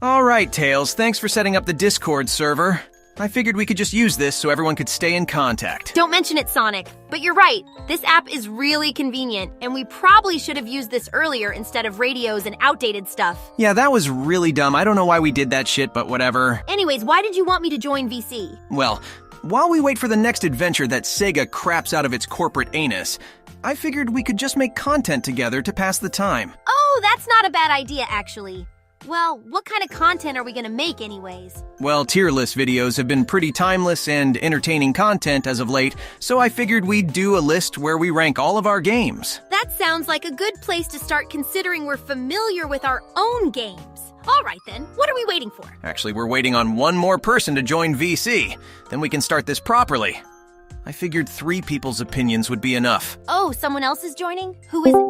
Alright, Tails, thanks for setting up the Discord server. I figured we could just use this so everyone could stay in contact. Don't mention it, Sonic. But you're right, this app is really convenient, and we probably should have used this earlier instead of radios and outdated stuff. Yeah, that was really dumb. I don't know why we did that shit, but whatever. Anyways, why did you want me to join VC? Well, while we wait for the next adventure that Sega craps out of its corporate anus, I figured we could just make content together to pass the time. Oh, that's not a bad idea, actually. Well, what kind of content are we gonna make anyways? Well, tier list videos have been pretty timeless and entertaining content as of late, so I figured we'd do a list where we rank all of our games. That sounds like a good place to start considering we're familiar with our own games. All right then, what are we waiting for? Actually, we're waiting on one more person to join VC. Then we can start this properly. I figured 3 people's opinions would be enough. Oh, someone else is joining? Who is it?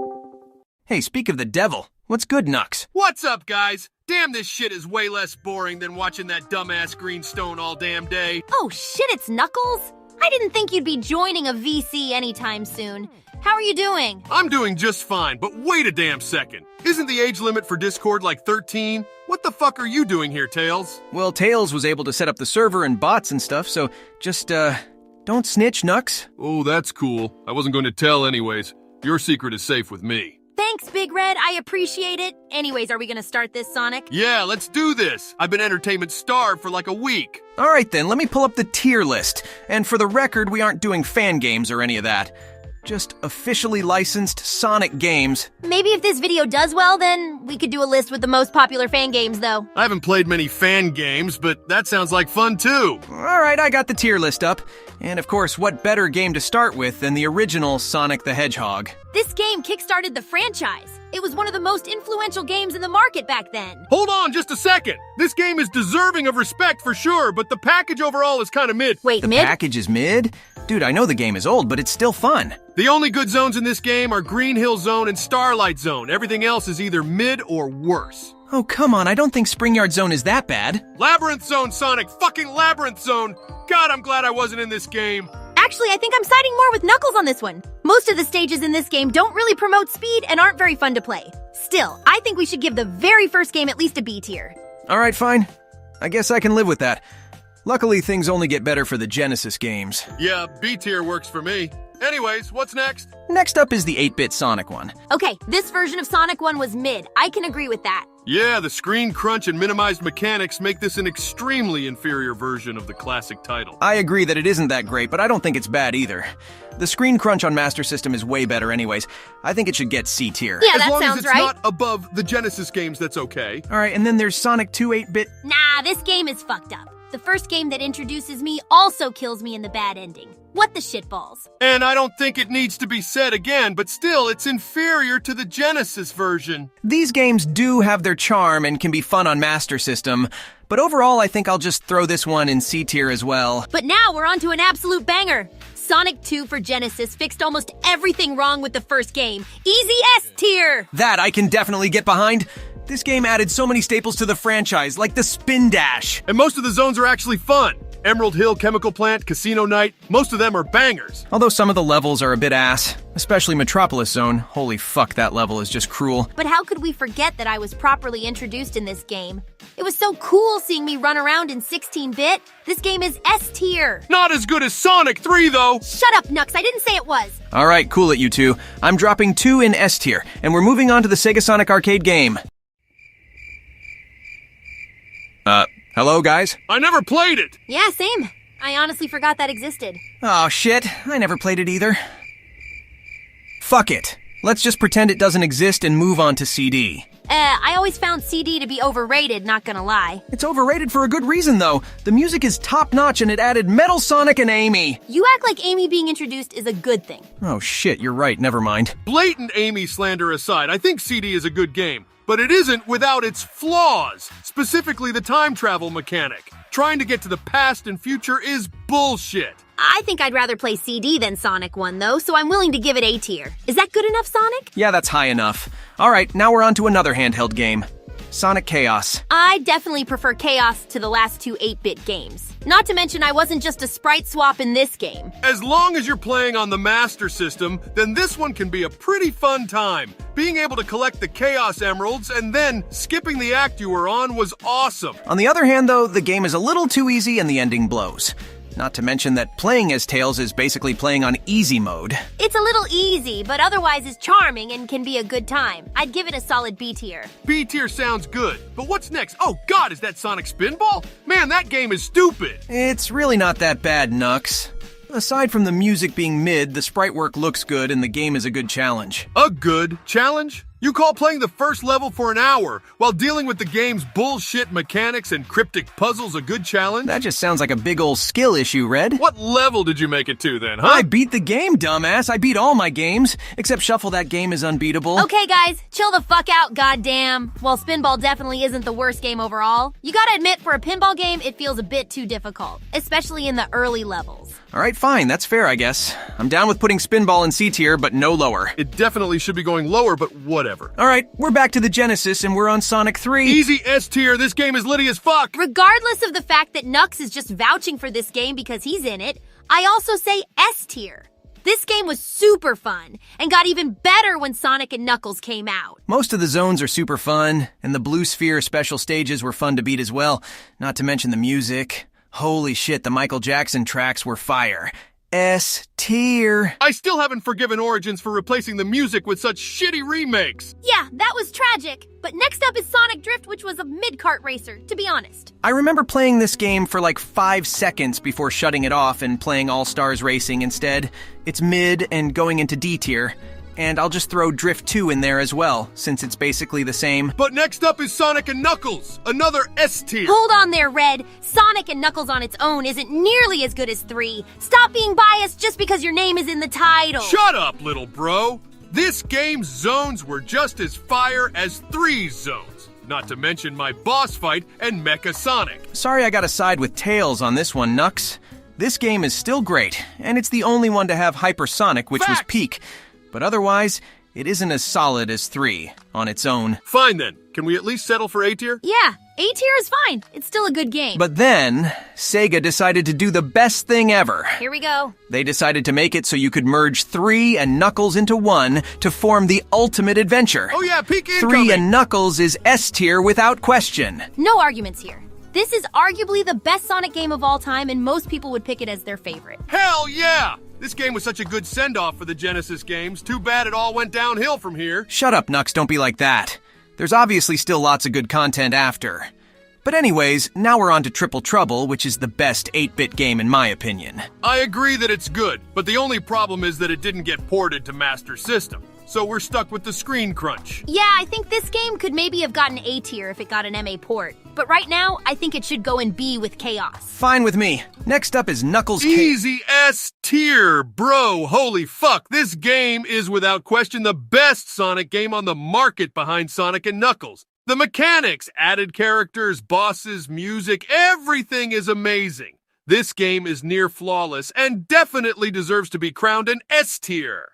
Hey, speak of the devil. What's good, Nux? What's up, guys? Damn, this shit is way less boring than watching that dumbass Greenstone all damn day. Oh shit, it's Knuckles? I didn't think you'd be joining a VC anytime soon. How are you doing? I'm doing just fine, but wait a damn second. Isn't the age limit for Discord like 13? What the fuck are you doing here, Tails? Well, Tails was able to set up the server and bots and stuff, so just, don't snitch, Nux. Oh, that's cool. I wasn't going to tell anyways. Your secret is safe with me. Thanks, Big Red. I appreciate it. Anyways, are we gonna start this, Sonic? Yeah, let's do this. I've been entertainment starved for like a week. Alright then, let me pull up the tier list. And for the record, we aren't doing fan games or any of that. Just officially licensed Sonic games. Maybe if this video does well, then we could do a list with the most popular fan games, though. I haven't played many fan games, but that sounds like fun too. Alright, I got the tier list up. And of course, what better game to start with than the original Sonic the Hedgehog? This game kickstarted the franchise. It was one of the most influential games in the market back then. Hold on just a second. This game is deserving of respect for sure, but the package overall is kind of mid. Wait, The mid? package is mid? Dude, I know the game is old, but it's still fun. The only good zones in this game are Green Hill Zone and Starlight Zone. Everything else is either mid or worse. Oh, come on, I don't think Spring Yard Zone is that bad. Labyrinth Zone, Sonic! Fucking Labyrinth Zone! God, I'm glad I wasn't in this game. Actually, I think I'm siding more with Knuckles on this one. Most of the stages in this game don't really promote speed and aren't very fun to play. Still, I think we should give the very first game at least a B tier. Alright, fine. I guess I can live with that. Luckily, things only get better for the Genesis games. Yeah, B tier works for me. Anyways, what's next? Next up is the 8-bit Sonic one. Okay, this version of Sonic 1 was mid. I can agree with that. Yeah, the screen crunch and minimized mechanics make this an extremely inferior version of the classic title. I agree that it isn't that great, but I don't think it's bad either. The screen crunch on Master System is way better anyways. I think it should get C tier. Yeah, As that long sounds as it's right. not above the Genesis games, that's okay. Alright, and then there's Sonic 2 8-bit. Nah, this game is fucked up. The first game that introduces me also kills me in the bad ending. What the shitballs? And I don't think it needs to be said again, but still, it's inferior to the Genesis version. These games do have their charm and can be fun on Master System, but overall I think I'll just throw this one in C tier as well. But now we're on to an absolute banger. Sonic 2 for Genesis fixed almost everything wrong with the first game. Easy S tier! That I can definitely get behind. This game added so many staples to the franchise, like the Spin Dash. And most of the zones are actually fun. Emerald Hill Chemical Plant, Casino Night, most of them are bangers. Although some of the levels are a bit ass, especially Metropolis Zone. Holy fuck, that level is just cruel. But how could we forget that I was properly introduced in this game? It was so cool seeing me run around in 16-bit. This game is S tier. Not as good as Sonic 3, though. Shut up, Nux. I didn't say it was. Alright, cool it, you two. I'm dropping 2 in S tier, and we're moving on to the Sega Sonic arcade game. Hello, guys? I never played it. Yeah, same. I honestly forgot that existed. Oh, shit. I never played it either. Fuck it. Let's just pretend it doesn't exist and move on to CD. I always found CD to be overrated, not gonna lie. It's overrated for a good reason, though. The music is top-notch and it added Metal Sonic and Amy. You act like Amy being introduced is a good thing. Oh, shit, you're right. Never mind. Blatant Amy slander aside, I think CD is a good game. But it isn't without its flaws, specifically the time travel mechanic. Trying to get to the past and future is bullshit. I think I'd rather play CD than Sonic 1, though, so I'm willing to give it A tier. Is that good enough, Sonic? Yeah, that's high enough. Alright, now we're on to another handheld game. Sonic Chaos. I definitely prefer Chaos to the last two 8-bit games. Not to mention I wasn't just a sprite swap in this game. As long as you're playing on the Master System, then this one can be a pretty fun time. Being able to collect the Chaos Emeralds and then skipping the act you were on was awesome. On the other hand, though, the game is a little too easy and the ending blows. Not to mention that playing as Tails is basically playing on easy mode. It's a little easy, but otherwise is charming and can be a good time. I'd give it a solid B tier. B tier sounds good, but what's next? Oh god, is that Sonic Spinball? Man, that game is stupid! It's really not that bad, Nux. Aside from the music being mid, the sprite work looks good and the game is a good challenge. A good challenge? You call playing the first level for an hour while dealing with the game's bullshit mechanics and cryptic puzzles a good challenge? That just sounds like a big ol' skill issue, Red. What level did you make it to then, huh? I beat the game, dumbass. I beat all my games. Except Shuffle That Game is unbeatable. Okay, guys, chill the fuck out, goddamn. While Spinball definitely isn't the worst game overall, you gotta admit for a pinball game, it feels a bit too difficult, especially in the early levels. Alright, fine. That's fair, I guess. I'm down with putting Spinball in C tier, but no lower. It definitely should be going lower, but whatever. Alright, we're back to the Genesis and we're on Sonic 3. Easy S tier, this game is litty as fuck! Regardless of the fact that Nux is just vouching for this game because he's in it, I also say S tier. This game was super fun, and got even better when Sonic and Knuckles came out. Most of the zones are super fun, and the Blue Sphere special stages were fun to beat as well, not to mention the music. Holy shit, the Michael Jackson tracks were fire. S tier. I still haven't forgiven Origins for replacing the music with such shitty remakes. Yeah, that was tragic. But next up is Sonic Drift, which was a mid-cart racer, to be honest. I remember playing this game for like 5 seconds before shutting it off and playing All-Stars Racing instead. It's mid and going into D tier. And I'll just throw Drift 2 in there as well, since it's basically the same. But next up is Sonic and Knuckles, another S tier. Hold on there, Red. Sonic and Knuckles on its own isn't nearly as good as 3. Stop being biased just because your name is in the title. Shut up, little bro. This game's zones were just as fire as 3's zones. Not to mention my boss fight and Mecha Sonic. Sorry I gotta side with Tails on this one, Nux. This game is still great, and it's the only one to have Hypersonic, which was peak. But otherwise, it isn't as solid as 3 on its own. Fine then. Can we at least settle for A tier? Yeah, A tier is fine. It's still a good game. But then, Sega decided to do the best thing ever. Here we go. They decided to make it so you could merge 3 and Knuckles into 1 to form the ultimate adventure. Oh yeah, peak incoming! 3 and Knuckles is S tier without question. No arguments here. This is arguably the best Sonic game of all time, and most people would pick it as their favorite. Hell yeah! This game was such a good send-off for the Genesis games. Too bad it all went downhill from here. Shut up, Nux, don't be like that. There's obviously still lots of good content after. But anyways, now we're on to Triple Trouble, which is the best 8-bit game in my opinion. I agree that it's good, but the only problem is that it didn't get ported to Master System. So we're stuck with the screen crunch. Yeah, I think this game could maybe have gotten A tier if it got an MA port. But right now, I think it should go in B with Chaos. Fine with me. Next up is Knuckles Easy S tier, bro. Holy fuck. This game is without question the best Sonic game on the market behind Sonic and Knuckles. The mechanics, added characters, bosses, music, everything is amazing. This game is near flawless and definitely deserves to be crowned an S tier.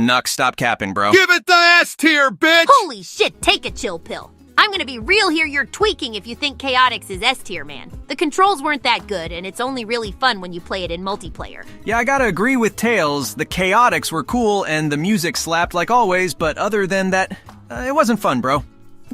Nux, stop capping, bro. Give it the S tier, bitch! Holy shit, take a chill pill. I'm gonna be real here, you're tweaking if you think Chaotix is S tier, man. The controls weren't that good, and it's only really fun when you play it in multiplayer. Yeah, I gotta agree with Tails. The Chaotix were cool, and the music slapped like always, but other than that, it wasn't fun, bro.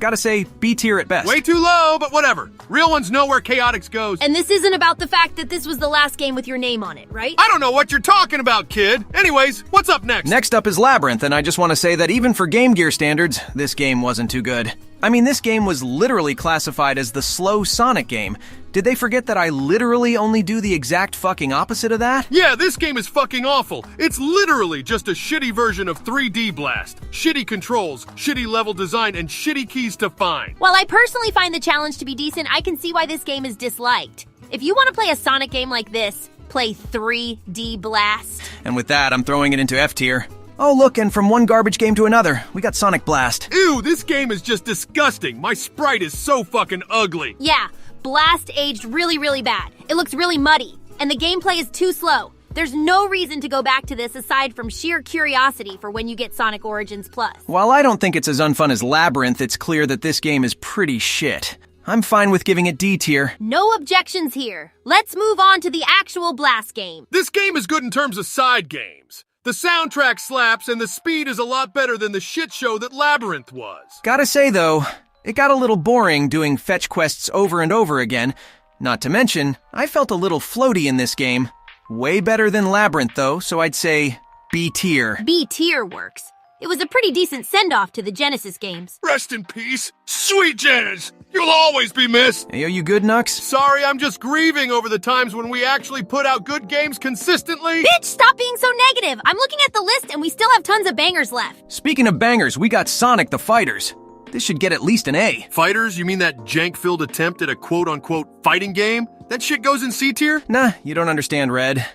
Gotta say, B tier at best. Way too low, but whatever. Real ones know where Chaotix goes. And this isn't about the fact that this was the last game with your name on it, right? I don't know what you're talking about, kid. Anyways, what's up next? Next up is Labyrinth, and I just want to say that even for Game Gear standards, this game wasn't too good. I mean, this game was literally classified as the slow Sonic game. Did they forget that I literally only do the exact fucking opposite of that? Yeah, this game is fucking awful. It's literally just a shitty version of 3D Blast. Shitty controls, shitty level design, and shitty keys to find. While I personally find the challenge to be decent, I can see why this game is disliked. If you want to play a Sonic game like this, play 3D Blast. And with that, I'm throwing it into F tier. Oh look, and from one garbage game to another, we got Sonic Blast. Ew, this game is just disgusting. My sprite is so fucking ugly. Yeah, Blast aged really, really bad. It looks really muddy, and the gameplay is too slow. There's no reason to go back to this aside from sheer curiosity for when you get Sonic Origins Plus. While I don't think it's as unfun as Labyrinth, it's clear that this game is pretty shit. I'm fine with giving it D tier. No objections here. Let's move on to the actual Blast game. This game is good in terms of side games. The soundtrack slaps and the speed is a lot better than the shit show that Labyrinth was. Gotta say though, it got a little boring doing fetch quests over and over again. Not to mention, I felt a little floaty in this game. Way better than Labyrinth though, so I'd say B tier. B tier works. It was a pretty decent send-off to the Genesis games. Rest in peace, sweet Janice. You'll always be missed. Hey, you good, Nux? Sorry, I'm just grieving over the times when we actually put out good games consistently. Bitch, stop being so negative. I'm looking at the list and we still have tons of bangers left. Speaking of bangers, we got Sonic the Fighters. This should get at least an A. Fighters? You mean that jank-filled attempt at a quote-unquote fighting game? That shit goes in C tier? Nah, you don't understand, Red.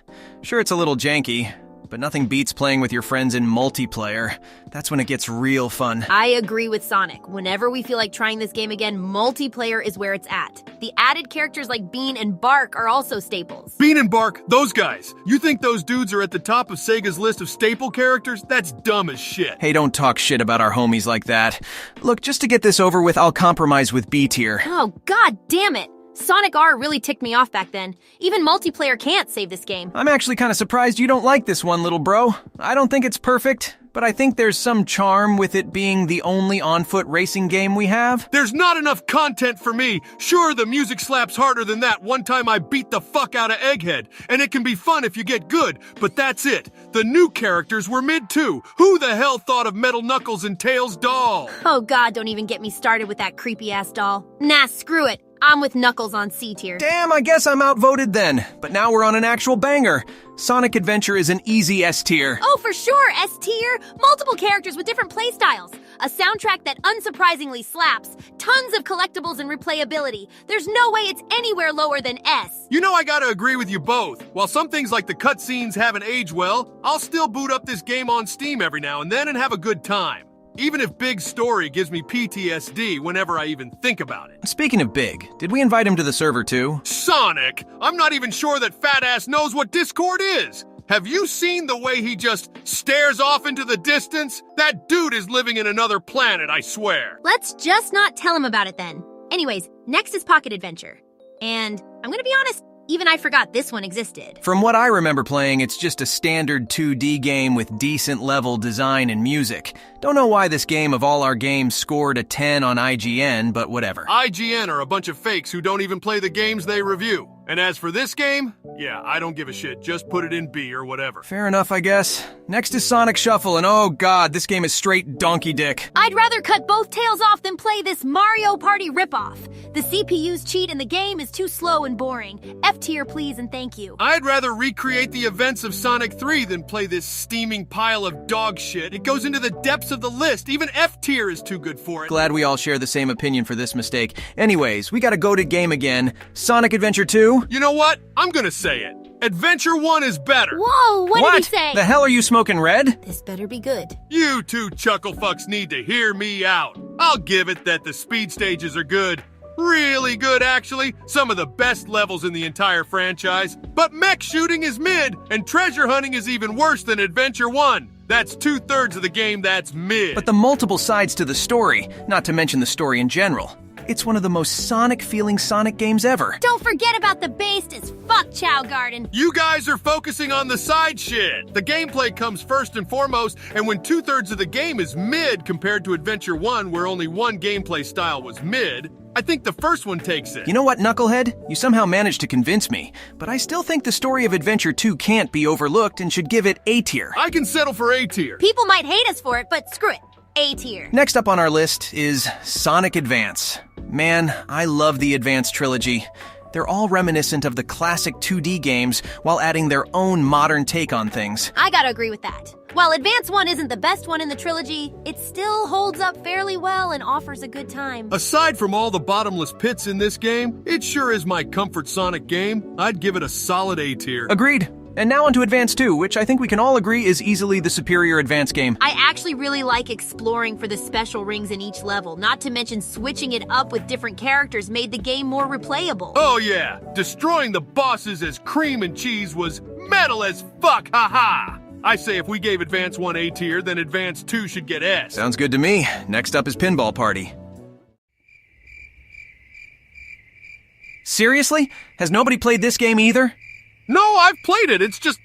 Sure, it's a little janky, but nothing beats playing with your friends in multiplayer. That's when it gets real fun. I agree with Sonic. Whenever we feel like trying this game again, multiplayer is where it's at. The added characters like Bean and Bark are also staples. Bean and Bark, those guys. You think those dudes are at the top of Sega's list of staple characters? That's dumb as shit. Hey, don't talk shit about our homies like that. Look, just to get this over with, I'll compromise with B tier. Oh, god damn it. Sonic R really ticked me off back then. Even multiplayer can't save this game. I'm actually kind of surprised you don't like this one, little bro. I don't think it's perfect, but I think there's some charm with it being the only on-foot racing game we have. There's not enough content for me. Sure, the music slaps harder than that one time I beat the fuck out of Egghead, and it can be fun if you get good, but that's it. The new characters were mid too. Who the hell thought of Metal Knuckles and Tails doll? Oh god, don't even get me started with that creepy-ass doll. Nah, screw it. I'm with Knuckles on C tier. Damn, I guess I'm outvoted then. But now we're on an actual banger. Sonic Adventure is an easy S tier. Oh, for sure, S tier. Multiple characters with different playstyles. A soundtrack that unsurprisingly slaps. Tons of collectibles and replayability. There's no way it's anywhere lower than S. You know I gotta agree with you both. While some things like the cutscenes haven't aged well, I'll still boot up this game on Steam every now and then and have a good time. Even if Big's story gives me PTSD whenever I even think about it. Speaking of Big, did we invite him to the server too? Sonic! I'm not even sure that fat ass knows what Discord is! Have you seen the way he just stares off into the distance? That dude is living in another planet, I swear. Let's just not tell him about it then. Anyways, next is Pocket Adventure. And I'm gonna be honest, even I forgot this one existed. From what I remember playing, it's just a standard 2D game with decent level design and music. Don't know why this game of all our games scored a 10 on IGN, but whatever. IGN are a bunch of fakes who don't even play the games they review. And as for this game, yeah, I don't give a shit. Just put it in B or whatever. Fair enough, I guess. Next is Sonic Shuffle, and oh god, this game is straight donkey dick. I'd rather cut both tails off than play this Mario Party ripoff. The CPU's cheat in the game is too slow and boring. F tier, please, and thank you. I'd rather recreate the events of Sonic 3 than play this steaming pile of dog shit. It goes into the depths of the list. Even F tier is too good for it. Glad we all share the same opinion for this mistake. Anyways, we got a goated game again. Sonic Adventure 2. You know what? I'm gonna say it. Adventure 1 is better. Whoa, what did he say? The hell are you smoking, Red? This better be good. You two chuckle fucks need to hear me out. I'll give it that the speed stages are good. Really good, actually. Some of the best levels in the entire franchise. But mech shooting is mid, and treasure hunting is even worse than Adventure 1. That's 2/3 of the game that's mid. But the multiple sides to the story, not to mention the story in general. It's one of the most Sonic-feeling Sonic games ever. Don't forget about the based as fuck Chow Garden. You guys are focusing on the side shit. The gameplay comes first and foremost, and when 2/3 of the game is mid compared to Adventure 1, where only one gameplay style was mid, I think the first one takes it. You know what, Knucklehead? You somehow managed to convince me, but I still think the story of Adventure 2 can't be overlooked and should give it A tier. I can settle for A tier. People might hate us for it, but screw it. A tier. Next up on our list is Sonic Advance. Man, I love the Advance trilogy. They're all reminiscent of the classic 2D games while adding their own modern take on things. I gotta agree with that. While Advance 1 isn't the best one in the trilogy, it still holds up fairly well and offers a good time. Aside from all the bottomless pits in this game, it sure is my comfort Sonic game. I'd give it a solid A tier. Agreed. And now onto Advance 2, which I think we can all agree is easily the superior Advance game. I actually really like exploring for the special rings in each level, not to mention switching it up with different characters made the game more replayable. Oh yeah, destroying the bosses as cream and cheese was Metal as fuck, haha! I say if we gave Advance 1 A tier, then Advance 2 should get S. Sounds good to me. Next up is Pinball Party. Seriously? Has nobody played this game either? No, I've played it. It's just,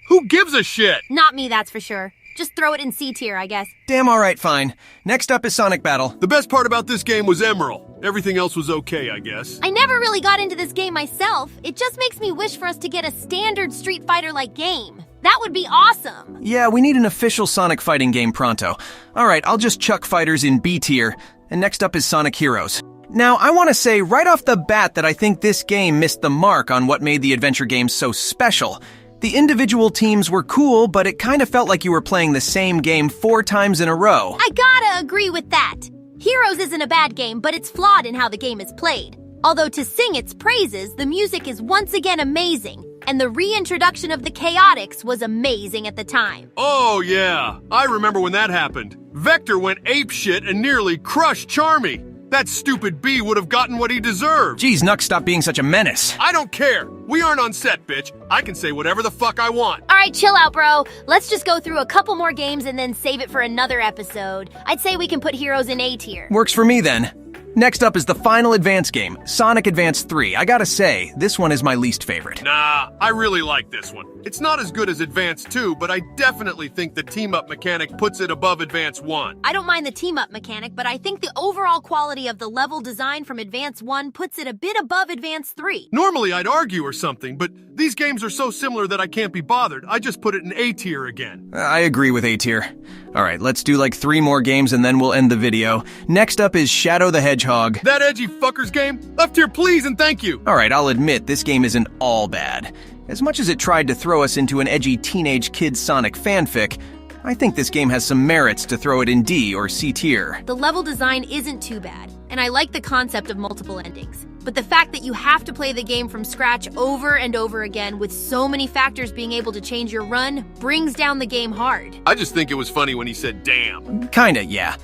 who gives a shit? Not me, that's for sure. Just throw it in C tier, I guess. Damn alright, fine. Next up is Sonic Battle. The best part about this game was Emerald. Everything else was okay, I guess. I never really got into this game myself. It just makes me wish for us to get a standard Street Fighter-like game. That would be awesome. Yeah, we need an official Sonic fighting game pronto. Alright, I'll just chuck fighters in B tier. And next up is Sonic Heroes. Now, I want to say right off the bat that I think this game missed the mark on what made the adventure games so special. The individual teams were cool, but it kind of felt like you were playing the same game 4 times in a row. I gotta agree with that. Heroes isn't a bad game, but it's flawed in how the game is played. Although to sing its praises, the music is once again amazing, and the reintroduction of the Chaotix was amazing at the time. Oh, yeah. I remember when that happened. Vector went apeshit and nearly crushed Charmy. That stupid bee would have gotten what he deserved. Geez, Nux, stop being such a menace. I don't care. We aren't on set, bitch. I can say whatever the fuck I want. All right, chill out, bro. Let's just go through a couple more games and then save it for another episode. I'd say we can put Heroes in A tier. Works for me then. Next up is the final Advance game, Sonic Advance 3. I gotta say, this one is my least favorite. Nah, I really like this one. It's not as good as Advance 2, but I definitely think the team-up mechanic puts it above Advance 1. I don't mind the team-up mechanic, but I think the overall quality of the level design from Advance 1 puts it a bit above Advance 3. Normally I'd argue or something, but these games are so similar that I can't be bothered. I just put it in A tier again. I agree with A tier. Alright, let's do like 3 more games and then we'll end the video. Next up is Shadow the Hedgehog. That edgy fuckers game? Left tier please and thank you. Alright, I'll admit, this game isn't all bad. As much as it tried to throw us into an edgy teenage kid Sonic fanfic, I think this game has some merits to throw it in D or C tier. The level design isn't too bad, and I like the concept of multiple endings. But the fact that you have to play the game from scratch over and over again with so many factors being able to change your run brings down the game hard. I just think it was funny when he said damn. Kinda, yeah.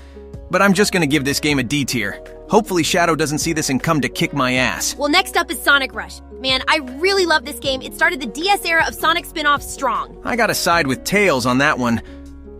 But I'm just gonna give this game a D tier. Hopefully Shadow doesn't see this and come to kick my ass. Well, next up is Sonic Rush. Man, I really love this game. It started the DS era of Sonic spin-offs strong. I gotta side with Tails on that one.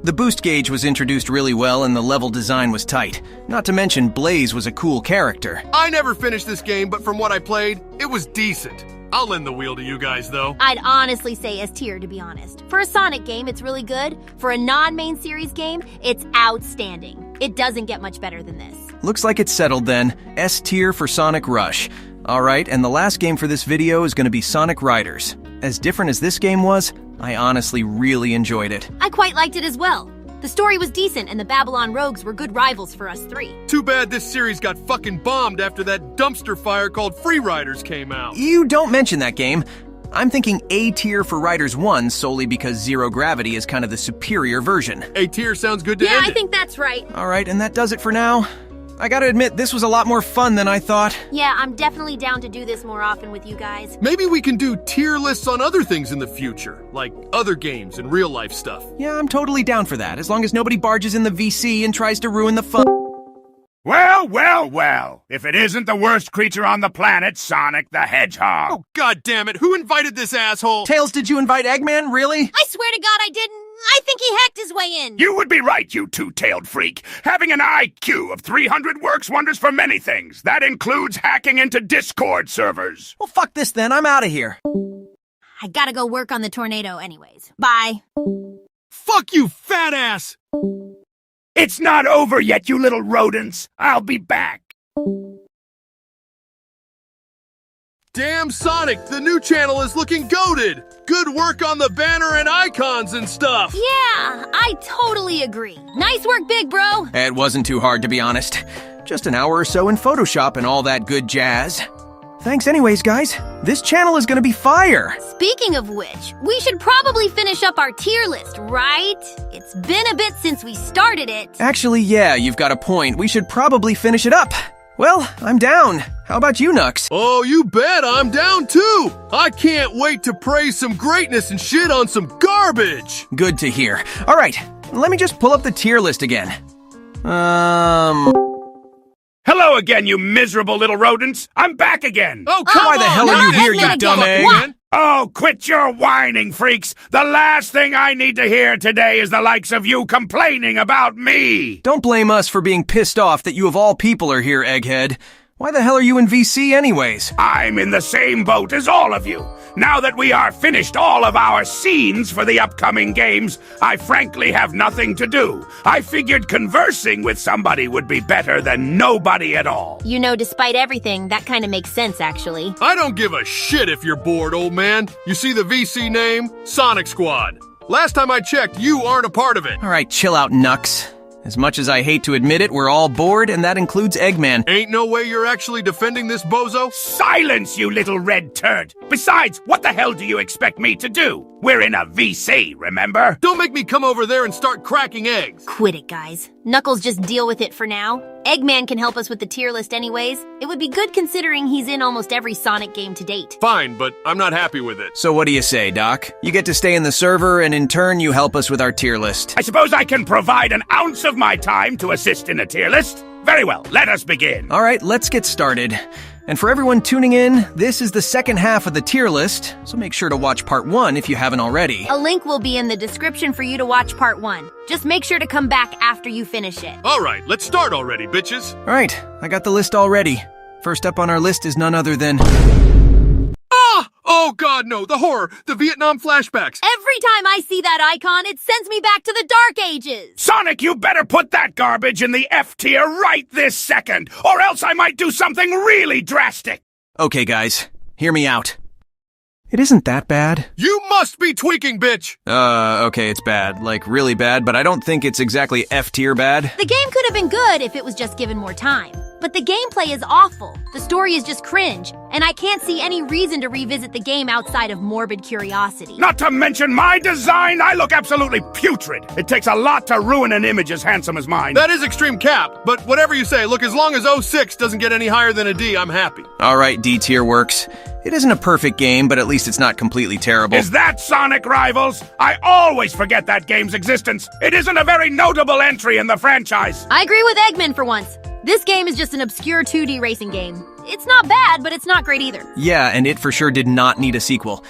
The boost gauge was introduced really well and the level design was tight. Not to mention Blaze was a cool character. I never finished this game, but from what I played, it was decent. I'll lend the wheel to you guys, though. I'd honestly say S tier, to be honest. For a Sonic game, it's really good. For a non-main series game, it's outstanding. It doesn't get much better than this. Looks like it's settled then. S tier for Sonic Rush. Alright, and the last game for this video is gonna be Sonic Riders. As different as this game was, I honestly really enjoyed it. I quite liked it as well. The story was decent and the Babylon Rogues were good rivals for us 3. Too bad this series got fucking bombed after that dumpster fire called Free Riders came out. You don't mention that game. I'm thinking A tier for Riders 1 solely because Zero Gravity is kind of the superior version. A tier sounds good to Yeah, end I it. think that's right. Alright, and that does it for now. I gotta admit, this was a lot more fun than I thought. Yeah, I'm definitely down to do this more often with you guys. Maybe we can do tier lists on other things in the future, like other games and real life stuff. Yeah, I'm totally down for that, as long as nobody barges in the VC and tries to ruin the fun. Well, well, well. If it isn't the worst creature on the planet, Sonic the Hedgehog. Oh, god damn it, who invited this asshole? Tails, did you invite Eggman, really? I swear to God I didn't. I think he hacked his way in. You would be right, you two-tailed freak. Having an IQ of 300 works wonders for many things. That includes hacking into Discord servers. Well, fuck this then, I'm out of here. I gotta go work on the tornado anyways. Bye. Fuck you, fat ass! It's not over yet, you little rodents. I'll be back. Damn Sonic, the new channel is looking goated! Good work on the banner and icons and stuff! Yeah, I totally agree. Nice work, big bro. It wasn't too hard, to be honest. Just an hour or so in Photoshop and all that good jazz. Thanks anyways, guys. This channel is gonna be fire! Speaking of which, we should probably finish up our tier list, right? It's been a bit since we started it. Actually, yeah, you've got a point. We should probably finish it up. Well, I'm down. How about you, Nux? Oh, you bet, I'm down too! I can't wait to praise some greatness and shit on some garbage! Good to hear. Alright, let me just pull up the tier list again. Hello again, you miserable little rodents. I'm back again. Oh, come Why on! the hell are you here, you Eggman dumb again. egg? What? Oh, quit your whining, freaks! The last thing I need to hear today is the likes of you complaining about me! Don't blame us for being pissed off that you of all people are here, Egghead. Why the hell are you in VC anyways? I'm in the same boat as all of you. Now that we are finished all of our scenes for the upcoming games, I frankly have nothing to do. I figured conversing with somebody would be better than nobody at all. You know, despite everything, that kind of makes sense, actually. I don't give a shit if you're bored, old man. You see the VC name? Sonic Squad. Last time I checked, you aren't a part of it. All right, chill out, Nux. As much as I hate to admit it, we're all bored, and that includes Eggman. Ain't no way you're actually defending this bozo? Silence, you little red turd! Besides, what the hell do you expect me to do? We're in a VC, remember? Don't make me come over there and start cracking eggs. Quit it, guys. Knuckles, just deal with it for now. Eggman can help us with the tier list anyways. It would be good considering he's in almost every Sonic game to date. Fine, but I'm not happy with it. So what do you say, Doc? You get to stay in the server, and in turn, you help us with our tier list. I suppose I can provide an ounce of my time to assist in a tier list? Very well, let us begin. All right, let's get started. And for everyone tuning in, this is the second half of the tier list, so make sure to watch part 1 if you haven't already. A link will be in the description for you to watch part 1. Just make sure to come back after you finish it. All right, let's start already, bitches. All right, I got the list already. First up on our list is none other than... Ah! Oh god, no, the horror, the Vietnam flashbacks. Every time I see that icon, it sends me back to the Dark Ages. Sonic, you better put that garbage in the F tier right this second, or else I might do something really drastic. Okay, guys, hear me out. It isn't that bad. You must be tweaking, bitch. Okay, it's bad. Like, really bad, but I don't think it's exactly F tier bad. The game could have been good if it was just given more time. But the gameplay is awful. The story is just cringe, and I can't see any reason to revisit the game outside of morbid curiosity. Not to mention my design, I look absolutely putrid. It takes a lot to ruin an image as handsome as mine. That is extreme cap, but whatever you say, look, as long as 06 doesn't get any higher than a D, I'm happy. All right, D tier works. It isn't a perfect game, but at least it's not completely terrible. Is that Sonic Rivals? I always forget that game's existence. It isn't a very notable entry in the franchise. I agree with Eggman for once. This game is just an obscure 2D racing game. It's not bad, but it's not great either. Yeah, and it for sure did not need a sequel.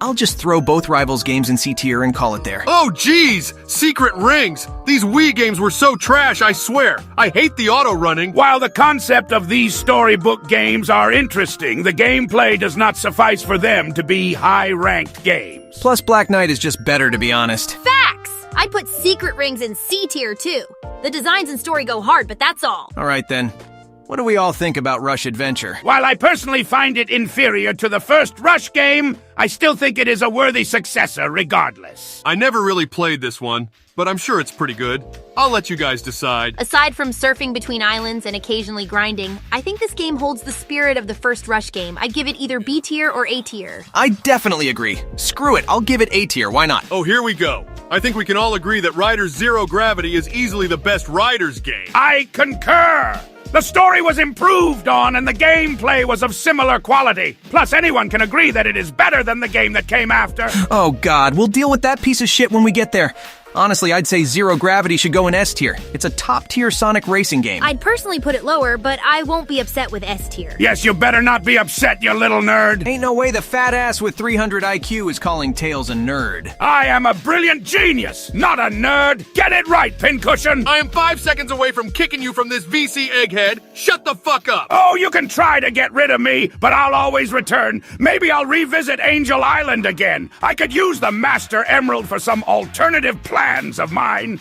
I'll just throw both Rivals games in C tier and call it there. Oh, geez! Secret Rings! These Wii games were so trash, I swear. I hate the auto-running. While the concept of these storybook games are interesting, the gameplay does not suffice for them to be high-ranked games. Plus, Black Knight is just better, to be honest. Facts! I'd put Secret Rings in C tier too. The designs and story go hard, but that's all. All right, then. What do we all think about Rush Adventure? While I personally find it inferior to the first Rush game, I still think it is a worthy successor regardless. I never really played this one, but I'm sure it's pretty good. I'll let you guys decide. Aside from surfing between islands and occasionally grinding, I think this game holds the spirit of the first Rush game. I'd give it either B tier or A tier. I definitely agree. Screw it, I'll give it A tier, why not? Oh, here we go. I think we can all agree that Riders Zero Gravity is easily the best Riders game. I concur! The story was improved on and the gameplay was of similar quality. Plus, anyone can agree that it is better than the game that came after. Oh god, we'll deal with that piece of shit when we get there. Honestly, I'd say Zero Gravity should go in S tier. It's a top-tier Sonic racing game. I'd personally put it lower, but I won't be upset with S tier. Yes, you better not be upset, you little nerd. Ain't no way the fat ass with 300 IQ is calling Tails a nerd. I am a brilliant genius, not a nerd. Get it right, Pincushion. I am 5 seconds away from kicking you from this VC egghead. Shut the fuck up. Oh, you can try to get rid of me, but I'll always return. Maybe I'll revisit Angel Island again. I could use the Master Emerald for some alternative plans of mine.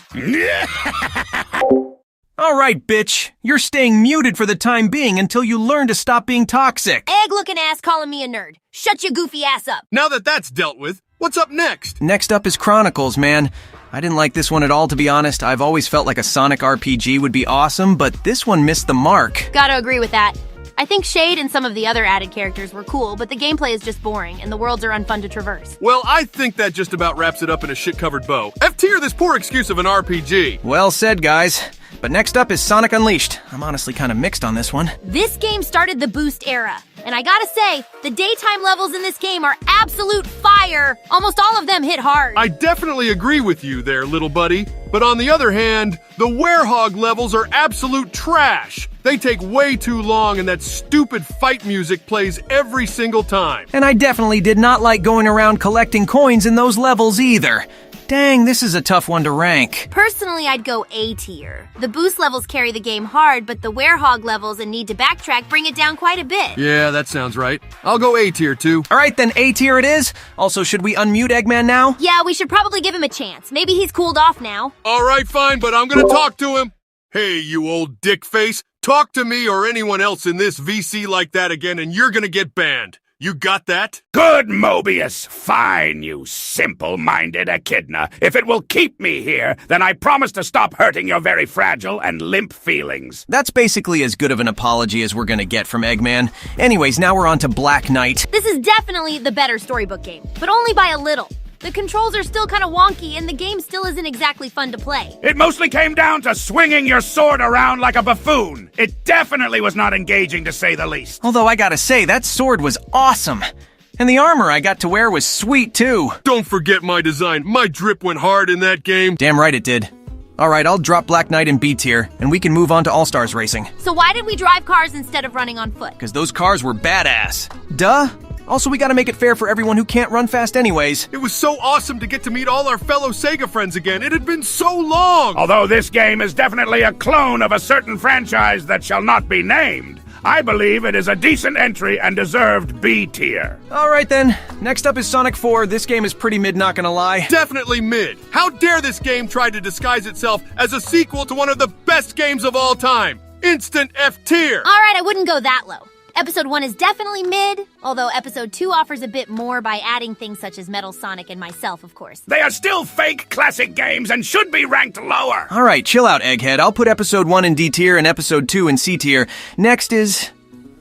All right, bitch. You're staying muted for the time being until you learn to stop being toxic. Egg-looking ass calling me a nerd. Shut your goofy ass up. Now that that's dealt with, what's up next? Next up is Chronicles, man. I didn't like this one at all, to be honest. I've always felt like a Sonic RPG would be awesome, but this one missed the mark. Gotta agree with that. I think Shade and some of the other added characters were cool, but the gameplay is just boring, and the worlds are unfun to traverse. Well, I think that just about wraps it up in a shit-covered bow. F tier this poor excuse of an RPG. Well said, guys. But next up is Sonic Unleashed. I'm honestly kind of mixed on this one. This game started the Boost era, and I gotta say, the daytime levels in this game are absolute fire. Almost all of them hit hard. I definitely agree with you there, little buddy. But on the other hand, the werehog levels are absolute trash. They take way too long and that stupid fight music plays every single time. And I definitely did not like going around collecting coins in those levels either. Dang, this is a tough one to rank. Personally, I'd go A tier. The boost levels carry the game hard, but the werehog levels and need to backtrack bring it down quite a bit. Yeah, that sounds right. I'll go A tier too. All right, then A tier it is. Also, should we unmute Eggman now? Yeah, we should probably give him a chance. Maybe he's cooled off now. All right, fine, but I'm gonna talk to him. Hey, you old dickface. Talk to me or anyone else in this VC like that again and you're gonna get banned. You got that? Good, Mobius. Fine, you simple-minded echidna. If it will keep me here, then I promise to stop hurting your very fragile and limp feelings. That's basically as good of an apology as we're gonna get from Eggman. Anyways, now we're on to Black Knight. This is definitely the better storybook game, but only by a little. The controls are still kind of wonky, and the game still isn't exactly fun to play. It mostly came down to swinging your sword around like a buffoon. It definitely was not engaging, to say the least. Although I gotta say, that sword was awesome. And the armor I got to wear was sweet too. Don't forget my design. My drip went hard in that game. Damn right it did. Alright, I'll drop Black Knight in B tier, and we can move on to All-Stars Racing. So why did we drive cars instead of running on foot? Because those cars were badass. Duh. Also, we gotta make it fair for everyone who can't run fast anyways. It was so awesome to get to meet all our fellow Sega friends again. It had been so long. Although this game is definitely a clone of a certain franchise that shall not be named, I believe it is a decent entry and deserved B tier. Alright then, next up is Sonic 4. This game is pretty mid, not gonna lie. Definitely mid. How dare this game try to disguise itself as a sequel to one of the best games of all time? Instant F tier. Alright, I wouldn't go that low. Episode 1 is definitely mid, although Episode 2 offers a bit more by adding things such as Metal Sonic and myself, of course. They are still fake classic games and should be ranked lower. Alright, chill out, Egghead. I'll put Episode 1 in D tier and Episode 2 in C tier. Next is...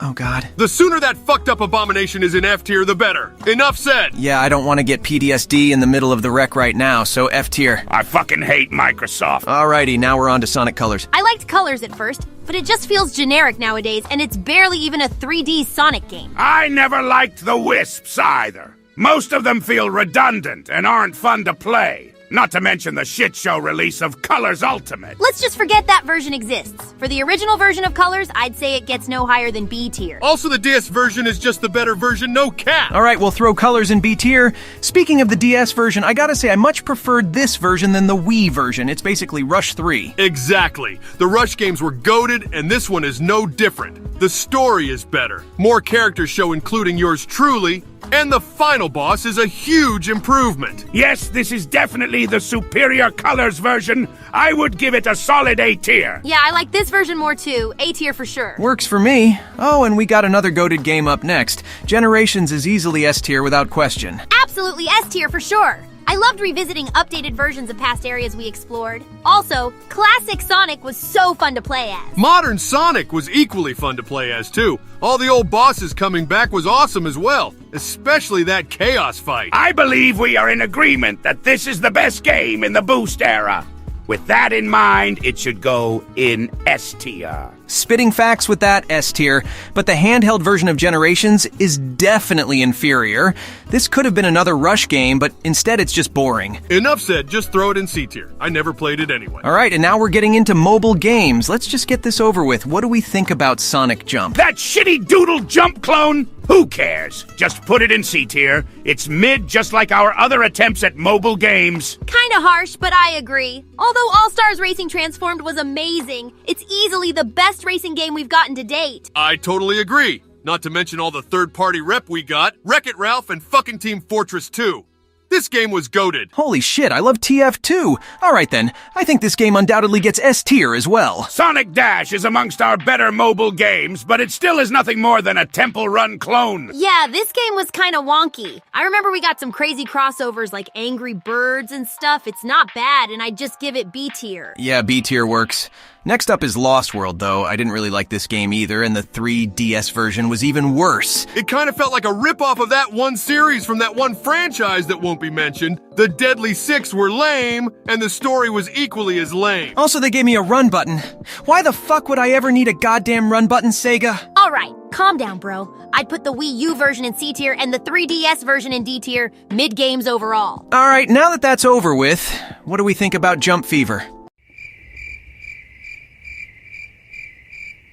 oh god. The sooner that fucked up abomination is in F tier, the better. Enough said. Yeah, I don't want to get PTSD in the middle of the wreck right now, so F tier. I fucking hate Microsoft. Alrighty, now we're on to Sonic Colors. I liked Colors at first, but it just feels generic nowadays, and it's barely even a 3D Sonic game. I never liked the Wisps either. Most of them feel redundant and aren't fun to play. Not to mention the shit show release of Colors Ultimate. Let's just forget that version exists. For the original version of Colors, I'd say it gets no higher than B tier. Also, the DS version is just the better version, no cap. Alright, we'll throw Colors in B tier. Speaking of the DS version, I gotta say I much preferred this version than the Wii version. It's basically Rush 3. Exactly. The Rush games were goated, and this one is no different. The story is better. More characters show, including yours truly, and the final boss is a huge improvement. Yes, this is definitely the superior Colors version. I would give it a solid A tier. Yeah, I like this version more too. A tier for sure. Works for me. Oh, and we got another goated game up next. Generations is easily S tier without question. Absolutely S tier for sure. I loved revisiting updated versions of past areas we explored. Also, classic Sonic was so fun to play as. Modern Sonic was equally fun to play as, too. All the old bosses coming back was awesome as well, especially that Chaos fight. I believe we are in agreement that this is the best game in the Boost era. With that in mind, it should go in S tier. Spitting facts with that, S tier, but the handheld version of Generations is definitely inferior. This could have been another Rush game, but instead it's just boring. Enough said, just throw it in C tier. I never played it anyway. Alright, and now we're getting into mobile games. Let's just get this over with. What do we think about Sonic Jump? That shitty doodle jump clone? Who cares? Just put it in C tier. It's mid just like our other attempts at mobile games. Kinda harsh, but I agree. Although All-Stars Racing Transformed was amazing, it's easily the best racing game we've gotten to date. I totally agree. Not to mention all the third-party rep we got, Wreck-It Ralph and fucking Team Fortress 2. This game was goated. Holy shit, I love TF too. Alright then, I think this game undoubtedly gets S tier as well. Sonic Dash is amongst our better mobile games, but it still is nothing more than a Temple Run clone. Yeah, this game was kinda wonky. I remember we got some crazy crossovers like Angry Birds and stuff. It's not bad, and I'd just give it B tier. Yeah, B tier works. Next up is Lost World, though. I didn't really like this game either, and the 3DS version was even worse. It kind of felt like a rip-off of that one series from that one franchise that won't be mentioned. The Deadly Six were lame, and the story was equally as lame. Also, they gave me a run button. Why the fuck would I ever need a goddamn run button, Sega? Alright, Calm down, bro. I'd put the Wii U version in C tier and the 3DS version in D tier, mid-games overall. Alright, now that that's over with, what do we think about Jump Fever?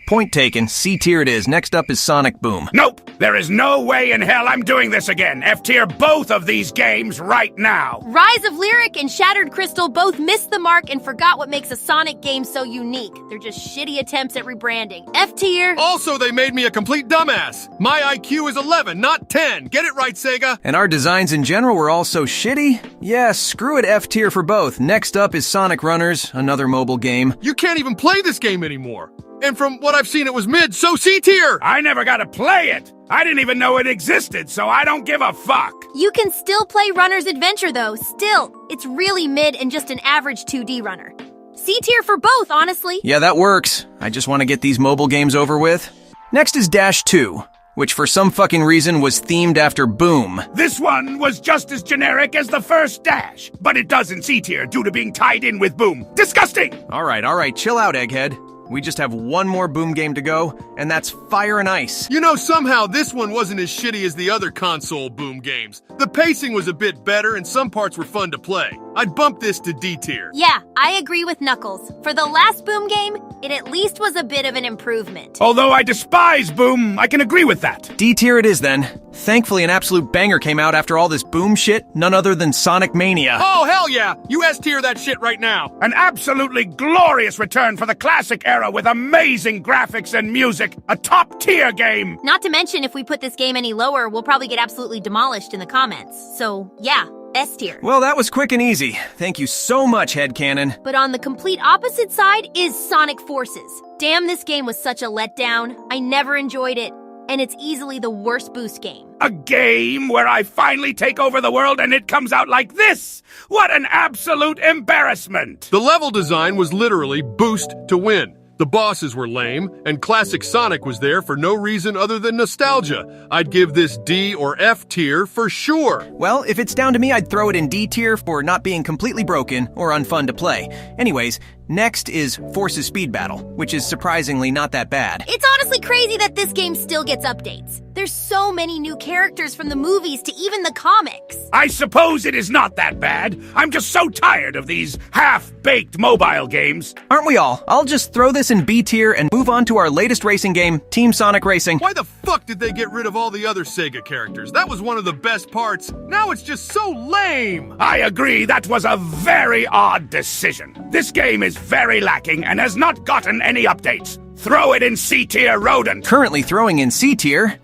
Point taken. C tier it is. Next up is Sonic Boom. Nope! There is no way in hell I'm doing this again. F tier both of these games right now. Rise of Lyric and Shattered Crystal both missed the mark and forgot what makes a Sonic game so unique. They're just shitty attempts at rebranding. F tier. Also, they made me a complete dumbass. My IQ is 11, not 10. Get it right, Sega. And our designs in general were all so shitty? Yeah, screw it, F tier for both. Next up is Sonic Runners, another mobile game. You can't even play this game anymore. And from what I've seen, it was mid, so C tier. I never got to play it. I didn't even know it existed, so I don't give a fuck. You can still play Runner's Adventure though, still. It's really mid and just an average 2D runner. C tier for both, honestly. Yeah, that works. I just want to get these mobile games over with. Next is Dash 2, which for some fucking reason was themed after Boom. This one was just as generic as the first Dash, but it does in C tier due to being tied in with Boom. Disgusting! Alright, chill out, Egghead. We just have one more Boom game to go, and that's Fire and Ice. You know, somehow this one wasn't as shitty as the other console Boom games. The pacing was a bit better and some parts were fun to play. I'd bump this to D tier. Yeah, I agree with Knuckles. For the last Boom game, it at least was a bit of an improvement. Although I despise Boom, I can agree with that. D tier it is then. Thankfully, an absolute banger came out after all this Boom shit, none other than Sonic Mania. Oh, hell yeah! You S tier that shit right now. An absolutely glorious return for the classic era with amazing graphics and music. A top-tier game. Not to mention, if we put this game any lower, we'll probably get absolutely demolished in the comments. So, yeah, S tier. Well, that was quick and easy. Thank you so much, Headcanon. But on the complete opposite side is Sonic Forces. Damn, this game was such a letdown. I never enjoyed it. And it's easily the worst boost game. A game where I finally take over the world and it comes out like this! What an absolute embarrassment! The level design was literally boost to win. The bosses were lame, and classic Sonic was there for no reason other than nostalgia. I'd give this D or F tier for sure. Well, if it's down to me, I'd throw it in D tier for not being completely broken or unfun to play. Anyways, next is Forces Speed Battle, which is surprisingly not that bad. It's honestly crazy that this game still gets updates. There's so many new characters from the movies to even the comics. I suppose it is not that bad. I'm just so tired of these half-baked mobile games. Aren't we all? I'll just throw this in B tier and move on to our latest racing game, Team Sonic Racing. Why the fuck did they get rid of all the other Sega characters? That was one of the best parts. Now it's just so lame. I agree, that was a very odd decision. This game is very lacking and has not gotten any updates. Throw it in C tier, rodent. Currently throwing in C tier.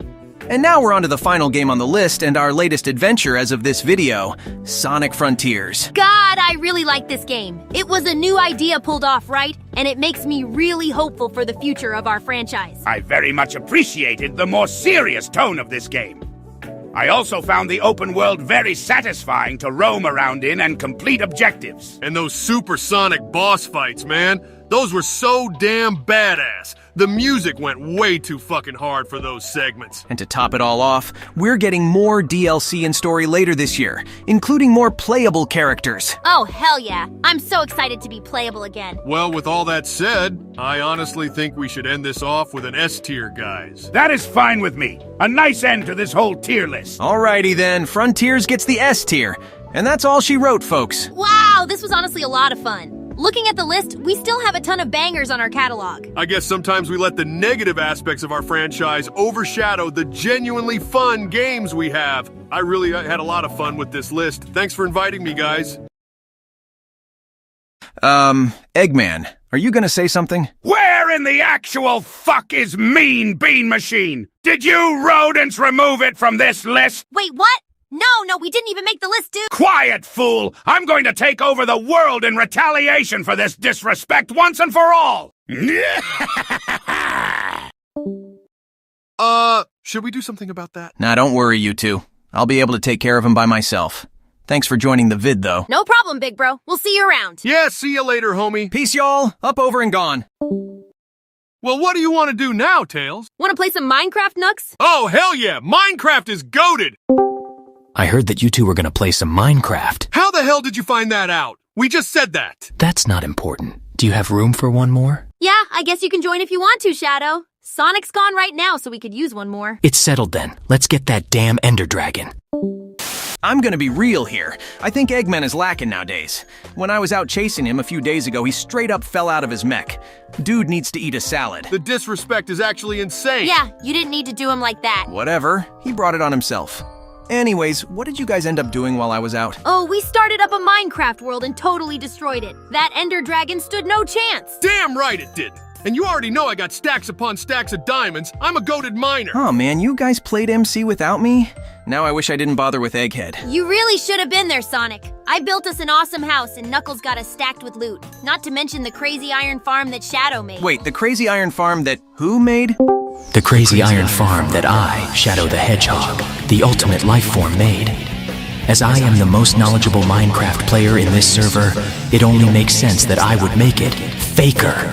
And now we're on to the final game on the list and our latest adventure as of this video, Sonic Frontiers. God, I really like this game. It was a new idea pulled off, right? And it makes me really hopeful for the future of our franchise. I very much appreciated the more serious tone of this game. I also found the open world very satisfying to roam around in and complete objectives. And those supersonic boss fights, man. Those were so damn badass. The music went way too fucking hard for those segments. And to top it all off, we're getting more DLC and story later this year, including more playable characters. Oh, hell yeah. I'm so excited to be playable again. Well, with all that said, I honestly think we should end this off with an S tier, guys. That is fine with me. A nice end to this whole tier list. Alrighty then, Frontiers gets the S tier. And that's all she wrote, folks. Wow, this was honestly a lot of fun. Looking at the list, we still have a ton of bangers on our catalog. I guess sometimes we let the negative aspects of our franchise overshadow the genuinely fun games we have. I really had a lot of fun with this list. Thanks for inviting me, guys. Eggman, are you gonna say something? Where in the actual fuck is Mean Bean Machine? Did you rodents remove it from this list? Wait, what? No, we didn't even make the list, dude. Quiet, fool! I'm going to take over the world in retaliation for this disrespect once and for all! Should we do something about that? Nah, don't worry, you two. I'll be able to take care of him by myself. Thanks for joining the vid, though. No problem, big bro. We'll see you around. Yeah, see you later, homie. Peace, y'all. Up, over, and gone. Well, what do you want to do now, Tails? Want to play some Minecraft, Nux? Oh, hell yeah! Minecraft is goated! I heard that you two were gonna play some Minecraft. How the hell did you find that out? We just said that. That's not important. Do you have room for one more? Yeah, I guess you can join if you want to, Shadow. Sonic's gone right now, so we could use one more. It's settled then. Let's get that damn Ender Dragon. I'm gonna be real here. I think Eggman is lacking nowadays. When I was out chasing him a few days ago, he straight up fell out of his mech. Dude needs to eat a salad. The disrespect is actually insane. Yeah, you didn't need to do him like that. Whatever, he brought it on himself. Anyways, what did you guys end up doing while I was out? Oh, we started up a Minecraft world and totally destroyed it. That Ender Dragon stood no chance. Damn right it didn't. And you already know I got stacks upon stacks of diamonds. I'm a goated miner. Oh man, you guys played MC without me? Now I wish I didn't bother with Egghead. You really should have been there, Sonic. I built us an awesome house and Knuckles got us stacked with loot. Not to mention the crazy iron farm that Shadow made. Wait, the crazy iron farm that who made? The crazy iron farm that I, Shadow the Hedgehog, the ultimate life form, made. As I am the most knowledgeable Minecraft player in this server, it only makes sense that I would make it faker.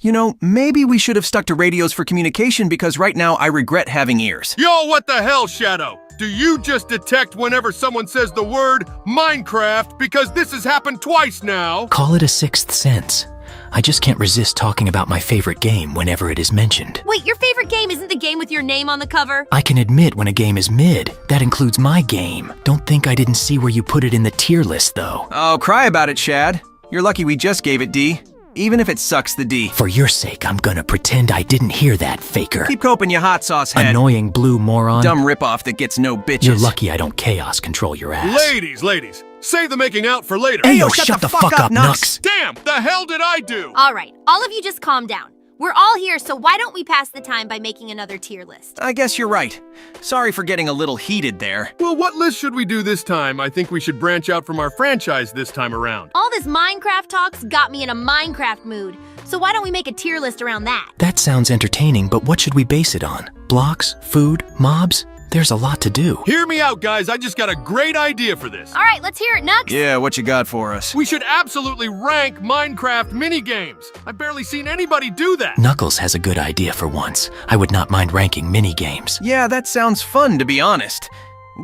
You know, maybe we should have stuck to radios for communication because right now I regret having ears. Yo, what the hell, Shadow? Do you just detect whenever someone says the word Minecraft? Because this has happened twice now. Call it a sixth sense. I just can't resist talking about my favorite game whenever it is mentioned. Wait, your favorite game isn't the game with your name on the cover? I can admit when a game is mid. That includes my game. Don't think I didn't see where you put it in the tier list, though. Oh, cry about it, Shad. You're lucky we just gave it D. Even if it sucks the D. For your sake, I'm gonna pretend I didn't hear that, faker. Keep coping, you hot sauce head. Annoying blue moron. Dumb ripoff that gets no bitches. You're lucky I don't chaos control your ass. Ladies, save the making out for later. Hey, yo, shut the fuck up, Nux. Damn, the hell did I do? All right, all of you just calm down. We're all here, so why don't we pass the time by making another tier list? I guess you're right. Sorry for getting a little heated there. Well, what list should we do this time? I think we should branch out from our franchise this time around. All this Minecraft talks got me in a Minecraft mood, so why don't we make a tier list around that? That sounds entertaining, but what should we base it on? Blocks? Food? Mobs? There's a lot to do. Hear me out, guys. I just got a great idea for this. All right, let's hear it, Nux. Yeah, what you got for us? We should absolutely rank Minecraft minigames. I've barely seen anybody do that. Knuckles has a good idea for once. I would not mind ranking minigames. Yeah, that sounds fun, to be honest.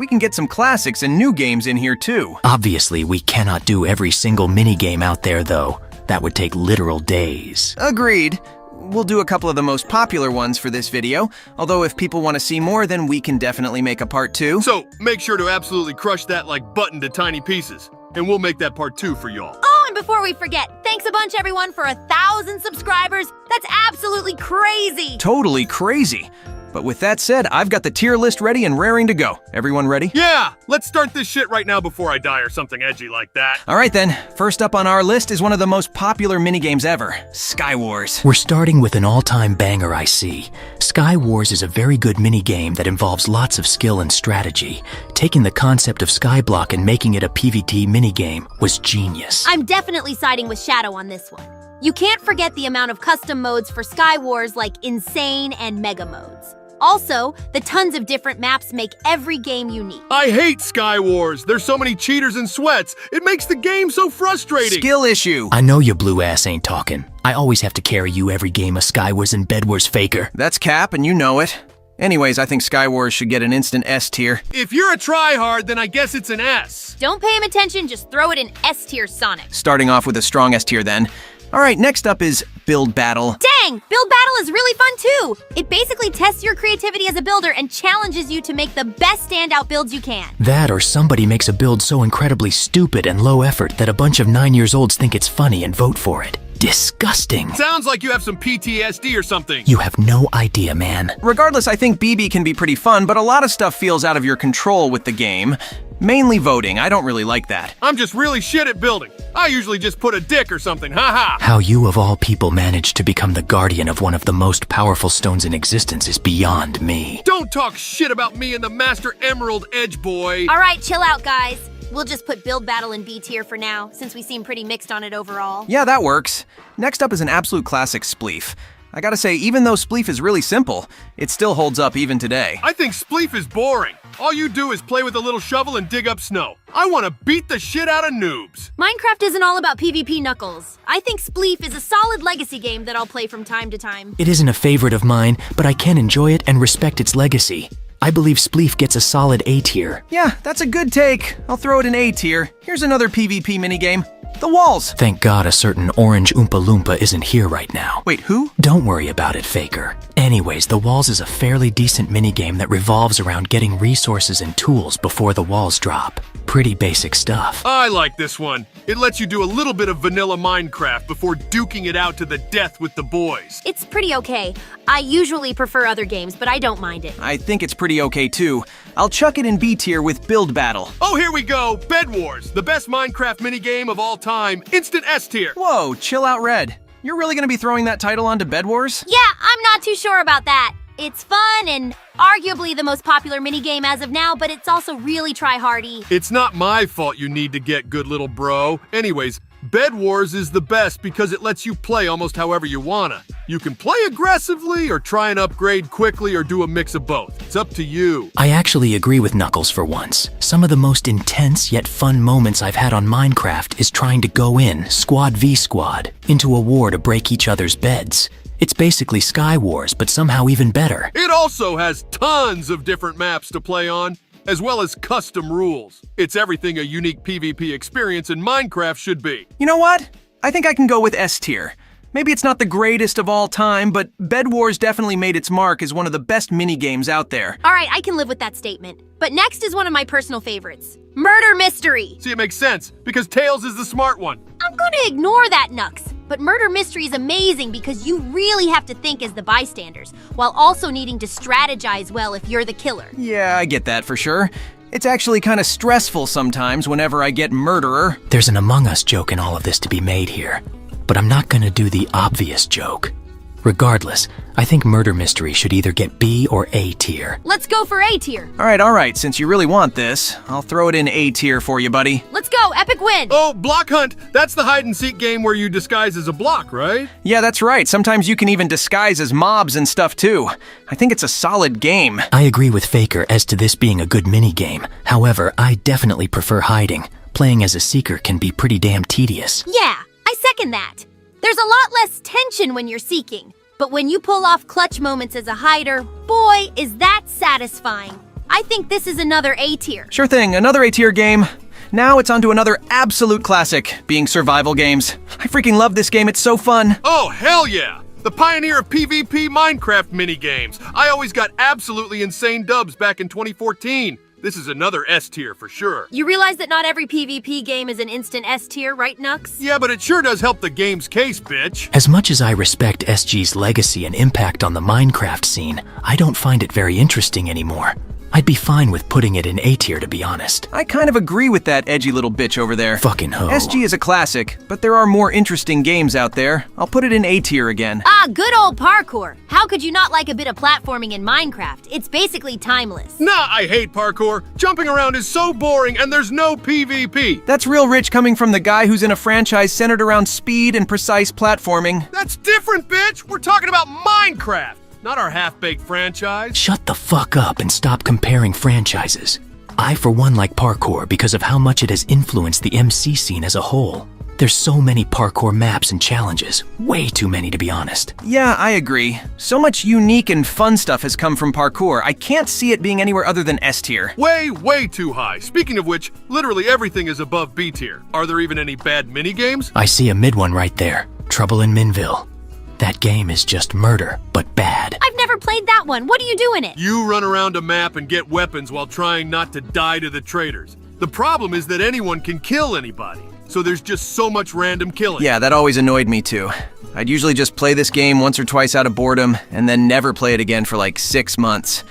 We can get some classics and new games in here, too. Obviously, we cannot do every single minigame out there, though. That would take literal days. Agreed. We'll do a couple of the most popular ones for this video, although if people want to see more, then we can definitely make a part 2. So, make sure to absolutely crush that like button to tiny pieces, and we'll make that part 2 for y'all. Oh, and before we forget, thanks a bunch, everyone, for 1,000 subscribers. That's absolutely crazy. Totally crazy. But with that said, I've got the tier list ready and raring to go. Everyone ready? Yeah, let's start this shit right now before I die or something edgy like that. All right then, first up on our list is one of the most popular minigames ever, Sky Wars. We're starting with an all-time banger, I see. Sky Wars is a very good minigame that involves lots of skill and strategy. Taking the concept of Skyblock and making it a PvT minigame was genius. I'm definitely siding with Shadow on this one. You can't forget the amount of custom modes for Sky Wars like Insane and Mega modes. Also, the tons of different maps make every game unique. I hate Sky Wars. There's so many cheaters and sweats. It makes the game so frustrating. Skill issue. I know your blue ass ain't talking. I always have to carry you every game of Sky Wars and Bed Wars, faker. That's cap, and you know it. Anyways, I think Sky Wars should get an instant S tier. If you're a tryhard, then I guess it's an S. Don't pay him attention, just throw it in S tier, Sonic. Starting off with a strong S tier then. All right, next up is Build Battle. Dang, Build Battle is really fun too. It basically tests your creativity as a builder and challenges you to make the best standout builds you can. That or somebody makes a build so incredibly stupid and low effort that a bunch of 9-year-olds think it's funny and vote for it. Disgusting. Sounds like you have some PTSD or something. You have no idea, man. Regardless, I think BB can be pretty fun, but a lot of stuff feels out of your control with the game. Mainly voting, I don't really like that. I'm just really shit at building. I usually just put a dick or something, haha. How you of all people managed to become the guardian of one of the most powerful stones in existence is beyond me. Don't talk shit about me and the Master Emerald Edge Boy. All right, chill out, guys. We'll just put Build Battle in B tier for now, since we seem pretty mixed on it overall. Yeah, that works. Next up is an absolute classic, Spleef. I gotta say, even though Spleef is really simple, it still holds up even today. I think Spleef is boring. All you do is play with a little shovel and dig up snow. I want to beat the shit out of noobs. Minecraft isn't all about PvP, Knuckles. I think Spleef is a solid legacy game that I'll play from time to time. It isn't a favorite of mine, but I can enjoy it and respect its legacy. I believe Spleef gets a solid A tier. Yeah, that's a good take. I'll throw it in A tier. Here's another PvP minigame, The walls! Thank God a certain orange Oompa Loompa isn't here right now. Wait, who? Don't worry about it, Faker. Anyways, The Walls is a fairly decent minigame that revolves around getting resources and tools before the walls drop. Pretty basic stuff. I like this one. It lets you do a little bit of vanilla Minecraft before duking it out to the death with the boys. It's pretty okay. I usually prefer other games, but I don't mind it. I think it's pretty okay too. I'll chuck it in B tier with Build Battle. Oh, here we go. Bed Wars, the best Minecraft minigame of all time. Instant S tier. Whoa, chill out, Red. You're really gonna be throwing that title onto Bed Wars? Yeah, I'm not too sure about that. It's fun and arguably the most popular minigame as of now, but it's also really try-hardy. It's not my fault you need to get good, little bro. Anyways, Bed Wars is the best because it lets you play almost however you wanna. You can play aggressively or try and upgrade quickly or do a mix of both. It's up to you. I actually agree with Knuckles for once. Some of the most intense yet fun moments I've had on Minecraft is trying to go in, squad v squad, into a war to break each other's beds. It's basically Sky Wars, but somehow even better. It also has tons of different maps to play on, as well as custom rules. It's everything a unique PvP experience in Minecraft should be. You know what? I think I can go with S tier. Maybe it's not the greatest of all time, but Bed Wars definitely made its mark as one of the best minigames out there. All right, I can live with that statement. But next is one of my personal favorites. Murder Mystery. See, it makes sense, because Tails is the smart one. I'm gonna ignore that, Nux. But Murder Mystery is amazing because you really have to think as the bystanders, while also needing to strategize well if you're the killer. Yeah, I get that for sure. It's actually kind of stressful sometimes whenever I get Murderer. There's an Among Us joke in all of this to be made here, but I'm not gonna do the obvious joke. Regardless, I think Murder Mystery should either get B or A tier. Let's go for A tier. All right, since you really want this, I'll throw it in A tier for you, buddy. Let's go, epic win. Oh, Block Hunt, that's the hide-and-seek game where you disguise as a block, right? Yeah, that's right. Sometimes you can even disguise as mobs and stuff too. I think it's a solid game. I agree with Faker as to this being a good minigame. However, I definitely prefer hiding. Playing as a seeker can be pretty damn tedious. Yeah, I second that. There's a lot less tension when you're seeking, but when you pull off clutch moments as a hider, boy, is that satisfying. I think this is another A tier. Sure thing, another A tier game. Now it's on to another absolute classic, being survival games. I freaking love this game, it's so fun. Oh, hell yeah! The pioneer of PvP Minecraft minigames. I always got absolutely insane dubs back in 2014. This is another S tier for sure. You realize that not every PvP game is an instant S tier, right, Nux? Yeah, but it sure does help the game's case, bitch. As much as I respect SG's legacy and impact on the Minecraft scene, I don't find it very interesting anymore. I'd be fine with putting it in A tier, to be honest. I kind of agree with that edgy little bitch over there. Fucking ho. SG is a classic, but there are more interesting games out there. I'll put it in A tier again. Ah, good old parkour. How could you not like a bit of platforming in Minecraft? It's basically timeless. Nah, I hate parkour. Jumping around is so boring and there's no PvP. That's real rich coming from the guy who's in a franchise centered around speed and precise platforming. That's different, bitch! We're talking about Minecraft, not our half-baked franchise. Shut the fuck up and stop comparing franchises. I, for one, like parkour because of how much it has influenced the MC scene as a whole. There's so many parkour maps and challenges. Way too many, to be honest. Yeah, I agree. So much unique and fun stuff has come from parkour. I can't see it being anywhere other than S tier. Way, way too high. Speaking of which, literally everything is above B tier. Are there even any bad minigames? I see a mid one right there. Trouble in Minville. That game is just murder, but bad. I've never played that one. What do you do in it? You run around a map and get weapons while trying not to die to the traitors. The problem is that anyone can kill anybody, so there's just so much random killing. Yeah, that always annoyed me too. I'd usually just play this game once or twice out of boredom, and then never play it again for like 6 months.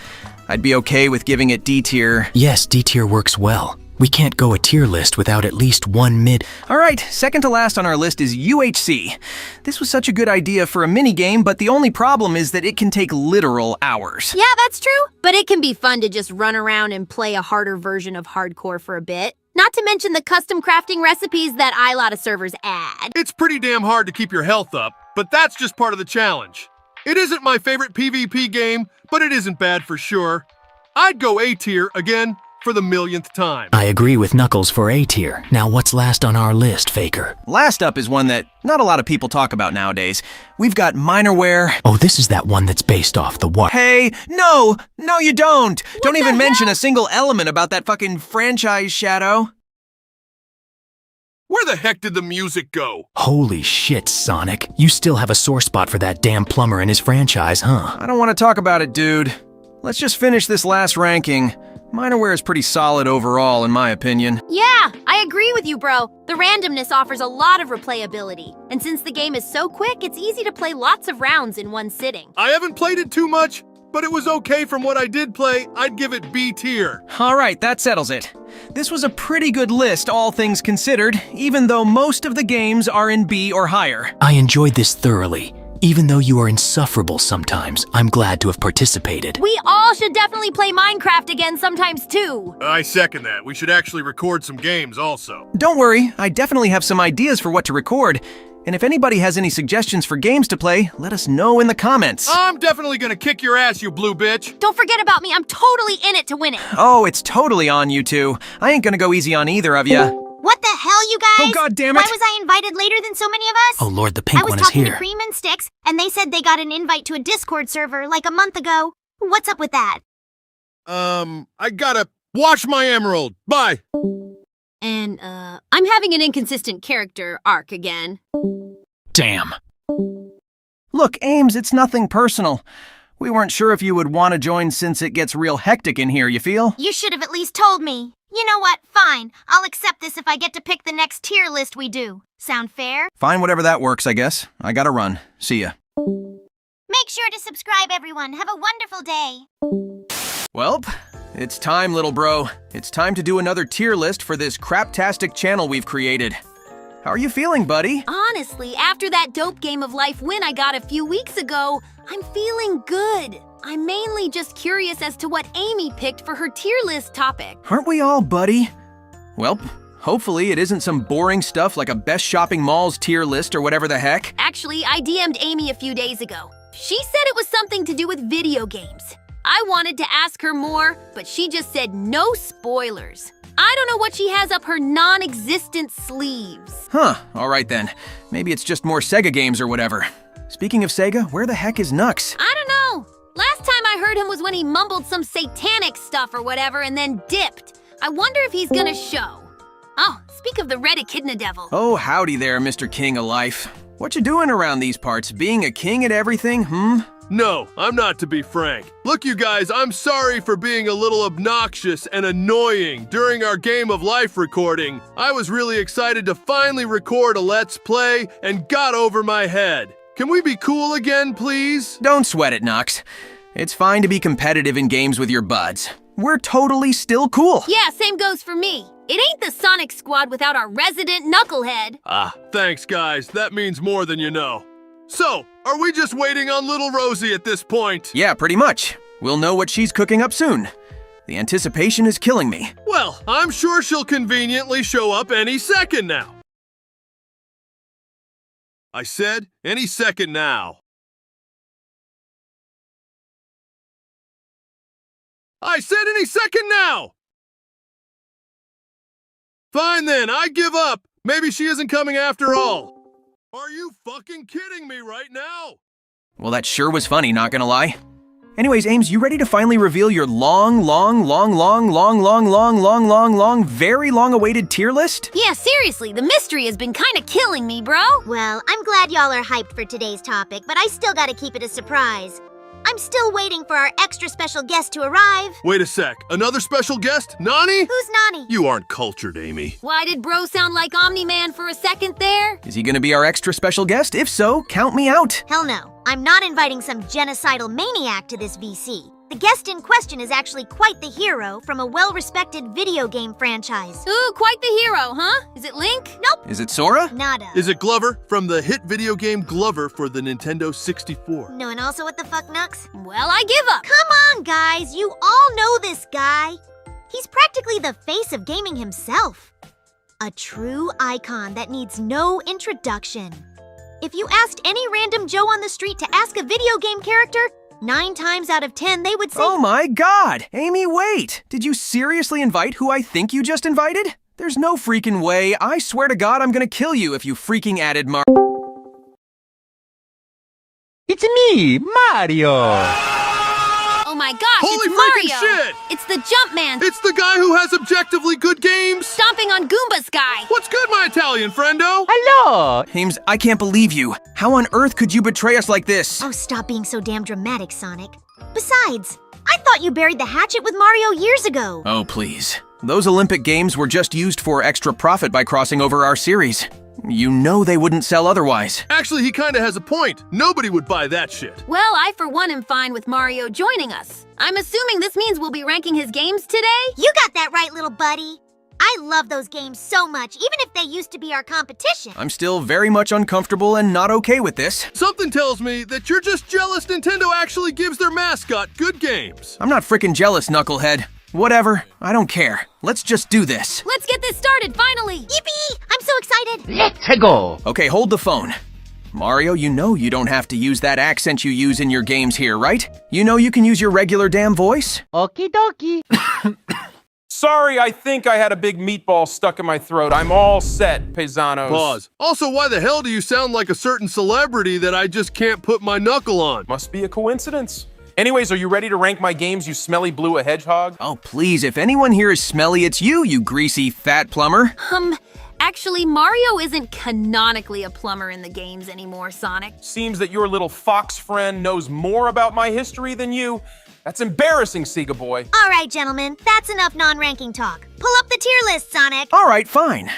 I'd be okay with giving it D tier. Yes, D tier works well. We can't go a tier list without at least one mid. All right, second to last on our list is UHC. This was such a good idea for a minigame, but the only problem is that it can take literal hours. Yeah, that's true. But it can be fun to just run around and play a harder version of hardcore for a bit. Not to mention the custom crafting recipes that a lot of servers add. It's pretty damn hard to keep your health up, but that's just part of the challenge. It isn't my favorite PvP game, but it isn't bad for sure. I'd go A tier again for the millionth time. I agree with Knuckles for A tier. Now what's last on our list, Faker? Last up is one that not a lot of people talk about nowadays. We've got Minerware. Oh, this is that one that's based off the what? Hey, no you don't. Don't even the mention a single element about that fucking franchise, Shadow. Where the heck did the music go? Holy shit, Sonic. You still have a sore spot for that damn plumber and his franchise, huh? I don't want to talk about it, dude. Let's just finish this last ranking. Minorware is pretty solid overall, in my opinion. Yeah, I agree with you, bro. The randomness offers a lot of replayability. And since the game is so quick, it's easy to play lots of rounds in one sitting. I haven't played it too much, but it was okay from what I did play. I'd give it B tier. All right, that settles it. This was a pretty good list, all things considered, even though most of the games are in B or higher. I enjoyed this thoroughly. Even though you are insufferable sometimes, I'm glad to have participated. We all should definitely play Minecraft again sometimes too. I second that. We should actually record some games also. Don't worry, I definitely have some ideas for what to record. And if anybody has any suggestions for games to play, let us know in the comments. I'm definitely gonna kick your ass, you blue bitch. Don't forget about me, I'm totally in it to win it. Oh, it's totally on you two. I ain't gonna go easy on either of you. What the hell, you guys? Oh, God damn it. Why was I invited later than so many of us? Oh Lord, the pink I was one is talking here. to Cream and Sticks, and they said they got an invite to a Discord server like a month ago. What's up with that? I gotta wash my emerald. Bye. And, I'm having an inconsistent character arc again. Damn. Look, Ames, it's nothing personal. We weren't sure if you would want to join since it gets real hectic in here, you feel? You should have at least told me. You know what? Fine. I'll accept this if I get to pick the next tier list we do. Sound fair? Fine, whatever that works, I guess. I gotta run. See ya. Make sure to subscribe, everyone. Have a wonderful day. Welp, it's time, little bro. It's time to do another tier list for this craptastic channel we've created. How are you feeling, buddy? Honestly, after that dope game of life win I got a few weeks ago, I'm feeling good. I'm mainly just curious as to what Amy picked for her tier list topic. Aren't we all, buddy? Welp, hopefully it isn't some boring stuff like a best shopping malls tier list or whatever the heck. Actually, I DM'd Amy a few days ago. She said it was something to do with video games. I wanted to ask her more, but she just said no spoilers. I don't know what she has up her non-existent sleeves. Huh, alright then. Maybe it's just more Sega games or whatever. Speaking of Sega, where the heck is Nux? I don't know. Last time I heard him was when he mumbled some satanic stuff or whatever and then dipped. I wonder if he's gonna show. Oh, speak of the red echidna devil. Oh, howdy there, Mr. King of Life. What you doing around these parts? Being a king at everything, hmm? No, I'm not, to be frank. Look, you guys, I'm sorry for being a little obnoxious and annoying during our Game of Life recording. I was really excited to finally record a Let's Play and got over my head. Can we be cool again, please? Don't sweat it, Nux. It's fine to be competitive in games with your buds. We're totally still cool. Yeah, same goes for me. It ain't the Sonic Squad without our resident knucklehead. Thanks, guys. That means more than you know. So, are we just waiting on little Rosie at this point? Yeah, pretty much. We'll know what she's cooking up soon. The anticipation is killing me. Well, I'm sure she'll conveniently show up any second now. I said any second now. I said any second now! Fine then, I give up. Maybe she isn't coming after all. Are you fucking kidding me right now? Well, that sure was funny, not gonna lie. Anyways, Ames, you ready to finally reveal your very long-awaited tier list? Yeah, seriously, the mystery has been kinda killing me, bro. Well, I'm glad y'all are hyped for today's topic, but I still gotta keep it a surprise. I'm still waiting for our extra special guest to arrive. Wait a sec, another special guest? Nani? Who's Nani? You aren't cultured, Amy. Why did bro sound like Omni-Man for a second there? Is he gonna be our extra special guest? If so, count me out. Hell no. I'm not inviting some genocidal maniac to this VC. The guest in question is actually quite the hero from a well-respected video game franchise. Ooh, quite the hero, huh? Is it Link? Nope. Is it Sora? Nada. Is it Glover from the hit video game Glover for the Nintendo 64? No, and also what the fuck, Nux? Well, I give up. Come on, guys. You all know this guy. He's practically the face of gaming himself. A true icon that needs no introduction. If you asked any random Joe on the street to ask a video game character, 9 times out of 10 they would say, Oh my god! Amy, wait! Did you seriously invite who I think you just invited? There's no freaking way. I swear to God I'm gonna kill you if you freaking added It's me, Mario! Oh my gosh, Holy it's freaking Mario! shit! It's the Jumpman It's the guy who has objectively good games! stomping on Goomba's guy! What's good, my Italian friendo? Ames, I can't believe you. How on earth could you betray us like this? Oh, stop being so damn dramatic, Sonic. Besides, I thought you buried the hatchet with Mario years ago. Oh, please. Those Olympic Games were just used for extra profit by crossing over our series. You know they wouldn't sell otherwise. Actually, he kinda has a point. Nobody would buy that shit. Well, I for one am fine with Mario joining us. I'm assuming this means we'll be ranking his games today? You got that right, little buddy. I love those games so much, even if they used to be our competition. I'm still very much uncomfortable and not okay with this. Something tells me that you're just jealous Nintendo actually gives their mascot good games. I'm not frickin' jealous, Knucklehead. Whatever, I don't care. Let's just do this. Let's get this started, finally! Yippee! I'm so excited. Let's go. Okay, hold the phone. Mario, you know you don't have to use that accent you use in your games here, right? You know you can use your regular damn voice? Okie dokie. Sorry, I think I had a big meatball stuck in my throat. I'm all set, paisanos. Pause. Also, why the hell do you sound like a certain celebrity that I just can't put my knuckle on? Must be a coincidence. Anyways, are you ready to rank my games, you smelly blue a hedgehog? Oh, please, if anyone here is smelly, it's you, you greasy fat plumber. Actually, Mario isn't canonically a plumber in the games anymore, Sonic. Seems that your little fox friend knows more about my history than you. That's embarrassing, Sega boy. All right, gentlemen, that's enough non-ranking talk. Pull up the tier list, Sonic. All right, fine.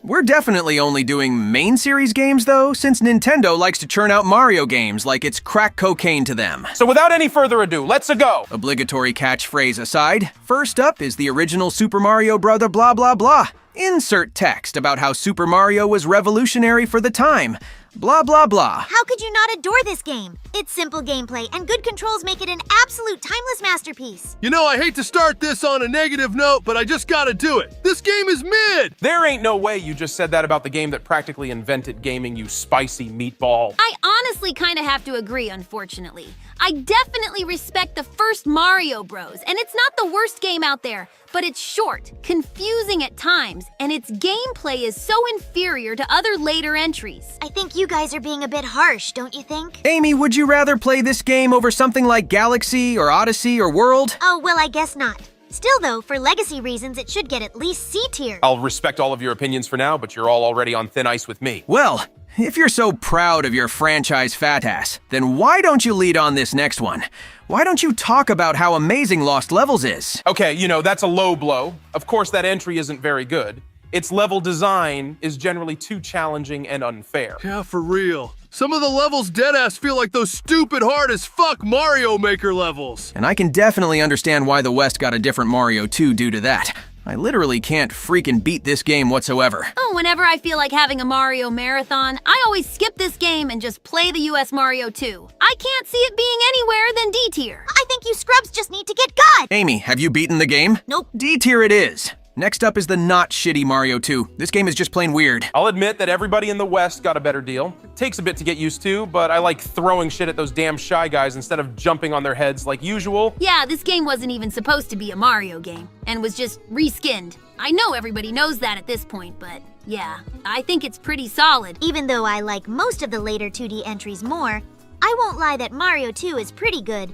We're definitely only doing main series games, though, since Nintendo likes to churn out Mario games like it's crack cocaine to them. So without any further ado, let's-a go. Obligatory catchphrase aside, first up is the original Super Mario Brother blah blah blah. Insert text about how Super Mario was revolutionary for the time. Blah blah blah. How could you not adore this game? Its simple gameplay and good controls make it an absolute timeless masterpiece. You know, I hate to start this on a negative note, but I just gotta do it. This game is mid! There ain't no way you just said that about the game that practically invented gaming, you spicy meatball. I honestly kind of have to agree, unfortunately. I definitely respect the first Mario Bros, and it's not the worst game out there, but it's short, confusing at times, and its gameplay is so inferior to other later entries. I think you guys are being a bit harsh, don't you think? Amy, would you rather play this game over something like Galaxy or Odyssey or World? Oh, well, I guess not. Still, though, for legacy reasons, it should get at least C tier. I'll respect all of your opinions for now, but you're all already on thin ice with me. Well, if you're so proud of your franchise fat ass, then why don't you lead on this next one? Why don't you talk about how amazing Lost Levels is? Okay, you know, that's a low blow. Of course, that entry isn't very good. Its level design is generally too challenging and unfair. Yeah, for real. Some of the levels deadass feel like those stupid hard as fuck Mario Maker levels. And I can definitely understand why the West got a different Mario 2 due to that. I literally can't freaking beat this game whatsoever. Oh, whenever I feel like having a Mario marathon, I always skip this game and just play the US Mario 2. I can't see it being anywhere than D tier. I think you scrubs just need to get God. Amy, have you beaten the game? Nope. D tier it is. Next up is the not shitty Mario 2. This game is just plain weird. I'll admit that everybody in the West got a better deal. It takes a bit to get used to, but I like throwing shit at those damn Shy Guys instead of jumping on their heads like usual. Yeah, this game wasn't even supposed to be a Mario game, and was just reskinned. I know everybody knows that at this point, but yeah, I think it's pretty solid. Even though I like most of the later 2D entries more, I won't lie that Mario 2 is pretty good.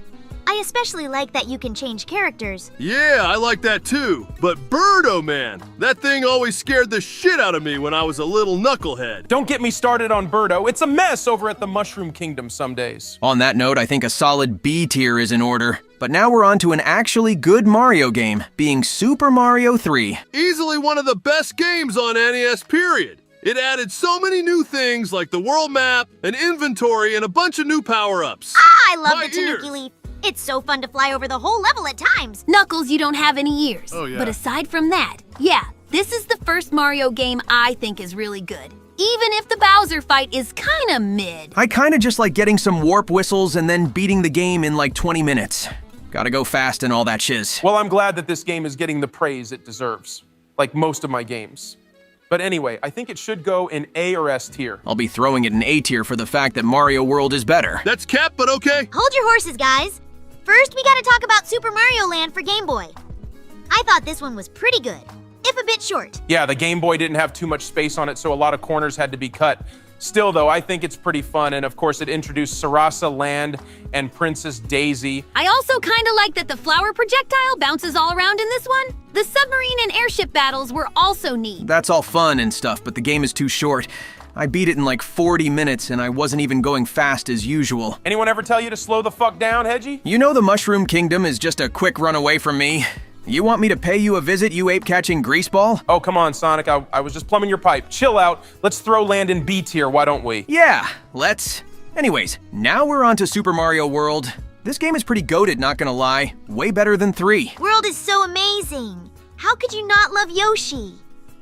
I especially like that you can change characters. Yeah, I like that too. But Birdo, man, that thing always scared the shit out of me when I was a little knucklehead. Don't get me started on Birdo. It's a mess over at the Mushroom Kingdom some days. On that note, I think a solid B tier is in order. But now we're on to an actually good Mario game, being Super Mario 3. Easily one of the best games on NES, period. It added so many new things like the world map, an inventory, and a bunch of new power-ups. I love My the Tanuki ears. Leaf. It's so fun to fly over the whole level at times. Knuckles, you don't have any ears. Oh, yeah. But aside from that, yeah, this is the first Mario game I think is really good. Even if the Bowser fight is kinda mid. I kinda just like getting some warp whistles and then beating the game in like 20 minutes. Gotta go fast and all that shiz. Well, I'm glad that this game is getting the praise it deserves, like most of my games. But anyway, I think it should go in A or S tier. I'll be throwing it in A tier for the fact that Mario World is better. That's cap, but okay. Hold your horses, guys. First, we gotta talk about Super Mario Land for Game Boy. I thought this one was pretty good, if a bit short. Yeah, the Game Boy didn't have too much space on it, so a lot of corners had to be cut. Still, though, I think it's pretty fun, and of course it introduced Sarasa Land and Princess Daisy. I also kinda like that the flower projectile bounces all around in this one. The submarine and airship battles were also neat. That's all fun and stuff, but the game is too short. I beat it in like 40 minutes and I wasn't even going fast as usual. Anyone ever tell you to slow the fuck down, Hedgie? You know the Mushroom Kingdom is just a quick run away from me. You want me to pay you a visit, you ape-catching greaseball? Oh, come on, Sonic. I was just plumbing your pipe. Chill out. Let's throw land in B tier, why don't we? Yeah, let's. Anyways, now we're on to Super Mario World. This game is pretty goated, not gonna lie. Way better than 3. World is so amazing. How could you not love Yoshi?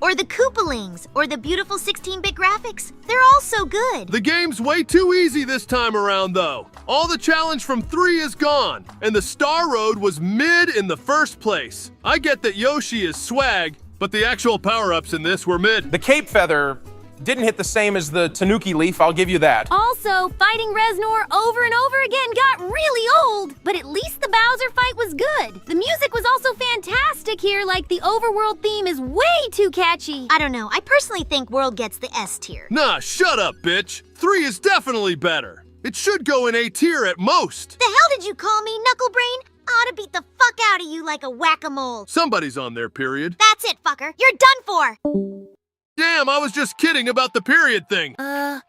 Or the Koopalings, or the beautiful 16-bit graphics. They're all so good. The game's way too easy this time around, though. All the challenge from 3 is gone, and the Star Road was mid in the first place. I get that Yoshi is swag, but the actual power-ups in this were mid. The Cape Feather didn't hit the same as the Tanuki Leaf, I'll give you that. Also, fighting Reznor over and over again got really old, but at least the Bowser fight was good. The music was also fantastic here, like the overworld theme is way too catchy. I don't know, I personally think World gets the S tier. Nah, shut up, bitch. 3 is definitely better. It should go in A tier at most. The hell did you call me, Knucklebrain? I ought to beat the fuck out of you like a whack-a-mole. Somebody's on their period. That's it, fucker. You're done for. Damn, I was just kidding about the period thing. I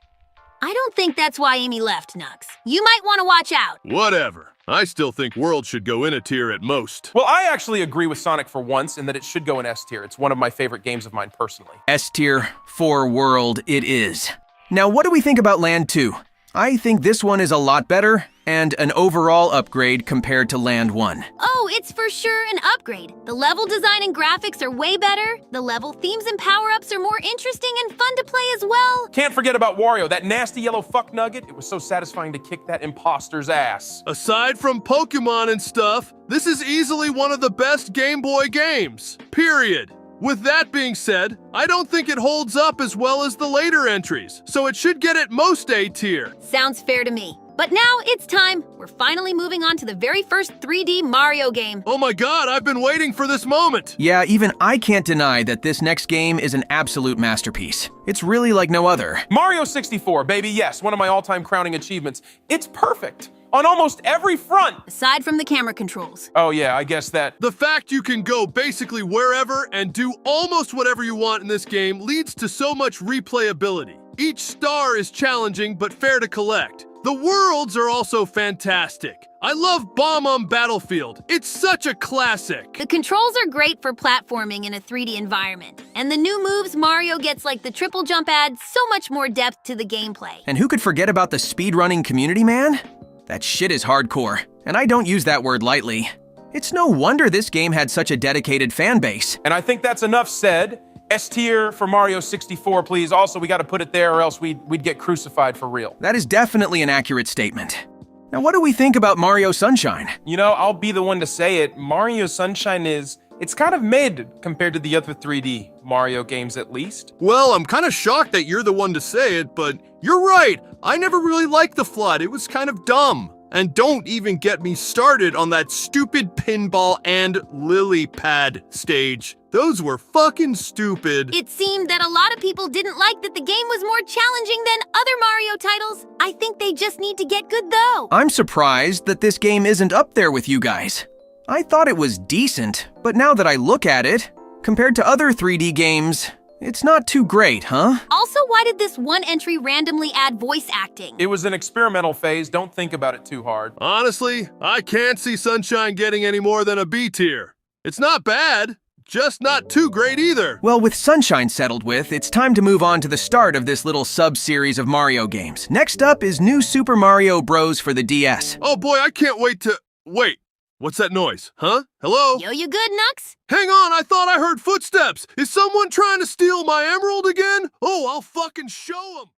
don't think that's why Amy left, Nux. You might want to watch out. Whatever. I still think World should go in a tier at most. Well, I actually agree with Sonic for once in that it should go in S tier. It's one of my favorite games of mine personally. S tier for World it is. Now, what do we think about Land 2? I think this one is a lot better and an overall upgrade compared to Land 1. Oh, it's for sure an upgrade. The level design and graphics are way better. The level themes and power-ups are more interesting and fun to play as well. Can't forget about Wario, that nasty yellow fuck nugget. It was so satisfying to kick that imposter's ass. Aside from Pokemon and stuff, this is easily one of the best Game Boy games. Period. With that being said, I don't think it holds up as well as the later entries, so it should get at most A tier. Sounds fair to me. But now it's time. We're finally moving on to the very first 3D Mario game. Oh my god, I've been waiting for this moment. Yeah, even I can't deny that this next game is an absolute masterpiece. It's really like no other. Mario 64, baby, yes, one of my all-time crowning achievements. It's perfect on almost every front. Aside from the camera controls. Oh yeah, I guess that. The fact you can go basically wherever and do almost whatever you want in this game leads to so much replayability. Each star is challenging but fair to collect. The worlds are also fantastic. I love Bomb on Battlefield. It's such a classic. The controls are great for platforming in a 3D environment. And the new moves Mario gets, like the triple jump, add so much more depth to the gameplay. And who could forget about the speedrunning community, man? That shit is hardcore, and I don't use that word lightly. It's no wonder this game had such a dedicated fan base. And I think that's enough said. S tier for Mario 64, please. Also, we gotta put it there or else we'd get crucified for real. That is definitely an accurate statement. Now, what do we think about Mario Sunshine? You know, I'll be the one to say it. Mario Sunshine it's kind of mid compared to the other 3D Mario games at least. Well, I'm kind of shocked that you're the one to say it, but you're right. I never really liked the flood. It was kind of dumb. And don't even get me started on that stupid pinball and lily pad stage. Those were fucking stupid. It seemed that a lot of people didn't like that the game was more challenging than other Mario titles. I think they just need to get good though. I'm surprised that this game isn't up there with you guys. I thought it was decent, but now that I look at it, compared to other 3D games, it's not too great, huh? Also, why did this one entry randomly add voice acting? It was an experimental phase. Don't think about it too hard. Honestly, I can't see Sunshine getting any more than a B tier. It's not bad, just not too great either. Well, with Sunshine settled with, it's time to move on to the start of this little sub-series of Mario games. Next up is New Super Mario Bros. For the DS. Oh boy, I can't wait to... Wait, what's that noise? Huh? Hello? Yo, you good, Nux? Hang on, I thought I heard footsteps. Is someone trying to steal my emerald again? Oh, I'll fucking show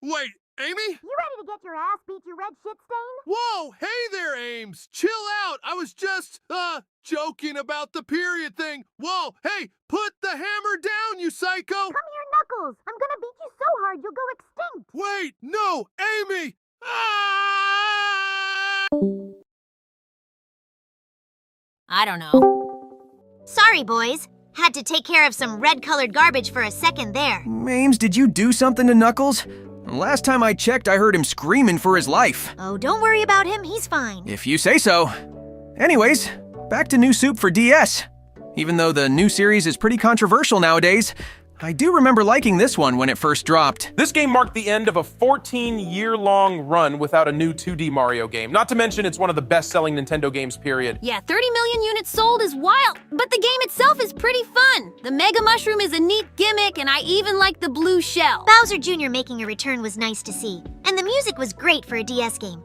them. Wait, Amy? You ready to get your ass beat, you red shit stain? Whoa, hey there, Ames. Chill out. I was just, joking about the period thing. Whoa, hey, put the hammer down, you psycho. Come here, Knuckles. I'm gonna beat you so hard you'll go extinct. Wait, no, Amy. Ah! I don't know. Sorry, boys. Had to take care of some red-colored garbage for a second there. Ames, did you do something to Knuckles? Last time I checked, I heard him screaming for his life. Oh, don't worry about him, he's fine. If you say so. Anyways, back to New Soup for DS. Even though the new series is pretty controversial nowadays, I do remember liking this one when it first dropped. This game marked the end of a 14-year-long run without a new 2D Mario game. Not to mention, it's one of the best-selling Nintendo games, period. Yeah, 30 million units sold is wild, but the game itself is pretty fun. The Mega Mushroom is a neat gimmick, and I even like the blue shell. Bowser Jr. making a return was nice to see, and the music was great for a DS game.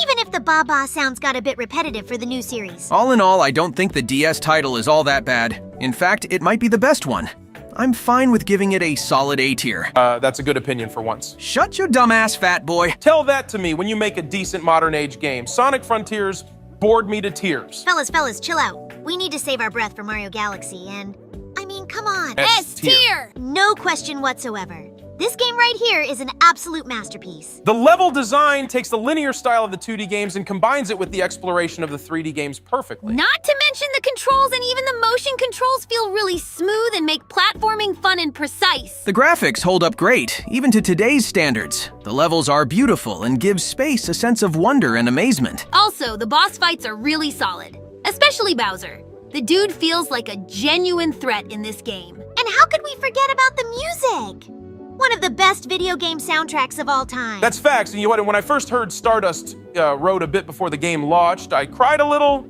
Even if the Baba sounds got a bit repetitive for the new series. All in all, I don't think the DS title is all that bad. In fact, it might be the best one. I'm fine with giving it a solid A tier. That's a good opinion for once. Shut your dumbass, fat boy. Tell that to me when you make a decent modern-age game. Sonic Frontiers bored me to tears. Fellas, chill out. We need to save our breath for Mario Galaxy, and... I mean, come on. S tier! No question whatsoever. This game right here is an absolute masterpiece. The level design takes the linear style of the 2D games and combines it with the exploration of the 3D games perfectly. Not to mention the controls, and even the motion controls feel really smooth and make platforming fun and precise. The graphics hold up great, even to today's standards. The levels are beautiful and give space a sense of wonder and amazement. Also, the boss fights are really solid, especially Bowser. The dude feels like a genuine threat in this game. And how could we forget about the music? One of the best video game soundtracks of all time. That's facts, and you know what? When I first heard Stardust wrote a bit before the game launched, I cried a little.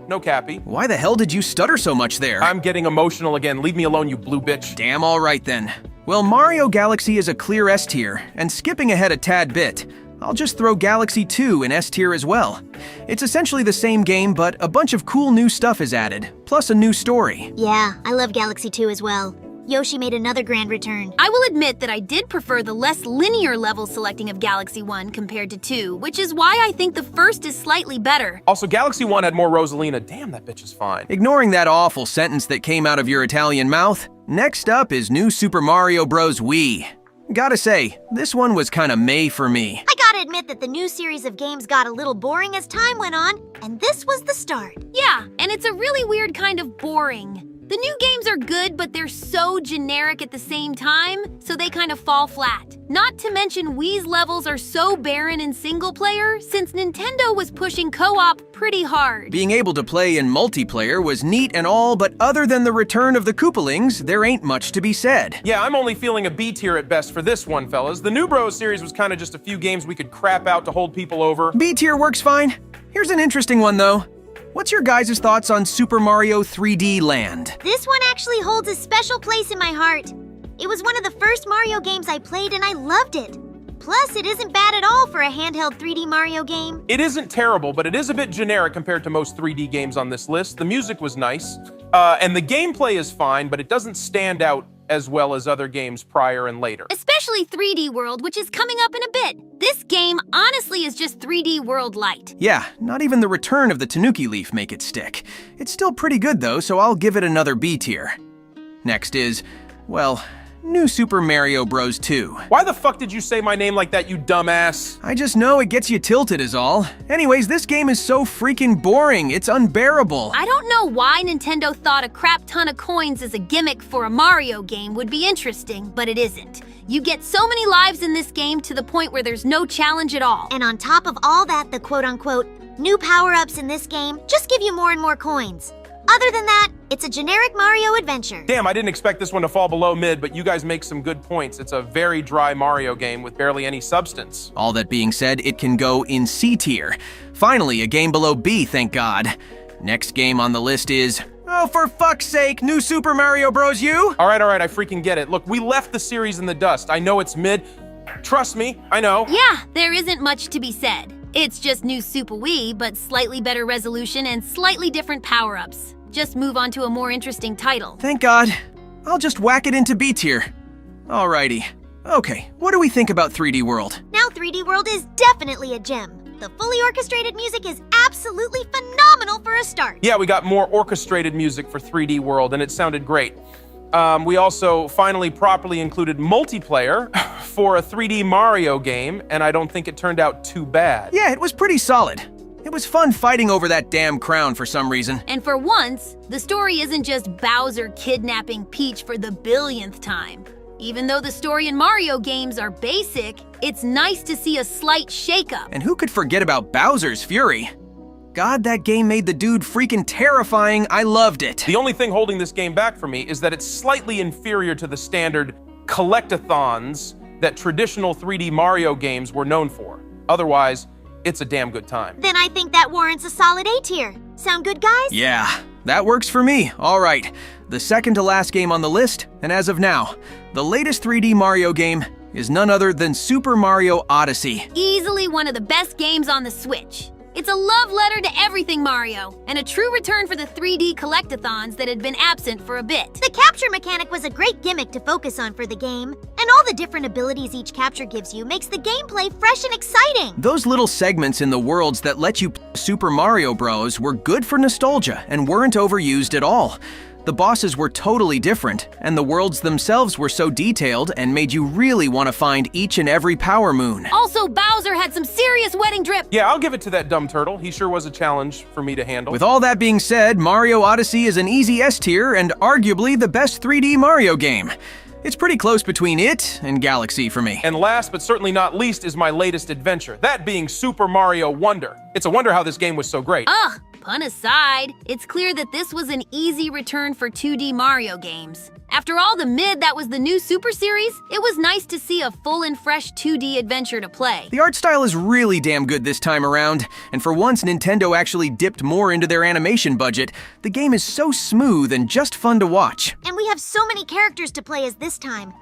No cappy. Why the hell did you stutter so much there? I'm getting emotional again. Leave me alone, you blue bitch. Damn all right then. Well, Mario Galaxy is a clear S tier, and skipping ahead a tad bit, I'll just throw Galaxy 2 in S tier as well. It's essentially the same game, but a bunch of cool new stuff is added, plus a new story. Yeah, I love Galaxy 2 as well. Yoshi made another grand return. I will admit that I did prefer the less linear level selecting of Galaxy 1 compared to 2, which is why I think the first is slightly better. Also, Galaxy 1 had more Rosalina. Damn, that bitch is fine. Ignoring that awful sentence that came out of your Italian mouth, next up is New Super Mario Bros. Wii. Gotta say, this one was kinda meh for me. I gotta admit that the new series of games got a little boring as time went on, and this was the start. Yeah, and it's a really weird kind of boring. The new games are good, but they're so generic at the same time, so they kind of fall flat. Not to mention Wii's levels are so barren in single player, since Nintendo was pushing co-op pretty hard. Being able to play in multiplayer was neat and all, but other than the return of the Koopalings, there ain't much to be said. Yeah, I'm only feeling a B tier at best for this one, fellas. The New Bros series was kind of just a few games we could crap out to hold people over. B tier works fine. Here's an interesting one though. What's your guys' thoughts on Super Mario 3D Land? This one actually holds a special place in my heart. It was one of the first Mario games I played and I loved it. Plus, it isn't bad at all for a handheld 3D Mario game. It isn't terrible, but it is a bit generic compared to most 3D games on this list. The music was nice, and the gameplay is fine, but it doesn't stand out as well as other games prior and later. Especially 3D World, which is coming up in a bit. This game honestly is just 3D World Lite. Yeah, not even the return of the Tanuki Leaf make it stick. It's still pretty good though, so I'll give it another B tier. Next is, well, New Super Mario Bros. 2. Why the fuck did you say my name like that, you dumbass? I just know it gets you tilted is all. Anyways, this game is so freaking boring, it's unbearable. I don't know why Nintendo thought a crap ton of coins as a gimmick for a Mario game would be interesting, but it isn't. You get so many lives in this game to the point where there's no challenge at all. And on top of all that, the quote-unquote new power-ups in this game just give you more and more coins. Other than that, it's a generic Mario adventure. Damn, I didn't expect this one to fall below mid, but you guys make some good points. It's a very dry Mario game with barely any substance. All that being said, it can go in C tier. Finally, a game below B, thank God. Next game on the list is, oh, for fuck's sake, New Super Mario Bros. U? All right, I freaking get it. Look, we left the series in the dust. I know it's mid. Trust me, I know. Yeah, there isn't much to be said. It's just New Super Wii, but slightly better resolution and slightly different power-ups. Just move on to a more interesting title. Thank God. I'll just whack it into B tier. Alrighty. Okay, what do we think about 3D World? Now 3D World is definitely a gem. The fully orchestrated music is absolutely phenomenal for a start. Yeah, we got more orchestrated music for 3D World, and it sounded great. We also finally properly included multiplayer for a 3D Mario game, and I don't think it turned out too bad. Yeah, it was pretty solid. It was fun fighting over that damn crown for some reason. And for once, the story isn't just Bowser kidnapping Peach for the billionth time. Even though the story in Mario games are basic, it's nice to see a slight shakeup. And who could forget about Bowser's Fury? God, that game made the dude freaking terrifying. I loved it. The only thing holding this game back for me is that it's slightly inferior to the standard collectathons that traditional 3D Mario games were known for. Otherwise, it's a damn good time. Then I think that warrants a solid A tier. Sound good, guys? Yeah, that works for me. All right, the second to last game on the list, and as of now, the latest 3D Mario game is none other than Super Mario Odyssey. Easily one of the best games on the Switch. It's a love letter to everything Mario, and a true return for the 3D collectathons that had been absent for a bit. The capture mechanic was a great gimmick to focus on for the game, and all the different abilities each capture gives you makes the gameplay fresh and exciting. Those little segments in the worlds that let you play Super Mario Bros. Were good for nostalgia and weren't overused at all. The bosses were totally different, and the worlds themselves were so detailed and made you really want to find each and every power moon. Also, Bowser had some serious wedding drip. Yeah, I'll give it to that dumb turtle. He sure was a challenge for me to handle. With all that being said, Mario Odyssey is an easy S tier and arguably the best 3D Mario game. It's pretty close between it and Galaxy for me. And last but certainly not least is my latest adventure, that being Super Mario Wonder. It's a wonder how this game was so great. Ugh, pun aside, it's clear that this was an easy return for 2D Mario games. After all the mid that was the new Super Series, it was nice to see a full and fresh 2D adventure to play. The art style is really damn good this time around, and for once Nintendo actually dipped more into their animation budget. The game is so smooth and just fun to watch. And we have so many characters to play as this time.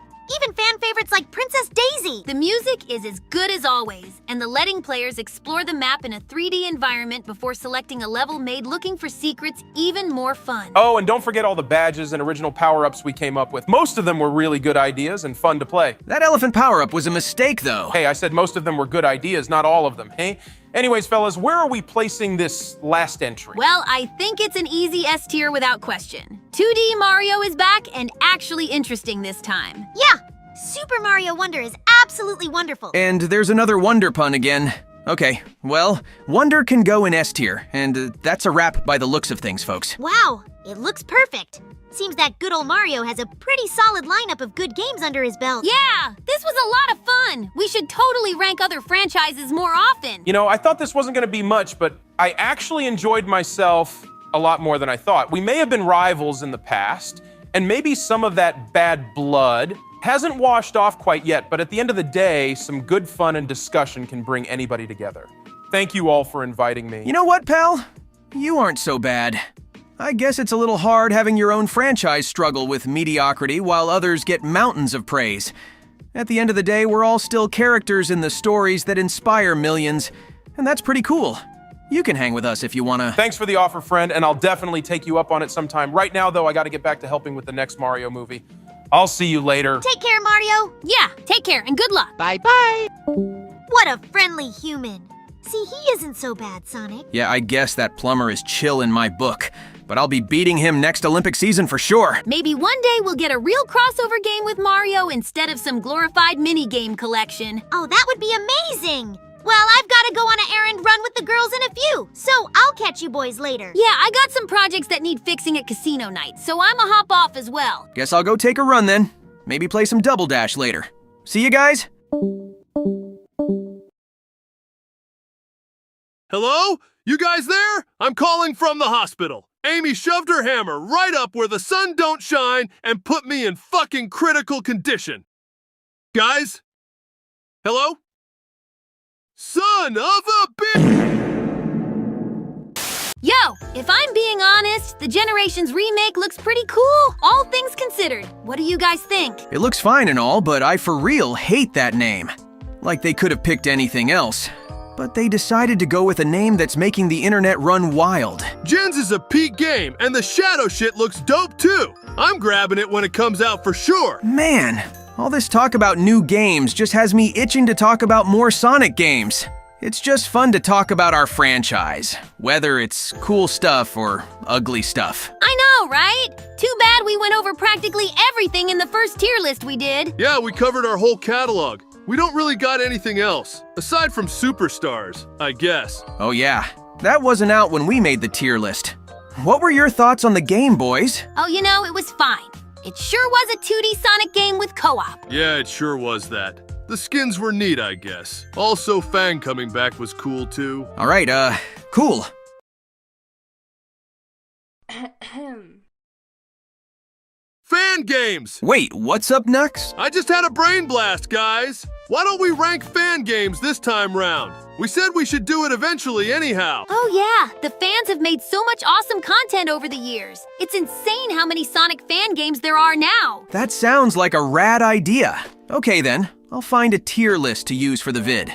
Even fan favorites like Princess Daisy. The music is as good as always, and the letting players explore the map in a 3D environment before selecting a level made looking for secrets even more fun. Oh, and don't forget all the badges and original power-ups we came up with. Most of them were really good ideas and fun to play. That elephant power-up was a mistake, though. Hey, I said most of them were good ideas, not all of them, hey? Anyways, fellas, where are we placing this last entry? Well, I think it's an easy S tier without question. 2D Mario is back and actually interesting this time. Yeah, Super Mario Wonder is absolutely wonderful. And there's another Wonder pun again. Okay, well, Wonder can go in S tier, and that's a wrap by the looks of things, folks. Wow, it looks perfect. Seems that good old Mario has a pretty solid lineup of good games under his belt. Yeah, this was a lot of fun. We should totally rank other franchises more often. You know, I thought this wasn't going to be much, but I actually enjoyed myself a lot more than I thought. We may have been rivals in the past, and maybe some of that bad blood hasn't washed off quite yet, but at the end of the day, some good fun and discussion can bring anybody together. Thank you all for inviting me. You know what, pal? You aren't so bad. I guess it's a little hard having your own franchise struggle with mediocrity while others get mountains of praise. At the end of the day, we're all still characters in the stories that inspire millions, and that's pretty cool. You can hang with us if you wanna. Thanks for the offer, friend, and I'll definitely take you up on it sometime. Right now, though, I gotta get back to helping with the next Mario movie. I'll see you later. Take care, Mario. Yeah, take care and good luck. Bye-bye. What a friendly human. See, he isn't so bad, Sonic. Yeah, I guess that plumber is chill in my book, but I'll be beating him next Olympic season for sure. Maybe one day we'll get a real crossover game with Mario instead of some glorified minigame collection. Oh, that would be amazing. Well, I've got to go on an errand run with the girls in a few, so I'll catch you boys later. Yeah, I got some projects that need fixing at casino night, so I'm a hop off as well. Guess I'll go take a run then. Maybe play some Double Dash later. See you guys? Hello? You guys there? I'm calling from the hospital. Amy shoved her hammer right up where the sun don't shine and put me in fucking critical condition. Guys? Hello? Son of a bitch! Yo, if I'm being honest, the Generations remake looks pretty cool, all things considered. What do you guys think? It looks fine and all, but I for real hate that name. Like they could have picked anything else. But they decided to go with a name that's making the internet run wild. Gens is a peak game, and the shadow shit looks dope too. I'm grabbing it when it comes out for sure. Man, all this talk about new games just has me itching to talk about more Sonic games. It's just fun to talk about our franchise, whether it's cool stuff or ugly stuff. I know, right? Too bad we went over practically everything in the first tier list we did. Yeah, we covered our whole catalog. We don't really got anything else, aside from superstars, I guess. Oh yeah, that wasn't out when we made the tier list. What were your thoughts on the game, boys? Oh, you know, it was fine. It sure was a 2D Sonic game with co-op. Yeah, it sure was that. The skins were neat, I guess. Also, Fang coming back was cool, too. All right, cool. Fan games! Wait, what's up next? I just had a brain blast, guys. Why don't we rank fan games this time round? We said we should do it eventually anyhow. Oh yeah, the fans have made so much awesome content over the years. It's insane how many Sonic fan games there are now. That sounds like a rad idea. Okay then, I'll find a tier list to use for the vid.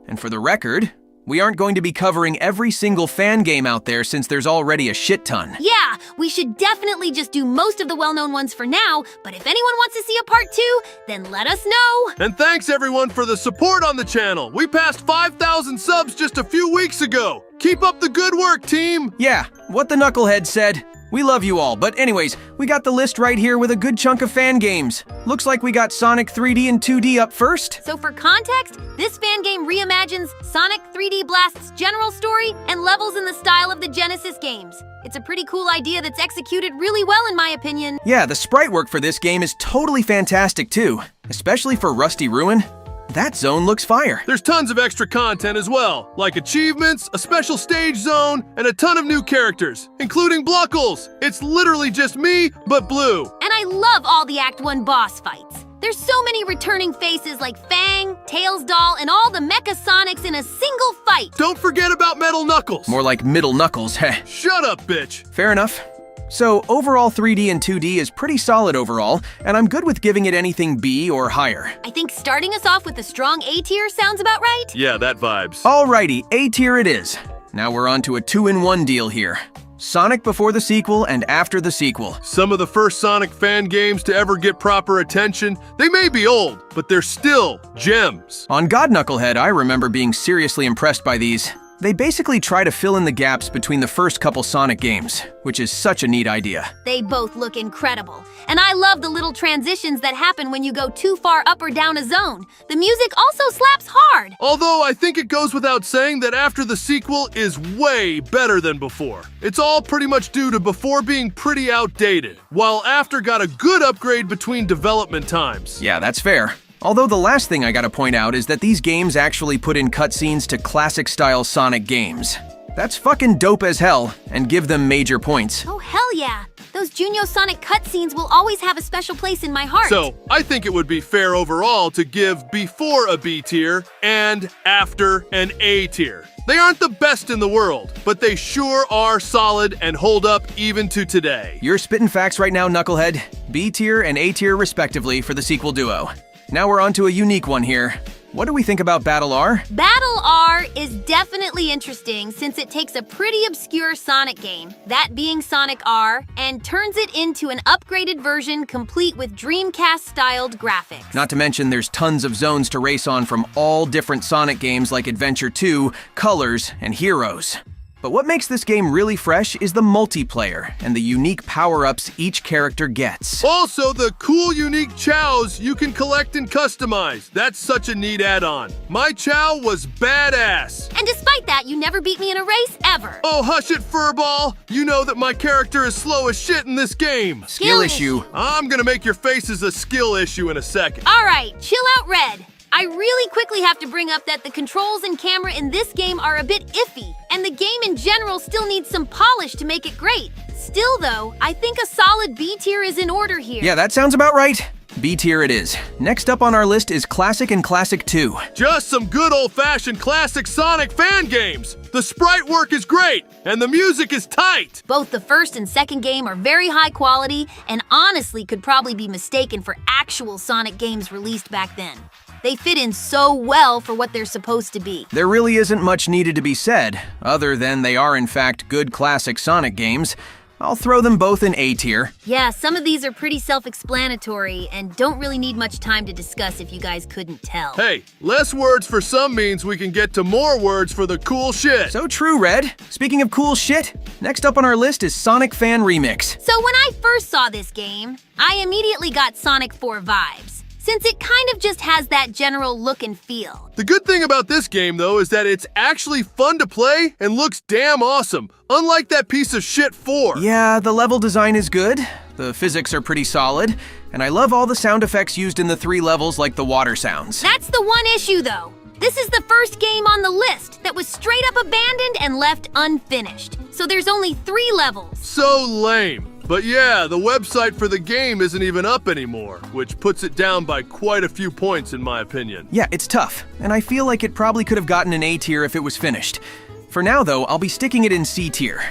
And for the record, we aren't going to be covering every single fan game out there since there's already a shit ton. Yeah, we should definitely just do most of the well-known ones for now, but if anyone wants to see a part 2, then let us know. And thanks everyone for the support on the channel. We passed 5,000 subs just a few weeks ago. Keep up the good work, team. Yeah, what the Knucklehead said. We love you all, but anyways, we got the list right here with a good chunk of fan games. Looks like we got Sonic 3D and 2D up first. So for context, this fan game reimagines Sonic 3D Blast's general story and levels in the style of the Genesis games. It's a pretty cool idea that's executed really well in my opinion. Yeah, the sprite work for this game is totally fantastic too, especially for Rusty Ruin. That zone looks fire. There's tons of extra content as well, like achievements, a special stage zone, and a ton of new characters, including Bluckles. It's literally just me, but blue. And I love all the Act 1 boss fights. There's so many returning faces like Fang, Tails Doll, and all the Mecha Sonics in a single fight. Don't forget about Metal Knuckles. More like Middle Knuckles, heh. Shut up, bitch. Fair enough. So overall 3D and 2D is pretty solid overall, and I'm good with giving it anything B or higher. I think starting us off with a strong A tier sounds about right. Yeah, that vibes. Alrighty, A tier it is. Now we're on to a 2-in-1 deal here. Sonic before the sequel and after the sequel. Some of the first Sonic fan games to ever get proper attention, they may be old, but they're still gems. On God Knucklehead, I remember being seriously impressed by these. They basically try to fill in the gaps between the first couple Sonic games, which is such a neat idea. They both look incredible. And I love the little transitions that happen when you go too far up or down a zone. The music also slaps hard. Although I think it goes without saying that after the sequel is way better than before. It's all pretty much due to before being pretty outdated, while after got a good upgrade between development times. Yeah, that's fair. Although the last thing I gotta point out is that these games actually put in cutscenes to classic-style Sonic games. That's fucking dope as hell, and give them major points. Oh, hell yeah! Those Junyo Sonic cutscenes will always have a special place in my heart. So, I think it would be fair overall to give before a B tier and after an A tier. They aren't the best in the world, but they sure are solid and hold up even to today. You're spitting facts right now, Knucklehead. B tier and A tier respectively for the sequel duo. Now we're on to a unique one here. What do we think about Battle R? Battle R is definitely interesting since it takes a pretty obscure Sonic game, that being Sonic R, and turns it into an upgraded version complete with Dreamcast-styled graphics. Not to mention there's tons of zones to race on from all different Sonic games like Adventure 2, Colors, and Heroes. But what makes this game really fresh is the multiplayer and the unique power-ups each character gets. Also, the cool, unique chows you can collect and customize. That's such a neat add-on. My chow was badass. And despite that, you never beat me in a race, ever. Oh, hush it, Furball. You know that my character is slow as shit in this game. Skill issue. I'm gonna make your faces a skill issue in a second. All right, chill out, Red. I really quickly have to bring up that the controls and camera in this game are a bit iffy, and the game in general still needs some polish to make it great. Still though, I think a solid B tier is in order here. Yeah, that sounds about right. B tier it is. Next up on our list is Classic and Classic 2. Just some good old-fashioned classic Sonic fan games. The sprite work is great, and the music is tight. Both the first and second game are very high quality, and honestly could probably be mistaken for actual Sonic games released back then. They fit in so well for what they're supposed to be. There really isn't much needed to be said, other than they are in fact good classic Sonic games. I'll throw them both in A tier. Yeah, some of these are pretty self-explanatory and don't really need much time to discuss if you guys couldn't tell. Hey, less words for some means we can get to more words for the cool shit. So true, Red. Speaking of cool shit, next up on our list is Sonic Fan Remix. So when I first saw this game, I immediately got Sonic 4 vibes, since it kind of just has that general look and feel. The good thing about this game, though, is that it's actually fun to play and looks damn awesome, unlike that piece of shit 4. Yeah, the level design is good. The physics are pretty solid, and I love all the sound effects used in the 3 levels like the water sounds. That's the one issue, though. This is the first game on the list that was straight up abandoned and left unfinished. So there's only 3 levels. So lame. But yeah, the website for the game isn't even up anymore, which puts it down by quite a few points in my opinion. Yeah, it's tough, and I feel like it probably could have gotten an A tier if it was finished. For now, though, I'll be sticking it in C tier.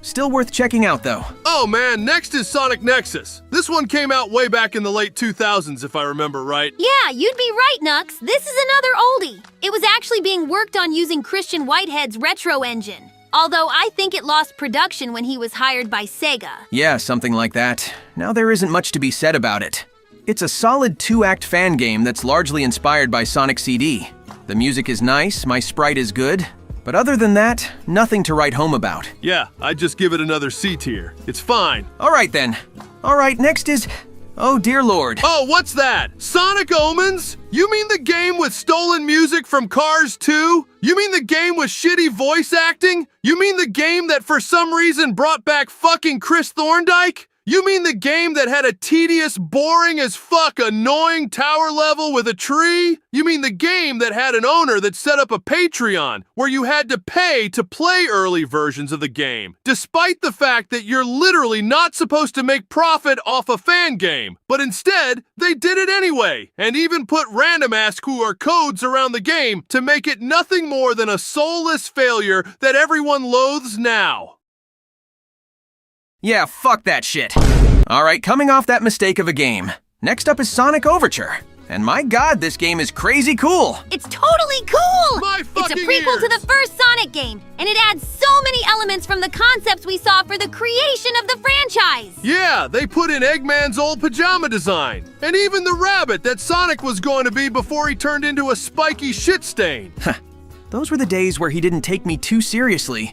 Still worth checking out, though. Oh man, next is Sonic Nexus. This one came out way back in the late 2000s, if I remember right. Yeah, you'd be right, Nux. This is another oldie. It was actually being worked on using Christian Whitehead's retro engine. Although I think it lost production when he was hired by Sega. Yeah, something like that. Now there isn't much to be said about it. It's a solid 2-act fan game that's largely inspired by Sonic CD. The music is nice, my sprite is good, but other than that, nothing to write home about. Yeah, I'd just give it another C tier. It's fine. Alright then. Alright, next is... Oh dear lord. Oh, what's that? Sonic Omens? You mean the game with stolen music from Cars 2? You mean the game with shitty voice acting? You mean the game that for some reason brought back fucking Chris Thorndike? You mean the game that had a tedious, boring as fuck, annoying tower level with a tree? You mean the game that had an owner that set up a Patreon where you had to pay to play early versions of the game, despite the fact that you're literally not supposed to make profit off a fan game, but instead, they did it anyway, and even put random-ass QR codes around the game to make it nothing more than a soulless failure that everyone loathes now. Yeah, fuck that shit. Alright, coming off that mistake of a game. Next up is Sonic Overture. And my god, this game is crazy cool! It's totally cool! My It's a fucking prequel to ears! the first Sonic game, and it adds so many elements from the concepts we saw for the creation of the franchise! Yeah, they put in Eggman's old pajama design, and even the rabbit that Sonic was going to be before he turned into a spiky shit stain. Those were the days where he didn't take me too seriously.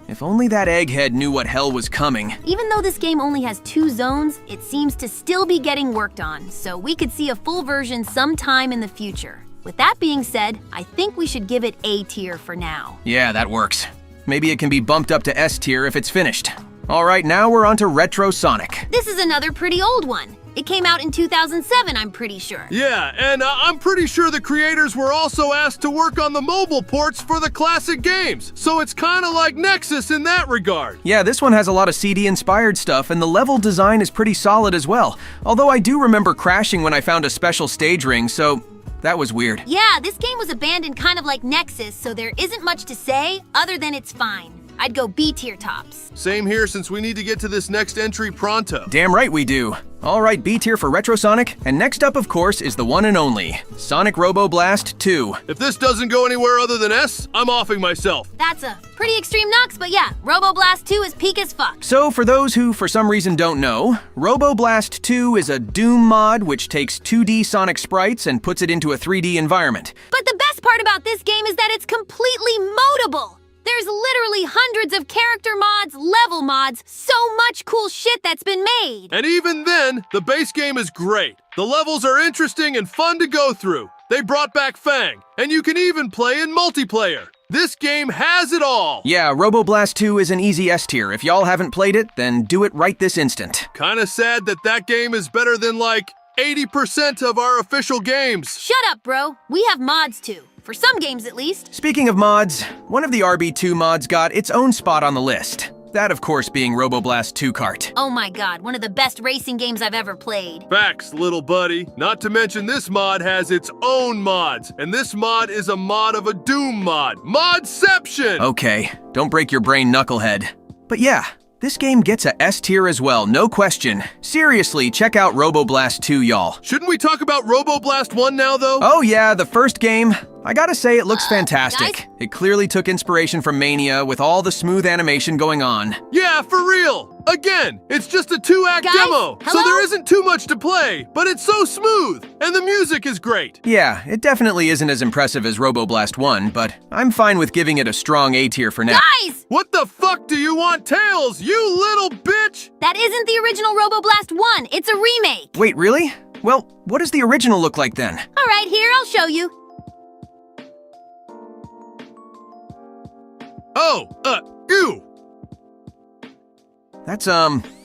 If only that egghead knew what hell was coming. Even though this game only has 2 zones, it seems to still be getting worked on, so we could see a full version sometime in the future. With that being said, I think we should give it A tier for now. Yeah, that works. Maybe it can be bumped up to S tier if it's finished. Alright, now we're on to Retro Sonic. This is another pretty old one. It came out in 2007, I'm pretty sure. Yeah, and I'm pretty sure the creators were also asked to work on the mobile ports for the classic games, so it's kinda like Nexus in that regard. Yeah, this one has a lot of CD-inspired stuff, and the level design is pretty solid as well. Although I do remember crashing when I found a special stage ring, so that was weird. Yeah, this game was abandoned kind of like Nexus, so there isn't much to say other than it's fine. I'd go B tier tops. Same here, since we need to get to this next entry pronto. Damn right we do. Alright, B tier for Retro Sonic, and next up, of course, is the one and only, Sonic Robo Blast 2. If this doesn't go anywhere other than S, I'm offing myself. That's a pretty extreme knocks, but yeah, Robo Blast 2 is peak as fuck. So, for those who for some reason don't know, Robo Blast 2 is a Doom mod which takes 2D Sonic sprites and puts it into a 3D environment. But the best part about this game is that it's completely modable. There's literally hundreds of character mods, level mods, so much cool shit that's been made. And even then, the base game is great. The levels are interesting and fun to go through. They brought back Fang, and you can even play in multiplayer. This game has it all. Yeah, Robo Blast 2 is an easy S tier. If y'all haven't played it, then do it right this instant. Kinda sad that that game is better than like 80% of our official games. Shut up, bro. We have mods too. For some games at least. Speaking of mods, one of the RB2 mods got its own spot on the list. That, of course, being Robo Blast 2 Kart. Oh my god, one of the best racing games I've ever played. Facts, little buddy. Not to mention this mod has its own mods, and this mod is a mod of a Doom mod. Modception! Okay, don't break your brain, knucklehead. But yeah, this game gets a S tier as well, no question. Seriously, check out Robo Blast 2, y'all. Shouldn't we talk about Robo Blast 1 now, though? Oh yeah, the first game. I gotta say, it looks fantastic. guys? It clearly took inspiration from Mania with all the smooth animation going on. Yeah, for real. Again, it's just a 2-act Guys, demo, so hello? there isn't too much to play, but it's so smooth, and the music is great. Yeah, it definitely isn't as impressive as Robo Blast 1, but I'm fine with giving it a strong A tier for now. Guys! What the fuck do you want, Tails, you little bitch? That isn't the original Robo Blast 1, it's a remake. Wait, really? Well, what does the original look like then? Alright, here, I'll show you. Oh, ew. That's,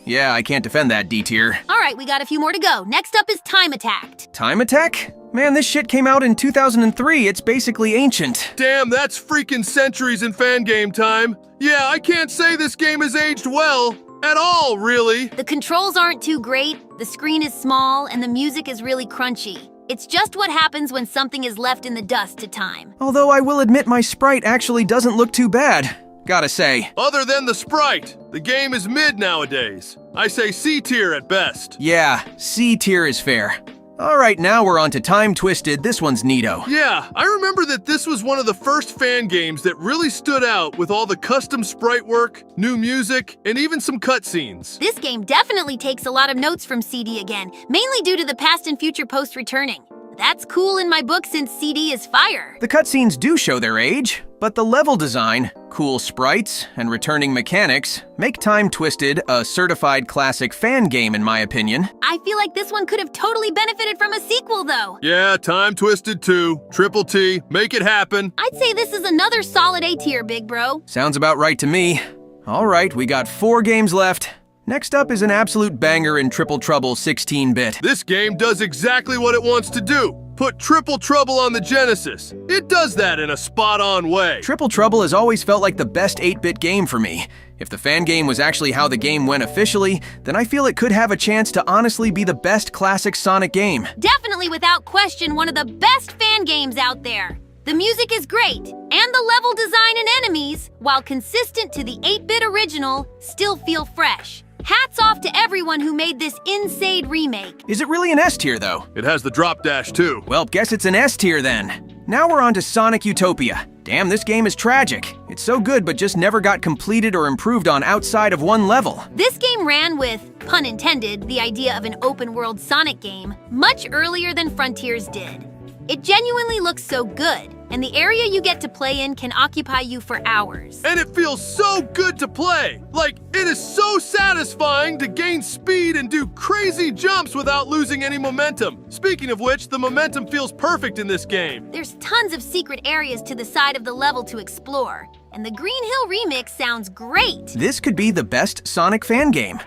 Yeah, I can't defend that D tier. All right, we got a few more to go. Next up is Time Attacked. Time Attack? Man, this shit came out in 2003. It's basically ancient. Damn, that's freaking centuries in fan game time. Yeah, I can't say this game has aged well. At all, really. The controls aren't too great, the screen is small, and the music is really crunchy. It's just what happens when something is left in the dust to time. Although I will admit my sprite actually doesn't look too bad. Gotta say. Other than the sprite, the game is mid nowadays. I say C tier at best. Yeah, C tier is fair. Alright, now we're on to Time Twisted. This one's neato. Yeah, I remember that this was one of the first fan games that really stood out with all the custom sprite work, new music, and even some cutscenes. This game definitely takes a lot of notes from CD again, mainly due to the past and future post returning. That's cool in my book since CD is fire. The cutscenes do show their age, but the level design, cool sprites, and returning mechanics make Time Twisted a certified classic fan game in my opinion. I feel like this one could have totally benefited from a sequel though. Yeah, Time Twisted 2, Triple T, make it happen. I'd say this is another solid A tier, big bro. Sounds about right to me. Alright, we got 4 games left. Next up is an absolute banger in Triple Trouble 16-bit. This game does exactly what it wants to do. Put Triple Trouble on the Genesis. It does that in a spot-on way. Triple Trouble has always felt like the best 8-bit game for me. If the fan game was actually how the game went officially, then I feel it could have a chance to honestly be the best classic Sonic game. Definitely without question one of the best fan games out there. The music is great, and the level design and enemies, while consistent to the 8-bit original, still feel fresh. Hats off to everyone who made this insane remake. Is it really an S tier though? It has the drop dash too. Well, guess it's an S tier then. Now we're on to Sonic Utopia. Damn, this game is tragic. It's so good but just never got completed or improved on outside of one level. This game ran with, pun intended, the idea of an open-world Sonic game much earlier than Frontiers did. It genuinely looks so good, and the area you get to play in can occupy you for hours. And it feels so good to play. Like, it is so satisfying to gain speed and do crazy jumps without losing any momentum. Speaking of which, the momentum feels perfect in this game. There's tons of secret areas to the side of the level to explore, and the Green Hill remix sounds great. This could be the best Sonic fan game.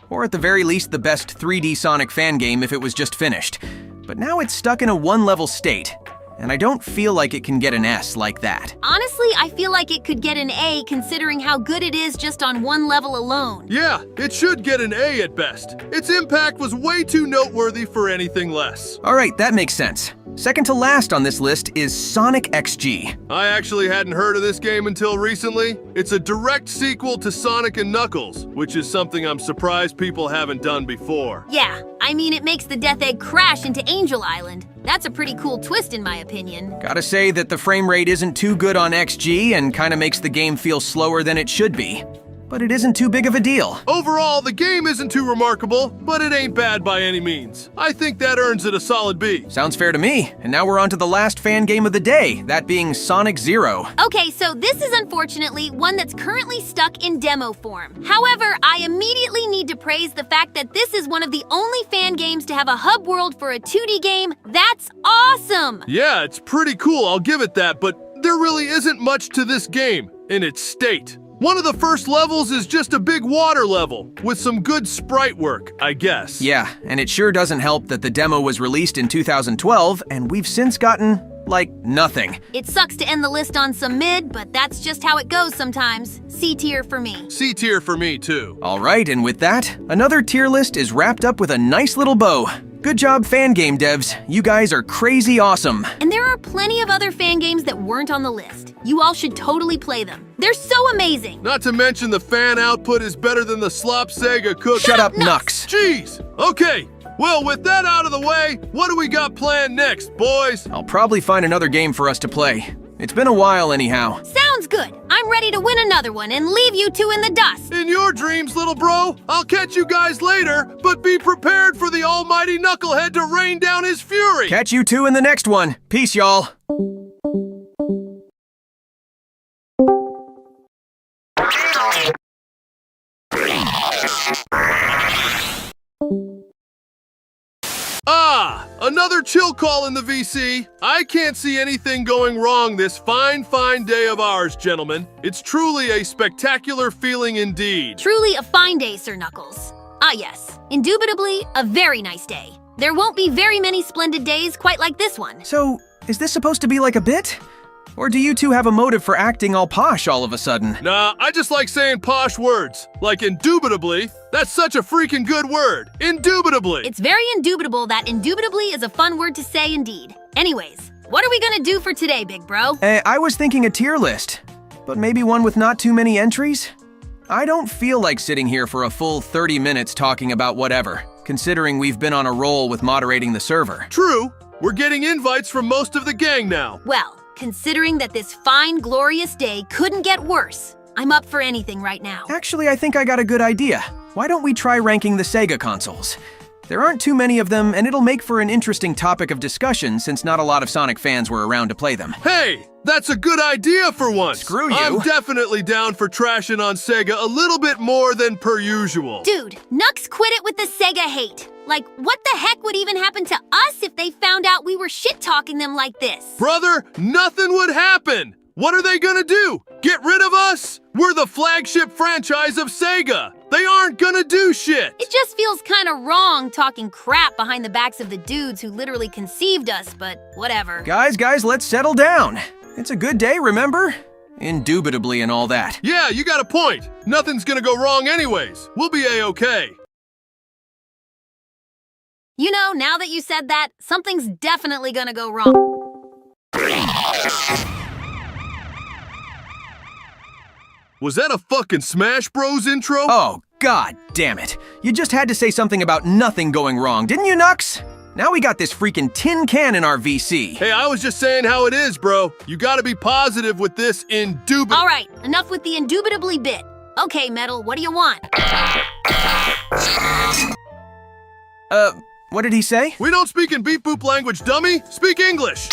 Or at the very least, the best 3D Sonic fan game if it was just finished. But now it's stuck in a one-level state, and I don't feel like it can get an S like that. Honestly, I feel like it could get an A considering how good it is just on one level alone. Yeah, it should get an A at best. Its impact was way too noteworthy for anything less. Alright, that makes sense. Second to last on this list is Sonic XG. I actually hadn't heard of this game until recently. It's a direct sequel to Sonic and Knuckles, which is something I'm surprised people haven't done before. Yeah, I mean it makes the Death Egg crash into Angel Island. That's a pretty cool twist in my opinion. Gotta say that the frame rate isn't too good on XG and kinda makes the game feel slower than it should be. But it isn't too big of a deal. Overall, the game isn't too remarkable, but it ain't bad by any means. I think that earns it a solid B. Sounds fair to me. And now we're on to the last fan game of the day, that being Sonic 0. Okay, so this is unfortunately one that's currently stuck in demo form. However, I immediately need to praise the fact that this is one of the only fan games to have a hub world for a 2D game. That's awesome! Yeah, it's pretty cool, I'll give it that, but there really isn't much to this game in its state. One of the first levels is just a big water level, with some good sprite work, I guess. Yeah, and it sure doesn't help that the demo was released in 2012, and we've since gotten, like, nothing. It sucks to end the list on some mid, but that's just how it goes sometimes. C tier for me. C tier for me, too. Alright, and with that, another tier list is wrapped up with a nice little bow. Good job, fan game devs. You guys are crazy awesome. And there are plenty of other fan games that weren't on the list. You all should totally play them. They're so amazing. Not to mention the fan output is better than the slop Sega cook. Shut up, Nux. Jeez. Okay. Well, with that out of the way, what do we got planned next, boys? I'll probably find another game for us to play. It's been a while anyhow. Sounds good. I'm ready to win another one and leave you two in the dust. In your dreams, little bro. I'll catch you guys later, but be prepared for the almighty knucklehead to rain down his fury. Catch you two in the next one. Peace, y'all. Another chill call in the VC. I can't see anything going wrong this fine day of ours, gentlemen. It's truly a spectacular feeling indeed. Truly a fine day, Sir Knuckles. Ah yes, indubitably a very nice day. There won't be very many splendid days quite like this one. So, is this supposed to be like a bit? Or do you two have a motive for acting all posh all of a sudden? Nah, I just like saying posh words. Like indubitably. That's such a freaking good word. Indubitably. It's very indubitable that indubitably is a fun word to say indeed. Anyways, what are we gonna do for today, big bro? I was thinking a tier list, but maybe one with not too many entries? I don't feel like sitting here for a full 30 minutes talking about whatever, considering we've been on a roll with moderating the server. True. We're getting invites from most of the gang now. Well, considering that this fine, glorious day couldn't get worse, I'm up for anything right now. Actually, I think I got a good idea. Why don't we try ranking the Sega consoles? There aren't too many of them, and it'll make for an interesting topic of discussion since not a lot of Sonic fans were around to play them. Hey, that's a good idea for once. Screw you. I'm definitely down for trashing on Sega a little bit more than per usual. Dude, Nux quit it with the Sega hate. Like, what the heck would even happen to us if they found out we were shit-talking them like this? Brother, nothing would happen. What are they gonna do? Get rid of us? We're the flagship franchise of Sega. They aren't gonna do shit. It just feels kind of wrong talking crap behind the backs of the dudes who literally conceived us, but whatever. Guys, let's settle down. It's a good day, remember? Indubitably and all that. Yeah, you got a point. Nothing's gonna go wrong anyways. We'll be A-okay. You know, now that you said that, something's definitely gonna go wrong. Was that a fucking Smash Bros intro? Oh, god damn it. You just had to say something about nothing going wrong, didn't you, Nux? Now we got this freaking tin can in our VC. Hey, I was just saying how it is, bro. You gotta be positive with this All right, enough with the indubitably bit. Okay, Metal, what do you want? What did he say? We don't speak in beep boop language, dummy. Speak English.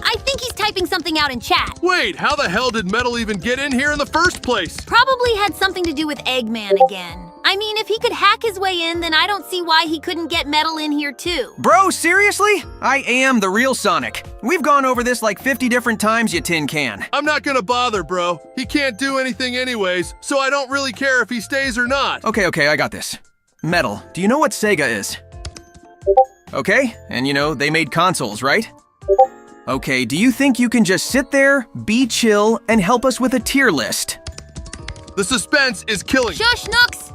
I think he's typing something out in chat. Wait, how the hell did Metal even get in here in the first place? Probably had something to do with Eggman again. I mean, if he could hack his way in, then I don't see why he couldn't get Metal in here too. Bro, seriously? I am the real Sonic. We've gone over this like 50 different times, you tin can. I'm not gonna bother, bro. He can't do anything anyways, so I don't really care if he stays or not. Okay, I got this. Metal, do you know what Sega is? Okay, and you know, they made consoles, right? Okay, do you think you can just sit there, be chill, and help us with a tier list? The suspense is killing. Shush, Nux!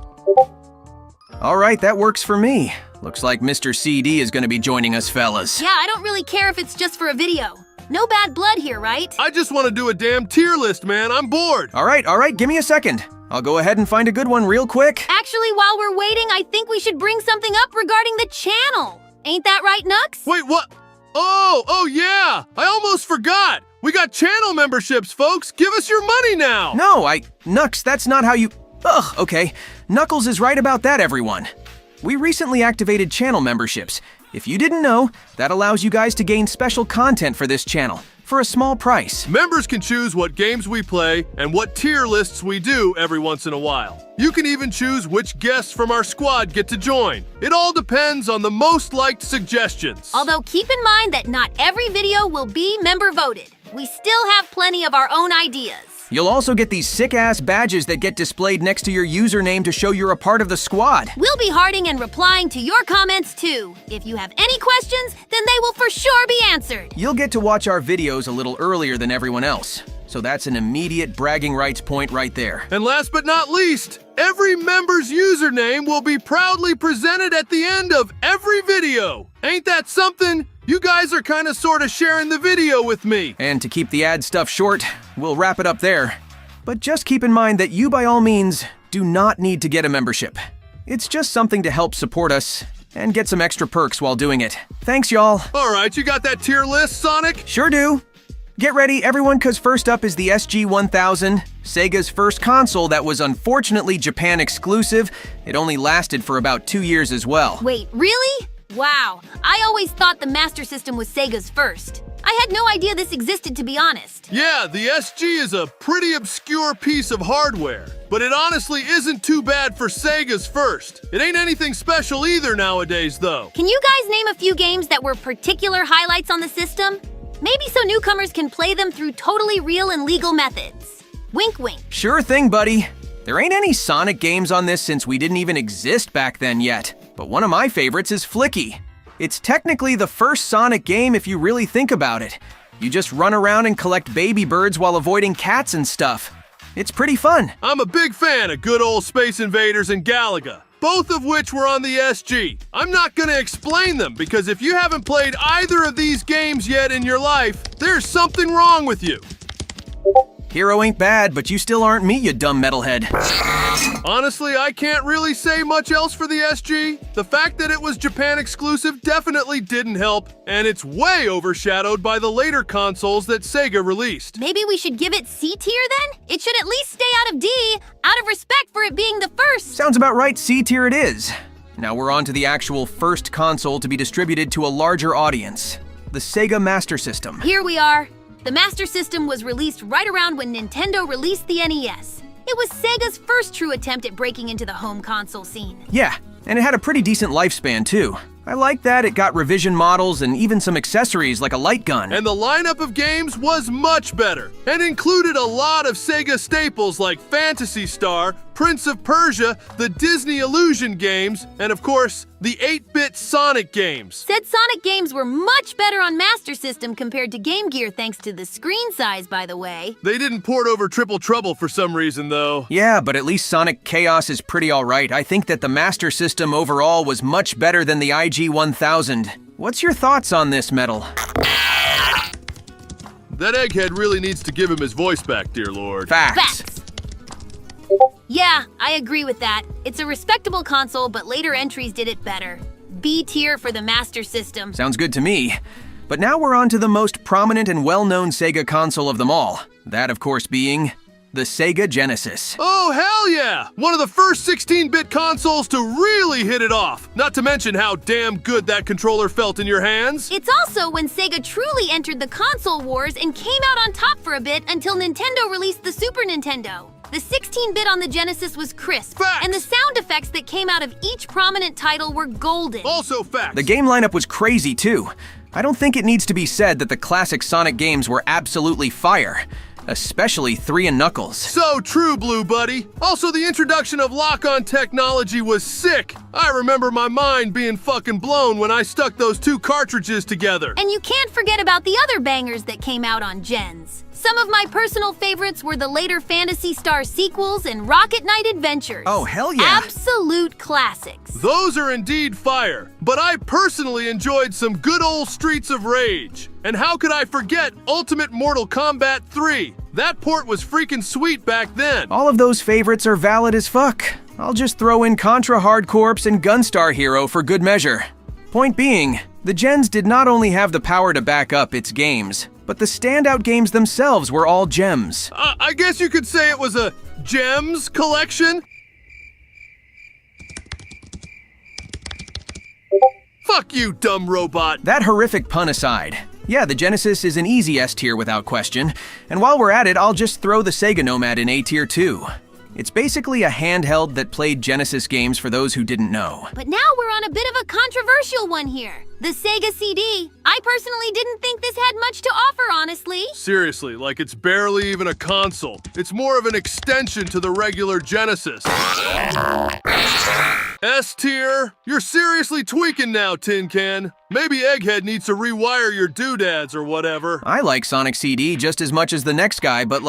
All right, that works for me. Looks like Mr. CD is gonna be joining us, fellas. Yeah, I don't really care if it's just for a video. No bad blood here, right? I just want to do a damn tier list, man. I'm bored. All right, give me a second. I'll go ahead and find a good one real quick. Actually, while we're waiting, I think we should bring something up regarding the channel. Ain't that right, Nux? Wait, what? Oh yeah! I almost forgot! We got channel memberships, folks! Give us your money now! No, Nux, that's not how you... Ugh, okay. Knuckles is right about that, everyone. We recently activated channel memberships. If you didn't know, that allows you guys to gain special content for this channel, for a small price. Members can choose what games we play and what tier lists we do every once in a while. You can even choose which guests from our squad get to join. It all depends on the most liked suggestions. Although keep in mind that not every video will be member voted. We still have plenty of our own ideas. You'll also get these sick-ass badges that get displayed next to your username to show you're a part of the squad. We'll be hearting and replying to your comments too. If you have any questions, then they will for sure be answered. You'll get to watch our videos a little earlier than everyone else. So that's an immediate bragging rights point right there. And last but not least, every member's username will be proudly presented at the end of every video. Ain't that something? You guys are kind of sort of sharing the video with me. And to keep the ad stuff short, we'll wrap it up there. But just keep in mind that you, by all means, do not need to get a membership. It's just something to help support us and get some extra perks while doing it. Thanks, y'all. All right, you got that tier list, Sonic? Sure do. Get ready, everyone, because first up is the SG-1000, Sega's first console that was unfortunately Japan exclusive. It only lasted for about 2 years as well. Wait, really? Wow, I always thought the Master System was Sega's first. I had no idea this existed, to be honest. Yeah, the SG is a pretty obscure piece of hardware, but it honestly isn't too bad for Sega's first. It ain't anything special either nowadays, though. Can you guys name a few games that were particular highlights on the system? Maybe so newcomers can play them through totally real and legal methods. Wink wink. Sure thing, buddy. There ain't any Sonic games on this since we didn't even exist back then yet. But one of my favorites is Flicky. It's technically the first Sonic game if you really think about it. You just run around and collect baby birds while avoiding cats and stuff. It's pretty fun. I'm a big fan of good old Space Invaders and Galaga, both of which were on the SG. I'm not gonna explain them because if you haven't played either of these games yet in your life, there's something wrong with you. Hero ain't bad, but you still aren't me, you dumb metalhead. Honestly, I can't really say much else for the SG. The fact that it was Japan exclusive definitely didn't help, and it's way overshadowed by the later consoles that Sega released. Maybe we should give it C tier then? It should at least stay out of D, out of respect for it being the first. Sounds about right, C tier it is. Now we're on to the actual first console to be distributed to a larger audience, the Sega Master System. Here we are. The Master System was released right around when Nintendo released the NES. It was Sega's first true attempt at breaking into the home console scene. Yeah, and it had a pretty decent lifespan too. I like that it got revision models and even some accessories like a light gun. And the lineup of games was much better, and included a lot of Sega staples like Phantasy Star, Prince of Persia, the Disney Illusion games, and of course, the 8-bit Sonic games. Said Sonic games were much better on Master System compared to Game Gear thanks to the screen size, by the way. They didn't port over Triple Trouble for some reason, though. Yeah, but at least Sonic Chaos is pretty alright. I think that the Master System overall was much better than the IG-1000. What's your thoughts on this, Metal? That egghead really needs to give him his voice back, dear lord. Facts. Yeah, I agree with that. It's a respectable console, but later entries did it better. B tier for the Master System. Sounds good to me. But now we're on to the most prominent and well-known Sega console of them all. That, of course, being the Sega Genesis. Oh, hell yeah! One of the first 16-bit consoles to really hit it off. Not to mention how damn good that controller felt in your hands. It's also when Sega truly entered the console wars and came out on top for a bit until Nintendo released the Super Nintendo. The 16-bit on the Genesis was crisp, Facts. and the sound effects that came out of each prominent title were golden. Also facts. The game lineup was crazy, too. I don't think it needs to be said that the classic Sonic games were absolutely fire. Especially 3 and Knuckles. So true, Blue Buddy. Also, the introduction of lock-on technology was sick. I remember my mind being fucking blown when I stuck those 2 cartridges together. And you can't forget about the other bangers that came out on Gens. Some of my personal favorites were the later Phantasy Star sequels and Rocket Knight Adventures. Oh, hell yeah. Absolute classics. Those are indeed fire, but I personally enjoyed some good old Streets of Rage. And how could I forget Ultimate Mortal Kombat 3? That port was freaking sweet back then. All of those favorites are valid as fuck. I'll just throw in Contra Hard Corps and Gunstar Hero for good measure. Point being, the Gens did not only have the power to back up its games, but the standout games themselves were all gems. I guess you could say it was a gems collection. Fuck you, dumb robot. That horrific pun aside, yeah, the Genesis is an easy S tier without question, and while we're at it, I'll just throw the Sega Nomad in A tier too. It's basically a handheld that played Genesis games for those who didn't know. But now we're on a bit of a controversial one here. The Sega CD. I personally didn't think this had much to offer, honestly. Seriously, like it's barely even a console. It's more of an extension to the regular Genesis. S tier? You're seriously tweaking now, Tin Can. Maybe Egghead needs to rewire your doodads or whatever. I like Sonic CD just as much as the next guy, but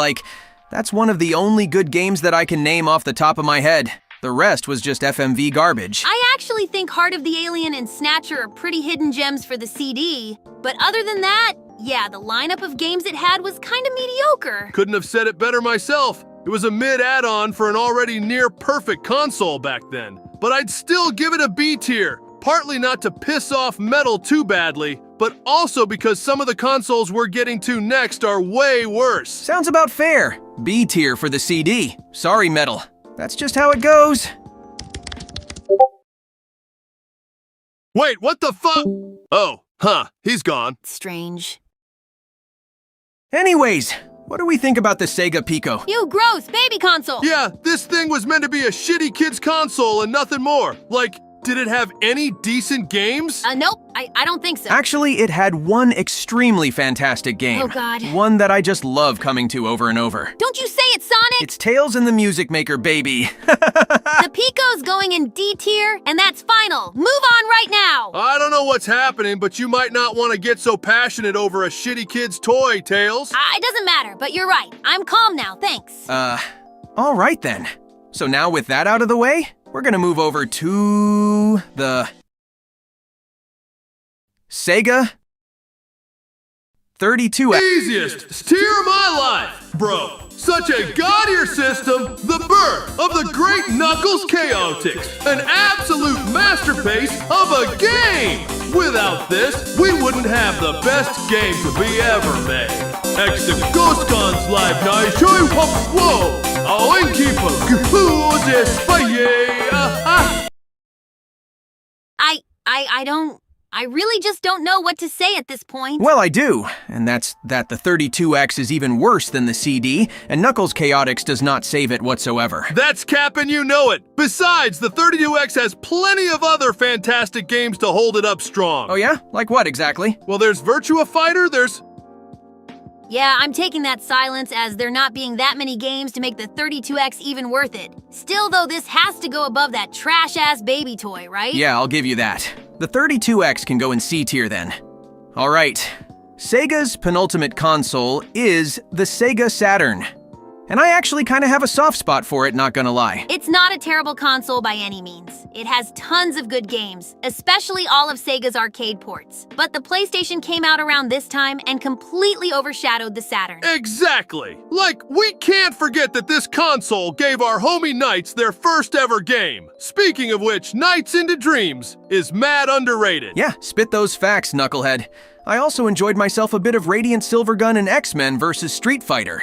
that's one of the only good games that I can name off the top of my head. The rest was just FMV garbage. I actually think Heart of the Alien and Snatcher are pretty hidden gems for the CD. But other than that, yeah, the lineup of games it had was kind of mediocre. Couldn't have said it better myself. It was a mid add-on for an already near-perfect console back then. But I'd still give it a B tier. Partly not to piss off Metal too badly, but also because some of the consoles we're getting to next are way worse. Sounds about fair. B tier for the CD. Sorry, Metal. That's just how it goes. Wait, what the fuck? Oh, he's gone. Strange. Anyways, what do we think about the Sega Pico? You gross baby console! Yeah, this thing was meant to be a shitty kid's console and nothing more. Like, Did it have any decent games? Nope, I don't think so. Actually, it had one extremely fantastic game. Oh, God. One that I just love coming to over and over. Don't you say it, Sonic! It's Tails and the Music Maker, baby. The Pico's going in D tier, and that's final. Move on right now! I don't know what's happening, but you might not want to get so passionate over a shitty kid's toy, Tails. It doesn't matter, but you're right. I'm calm now, thanks. All right then. So now with that out of the way, we're gonna move over to the Sega 32X. Easiest tier of my life, bro. Such a god-tier system, the birth of the great Knuckles Chaotix, an absolute masterpiece of a game. Without this, we wouldn't have the best game to be ever made. Extra Ghost Guns Live Night, show you whoa, oh, and keep a good I really just don't know what to say at this point. Well, I do, and that's that the 32X is even worse than the CD, and Knuckles Chaotix does not save it whatsoever. That's cap and you know it. Besides, the 32X has plenty of other fantastic games to hold it up strong. Oh yeah? Like what exactly? Well, there's Virtua Fighter, there's... Yeah, I'm taking that silence as there not being that many games to make the 32X even worth it. Still, though, this has to go above that trash-ass baby toy, right? Yeah, I'll give you that. The 32X can go in C tier then. All right. Sega's penultimate console is the Sega Saturn. And I actually kind of have a soft spot for it, not gonna lie. It's not a terrible console by any means. It has tons of good games, especially all of Sega's arcade ports. But the PlayStation came out around this time and completely overshadowed the Saturn. Exactly! Like, we can't forget that this console gave our homie Knights their first ever game. Speaking of which, Knights into Dreams is mad underrated. Yeah, spit those facts, Knucklehead. I also enjoyed myself a bit of Radiant Silvergun and X-Men vs. Street Fighter.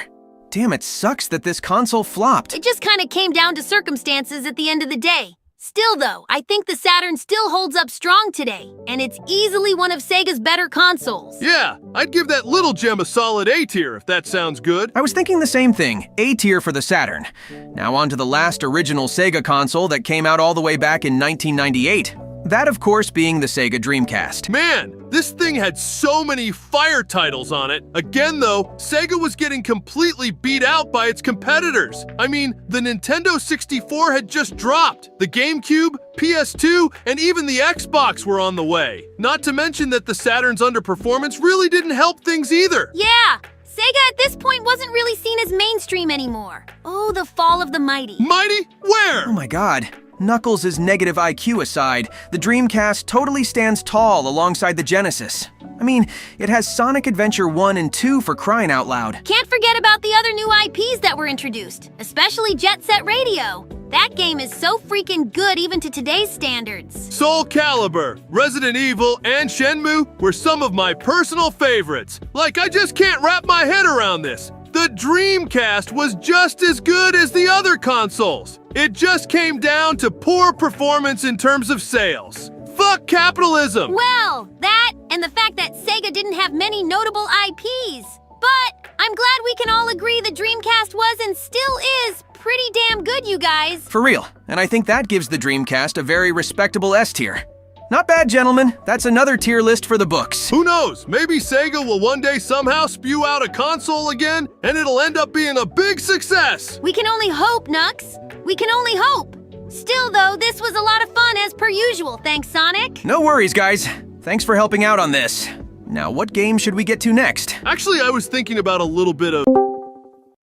Damn, it sucks that this console flopped. It just kind of came down to circumstances at the end of the day. Still though, I think the Saturn still holds up strong today, and it's easily one of Sega's better consoles. Yeah, I'd give that little gem a solid A tier if that sounds good. I was thinking the same thing, A tier for the Saturn. Now on to the last original Sega console that came out all the way back in 1998. That, of course, being the Sega Dreamcast. Man, this thing had so many fire titles on it. Again, though, Sega was getting completely beat out by its competitors. I mean, the Nintendo 64 had just dropped. The GameCube, PS2, and even the Xbox were on the way. Not to mention that the Saturn's underperformance really didn't help things either. Yeah! Sega at this point wasn't really seen as mainstream anymore. Oh, the fall of the mighty. Mighty? Where? Oh my god. Knuckles' negative IQ aside, the Dreamcast totally stands tall alongside the Genesis. I mean, it has Sonic Adventure 1 and 2 for crying out loud. Can't forget about the other new IPs that were introduced, especially Jet Set Radio. That game is so freaking good even to today's standards. Soul Calibur, Resident Evil, and Shenmue were some of my personal favorites. Like, I just can't wrap my head around this. The Dreamcast was just as good as the other consoles. It just came down to poor performance in terms of sales. Fuck capitalism! Well, that and the fact that Sega didn't have many notable IPs. But I'm glad we can all agree the Dreamcast was and still is pretty damn good, you guys. For real, and I think that gives the Dreamcast a very respectable S tier. Not bad, gentlemen. That's another tier list for the books. Who knows? Maybe Sega will one day somehow spew out a console again, and it'll end up being a big success! We can only hope, Nux. We can only hope. Still, though, this was a lot of fun as per usual. Thanks, Sonic. No worries, guys. Thanks for helping out on this. Now, what game should we get to next? Actually, I was thinking about a little bit of...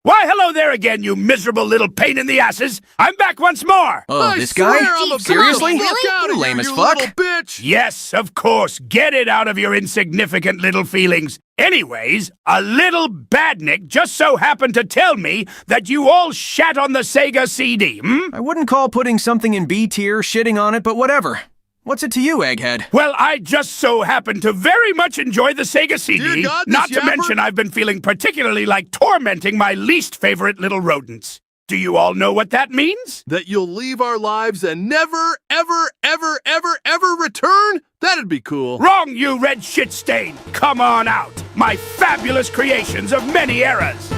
Why, hello there again, you miserable little pain in the asses! I'm back once more! Oh, I this guy? swear I'm a Seriously? bitch. Look out You of lame here, as you fuck. little bitch! Yes, of course, get it out of your insignificant little feelings. Anyways, a little badnik just so happened to tell me that you all shat on the Sega CD, I wouldn't call putting something in B tier shitting on it, but whatever. What's it to you, Egghead? Well, I just so happen to very much enjoy the Sega CD, Dear God, this not to yapper? mention I've been feeling particularly like tormenting my least favorite little rodents. Do you all know what that means? That you'll leave our lives and never, ever, ever, ever, ever return? That'd be cool. Wrong, you red shit stain! Come on out! My fabulous creations of many eras!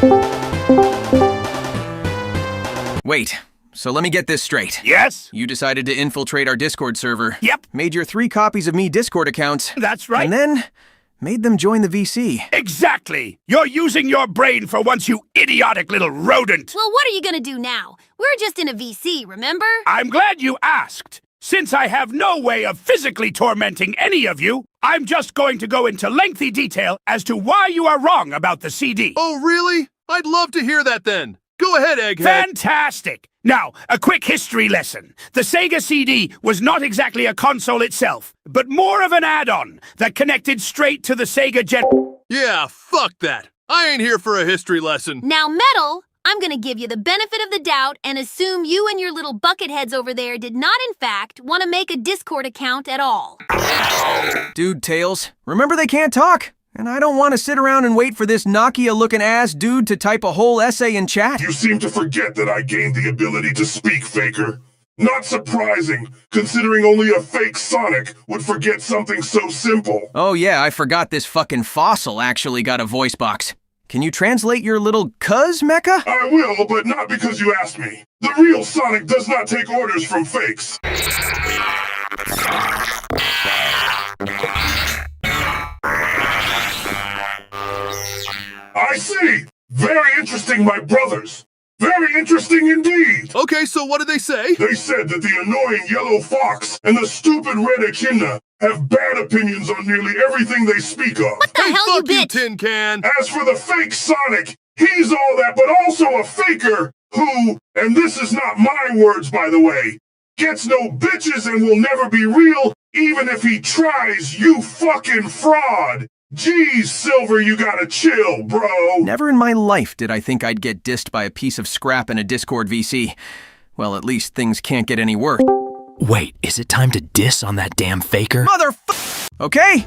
Wait, so let me get this straight. Yes? You decided to infiltrate our Discord server. Yep. Made your 3 copies of me Discord accounts. That's right. And then made them join the VC. Exactly! You're using your brain for once, you idiotic little rodent! Well, what are you gonna do now? We're just in a VC, remember? I'm glad you asked. Since I have no way of physically tormenting any of you, I'm just going to go into lengthy detail as to why you are wrong about the CD. Oh, really? I'd love to hear that then. Go ahead, Egghead. Fantastic! Now, a quick history lesson. The Sega CD was not exactly a console itself, but more of an add-on that connected straight to the Sega Yeah, fuck that. I ain't here for a history lesson. Now, Metal, I'm gonna give you the benefit of the doubt and assume you and your little bucket heads over there did not, in fact, want to make a Discord account at all. Dude, Tails, remember they can't talk. And I don't want to sit around and wait for this Nokia-looking ass dude to type a whole essay in chat. You seem to forget that I gained the ability to speak, Faker. Not surprising, considering only a fake Sonic would forget something so simple. Oh yeah, I forgot this fucking fossil actually got a voice box. Can you translate your little cuz, Mecha? I will, but not because you asked me. The real Sonic does not take orders from fakes. I see! Very interesting, my brothers. Very interesting indeed. Okay, so what did they say? They said that the annoying yellow fox and the stupid red echidna have bad opinions on nearly everything they speak of. What the Hey, hell, you fuck you, bitch? Tin Can. As for the fake Sonic, he's all that but also a faker who, and this is not my words by the way, gets no bitches and will never be real even if he tries, you fucking fraud. Geez, Silver, you gotta chill, bro. Never in my life did I think I'd get dissed by a piece of scrap in a Discord VC. Well, at least things can't get any worse. Wait, is it time to diss on that damn faker? Okay,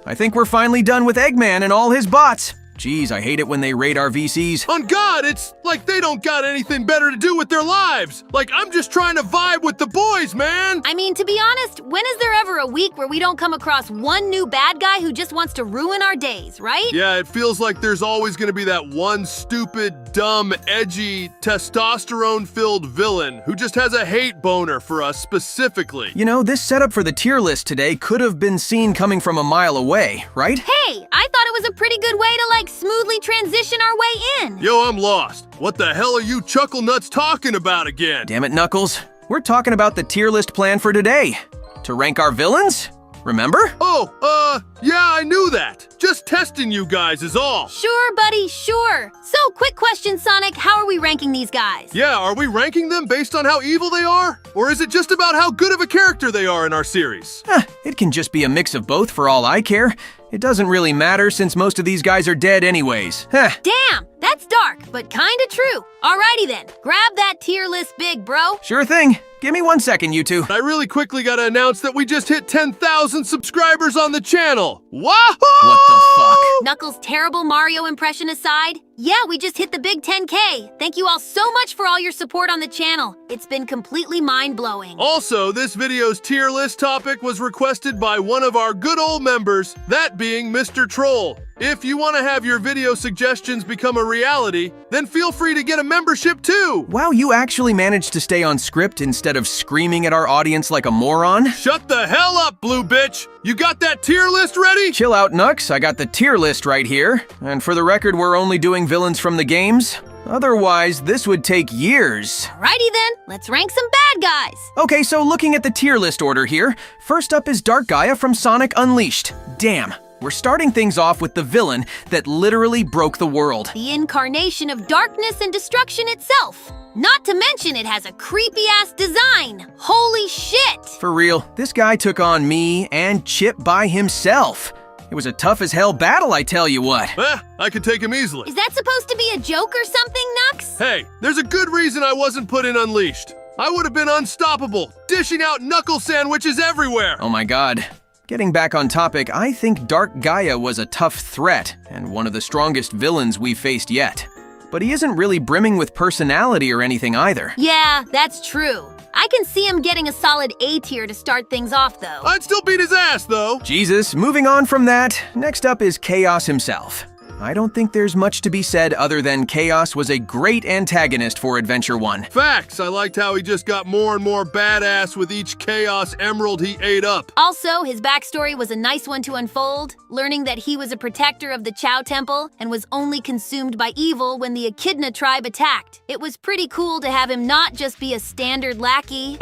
I think we're finally done with Eggman and all his bots. Jeez, I hate it when they raid our VCs. On God, it's like they don't got anything better to do with their lives. Like, I'm just trying to vibe with the boys, man. I mean, to be honest, when is there ever a week where we don't come across one new bad guy who just wants to ruin our days, right? Yeah, it feels like there's always gonna be that one stupid, dumb, edgy, testosterone-filled villain who just has a hate boner for us specifically. You know, this setup for the tier list today could have been seen coming from a mile away, right? Hey, I thought it was a pretty good way to, smoothly transition our way in. Yo, I'm lost. What the hell are you chuckle nuts talking about again? Damn it, Knuckles. We're talking about the tier list plan for today. To rank our villains? Remember? Oh, yeah, I knew that. Just testing you guys is all. Sure, buddy, sure. So, quick question, Sonic. How are we ranking these guys? Yeah, are we ranking them based on how evil they are? Or is it just about how good of a character they are in our series? It can just be a mix of both for all I care. It doesn't really matter since most of these guys are dead anyways. Damn, that's dark, but kinda true. Alrighty then, grab that tier list big, bro. Sure thing. Give me 1 second, you two. I really quickly gotta announce that we just hit 10,000 subscribers on the channel. Wahoo! What the fuck? Knuckles' terrible Mario impression aside, yeah, we just hit the big 10K. Thank you all so much for all your support on the channel. It's been completely mind-blowing. Also, this video's tier list topic was requested by one of our good old members, that being Mr. Troll. If you want to have your video suggestions become a reality, then feel free to get a membership too! Wow, you actually managed to stay on script instead of screaming at our audience like a moron? Shut the hell up, blue bitch! You got that tier list ready? Chill out, Nux. I got the tier list right here. And for the record, we're only doing villains from the games. Otherwise, this would take years. Alrighty then, let's rank some bad guys. Okay, so looking at the tier list order here, first up is Dark Gaia from Sonic Unleashed. Damn. We're starting things off with the villain that literally broke the world. The incarnation of darkness and destruction itself. Not to mention it has a creepy-ass design. Holy shit! For real, this guy took on me and Chip by himself. It was a tough as hell battle, I tell you what. I could take him easily. Is that supposed to be a joke or something, Nux? Hey, there's a good reason I wasn't put in Unleashed. I would have been unstoppable, dishing out knuckle sandwiches everywhere. Oh my god. Getting back on topic, I think Dark Gaia was a tough threat, and one of the strongest villains we've faced yet. But he isn't really brimming with personality or anything either. Yeah, that's true. I can see him getting a solid A tier to start things off, though. I'd still beat his ass, though. Jesus, moving on from that, next up is Chaos himself. I don't think there's much to be said other than Chaos was a great antagonist for Adventure 1. Facts! I liked how he just got more and more badass with each Chaos Emerald he ate up. Also, his backstory was a nice one to unfold, learning that he was a protector of the Chao Temple and was only consumed by evil when the Echidna tribe attacked. It was pretty cool to have him not just be a standard lackey.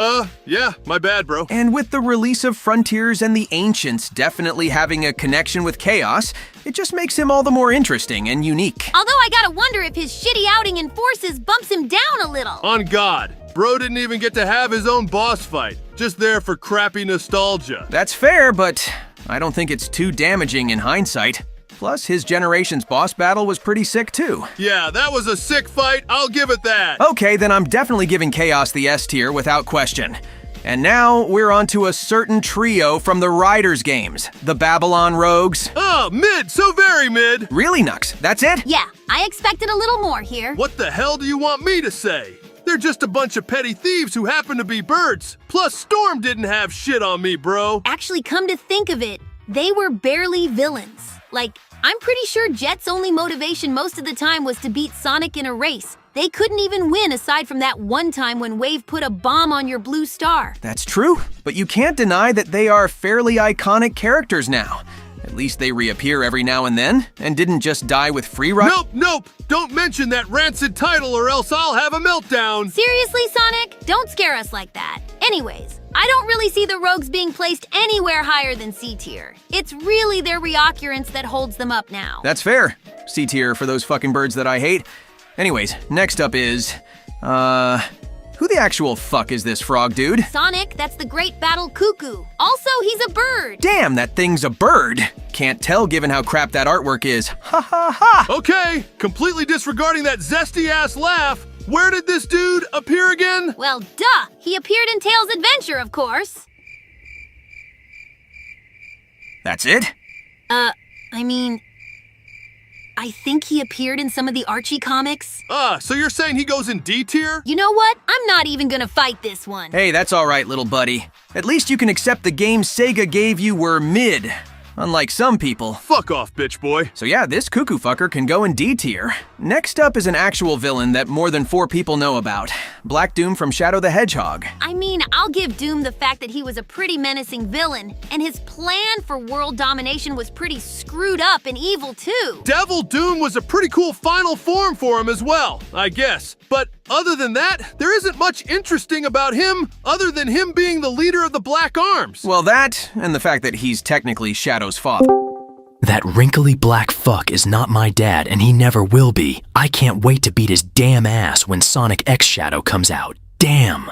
Yeah, my bad, bro. And with the release of Frontiers and the Ancients definitely having a connection with Chaos, it just makes him all the more interesting and unique. Although I gotta wonder if his shitty outing in Forces bumps him down a little. On God, bro didn't even get to have his own boss fight. Just there for crappy nostalgia. That's fair, but I don't think it's too damaging in hindsight. Plus, his generation's boss battle was pretty sick too. Yeah, that was a sick fight, I'll give it that. Okay, then I'm definitely giving Chaos the S tier without question. And now we're on to a certain trio from the Riders games, the Babylon Rogues. Oh, mid, so very mid. Really, Nux? That's it? Yeah, I expected a little more here. What the hell do you want me to say? They're just a bunch of petty thieves who happen to be birds. Plus, Storm didn't have shit on me, bro. Actually, come to think of it, they were barely villains. Like, I'm pretty sure Jet's only motivation most of the time was to beat Sonic in a race. They couldn't even win aside from that one time when Wave put a bomb on your blue star. That's true, but you can't deny that they are fairly iconic characters now. At least they reappear every now and then, and didn't just die with free ride. Nope! Don't mention that rancid title or else I'll have a meltdown! Seriously, Sonic? Don't scare us like that. Anyways, I don't really see the Rogues being placed anywhere higher than C tier. It's really their reoccurrence that holds them up now. That's fair. C tier for those fucking birds that I hate. Anyways, next up is, who the actual fuck is this frog dude? Sonic, that's the Great Battle Cuckoo. Also, he's a bird. Damn, that thing's a bird. Can't tell given how crap that artwork is. Ha ha ha! Okay, completely disregarding that zesty-ass laugh, where did this dude appear again? Well, duh. He appeared in Tails' Adventure, of course. That's it? I think he appeared in some of the Archie comics. So you're saying he goes in D tier? You know what? I'm not even gonna fight this one. Hey, that's alright, little buddy. At least you can accept the games Sega gave you were mid. Unlike some people. Fuck off, bitch boy. So yeah, this cuckoo fucker can go in D tier. Next up is an actual villain that more than 4 people know about. Black Doom from Shadow the Hedgehog. I mean, I'll give Doom the fact that he was a pretty menacing villain, and his plan for world domination was pretty screwed up and evil too. Devil Doom was a pretty cool final form for him as well, I guess. But other than that, there isn't much interesting about him other than him being the leader of the Black Arms. Well, that, and the fact that he's technically Shadow's father. That wrinkly black fuck is not my dad, and he never will be. I can't wait to beat his damn ass when Sonic X Shadow comes out. Damn!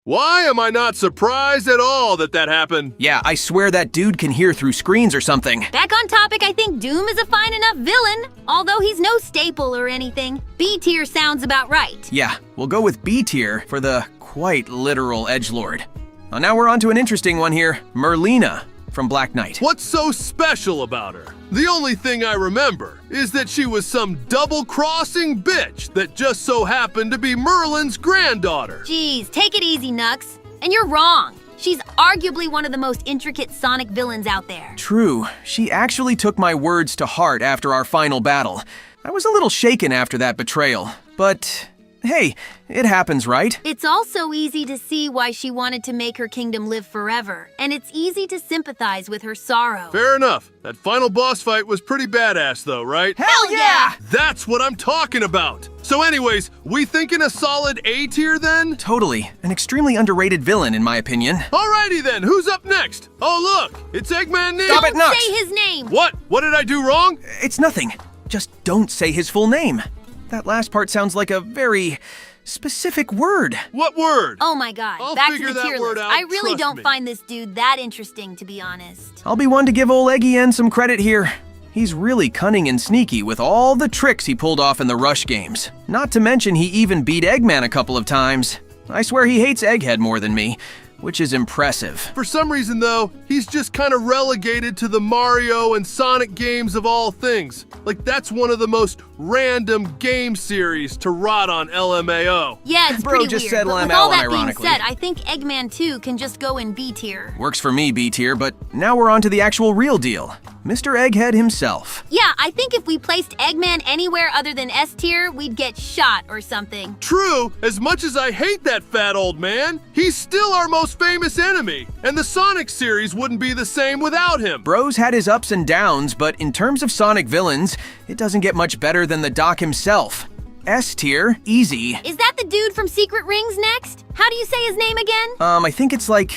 Why am I not surprised at all that happened? Yeah, I swear that dude can hear through screens or something. Back on topic, I think Doom is a fine enough villain, although he's no staple or anything. B tier sounds about right. Yeah, we'll go with B tier for the quite literal edgelord. Now we're on to an interesting one here, Merlina from Black Knight. What's so special about her? The only thing I remember is that she was some double-crossing bitch that just so happened to be Merlin's granddaughter. Jeez, take it easy, Nux. And you're wrong. She's arguably one of the most intricate Sonic villains out there. True, she actually took my words to heart after our final battle. I was a little shaken after that betrayal, but hey, it happens, right? It's also easy to see why she wanted to make her kingdom live forever, and it's easy to sympathize with her sorrow. Fair enough. That final boss fight was pretty badass though, right? Hell yeah! That's what I'm talking about. So anyways, we thinking a solid A tier then? Totally. An extremely underrated villain in my opinion. Alrighty then, who's up next? Oh look, it's Eggman Neo. Stop it, Nux! Say his name! What? What did I do wrong? It's nothing. Just don't say his full name. That last part sounds like a very specific word. What word? Oh my god, I'll back to figure the that tier word list. out, I really trust don't me. find this dude that interesting, to be honest. I'll be one to give old Eggy N some credit here. He's really cunning and sneaky with all the tricks he pulled off in the Rush games. Not to mention he even beat Eggman a couple of times. I swear he hates Egghead more than me, which is impressive. For some reason though, he's just kind of relegated to the Mario and Sonic games of all things. Like that's one of the most random game series to rot on LMAO. Yeah, it's Bro pretty just weird. said But with LMAO all that being unironically. said, I think Eggman 2 can just go in B tier. Works for me, B tier, but now we're on to the actual real deal. Mr. Egghead himself. Yeah, I think if we placed Eggman anywhere other than S tier, we'd get shot or something. True, as much as I hate that fat old man, he's still our most famous enemy, and the Sonic series wouldn't be the same without him. Bro's had his ups and downs, but in terms of Sonic villains, it doesn't get much better than the Doc himself. S tier, easy. Is that the dude from Secret Rings next? How do you say his name again? I think it's like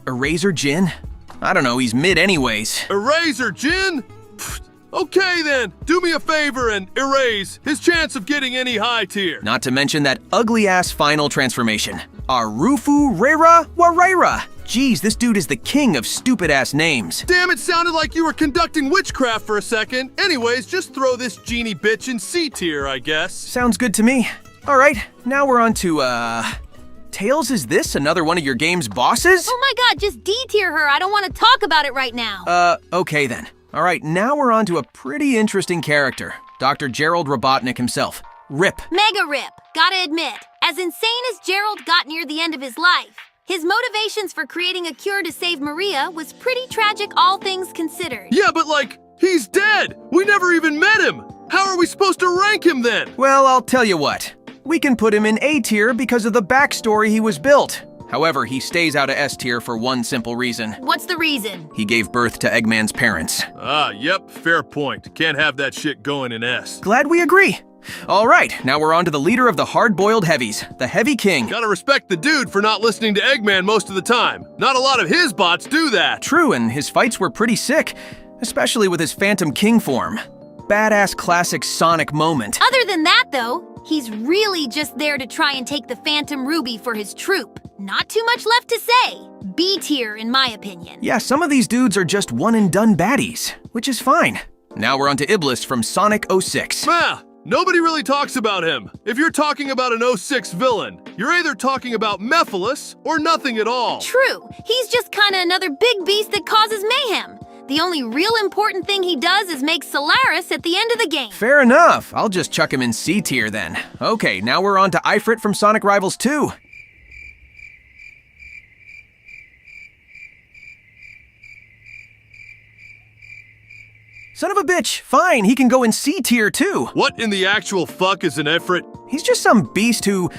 Eraser Jin? I don't know, he's mid anyways. Eraser Jin? Pfft, okay then, do me a favor and erase his chance of getting any high tier. Not to mention that ugly-ass final transformation. Arufu Rera Warera. Jeez, this dude is the king of stupid-ass names. Damn, it sounded like you were conducting witchcraft for a second. Anyways, just throw this genie bitch in C tier, I guess. Sounds good to me. All right, now we're on to, Tails, is this another one of your game's bosses? Oh my god, just D tier her. I don't want to talk about it right now. Okay then. All right, now we're on to a pretty interesting character. Dr. Gerald Robotnik himself. Rip. Mega Rip. Gotta admit, as insane as Gerald got near the end of his life, his motivations for creating a cure to save Maria was pretty tragic, all things considered. Yeah, but like, he's dead. We never even met him. How are we supposed to rank him then? Well, I'll tell you what. We can put him in A tier because of the backstory he was built. However, he stays out of S tier for one simple reason. What's the reason? He gave birth to Eggman's parents. Yep, fair point. Can't have that shit going in S. Glad we agree. All right, now we're on to the leader of the hard-boiled heavies, the Heavy King. Gotta respect the dude for not listening to Eggman most of the time. Not a lot of his bots do that. True, and his fights were pretty sick, especially with his Phantom King form. Badass classic Sonic moment. Other than that, though, he's really just there to try and take the Phantom Ruby for his troop. Not too much left to say. B tier, in my opinion. Yeah, some of these dudes are just one-and-done baddies, which is fine. Now we're on to Iblis from Sonic 06. Nobody really talks about him. If you're talking about an 06 villain, you're either talking about Mephiles or nothing at all. True. He's just kinda another big beast that causes mayhem. The only real important thing he does is make Solaris at the end of the game. Fair enough. I'll just chuck him in C tier then. Okay, now we're on to Ifrit from Sonic Rivals 2. Son of a bitch, fine, he can go in C tier too. What in the actual fuck is an Ifrit? He's just some beast who...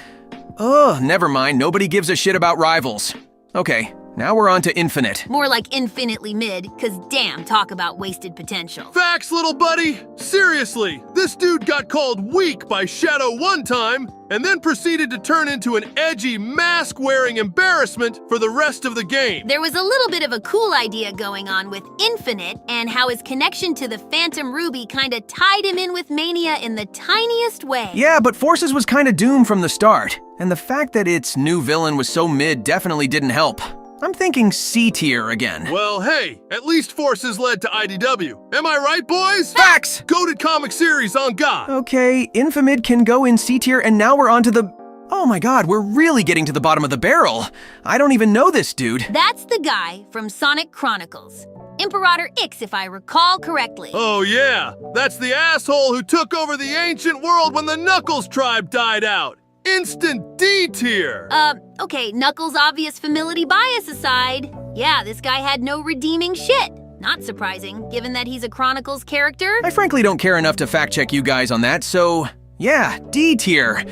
Oh, never mind, nobody gives a shit about Rivals. Okay, now we're on to Infinite. More like infinitely mid, cause damn, talk about wasted potential. Facts, little buddy! Seriously, this dude got called weak by Shadow one time, and then proceeded to turn into an edgy, mask-wearing embarrassment for the rest of the game. There was a little bit of a cool idea going on with Infinite, and how his connection to the Phantom Ruby kinda tied him in with Mania in the tiniest way. Yeah, but Forces was kinda doomed from the start, and the fact that its new villain was so mid definitely didn't help. I'm thinking C tier again. Well, hey, at least Forces led to IDW. Am I right, boys? Facts! Goated comic series on God. Okay, Infamid can go in C tier, and now we're on to the... Oh my god, we're really getting to the bottom of the barrel. I don't even know this dude. That's the guy from Sonic Chronicles. Imperator Ix, if I recall correctly. Oh yeah, that's the asshole who took over the ancient world when the Knuckles tribe died out. Instant D tier! Okay, Knuckles' obvious familiarity bias aside, yeah, this guy had no redeeming shit. Not surprising, given that he's a Chronicles character. I frankly don't care enough to fact-check you guys on that, so... Yeah, D tier.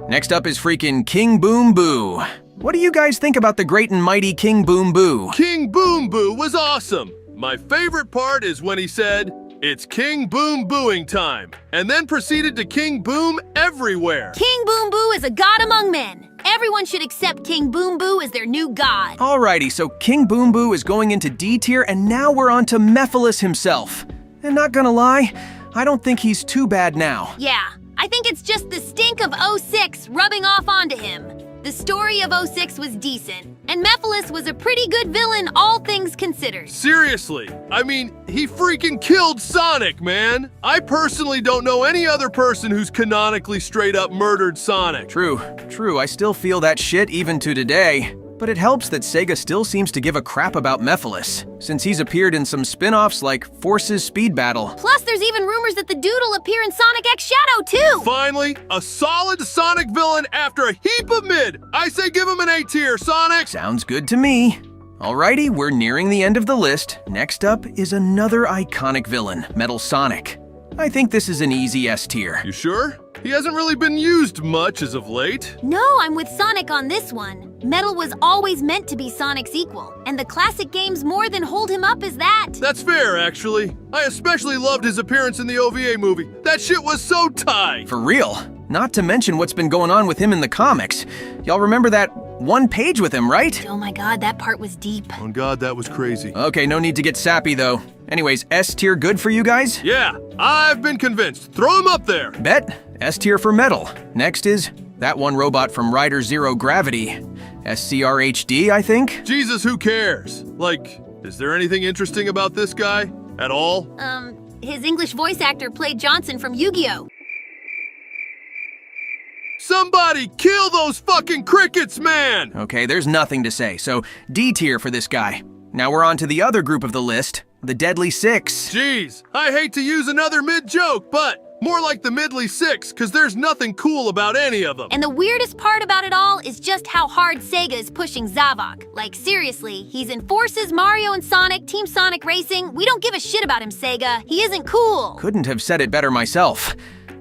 Next up is freaking King Boom Boo. What do you guys think about the great and mighty King Boom Boo? King Boom Boo was awesome! My favorite part is when he said, "It's King Boom Booing time," and then proceeded to King Boom everywhere. King Boom Boo is a god among men. Everyone should accept King Boom Boo as their new god. Alrighty, so King Boom Boo is going into D tier, and now we're on to Mephiles himself. And not gonna lie, I don't think he's too bad now. Yeah, I think it's just the stink of 06 rubbing off onto him. The story of 06 was decent, and Mephiles was a pretty good villain, all things considered. Seriously, I mean, he freaking killed Sonic, man! I personally don't know any other person who's canonically straight up murdered Sonic. True, I still feel that shit even to today. But it helps that Sega still seems to give a crap about Mephiles, since he's appeared in some spin-offs like Force's Speed Battle. Plus, there's even rumors that the dude will appear in Sonic X Shadow, too! Finally, a solid Sonic villain after a heap of mid. I say give him an A tier, Sonic. Sounds good to me. Alrighty, we're nearing the end of the list. Next up is another iconic villain, Metal Sonic. I think this is an easy S tier. You sure? He hasn't really been used much as of late. No, I'm with Sonic on this one. Metal was always meant to be Sonic's equal, and the classic games more than hold him up as that. That's fair, actually. I especially loved his appearance in the OVA movie. That shit was so tight. For real. Not to mention what's been going on with him in the comics. Y'all remember that one page with him, right? Oh my god, that part was deep. Oh god, that was crazy. Okay, no need to get sappy though. Anyways, S tier good for you guys? Yeah, I've been convinced. Throw him up there. Bet. S tier for Metal. Next is that one robot from Rider Zero Gravity. SCRHD, I think? Jesus, who cares? Like, is there anything interesting about this guy? At all? His English voice actor played Johnson from Yu-Gi-Oh! Somebody kill those fucking crickets, man! Okay, there's nothing to say, so D tier for this guy. Now we're on to the other group of the list, the Deadly Six. Jeez, I hate to use another mid-joke, but more like the Midley Six, because there's nothing cool about any of them. And the weirdest part about it all is just how hard Sega is pushing Zavok. Like, seriously, he's in Forces, Mario and Sonic, Team Sonic Racing. We don't give a shit about him, Sega. He isn't cool. Couldn't have said it better myself.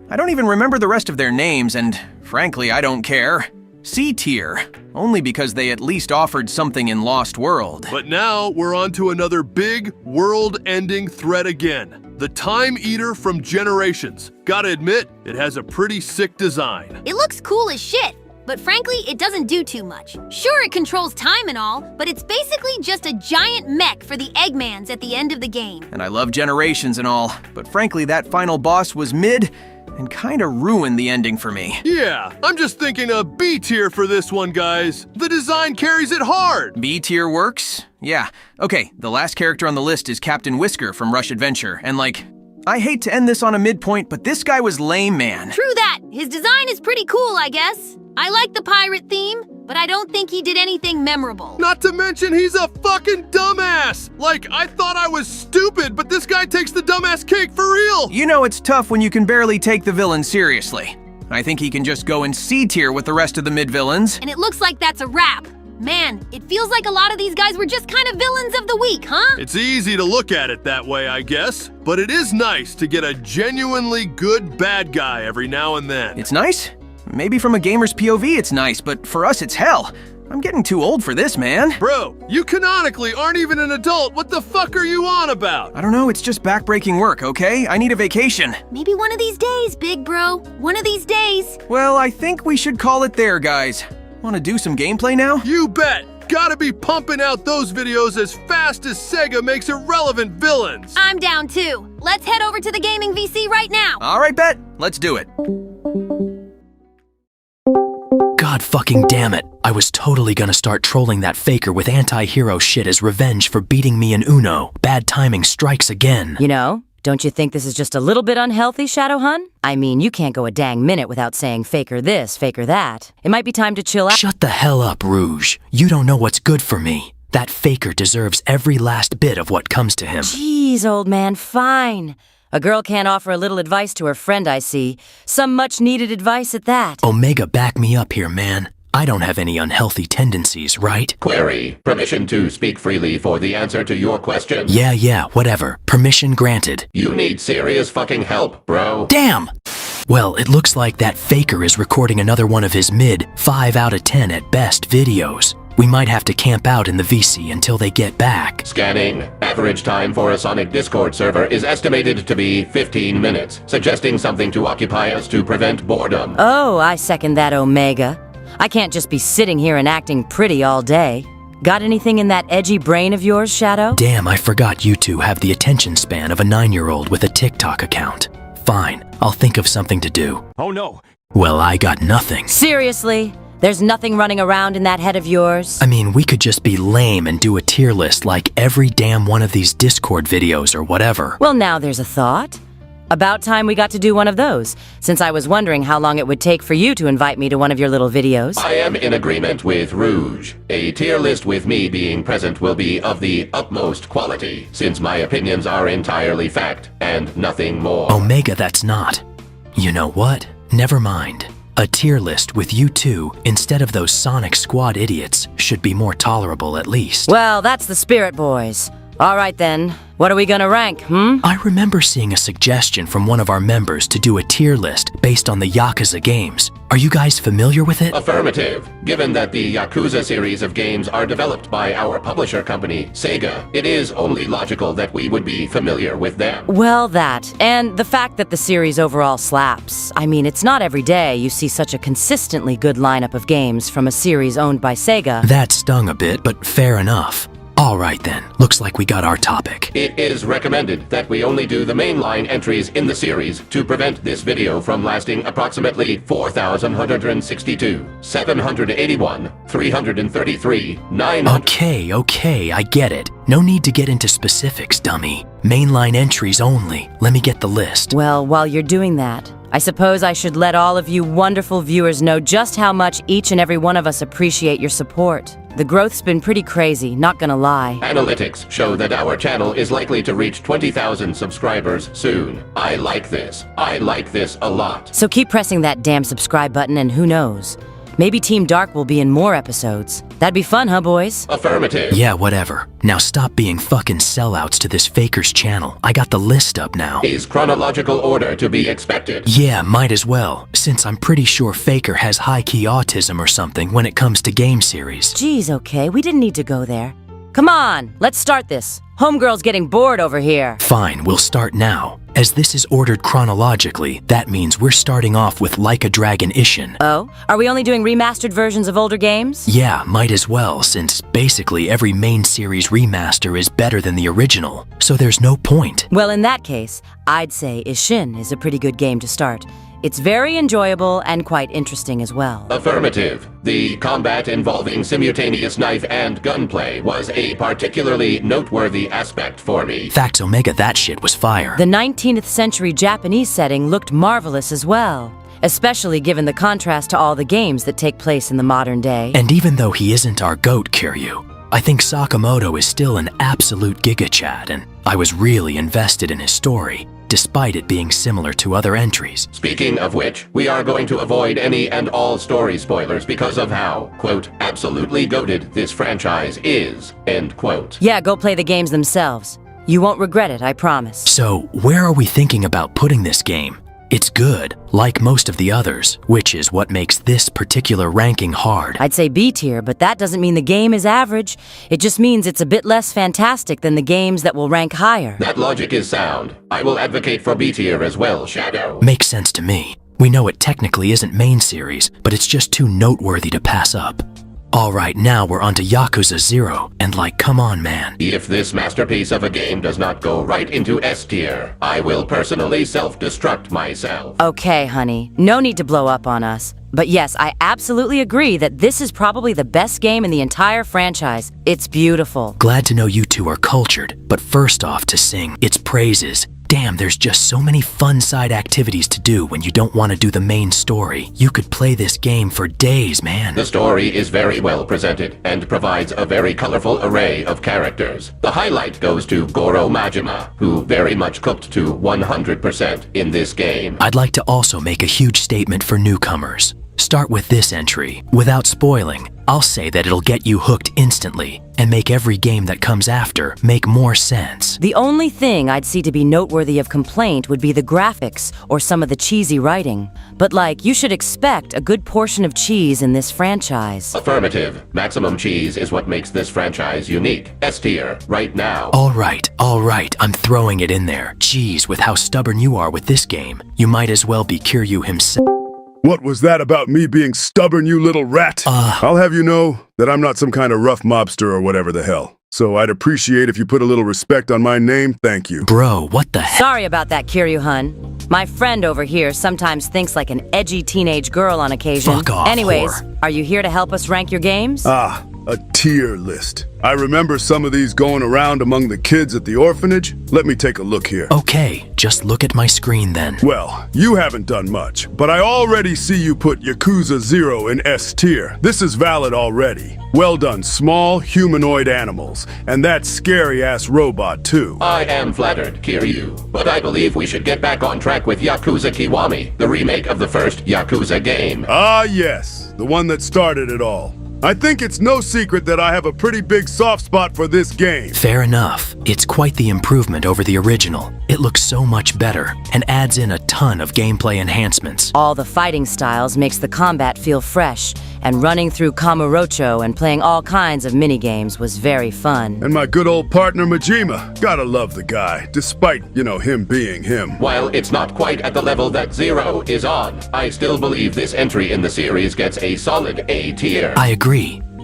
I don't even remember the rest of their names, and frankly, I don't care. C tier, only because they at least offered something in Lost World. But now we're on to another big, world-ending threat again. The Time Eater from Generations. Gotta admit, it has a pretty sick design. It looks cool as shit, but frankly, it doesn't do too much. Sure, it controls time and all, but it's basically just a giant mech for the Eggmans at the end of the game. And I love Generations and all, but frankly, that final boss was mid and kinda ruined the ending for me. Yeah, I'm just thinking a B tier for this one, guys. The design carries it hard. B tier works? Yeah. Okay, the last character on the list is Captain Whisker from Rush Adventure, and like, I hate to end this on a midpoint, but this guy was lame, man. True that. His design is pretty cool, I guess. I like the pirate theme, but I don't think he did anything memorable. Not to mention he's a fucking dumbass. Like, I thought I was stupid, but this guy takes the dumbass cake for real. You know it's tough when you can barely take the villain seriously. I think he can just go in C tier with the rest of the mid-villains. And it looks like that's a wrap. Man, it feels like a lot of these guys were just kind of villains of the week, huh? It's easy to look at it that way, I guess. But it is nice to get a genuinely good bad guy every now and then. It's nice? Maybe from a gamer's POV it's nice, but for us it's hell. I'm getting too old for this, man. Bro, you canonically aren't even an adult. What the fuck are you on about? I don't know, it's just backbreaking work, okay? I need a vacation. Maybe one of these days, big bro. One of these days. Well, I think we should call it there, guys. Want to do some gameplay now? You bet. Gotta be pumping out those videos as fast as Sega makes irrelevant villains. I'm down too. Let's head over to the gaming VC right now. All right, bet. Let's do it. God fucking damn it. I was totally gonna start trolling that faker with anti-hero shit as revenge for beating me in Uno. Bad timing strikes again. You know, don't you think this is just a little bit unhealthy, Shadowhun? I mean, you can't go a dang minute without saying faker this, faker that. It might be time to chill out. Shut the hell up, Rouge. You don't know what's good for me. That faker deserves every last bit of what comes to him. Jeez, old man, fine. A girl can't offer a little advice to her friend, I see. Some much-needed advice at that. Omega, back me up here, man. I don't have any unhealthy tendencies, right? Query. Permission to speak freely for the answer to your question? Yeah, whatever. Permission granted. You need serious fucking help, bro. Damn! Well, it looks like that faker is recording another one of his mid, 5 out of 10 at best videos. We might have to camp out in the VC until they get back. Scanning. Average time for a Sonic Discord server is estimated to be 15 minutes, suggesting something to occupy us to prevent boredom. Oh, I second that, Omega. I can't just be sitting here and acting pretty all day. Got anything in that edgy brain of yours, Shadow? Damn, I forgot you two have the attention span of a 9-year-old with a TikTok account. Fine, I'll think of something to do. Oh no. Well, I got nothing. Seriously? There's nothing running around in that head of yours? I mean, we could just be lame and do a tier list like every damn one of these Discord videos or whatever. Well, now there's a thought. About time we got to do one of those, since I was wondering how long it would take for you to invite me to one of your little videos. I am in agreement with Rouge. A tier list with me being present will be of the utmost quality, since my opinions are entirely fact and nothing more. Omega, that's not. You know what? Never mind. A tier list with you two, instead of those Sonic Squad idiots, should be more tolerable at least. Well, that's the spirit, boys. All right then, what are we gonna rank, I remember seeing a suggestion from one of our members to do a tier list based on the Yakuza games. Are you guys familiar with it? Affirmative. Given that the Yakuza series of games are developed by our publisher company, Sega, it is only logical that we would be familiar with them. Well, that, and the fact that the series overall slaps. I mean, it's not every day you see such a consistently good lineup of games from a series owned by Sega. That stung a bit, but fair enough. All right then, looks like we got our topic. It is recommended that we only do the mainline entries in the series to prevent this video from lasting approximately 4,162, 781, 333, 900... Okay, I get it. No need to get into specifics, dummy. Mainline entries only. Let me get the list. Well, while you're doing that, I suppose I should let all of you wonderful viewers know just how much each and every one of us appreciate your support. The growth's been pretty crazy, not gonna lie. Analytics show that our channel is likely to reach 20,000 subscribers soon. I like this. I like this a lot. So keep pressing that damn subscribe button and who knows? Maybe Team Dark will be in more episodes. That'd be fun, huh, boys? Affirmative. Yeah, whatever. Now stop being fucking sellouts to this faker's channel. I got the list up now. Is chronological order to be expected? Yeah, might as well, since I'm pretty sure Faker has high-key autism or something when it comes to game series. Geez, okay, we didn't need to go there. Come on, let's start this. Homegirl's getting bored over here. Fine, we'll start now. As this is ordered chronologically, that means we're starting off with Like a Dragon Ishin. Oh? Are we only doing remastered versions of older games? Yeah, might as well, since basically every main series remaster is better than the original, so there's no point. Well, in that case, I'd say Ishin is a pretty good game to start. It's very enjoyable and quite interesting as well. Affirmative. The combat involving simultaneous knife and gunplay was a particularly noteworthy aspect for me. Facts, Omega, that shit was fire. The 19th century Japanese setting looked marvelous as well, especially given the contrast to all the games that take place in the modern day. And even though he isn't our GOAT, Kiryu, I think Sakamoto is still an absolute gigachad, and I was really invested in his story, despite it being similar to other entries. Speaking of which, we are going to avoid any and all story spoilers because of how, quote, absolutely goated this franchise is, end quote. Yeah, go play the games themselves. You won't regret it, I promise. So, where are we thinking about putting this game? It's good, like most of the others, which is what makes this particular ranking hard. I'd say B tier, but that doesn't mean the game is average. It just means it's a bit less fantastic than the games that will rank higher. That logic is sound. I will advocate for B tier as well, Shadow. Makes sense to me. We know it technically isn't main series, but it's just too noteworthy to pass up. Alright, now we're onto Yakuza 0, and like, come on, man. If this masterpiece of a game does not go right into S tier, I will personally self-destruct myself. Okay, honey, no need to blow up on us. But yes, I absolutely agree that this is probably the best game in the entire franchise. It's beautiful. Glad to know you two are cultured, but first off to sing its praises. Damn, there's just so many fun side activities to do when you don't want to do the main story. You could play this game for days, man. The story is very well presented and provides a very colorful array of characters. The highlight goes to Goro Majima, who very much cooked to 100% in this game. I'd like to also make a huge statement for newcomers. Start with this entry. Without spoiling, I'll say that it'll get you hooked instantly and make every game that comes after make more sense. The only thing I'd see to be noteworthy of complaint would be the graphics or some of the cheesy writing. But like, you should expect a good portion of cheese in this franchise. Affirmative. Maximum cheese is what makes this franchise unique. S tier, right now. Alright, I'm throwing it in there. Jeez, with how stubborn you are with this game, you might as well be Kiryu himself. What was that about me being stubborn, you little rat? I'll have you know that I'm not some kind of rough mobster or whatever the hell. So I'd appreciate if you put a little respect on my name, thank you. Bro, what the heck? Sorry about that, Kiryu-hun. My friend over here sometimes thinks like an edgy teenage girl on occasion. Fuck off, Anyways, whore. are you here to help us rank your games? a tier list. I remember some of these going around among the kids at the orphanage. Let me take a look here. Okay, just look at my screen then. Well, you haven't done much, but I already see you put Yakuza 0 in S tier. This is valid already. Well done, small humanoid animals. And that scary-ass robot, too. I am flattered, Kiryu, but I believe we should get back on track with Yakuza Kiwami, the remake of the first Yakuza game. Ah, yes, the one that started it all. I think it's no secret that I have a pretty big soft spot for this game. Fair enough. It's quite the improvement over the original. It looks so much better and adds in a ton of gameplay enhancements. All the fighting styles makes the combat feel fresh, and running through Kamurocho and playing all kinds of minigames was very fun. And my good old partner Majima. Gotta love the guy, despite, him being him. While it's not quite at the level that Zero is on, I still believe this entry in the series gets a solid A tier. I agree.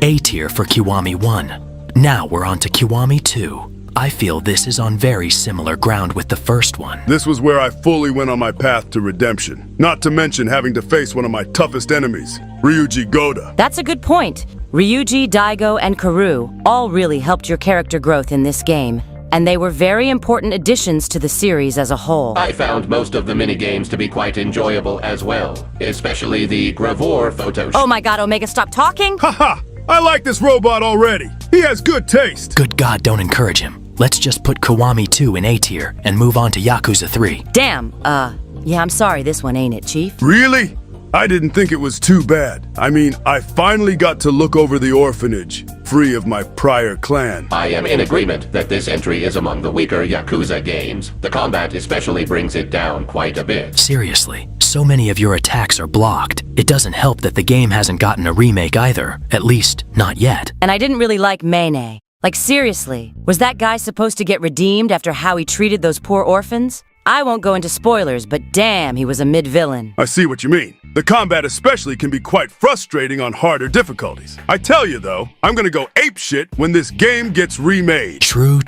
A tier for Kiwami 1. Now we're on to Kiwami 2. I feel this is on very similar ground with the first one. This was where I fully went on my path to redemption. Not to mention having to face one of my toughest enemies, Ryuji Goda. That's a good point. Ryuji, Daigo, and Karu all really helped your character growth in this game, and they were very important additions to the series as a whole. I found most of the minigames to be quite enjoyable as well, especially the Gravure photo shoot. Oh my god, Omega, stop talking! Haha! I like this robot already! He has good taste! Good God, don't encourage him. Let's just put Kiwami 2 in A tier and move on to Yakuza 3. Damn, yeah, I'm sorry, this one ain't it, Chief. Really? I didn't think it was too bad. I mean, I finally got to look over the orphanage, free of my prior clan. I am in agreement that this entry is among the weaker Yakuza games. The combat especially brings it down quite a bit. Seriously, so many of your attacks are blocked. It doesn't help that the game hasn't gotten a remake either, at least not yet. And I didn't really like Mene. Like seriously, was that guy supposed to get redeemed after how he treated those poor orphans? I won't go into spoilers, but damn, he was a mid-villain. I see what you mean. The combat especially can be quite frustrating on harder difficulties. I tell you though, I'm gonna go apeshit when this game gets remade. True.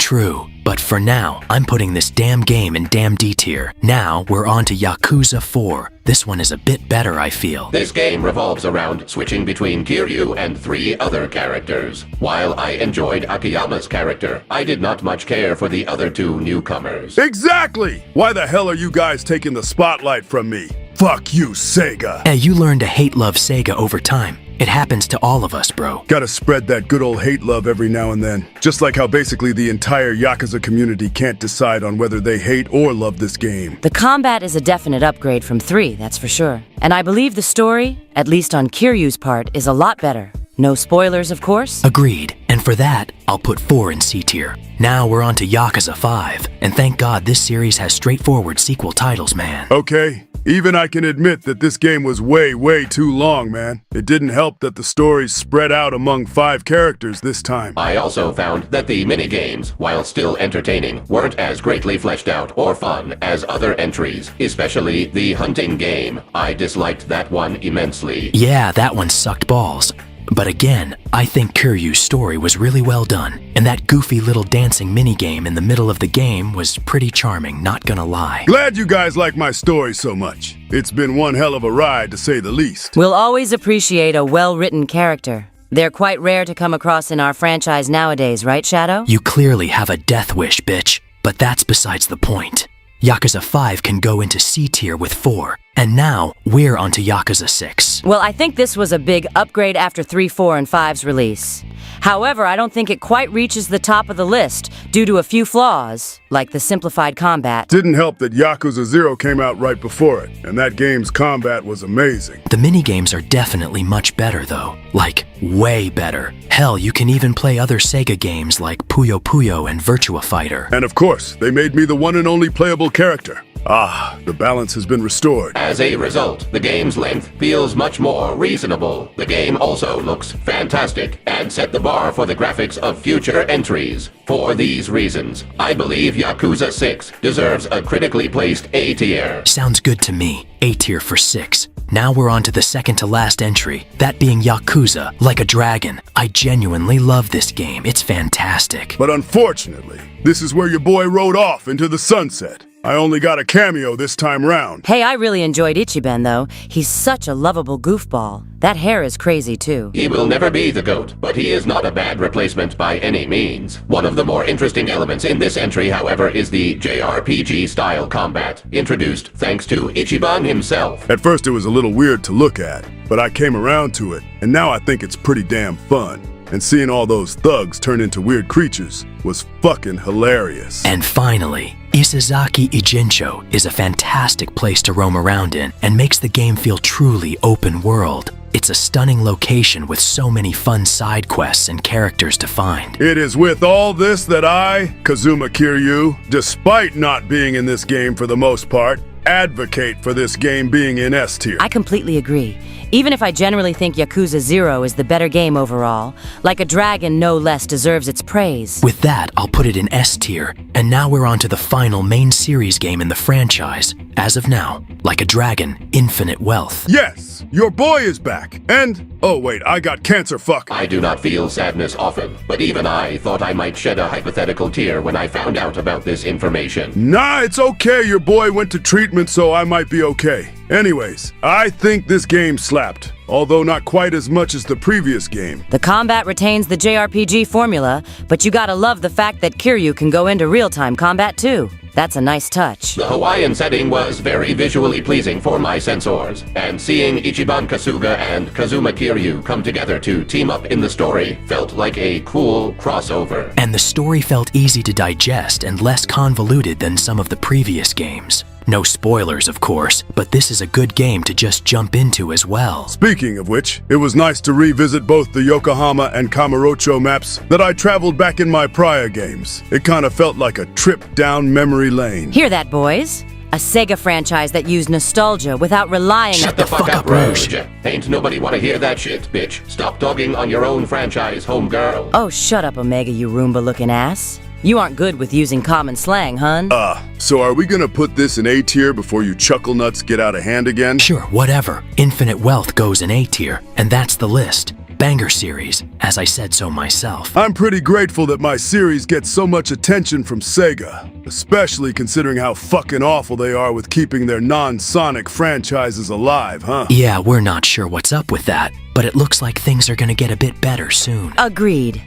But for now, I'm putting this damn game in damn D tier. Now we're on to Yakuza 4. This one is a bit better, I feel. This game revolves around switching between Kiryu and 3 other characters. While I enjoyed Akiyama's character, I did not much care for the other 2 newcomers. Exactly! Why the hell are you guys taking the spotlight from me? Fuck you, Sega! Hey, you learn to hate-love Sega over time. It happens to all of us, bro. Gotta spread that good old hate-love every now and then. Just like how basically the entire Yakuza community can't decide on whether they hate or love this game. The combat is a definite upgrade from 3, that's for sure. And I believe the story, at least on Kiryu's part, is a lot better. No spoilers, of course? Agreed. And for that, I'll put 4 in C tier. Now we're on to Yakuza 5. And thank God this series has straightforward sequel titles, man. Okay. Even I can admit that this game was way too long, man. It didn't help that the stories spread out among 5 characters this time. I also found that the minigames, while still entertaining, weren't as greatly fleshed out or fun as other entries, especially the hunting game. I disliked that one immensely. Yeah, that one sucked balls. But again, I think Kiryu's story was really well done, and that goofy little dancing minigame in the middle of the game was pretty charming, not gonna lie. Glad you guys like my story so much. It's been one hell of a ride, to say the least. We'll always appreciate a well-written character. They're quite rare to come across in our franchise nowadays, right, Shadow? You clearly have a death wish, bitch. But that's besides the point. Yakuza 5 can go into C tier with 4, and now we're onto Yakuza 6. Well, I think this was a big upgrade after 3, 4, and 5's release. However, I don't think it quite reaches the top of the list due to a few flaws, like the simplified combat. Didn't help that Yakuza 0 came out right before it, and that game's combat was amazing. The minigames are definitely much better, though. Like, way better. Hell, you can even play other Sega games like Puyo Puyo and Virtua Fighter. And of course, they made me the one and only playable character. Ah, the balance has been restored. As a result, the game's length feels much more reasonable. The game also looks fantastic and set the bar for the graphics of future entries. For these reasons, I believe Yakuza 6 deserves a critically placed A tier. Sounds good to me. A tier for 6. Now we're on to the second to last entry, that being Yakuza, Like a Dragon. I genuinely love this game. It's fantastic. But unfortunately, this is where your boy rode off into the sunset. I only got a cameo this time round. Hey, I really enjoyed Ichiban, though. He's such a lovable goofball. That hair is crazy, too. He will never be the GOAT, but he is not a bad replacement by any means. One of the more interesting elements in this entry, however, is the JRPG-style combat, introduced thanks to Ichiban himself. At first it was a little weird to look at, but I came around to it, and now I think it's pretty damn fun. And seeing all those thugs turn into weird creatures was fucking hilarious. And finally, Isazaki Ijincho is a fantastic place to roam around in and makes the game feel truly open world. It's a stunning location with so many fun side quests and characters to find. It is with all this that I, Kazuma Kiryu, despite not being in this game for the most part, advocate for this game being in S tier. I completely agree. Even if I generally think Yakuza 0 is the better game overall, Like a Dragon no less deserves its praise. With that, I'll put it in S tier, and now we're on to the final main series game in the franchise. As of now, Like a Dragon, Infinite Wealth. Yes, your boy is back. And, oh wait, I got cancer, fuck. I do not feel sadness often, but even I thought I might shed a hypothetical tear when I found out about this information. Nah, it's okay, your boy went to treatment, so I might be okay. Anyways, I think this game slapped, although not quite as much as the previous game. The combat retains the JRPG formula, but you gotta love the fact that Kiryu can go into real-time combat too. That's a nice touch. The Hawaiian setting was very visually pleasing for my sensors, and seeing Ichiban Kasuga and Kazuma Kiryu come together to team up in the story felt like a cool crossover. And the story felt easy to digest and less convoluted than some of the previous games. No spoilers, of course, but this is a good game to just jump into as well. Speaking of which, it was nice to revisit both the Yokohama and Kamurocho maps that I traveled back in my prior games. It kind of felt like a trip down memory lane. Hear that, boys? A Sega franchise that used nostalgia without relying on— Shut the fuck up, Rouge! Ain't nobody wanna hear that shit, bitch. Stop dogging on your own franchise, homegirl. Oh, shut up, Omega, you Roomba-looking ass. You aren't good with using common slang, hun. So are we gonna put this in A tier before you chuckle nuts get out of hand again? Sure, whatever. Infinite Wealth goes in A tier, and that's the list. Banger series, as I said so myself. I'm pretty grateful that my series gets so much attention from Sega, especially considering how fucking awful they are with keeping their non-Sonic franchises alive, huh? Yeah, we're not sure what's up with that, but it looks like things are gonna get a bit better soon. Agreed.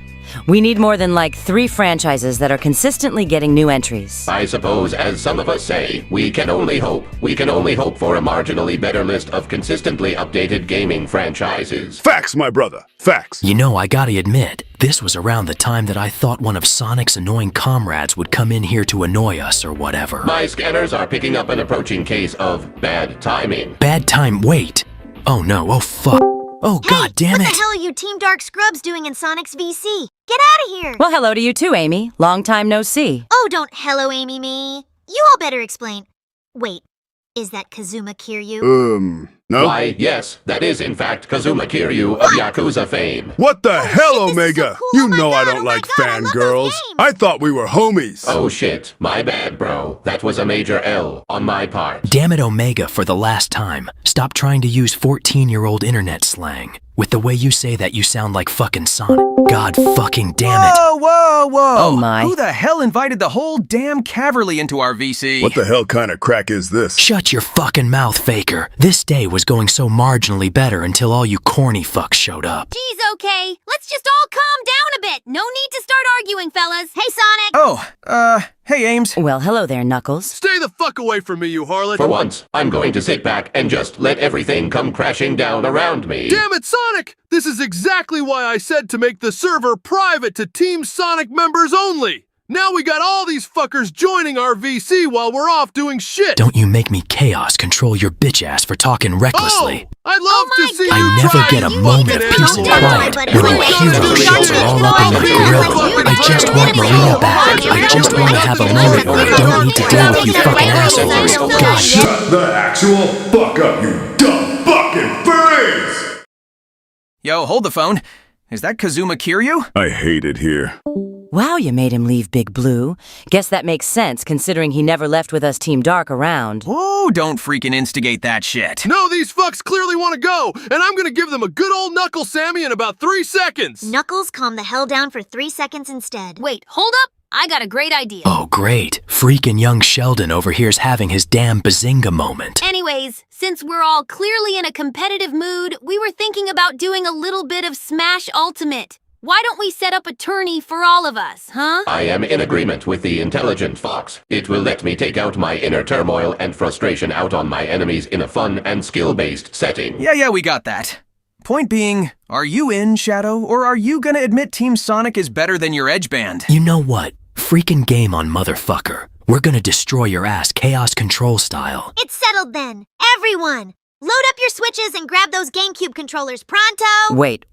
We need more than like 3 franchises that are consistently getting new entries. I suppose, as some of us say, we can only hope. We can only hope for a marginally better list of consistently updated gaming franchises. Facts, my brother. Facts. You know, I gotta admit, this was around the time that I thought one of Sonic's annoying comrades would come in here to annoy us or whatever. My scanners are picking up an approaching case of bad timing. Bad time, wait. Oh no, oh fuck. Oh god damn it. What the hell are you Team Dark Scrubs doing in Sonic's VC? Get out of here! Well, hello to you too, Amy. Long time no see. Oh, don't hello Amy me. You all better explain. Wait, is that Kazuma Kiryu? No? Why, yes, that is in fact Kazuma Kiryu of Yakuza fame. What the hell, shit, this is Omega? so cool. You Oh my know I God, don't oh my like God, I love those fangirls. games. I thought we were homies. Oh shit, my bad, bro. That was a major L on my part. Damn it, Omega, for the last time. Stop trying to use 14-year-old internet slang. With the way you say that, you sound like fucking Sonic. God fucking damn it. Whoa! Oh my. Who the hell invited the whole damn Caverly into our VC? What the hell kind of crack is this? Shut your fucking mouth, Faker. This day was going so marginally better until all you corny fucks showed up. Geez, okay. Let's just all calm down a bit. No need to start arguing, fellas. Hey, Sonic. Hey, Ames. Well, hello there, Knuckles. Stay the fuck away from me, you harlot! For once, I'm going to sit back and just let everything come crashing down around me. Damn it, Sonic! This is exactly why I said to make the server private to Team Sonic members only! Now we got all these fuckers joining our VC while we're off doing shit! Don't you make me Chaos control your bitch ass for talking recklessly. I'd love to see I you never try get a to moment fucking of peace and animal. quiet when you hero shits are all up in my grill. I just want Marina back. I just want to have a moment where I don't need to deal with you fucking assholes. God, Shut the actual fuck up, you dumb fucking furries! Yo, hold the phone. Is that Kazuma Kiryu? I hate it here. Wow, you made him leave Big Blue. Guess that makes sense, considering he never left with us Team Dark around. Whoa, don't freaking instigate that shit. No, these fucks clearly want to go, and I'm gonna give them a good old knuckle Sammy in about 3 seconds! Knuckles, calm the hell down for 3 seconds instead. Wait, hold up. I got a great idea. Oh, great. Freaking young Sheldon over here's having his damn bazinga moment. Anyways, since we're all clearly in a competitive mood, we were thinking about doing a little bit of Smash Ultimate. Why don't we set up a tourney for all of us, huh? I am in agreement with the intelligent fox. It will let me take out my inner turmoil and frustration out on my enemies in a fun and skill-based setting. Yeah, we got that. Point being, are you in, Shadow, or are you gonna admit Team Sonic is better than your Edge Band? You know what? Freaking game on, motherfucker. We're gonna destroy your ass Chaos Control style. It's settled then. Everyone, load up your Switches and grab those GameCube controllers pronto.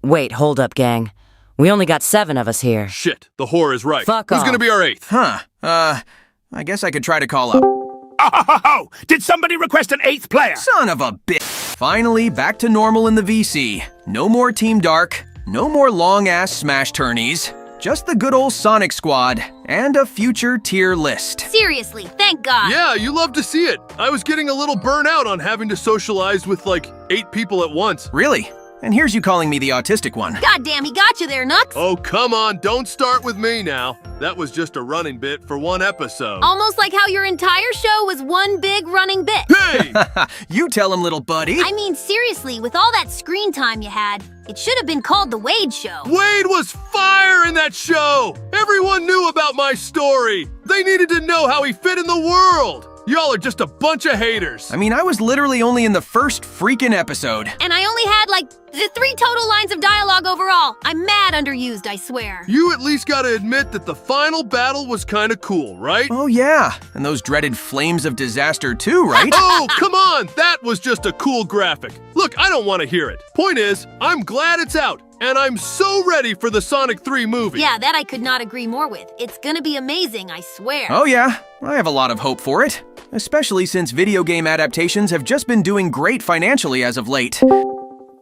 Wait, hold up, gang. We only got 7 of us here. Shit, the whore is right. Fuck Who's off. gonna be our 8th? I guess I could try to call up. Oh, did somebody request an 8th player? Son of a bitch. Finally, back to normal in the VC. No more Team Dark, no more long-ass Smash tourneys. Just the good old Sonic Squad, and a future tier list. Seriously, thank God. Yeah, you love to see it. I was getting a little burnout on having to socialize with like 8 people at once. Really? And here's you calling me the autistic one. Goddamn, he got you there, Nux. Oh, come on, don't start with me now. That was just a running bit for one episode. Almost like how your entire show was one big running bit. Hey! You tell him, little buddy. I mean, seriously, with all that screen time you had, it should have been called The Wade Show. Wade was fire in that show! Everyone knew about my story. They needed to know how he fit in the world. Y'all are just a bunch of haters. I mean, I was literally only in the first freaking episode. And I only had, like, 3 total lines of dialogue overall. I'm mad underused, I swear. You at least gotta admit that the final battle was kinda cool, right? Oh yeah, and those dreaded flames of disaster too, right? Oh, come on! That was just a cool graphic. Look, I don't want to hear it. Point is, I'm glad it's out, and I'm so ready for the Sonic 3 movie. Yeah, that I could not agree more with. It's gonna be amazing, I swear. Oh yeah, I have a lot of hope for it. Especially since video game adaptations have just been doing great financially as of late.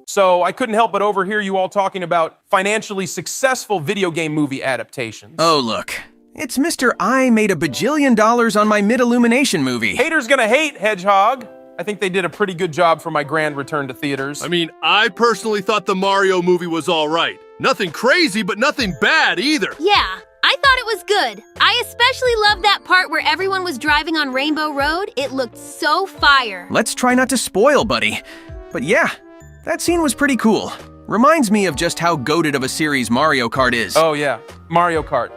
So I couldn't help but overhear you all talking about financially successful video game movie adaptations. Oh look, it's Mr. I made a bajillion dollars on my mid-illumination movie. Haters gonna hate, Hedgehog. I think they did a pretty good job for my grand return to theaters. I mean, I personally thought the Mario movie was all right. Nothing crazy, but nothing bad either. Yeah, I thought it was good. I especially loved that part where everyone was driving on Rainbow Road. It looked so fire. Let's try not to spoil, buddy. But yeah, that scene was pretty cool. Reminds me of just how goated of a series Mario Kart is. Oh yeah, Mario Kart.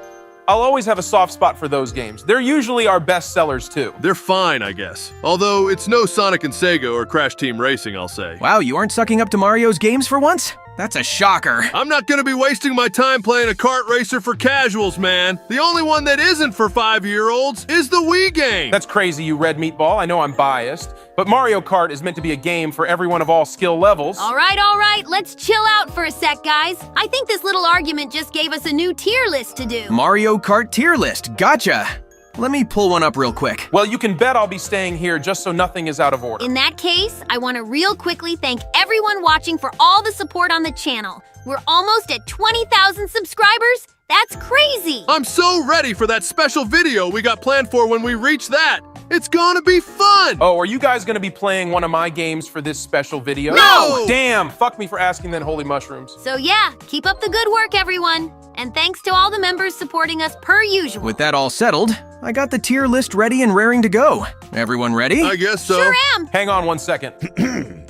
I'll always have a soft spot for those games. They're usually our best sellers too. They're fine, I guess. Although it's no Sonic and Sega or Crash Team Racing, I'll say. Wow, you aren't sucking up to Mario's games for once? That's a shocker. I'm not gonna be wasting my time playing a kart racer for casuals, man. The only one that isn't for 5-year-olds is the Wii game. That's crazy, you red meatball. I know I'm biased, but Mario Kart is meant to be a game for everyone of all skill levels. All right, let's chill out for a sec, guys. I think this little argument just gave us a new tier list to do. Mario Kart tier list, gotcha. Let me pull one up real quick. Well, you can bet I'll be staying here just so nothing is out of order. In that case, I want to real quickly thank everyone watching for all the support on the channel. We're almost at 20,000 subscribers. That's crazy. I'm so ready for that special video we got planned for when we reach that. It's gonna be fun. Oh, are you guys gonna be playing one of my games for this special video? No! Damn, fuck me for asking then, holy mushrooms. So yeah, keep up the good work, everyone. And thanks to all the members supporting us per usual. With that all settled, I got the tier list ready and raring to go. Everyone ready? I guess so. Sure am. Hang on 1 second.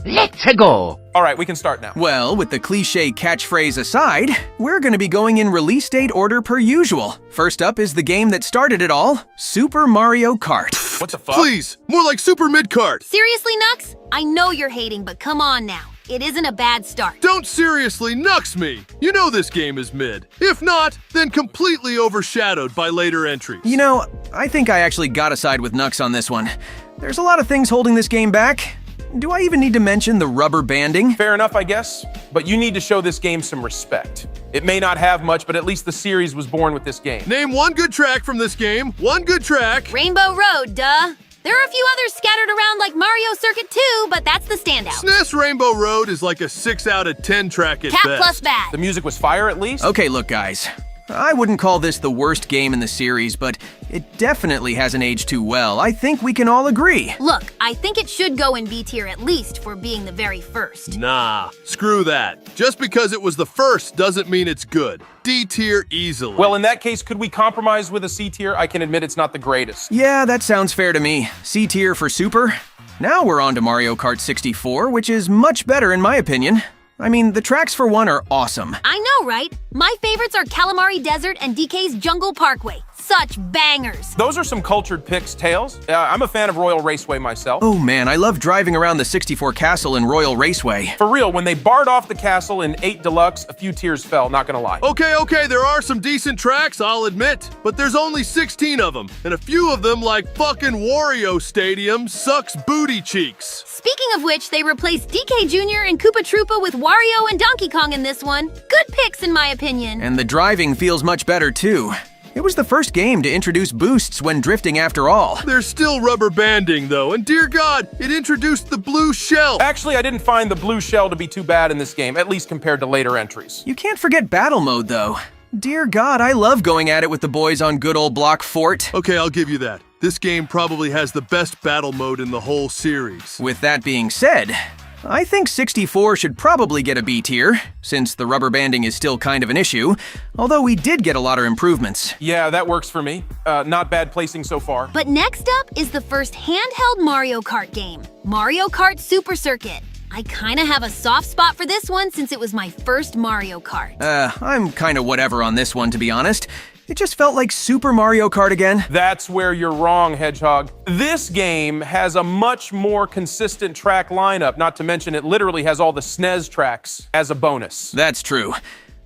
Let's go. All right, we can start now. Well, with the cliche catchphrase aside, we're gonna be going in release date order per usual. First up is the game that started it all, Super Mario Kart. What the fuck? Please, more like Super Mid-Kart. Seriously, Nux? I know you're hating, but come on now. It isn't a bad start. Don't seriously nux me. You know this game is mid. If not, then completely overshadowed by later entries. You know, I think I actually gotta side with Nux on this one. There's a lot of things holding this game back. Do I even need to mention the rubber banding? Fair enough, I guess, but you need to show this game some respect. It may not have much, but at least the series was born with this game. Name one good track from this game. One good track. Rainbow Road, duh. There are a few others scattered around like Mario Circuit 2, but that's the standout. SNES Rainbow Road is like a 6 out of 10 track at Cat best. plus bad. The music was fire at least? Okay, look guys. I wouldn't call this the worst game in the series, but it definitely hasn't aged too well. I think we can all agree. Look, I think it should go in B tier at least for being the very first. Nah, screw that. Just because it was the first doesn't mean it's good. D tier easily. Well, in that case, could we compromise with a C tier? I can admit it's not the greatest. Yeah, that sounds fair to me. C tier for Super. Now we're on to Mario Kart 64, which is much better in my opinion. I mean, the tracks for one are awesome. I know, right? My favorites are Calamari Desert and DK's Jungle Parkway. Such bangers. Those are some cultured picks, Tails. I'm a fan of Royal Raceway myself. Oh man, I love driving around the 64 castle in Royal Raceway. For real, when they barred off the castle in 8 Deluxe, a few tears fell, not gonna lie. Okay, there are some decent tracks, I'll admit, but there's only 16 of them, and a few of them, like fucking Wario Stadium, sucks booty cheeks. Speaking of which, they replaced DK Jr. and Koopa Troopa with Wario and Donkey Kong in this one. Good picks in my opinion. And the driving feels much better too. It was the first game to introduce boosts when drifting after all. There's still rubber banding though, and dear God, it introduced the blue shell. Actually, I didn't find the blue shell to be too bad in this game, at least compared to later entries. You can't forget battle mode though. Dear God, I love going at it with the boys on good old Block Fort. Okay, I'll give you that. This game probably has the best battle mode in the whole series. With that being said, I think 64 should probably get a B tier, since the rubber banding is still kind of an issue, although we did get a lot of improvements. Yeah, that works for me. Not bad placing so far. But next up is the first handheld Mario Kart game, Mario Kart Super Circuit. I kinda have a soft spot for this one since it was my first Mario Kart. I'm kinda whatever on this one, to be honest. It just felt like Super Mario Kart again. That's where you're wrong, Hedgehog. This game has a much more consistent track lineup, not to mention it literally has all the SNES tracks as a bonus. That's true.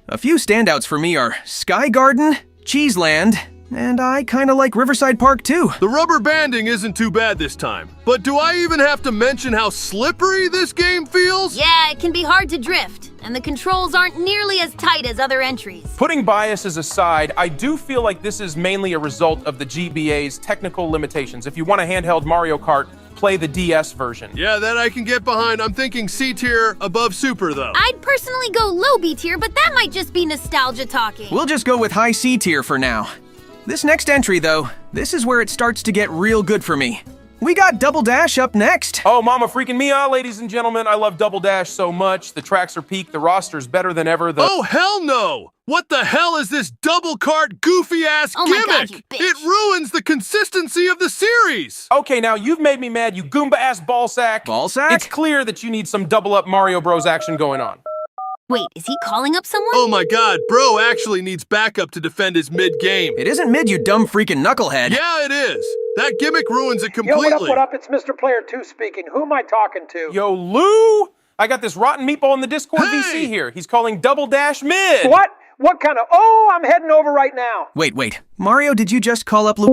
A few standouts for me are Sky Garden, Cheeseland, and I kinda like Riverside Park too. The rubber banding isn't too bad this time, but do I even have to mention how slippery this game feels? Yeah, it can be hard to drift, and the controls aren't nearly as tight as other entries. Putting biases aside, I do feel like this is mainly a result of the GBA's technical limitations. If you want a handheld Mario Kart, play the DS version. Yeah, that I can get behind. I'm thinking C tier above Super though. I'd personally go low B tier, but that might just be nostalgia talking. We'll just go with high C tier for now. This next entry though, this is where it starts to get real good for me. We got Double Dash up next. Oh, mama freaking Mia, ladies and gentlemen, I love Double Dash so much. The tracks are peak, the roster's better than ever. Oh, hell no! What the hell is this double cart goofy-ass Oh gimmick? my God, you bitch. It ruins the consistency of the series! Okay, now you've made me mad, you Goomba-ass ballsack. Ballsack? It's clear that you need some double-up Mario Bros action going on. Wait, is he calling up someone? Oh my God, bro actually needs backup to defend his mid-game. It isn't mid, you dumb freaking knucklehead. Yeah, it is. That gimmick ruins it completely. Yo, what up? It's Mr. Player 2 speaking. Who am I talking to? Yo, Lou! I got this rotten meatball in the Discord Hey! VC here. He's calling Double Dash mid. What? What kind of... Oh, I'm heading over right now. Wait. Mario, did you just call up Lu?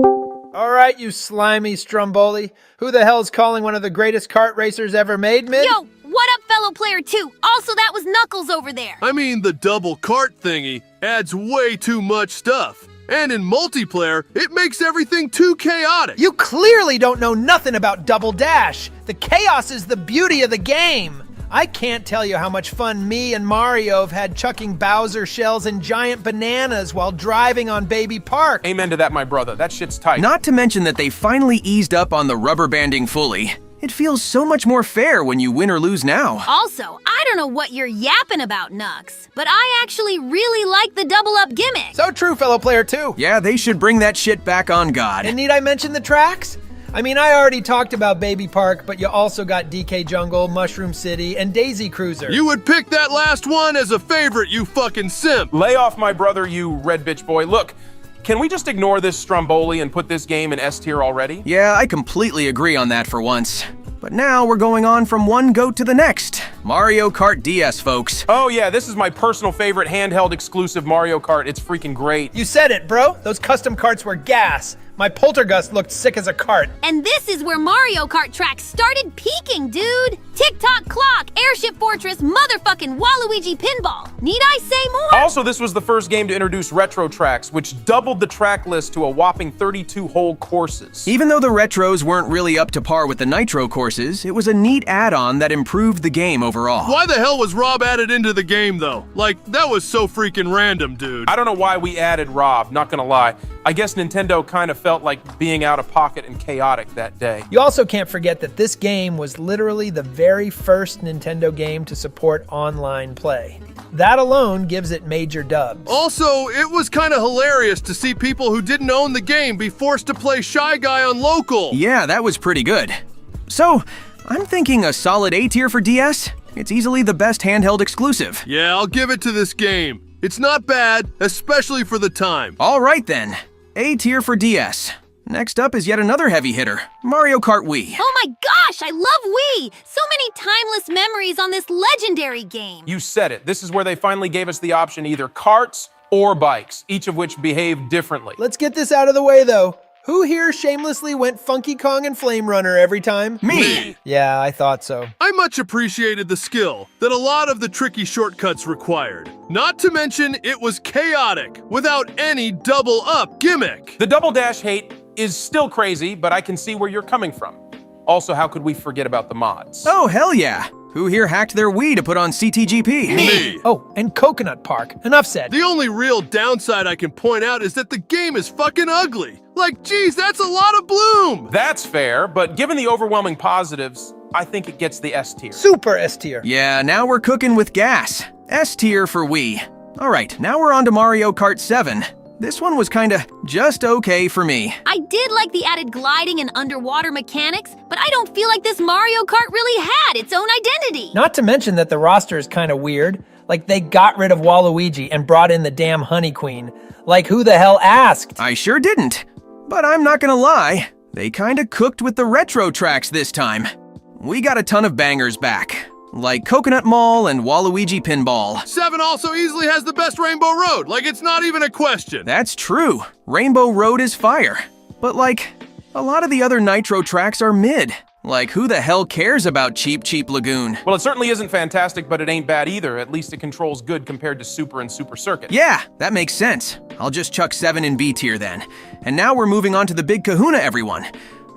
All right, you slimy Stromboli. Who the hell's calling one of the greatest kart racers ever made, mid? Yo, what up, fellow player 2? Also, that was Knuckles over there. I mean, the double cart thingy adds way too much stuff. And in multiplayer, it makes everything too chaotic. You clearly don't know nothing about Double Dash. The chaos is the beauty of the game. I can't tell you how much fun me and Mario have had chucking Bowser shells and giant bananas while driving on Baby Park. Amen to that, my brother. That shit's tight. Not to mention that they finally eased up on the rubber banding fully. It feels so much more fair when you win or lose now. Also, I don't know what you're yapping about, Nux, but I actually really like the double-up gimmick. So true, fellow player 2. Yeah, they should bring that shit back on God. And need I mention the tracks? I mean, I already talked about Baby Park, but you also got DK Jungle, Mushroom City, and Daisy Cruiser. You would pick that last one as a favorite, you fucking simp. Lay off my brother, you red bitch boy. Look, can we just ignore this Stromboli and put this game in S tier already? Yeah, I completely agree on that for once. But now we're going on from one goat to the next. Mario Kart DS, folks. Oh yeah, this is my personal favorite handheld exclusive Mario Kart. It's freaking great. You said it, bro. Those custom carts were gas. My poltergust looked sick as a cart. And this is where Mario Kart tracks started peaking, dude! Tick-tock clock, airship fortress, motherfucking Waluigi pinball. Need I say more? Also, this was the first game to introduce retro tracks, which doubled the track list to a whopping 32 whole courses. Even though the retros weren't really up to par with the Nitro courses, it was a neat add-on that improved the game overall. Why the hell was Rob added into the game, though? Like, that was so freaking random, dude. I don't know why we added Rob, not gonna lie. I guess Nintendo kind of felt like being out of pocket and chaotic that day. You also can't forget that this game was literally the very first Nintendo game to support online play. That alone gives it major dubs. Also, it was kind of hilarious to see people who didn't own the game be forced to play Shy Guy on local. Yeah, that was pretty good. So, I'm thinking a solid A tier for DS. It's easily the best handheld exclusive. Yeah, I'll give it to this game. It's not bad, especially for the time. All right then, A tier for DS. Next up is yet another heavy hitter, Mario Kart Wii. Oh my gosh, I love Wii! So many timeless memories on this legendary game. You said it. This is where they finally gave us the option either karts or bikes, each of which behave differently. Let's get this out of the way though. Who here shamelessly went Funky Kong and Flame Runner every time? Me! Yeah, I thought so. I much appreciated the skill that a lot of the tricky shortcuts required. Not to mention, it was chaotic, without any double-up gimmick. The double dash hate is still crazy, but I can see where you're coming from. Also, how could we forget about the mods? Oh, hell yeah! Who here hacked their Wii to put on CTGP? Me! Oh, and Coconut Park. Enough said. The only real downside I can point out is that the game is fucking ugly. Like, geez, that's a lot of bloom! That's fair, but given the overwhelming positives, I think it gets the S tier. Super S tier. Yeah, now we're cooking with gas. S tier for Wii. Alright, now we're on to Mario Kart 7. This one was kinda just okay for me. I did like the added gliding and underwater mechanics, but I don't feel like this Mario Kart really had its own identity. Not to mention that the roster is kind of weird. Like they got rid of Waluigi and brought in the damn Honey Queen. Like who the hell asked? I sure didn't. But I'm not gonna lie, they kinda cooked with the retro tracks this time. We got a ton of bangers back, like Coconut Mall and Waluigi Pinball. 7 also easily has the best Rainbow Road, like it's not even a question. That's true. Rainbow Road is fire. But like, a lot of the other Nitro tracks are mid. Like, who the hell cares about Cheap Cheap Lagoon? Well, it certainly isn't fantastic, but it ain't bad either. At least it controls good compared to Super and Super Circuit. Yeah, that makes sense. I'll just chuck 7 in B tier then. And now we're moving on to the big kahuna, everyone.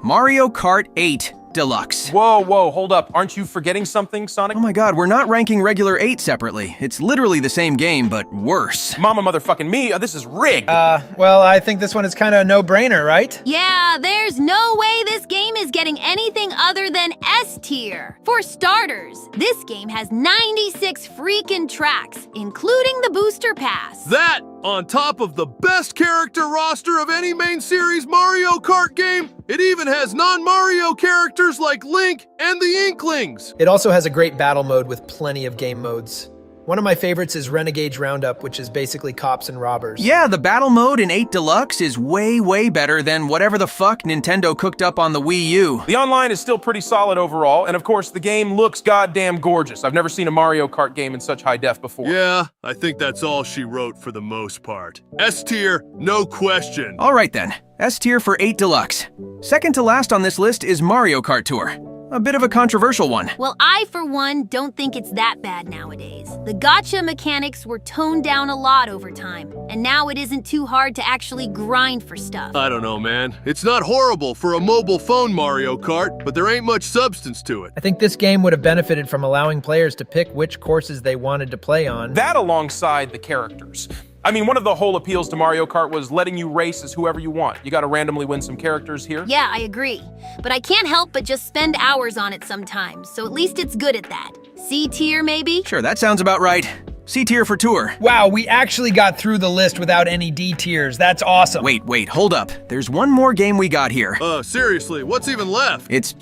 Mario Kart 8 Deluxe. Whoa, hold up. Aren't you forgetting something, Sonic? Oh my god, we're not ranking regular 8 separately. It's literally the same game, but worse. Mama motherfucking me, this is rigged. Well, I think this one is kind of a no-brainer, right? Yeah, there's no way this game is getting anything other than S tier. For starters, this game has 96 freaking tracks, including the booster pass. That, on top of the best character roster of any main series Mario Kart game, it even has non-Mario characters like Link and the Inklings. It also has a great battle mode with plenty of game modes. One of my favorites is Renegade's Roundup, which is basically cops and robbers. Yeah, the battle mode in 8 Deluxe is way better than whatever the fuck Nintendo cooked up on the Wii U. The online is still pretty solid overall, and of course, the game looks goddamn gorgeous. I've never seen a Mario Kart game in such high def before. Yeah, I think that's all she wrote for the most part. S tier, no question. Alright then, S tier for 8 Deluxe. Second to last on this list is Mario Kart Tour. A bit of a controversial one. Well, I, for one, don't think it's that bad nowadays. The gacha mechanics were toned down a lot over time, and now it isn't too hard to actually grind for stuff. I don't know, man. It's not horrible for a mobile phone Mario Kart, but there ain't much substance to it. I think this game would have benefited from allowing players to pick which courses they wanted to play on. That alongside the characters. I mean, one of the whole appeals to Mario Kart was letting you race as whoever you want. You gotta randomly win some characters here. Yeah, I agree. But I can't help but just spend hours on it sometimes, so at least it's good at that. C tier, maybe? Sure, that sounds about right. C tier for Tour. Wow, we actually got through the list without any D tiers. That's awesome. Wait, hold up. There's one more game we got here. Seriously, what's even left? It's,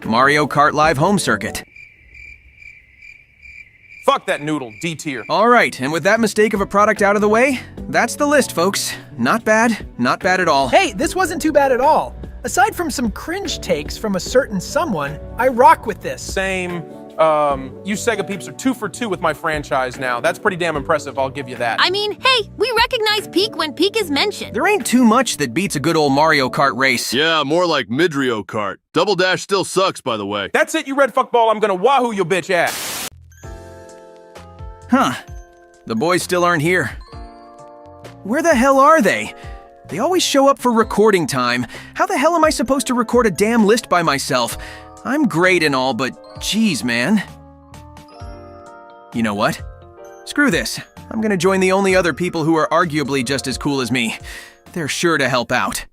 Mario Kart Live Home Circuit. Fuck that noodle, D tier. Alright, and with that mistake of a product out of the way, that's the list, folks. Not bad at all. Hey, this wasn't too bad at all. Aside from some cringe takes from a certain someone, I rock with this. Same. You Sega peeps are 2 for 2 with my franchise now. That's pretty damn impressive, I'll give you that. I mean, hey, we recognize Peak when Peak is mentioned. There ain't too much that beats a good old Mario Kart race. Yeah, more like Midrio Kart. Double Dash still sucks, by the way. That's it, you red fuckball. I'm gonna wahoo your bitch ass. Huh. The boys still aren't here. Where the hell are they? They always show up for recording time. How the hell am I supposed to record a damn list by myself? I'm great and all, but geez, man. You know what? Screw this. I'm gonna join the only other people who are arguably just as cool as me. They're sure to help out.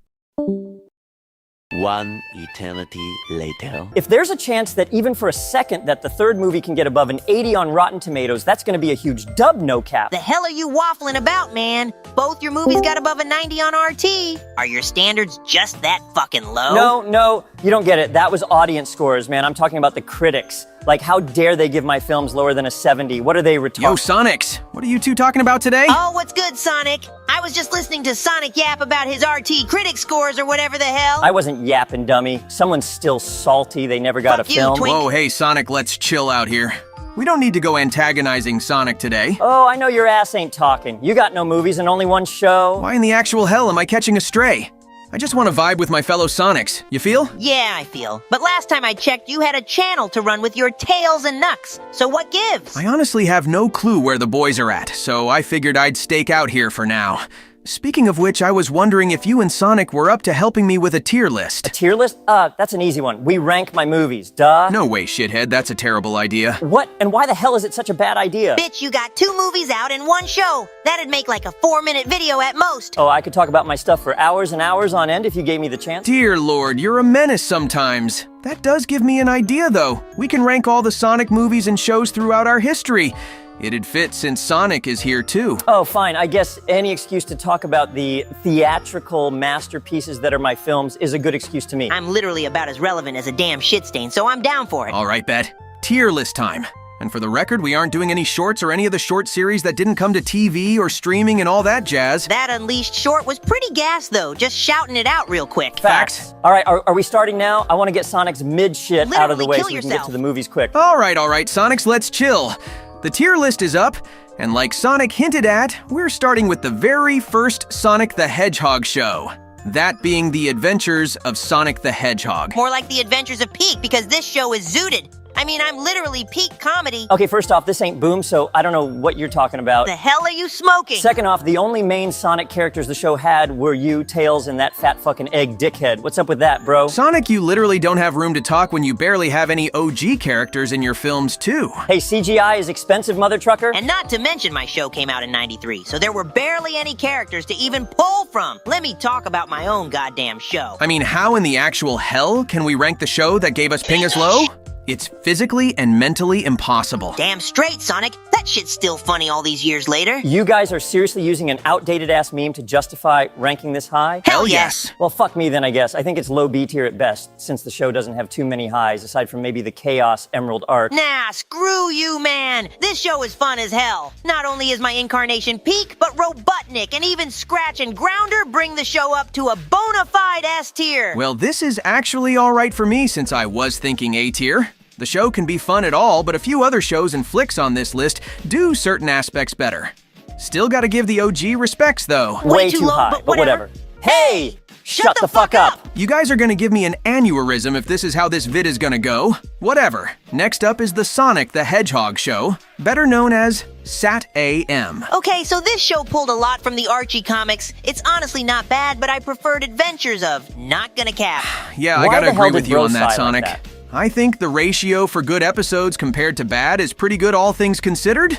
One eternity later. If there's a chance that even for a second that the third movie can get above an 80 on Rotten Tomatoes, that's going to be a huge dub, no cap. The hell are you waffling about, man? Both your movies got above a 90 on RT. Are your standards just that fucking low? No, you don't get it. That was audience scores, man. I'm talking about the critics. Like, how dare they give my films lower than a 70? What are they retarded? Yo, Sonics, what are you two talking about today? Oh, what's good, Sonic? I was just listening to Sonic yap about his RT critic scores or whatever the hell. I wasn't yapping, dummy. Someone's still salty they never got Fuck a you, film. twink. Whoa, hey, Sonic, let's chill out here. We don't need to go antagonizing Sonic today. Oh, I know your ass ain't talking. You got no movies and only one show. Why in the actual hell am I catching a stray? I just want to vibe with my fellow Sonics. You feel? Yeah, I feel. But last time I checked, you had a channel to run with your tails and knucks. So what gives? I honestly have no clue where the boys are at, so I figured I'd stake out here for now. Speaking of which, I was wondering if you and Sonic were up to helping me with a tier list. A tier list? That's an easy one. We rank my movies, duh. No way, shithead, that's a terrible idea. What? And why the hell is it such a bad idea? Bitch, you got 2 movies out in one show. That'd make like a 4-minute video at most. Oh, I could talk about my stuff for hours and hours on end if you gave me the chance. Dear Lord, you're a menace sometimes. That does give me an idea, though. We can rank all the Sonic movies and shows throughout our history. It'd fit since Sonic is here, too. Oh, fine. I guess any excuse to talk about the theatrical masterpieces that are my films is a good excuse to me. I'm literally about as relevant as a damn shit stain, so I'm down for it. All right, Bet. Tier list time. And for the record, we aren't doing any shorts or any of the short series that didn't come to TV or streaming and all that jazz. That Unleashed short was pretty gas, though. Just shouting it out real quick. Facts. All right, are we starting now? I want to get Sonic's mid-shit out of the way so we can get to the movies quick. All right, Sonics, let's chill. The tier list is up, and like Sonic hinted at, we're starting with the very first Sonic the Hedgehog show. That being the adventures of Sonic the Hedgehog. More like the adventures of Peak, because this show is zooted. I mean, I'm literally peak comedy. Okay, first off, this ain't Boom, so I don't know what you're talking about. The hell are you smoking? Second off, the only main Sonic characters the show had were you, Tails, and that fat fucking egg dickhead. What's up with that, bro? Sonic, you literally don't have room to talk when you barely have any OG characters in your films, too. Hey, CGI is expensive, mother trucker. And not to mention my show came out in '93, so there were barely any characters to even pull from. Let me talk about my own goddamn show. I mean, how in the actual hell can we rank the show that gave us Ping as Low? It's physically and mentally impossible. Damn straight, Sonic. That shit's still funny all these years later. You guys are seriously using an outdated-ass meme to justify ranking this high? Hell yes. Well, fuck me then, I guess. I think it's low B tier at best, since the show doesn't have too many highs, aside from maybe the Chaos Emerald arc. Nah, screw you, man. This show is fun as hell. Not only is my incarnation Peak, but Robotnik and even Scratch and Grounder bring the show up to a bona fide S tier. Well, this is actually all right for me since I was thinking A tier. The show can be fun at all, but a few other shows and flicks on this list do certain aspects better. Still gotta give the OG respects, though. Way too low, high, but whatever. Hey! Shut the fuck up! You guys are gonna give me an aneurysm if this is how this vid is gonna go. Whatever. Next up is the Sonic the Hedgehog show, better known as Sat AM. Okay, so this show pulled a lot from the Archie comics. It's honestly not bad, but I preferred Adventures of Not Gonna Cap. Yeah, I gotta agree with you on that, Sonic. I think the ratio for good episodes compared to bad is pretty good all things considered,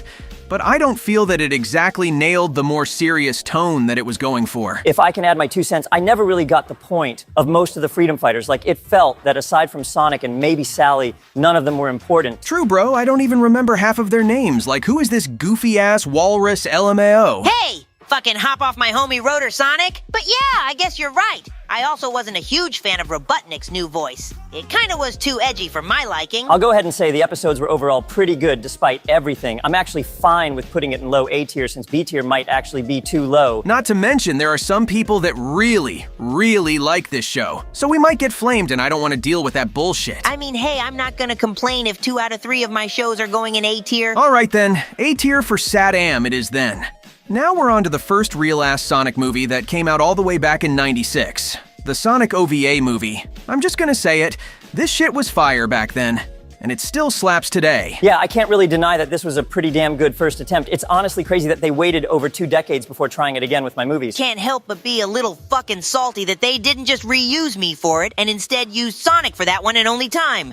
but I don't feel that it exactly nailed the more serious tone that it was going for. If I can add my 2 cents, I never really got the point of most of the Freedom Fighters. Like, it felt that aside from Sonic and maybe Sally, none of them were important. True, bro. I don't even remember half of their names. Like, who is this goofy-ass walrus LMAO? Hey! Fucking hop off my homie Rotor, Sonic. But yeah, I guess you're right. I also wasn't a huge fan of Robotnik's new voice. It kinda was too edgy for my liking. I'll go ahead and say the episodes were overall pretty good despite everything. I'm actually fine with putting it in low A tier since B tier might actually be too low. Not to mention, there are some people that really, really like this show. So we might get flamed and I don't want to deal with that bullshit. I mean, hey, I'm not gonna complain if 2 out of 3 of my shows are going in A tier. Alright then, A tier for Sad Am it is then. Now we're on to the first real-ass Sonic movie that came out all the way back in '96. The Sonic OVA movie. I'm just gonna say it, this shit was fire back then, and it still slaps today. Yeah, I can't really deny that this was a pretty damn good first attempt. It's honestly crazy that they waited over 2 decades before trying it again with my movies. Can't help but be a little fucking salty that they didn't just reuse me for it and instead use Sonic for that one and only time.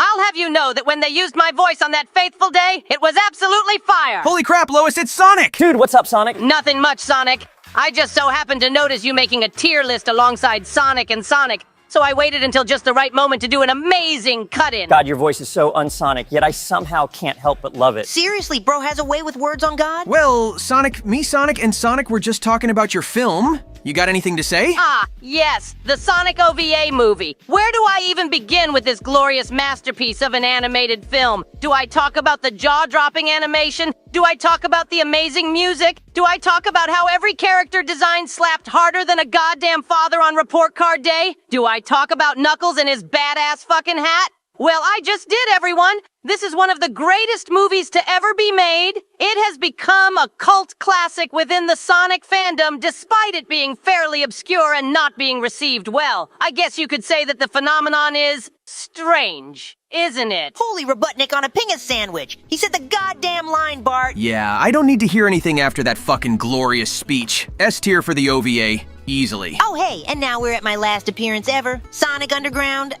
I'll have you know that when they used my voice on that faithful day, it was absolutely fire! Holy crap, Lois, it's Sonic! Dude, what's up, Sonic? Nothing much, Sonic. I just so happened to notice you making a tier list alongside Sonic and Sonic, so I waited until just the right moment to do an amazing cut-in. God, your voice is so unsonic, yet I somehow can't help but love it. Seriously, bro has a way with words on God? Well, Sonic, and Sonic were just talking about your film. You got anything to say? Ah, yes, the Sonic OVA movie. Where do I even begin with this glorious masterpiece of an animated film? Do I talk about the jaw-dropping animation? Do I talk about the amazing music? Do I talk about how every character design slapped harder than a goddamn father on report card day? Do I talk about Knuckles and his badass fucking hat? Well, I just did, everyone. This is one of the greatest movies to ever be made. It has become a cult classic within the Sonic fandom, despite it being fairly obscure and not being received well. I guess you could say that the phenomenon is strange, isn't it? Holy Robotnik on a pingus sandwich. He said the goddamn line, Bart. Yeah, I don't need to hear anything after that fucking glorious speech. S tier for the OVA, easily. Oh, hey, and now we're at my last appearance ever. Sonic Underground,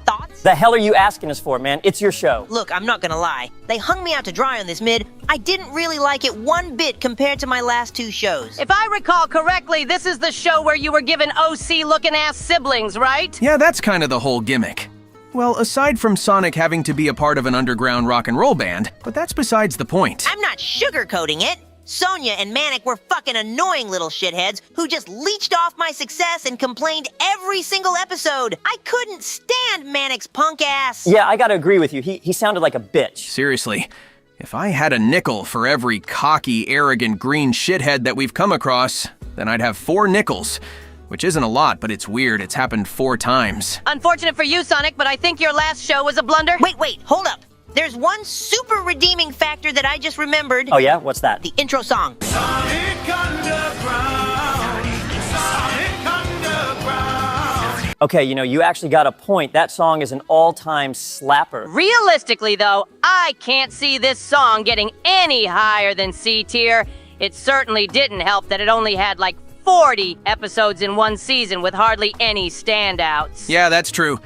thoughts? The hell are you asking us for, man? It's your show. Look, I'm not gonna lie. They hung me out to dry on this mid. I didn't really like it one bit compared to my last 2 shows. If I recall correctly, this is the show where you were given OC-looking-ass siblings, right? Yeah, that's kind of the whole gimmick. Well, aside from Sonic having to be a part of an underground rock and roll band, but that's besides the point. I'm not sugarcoating it. Sonia and Manic were fucking annoying little shitheads who just leeched off my success and complained every single episode. I couldn't stand Manic's punk ass. Yeah, I gotta agree with you. He sounded like a bitch. Seriously, if I had a nickel for every cocky, arrogant green shithead that we've come across, then I'd have 4 nickels. Which isn't a lot, but it's weird. It's happened 4 times. Unfortunate for you, Sonic, but I think your last show was a blunder. Wait, hold up. There's one super redeeming factor that I just remembered. Oh yeah? What's that? The intro song. Sonic Underground. Sonic Underground. Okay, you actually got a point. That song is an all-time slapper. Realistically, though, I can't see this song getting any higher than C tier. It certainly didn't help that it only had like 40 episodes in one season with hardly any standouts. Yeah, that's true.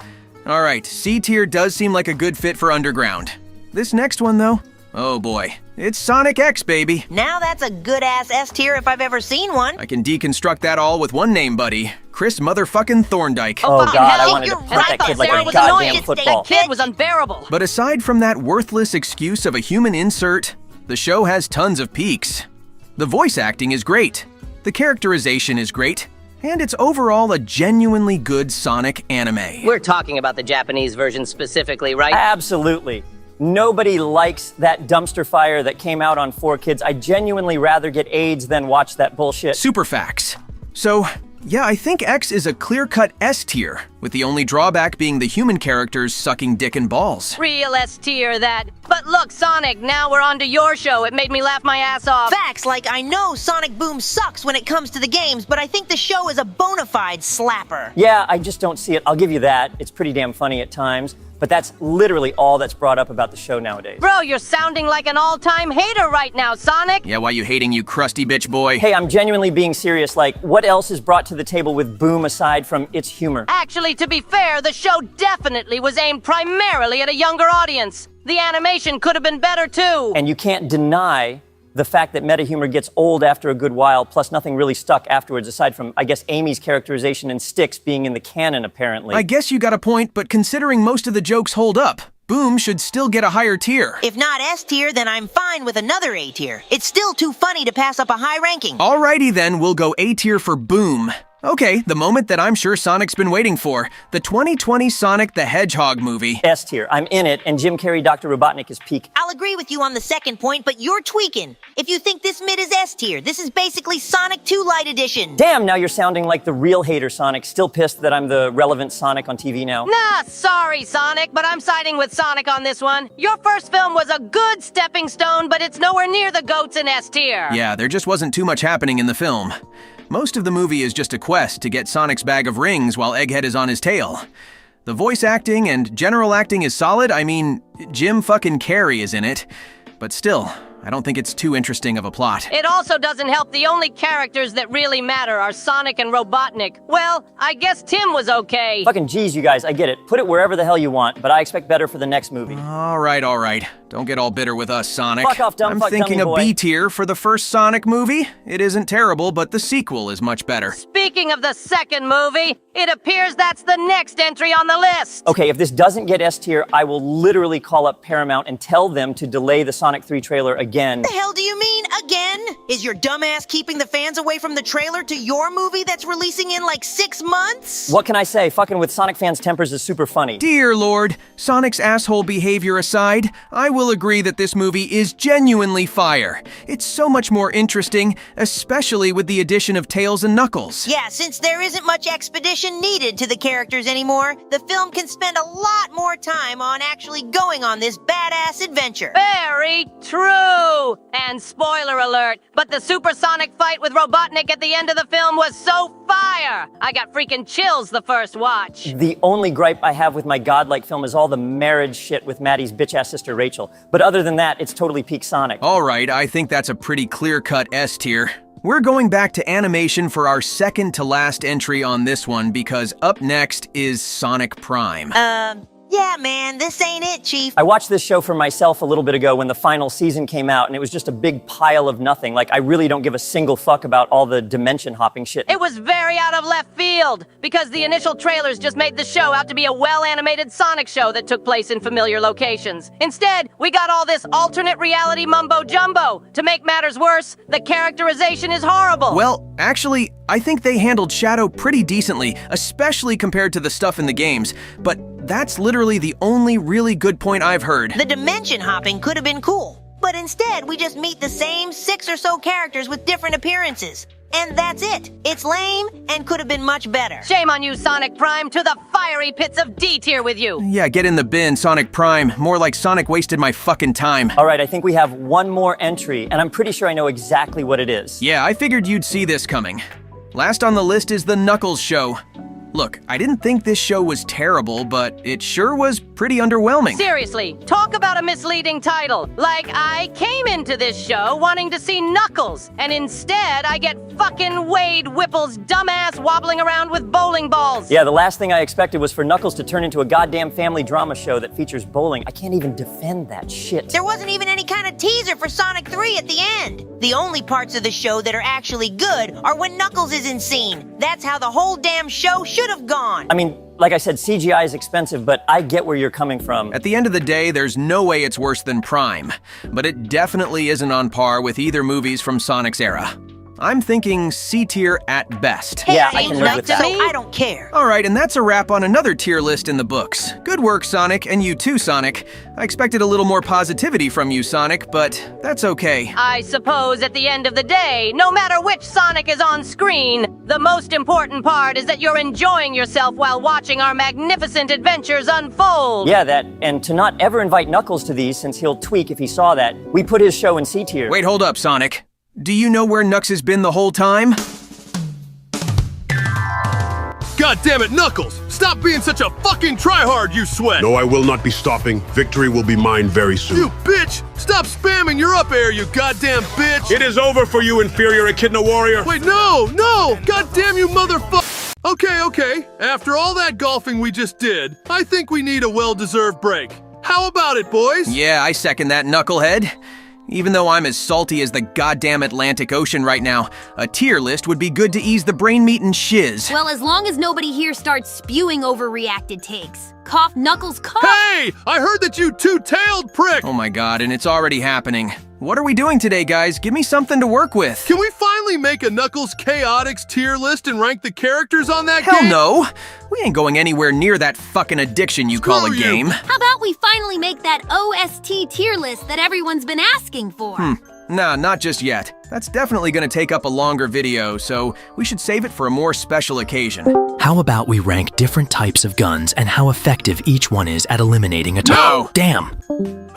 All right, C tier does seem like a good fit for Underground. This next one, though, oh boy, it's Sonic X, baby. Now that's a good-ass S tier if I've ever seen one. I can deconstruct that all with one name, buddy. Chris motherfucking Thorndike. Oh God, I hell, wanted to you're punch right. that kid like Sarah a was goddamn annoying. football. That kid was unbearable. But aside from that worthless excuse of a human insert, the show has tons of peaks. The voice acting is great. The characterization is great. And it's overall a genuinely good Sonic anime. We're talking about the Japanese version specifically, right? Absolutely. Nobody likes that dumpster fire that came out on 4Kids. I genuinely rather get AIDS than watch that bullshit. Super facts. So, yeah, I think X is a clear-cut S tier, with the only drawback being the human characters sucking dick and balls. Real S tier, that. But look, Sonic, now we're on to your show. It made me laugh my ass off. Facts, like I know Sonic Boom sucks when it comes to the games, but I think the show is a bona fide slapper. Yeah, I just don't see it. I'll give you that. It's pretty damn funny at times. But that's literally all that's brought up about the show nowadays. Bro, you're sounding like an all-time hater right now, Sonic. Yeah, why you hating, you crusty bitch boy? Hey, I'm genuinely being serious. Like, what else is brought to the table with Boom aside from its humor? Actually, to be fair, the show definitely was aimed primarily at a younger audience. The animation could have been better, too. And you can't deny the fact that meta humor gets old after a good while, plus nothing really stuck afterwards, aside from, I guess, Amy's characterization and Styx being in the canon, apparently. I guess you got a point, but considering most of the jokes hold up, Boom should still get a higher tier. If not S tier, then I'm fine with another A tier. It's still too funny to pass up a high ranking. Alrighty then, we'll go A tier for Boom. Okay, the moment that I'm sure Sonic's been waiting for. The 2020 Sonic the Hedgehog movie. S tier. I'm in it, and Jim Carrey, Dr. Robotnik is peak. I'll agree with you on the second point, but you're tweaking. If you think this mid is S tier, this is basically Sonic 2 Light Edition. Damn, now you're sounding like the real hater Sonic. Still pissed that I'm the relevant Sonic on TV now. Nah, sorry, Sonic, but I'm siding with Sonic on this one. Your first film was a good stepping stone, but it's nowhere near the GOATs in S tier. Yeah, there just wasn't too much happening in the film. Most of the movie is just a quest to get Sonic's bag of rings while Egghead is on his tail. The voice acting and general acting is solid. I mean, Jim fucking Carrey is in it. But still, I don't think it's too interesting of a plot. It also doesn't help the only characters that really matter are Sonic and Robotnik. Well, I guess Tim was okay. Fucking geez, you guys, I get it. Put it wherever the hell you want, but I expect better for the next movie. All right. Don't get all bitter with us, Sonic. Fuck off, dumb I'm fuck thinking dummy a boy. B tier for the first Sonic movie. It isn't terrible, but the sequel is much better. Speaking of the second movie, it appears that's the next entry on the list. Okay, if this doesn't get S tier, I will literally call up Paramount and tell them to delay the Sonic 3 trailer again. The hell do you mean, again? Is your dumbass keeping the fans away from the trailer to your movie that's releasing in like 6 months? What can I say? Fucking with Sonic fans' tempers is super funny. Dear Lord, Sonic's asshole behavior aside, I will agree that this movie is genuinely fire. It's so much more interesting, especially with the addition of Tails and Knuckles. Yeah, since there isn't much expedition needed to the characters anymore, the film can spend a lot more time on actually going on this badass adventure. Very true! And spoiler alert, but the supersonic fight with Robotnik at the end of the film was so fire! I got freaking chills the first watch. The only gripe I have with my godlike film is all the marriage shit with Maddie's bitch-ass sister Rachel. But other than that, it's totally peak Sonic. All right, I think that's a pretty clear-cut S tier. We're going back to animation for our second to last entry on this one because up next is Sonic Prime. Yeah, man, this ain't it, Chief. I watched this show for myself a little bit ago when the final season came out, and it was just a big pile of nothing. Like, I really don't give a single fuck about all the dimension hopping shit. It was very out of left field, because the initial trailers just made the show out to be a well-animated Sonic show that took place in familiar locations. Instead, we got all this alternate reality mumbo-jumbo. To make matters worse, the characterization is horrible. Well, actually, I think they handled Shadow pretty decently, especially compared to the stuff in the games, but that's literally the only really good point I've heard. The dimension hopping could have been cool, but instead we just meet the same 6 or so characters with different appearances. And that's it. It's lame and could have been much better. Shame on you, Sonic Prime, to the fiery pits of D tier with you. Yeah, get in the bin, Sonic Prime. More like Sonic wasted my fucking time. All right, I think we have one more entry, and I'm pretty sure I know exactly what it is. Yeah, I figured you'd see this coming. Last on the list is the Knuckles show. Look, I didn't think this show was terrible, but it sure was pretty underwhelming. Seriously, talk about a misleading title. Like, I came into this show wanting to see Knuckles, and instead I get fucking Wade Whipple's dumbass wobbling around with bowling balls. Yeah, the last thing I expected was for Knuckles to turn into a goddamn family drama show that features bowling. I can't even defend that shit. There wasn't even any kind of teaser for Sonic 3 at the end. The only parts of the show that are actually good are when Knuckles is in scene. That's how the whole damn show should have gone. I mean, like I said, CGI is expensive, but I get where you're coming from. At the end of the day, there's no way it's worse than Prime, but it definitely isn't on par with either movies from Sonic's era. I'm thinking C tier at best. Hey, yeah, I can live with that. So I don't care. All right, and that's a wrap on another tier list in the books. Good work, Sonic, and you too, Sonic. I expected a little more positivity from you, Sonic, but that's okay. I suppose at the end of the day, no matter which Sonic is on screen, the most important part is that you're enjoying yourself while watching our magnificent adventures unfold. Yeah, that, and to not ever invite Knuckles to these since he'll tweak if he saw that. We put his show in C tier. Wait, hold up, Sonic. Do you know where Nux has been the whole time? God damn it, Knuckles! Stop being such a fucking tryhard, you sweat! No, I will not be stopping. Victory will be mine very soon. You bitch! Stop spamming your up air, you goddamn bitch! It is over for you, inferior echidna warrior. Wait, no! God damn you, motherfucker! Okay. After all that golfing we just did, I think we need a well-deserved break. How about it, boys? Yeah, I second that, knucklehead. Even though I'm as salty as the goddamn Atlantic Ocean right now, a tier list would be good to ease the brain meat and shiz. Well, as long as nobody here starts spewing overreacted takes. Cough, Knuckles, cough! Hey! I heard that you two-tailed prick! Oh my god, and it's already happening. What are we doing today, guys? Give me something to work with. Can we finally make a Knuckles Chaotix tier list and rank the characters on that Hell game? no! We ain't going anywhere near that fucking addiction you call a game. How about we finally make that OST tier list that everyone's been asking for? Nah, not just yet. That's definitely gonna take up a longer video, so we should save it for a more special occasion. How about we rank different types of guns and how effective each one is at eliminating a target? No! Damn!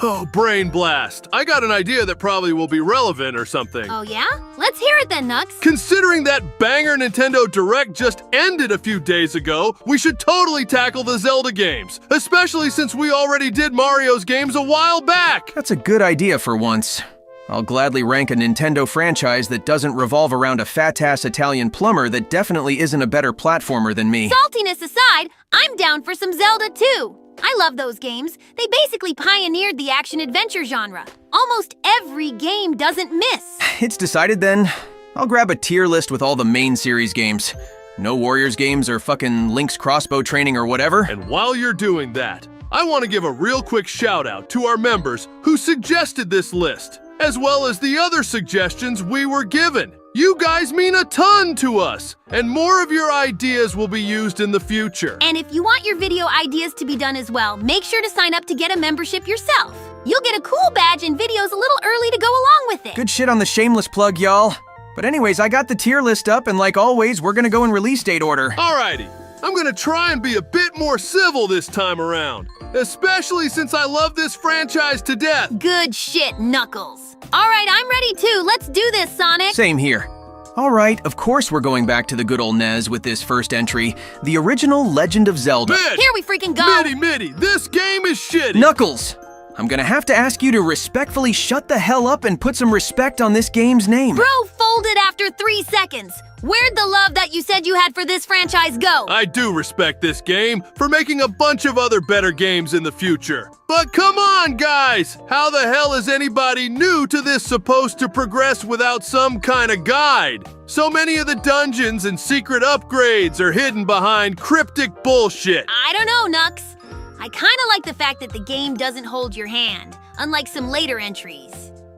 Oh, brain blast. I got an idea that probably will be relevant or something. Oh yeah? Let's hear it then, Nux. Considering that banger Nintendo Direct just ended a few days ago, we should totally tackle the Zelda games, especially since we already did Mario's games a while back. That's a good idea for once. I'll gladly rank a Nintendo franchise that doesn't revolve around a fat-ass Italian plumber that definitely isn't a better platformer than me. Saltiness aside, I'm down for some Zelda too. I love those games. They basically pioneered the action-adventure genre. Almost every game doesn't miss. It's decided then. I'll grab a tier list with all the main series games. No Warriors games or fucking Link's crossbow training or whatever. And while you're doing that, I want to give a real quick shout out to our members who suggested this list, as well as the other suggestions we were given. You guys mean a ton to us, and more of your ideas will be used in the future. And if you want your video ideas to be done as well, make sure to sign up to get a membership yourself. You'll get a cool badge and videos a little early to go along with it. Good shit on the shameless plug, y'all. But anyways, I got the tier list up, and like always, we're gonna go in release date order. Alrighty, I'm gonna try and be a bit more civil this time around, especially since I love this franchise to death. Good shit, Knuckles. All right, I'm ready too. Let's do this, Sonic. Same here. All right, of course we're going back to the good old NES with this first entry, the original Legend of Zelda. Here we freaking go. Mitty, this game is shitty. Knuckles, I'm gonna have to ask you to respectfully shut the hell up and put some respect on this game's name. Bro folded after 3 seconds. Where'd the love that you said you had for this franchise go? I do respect this game for making a bunch of other better games in the future. But come on, guys! How the hell is anybody new to this supposed to progress without some kind of guide? So many of the dungeons and secret upgrades are hidden behind cryptic bullshit. I don't know, Nux. I kinda like the fact that the game doesn't hold your hand, unlike some later entries.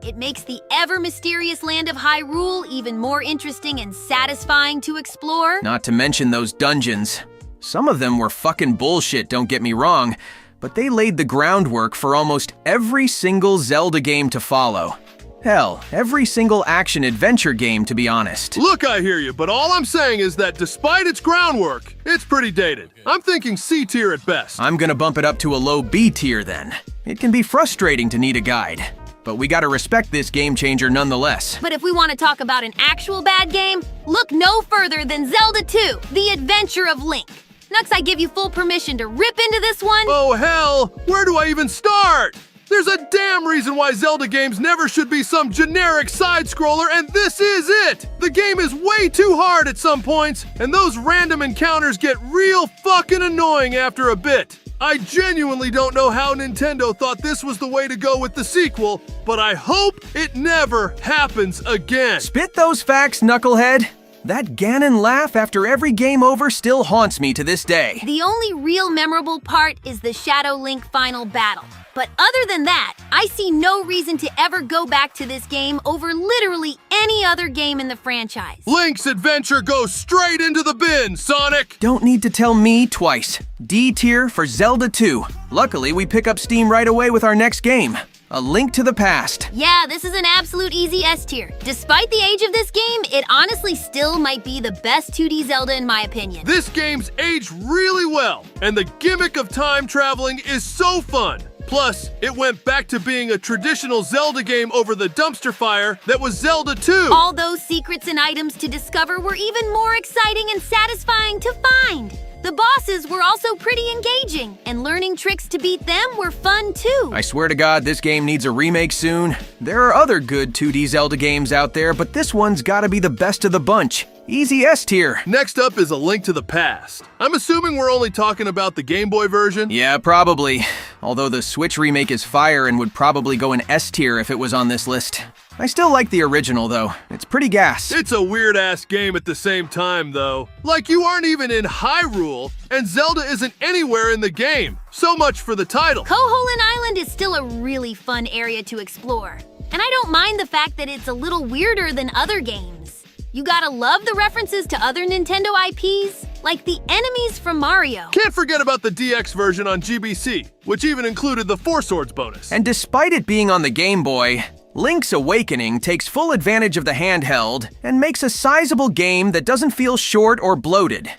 It makes the ever-mysterious land of Hyrule even more interesting and satisfying to explore. Not to mention those dungeons. Some of them were fucking bullshit, don't get me wrong, but they laid the groundwork for almost every single Zelda game to follow. Hell, every single action-adventure game, to be honest. Look, I hear you, but all I'm saying is that despite its groundwork, it's pretty dated. I'm thinking C tier at best. I'm gonna bump it up to a low B tier then. It can be frustrating to need a guide, but we gotta respect this game changer nonetheless. But if we want to talk about an actual bad game, look no further than Zelda 2, The Adventure of Link. Nux, I give you full permission to rip into this one. Oh hell, where do I even start? There's a damn reason why Zelda games never should be some generic side-scroller, and this is it! The game is way too hard at some points, and those random encounters get real fucking annoying after a bit. I genuinely don't know how Nintendo thought this was the way to go with the sequel, but I hope it never happens again. Spit those facts, knucklehead. That Ganon laugh after every game over still haunts me to this day. The only real memorable part is the Shadow Link final battle. But other than that, I see no reason to ever go back to this game over literally any other game in the franchise. Link's adventure goes straight into the bin, Sonic! Don't need to tell me twice. D tier for Zelda 2. Luckily, we pick up steam right away with our next game. A Link to the Past. Yeah, this is an absolute easy S tier. Despite the age of this game, it honestly still might be the best 2D Zelda in my opinion. This game's aged really well, and the gimmick of time traveling is so fun. Plus, it went back to being a traditional Zelda game over the dumpster fire that was Zelda 2. All those secrets and items to discover were even more exciting and satisfying to find. The bosses were also pretty engaging, and learning tricks to beat them were fun too. I swear to God, this game needs a remake soon. There are other good 2D Zelda games out there, but this one's gotta be the best of the bunch. Easy S tier. Next up is A Link to the Past. I'm assuming we're only talking about the Game Boy version? Yeah, probably. Although the Switch remake is fire and would probably go in S tier if it was on this list. I still like the original, though. It's pretty gas. It's a weird-ass game at the same time, though. Like, you aren't even in Hyrule, and Zelda isn't anywhere in the game. So much for the title. Koholint Island is still a really fun area to explore. And I don't mind the fact that it's a little weirder than other games. You gotta love the references to other Nintendo IPs, like the enemies from Mario. Can't forget about the DX version on GBC, which even included the Four Swords bonus. And despite it being on the Game Boy, Link's Awakening takes full advantage of the handheld and makes a sizable game that doesn't feel short or bloated.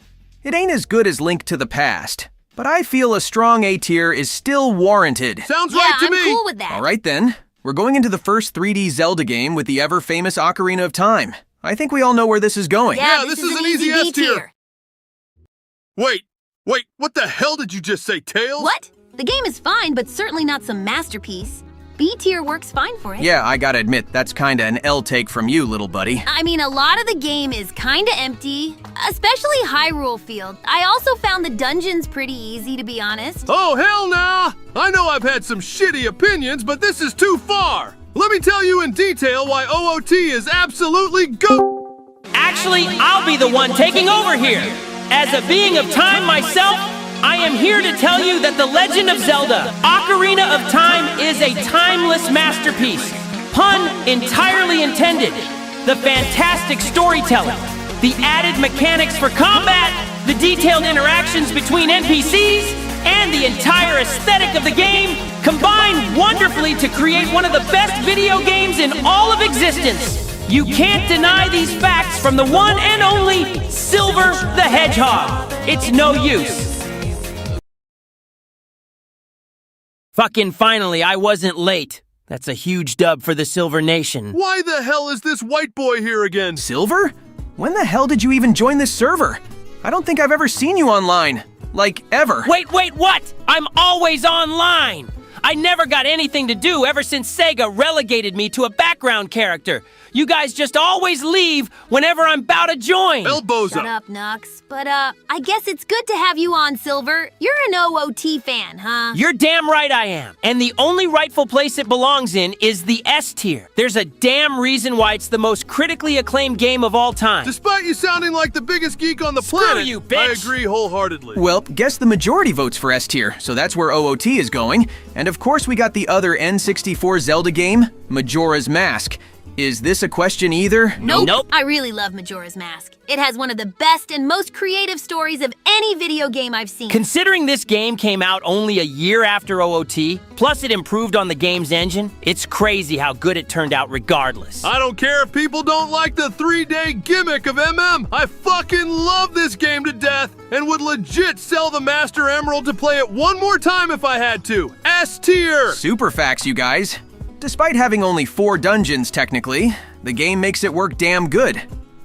It ain't as good as Link to the Past, but I feel a strong A tier is still warranted. Sounds right to me! I'm cool with that. All right then, we're going into the first 3D Zelda game with the ever-famous Ocarina of Time. I think we all know where this is going. Yeah, this is an easy S tier. Wait, what the hell did you just say, Tails? What? The game is fine, but certainly not some masterpiece. B tier works fine for it. Yeah, I gotta admit, that's kinda an L take from you, little buddy. I mean, a lot of the game is kinda empty, especially Hyrule Field. I also found the dungeons pretty easy, to be honest. Oh, hell nah! I know I've had some shitty opinions, but this is too far! Let me tell you in detail why OOT is absolutely go- Actually, I'll be the one taking over here. As a being of time myself, I am here to tell you that The Legend of Zelda, Ocarina of Time is a timeless masterpiece. Pun entirely intended. The fantastic storytelling, the added mechanics for combat, the detailed interactions between NPCs, and the entire aesthetic of the game combine wonderfully to create one of the best video games in all of existence. You can't deny these facts from the one and only Silver the Hedgehog. It's no use. Fucking finally, I wasn't late. That's a huge dub for the Silver Nation. Why the hell is this white boy here again? Silver? When the hell did you even join this server? I don't think I've ever seen you online. Like, ever. Wait, what? I'm always online! I never got anything to do ever since Sega relegated me to a background character. You guys just always leave whenever I'm about to join. Elbows Shut up, Nux. But, I guess it's good to have you on, Silver. You're an OOT fan, huh? You're damn right I am. And the only rightful place it belongs in is the S tier. There's a damn reason why it's the most critically acclaimed game of all time. Despite you sounding like the biggest geek on the planet, you, bitch. I agree wholeheartedly. Well, guess the majority votes for S tier, so that's where OOT is going. And of course we got the other N64 Zelda game, Majora's Mask. Is this a question either? Nope. I really love Majora's Mask. It has one of the best and most creative stories of any video game I've seen. Considering this game came out only a year after OOT, plus it improved on the game's engine, it's crazy how good it turned out regardless. I don't care if people don't like the 3-day gimmick of MM. I fucking love this game to death and would legit sell the Master Emerald to play it one more time if I had to. S tier! Super facts, you guys. Despite having only 4 dungeons technically, the game makes it work damn good.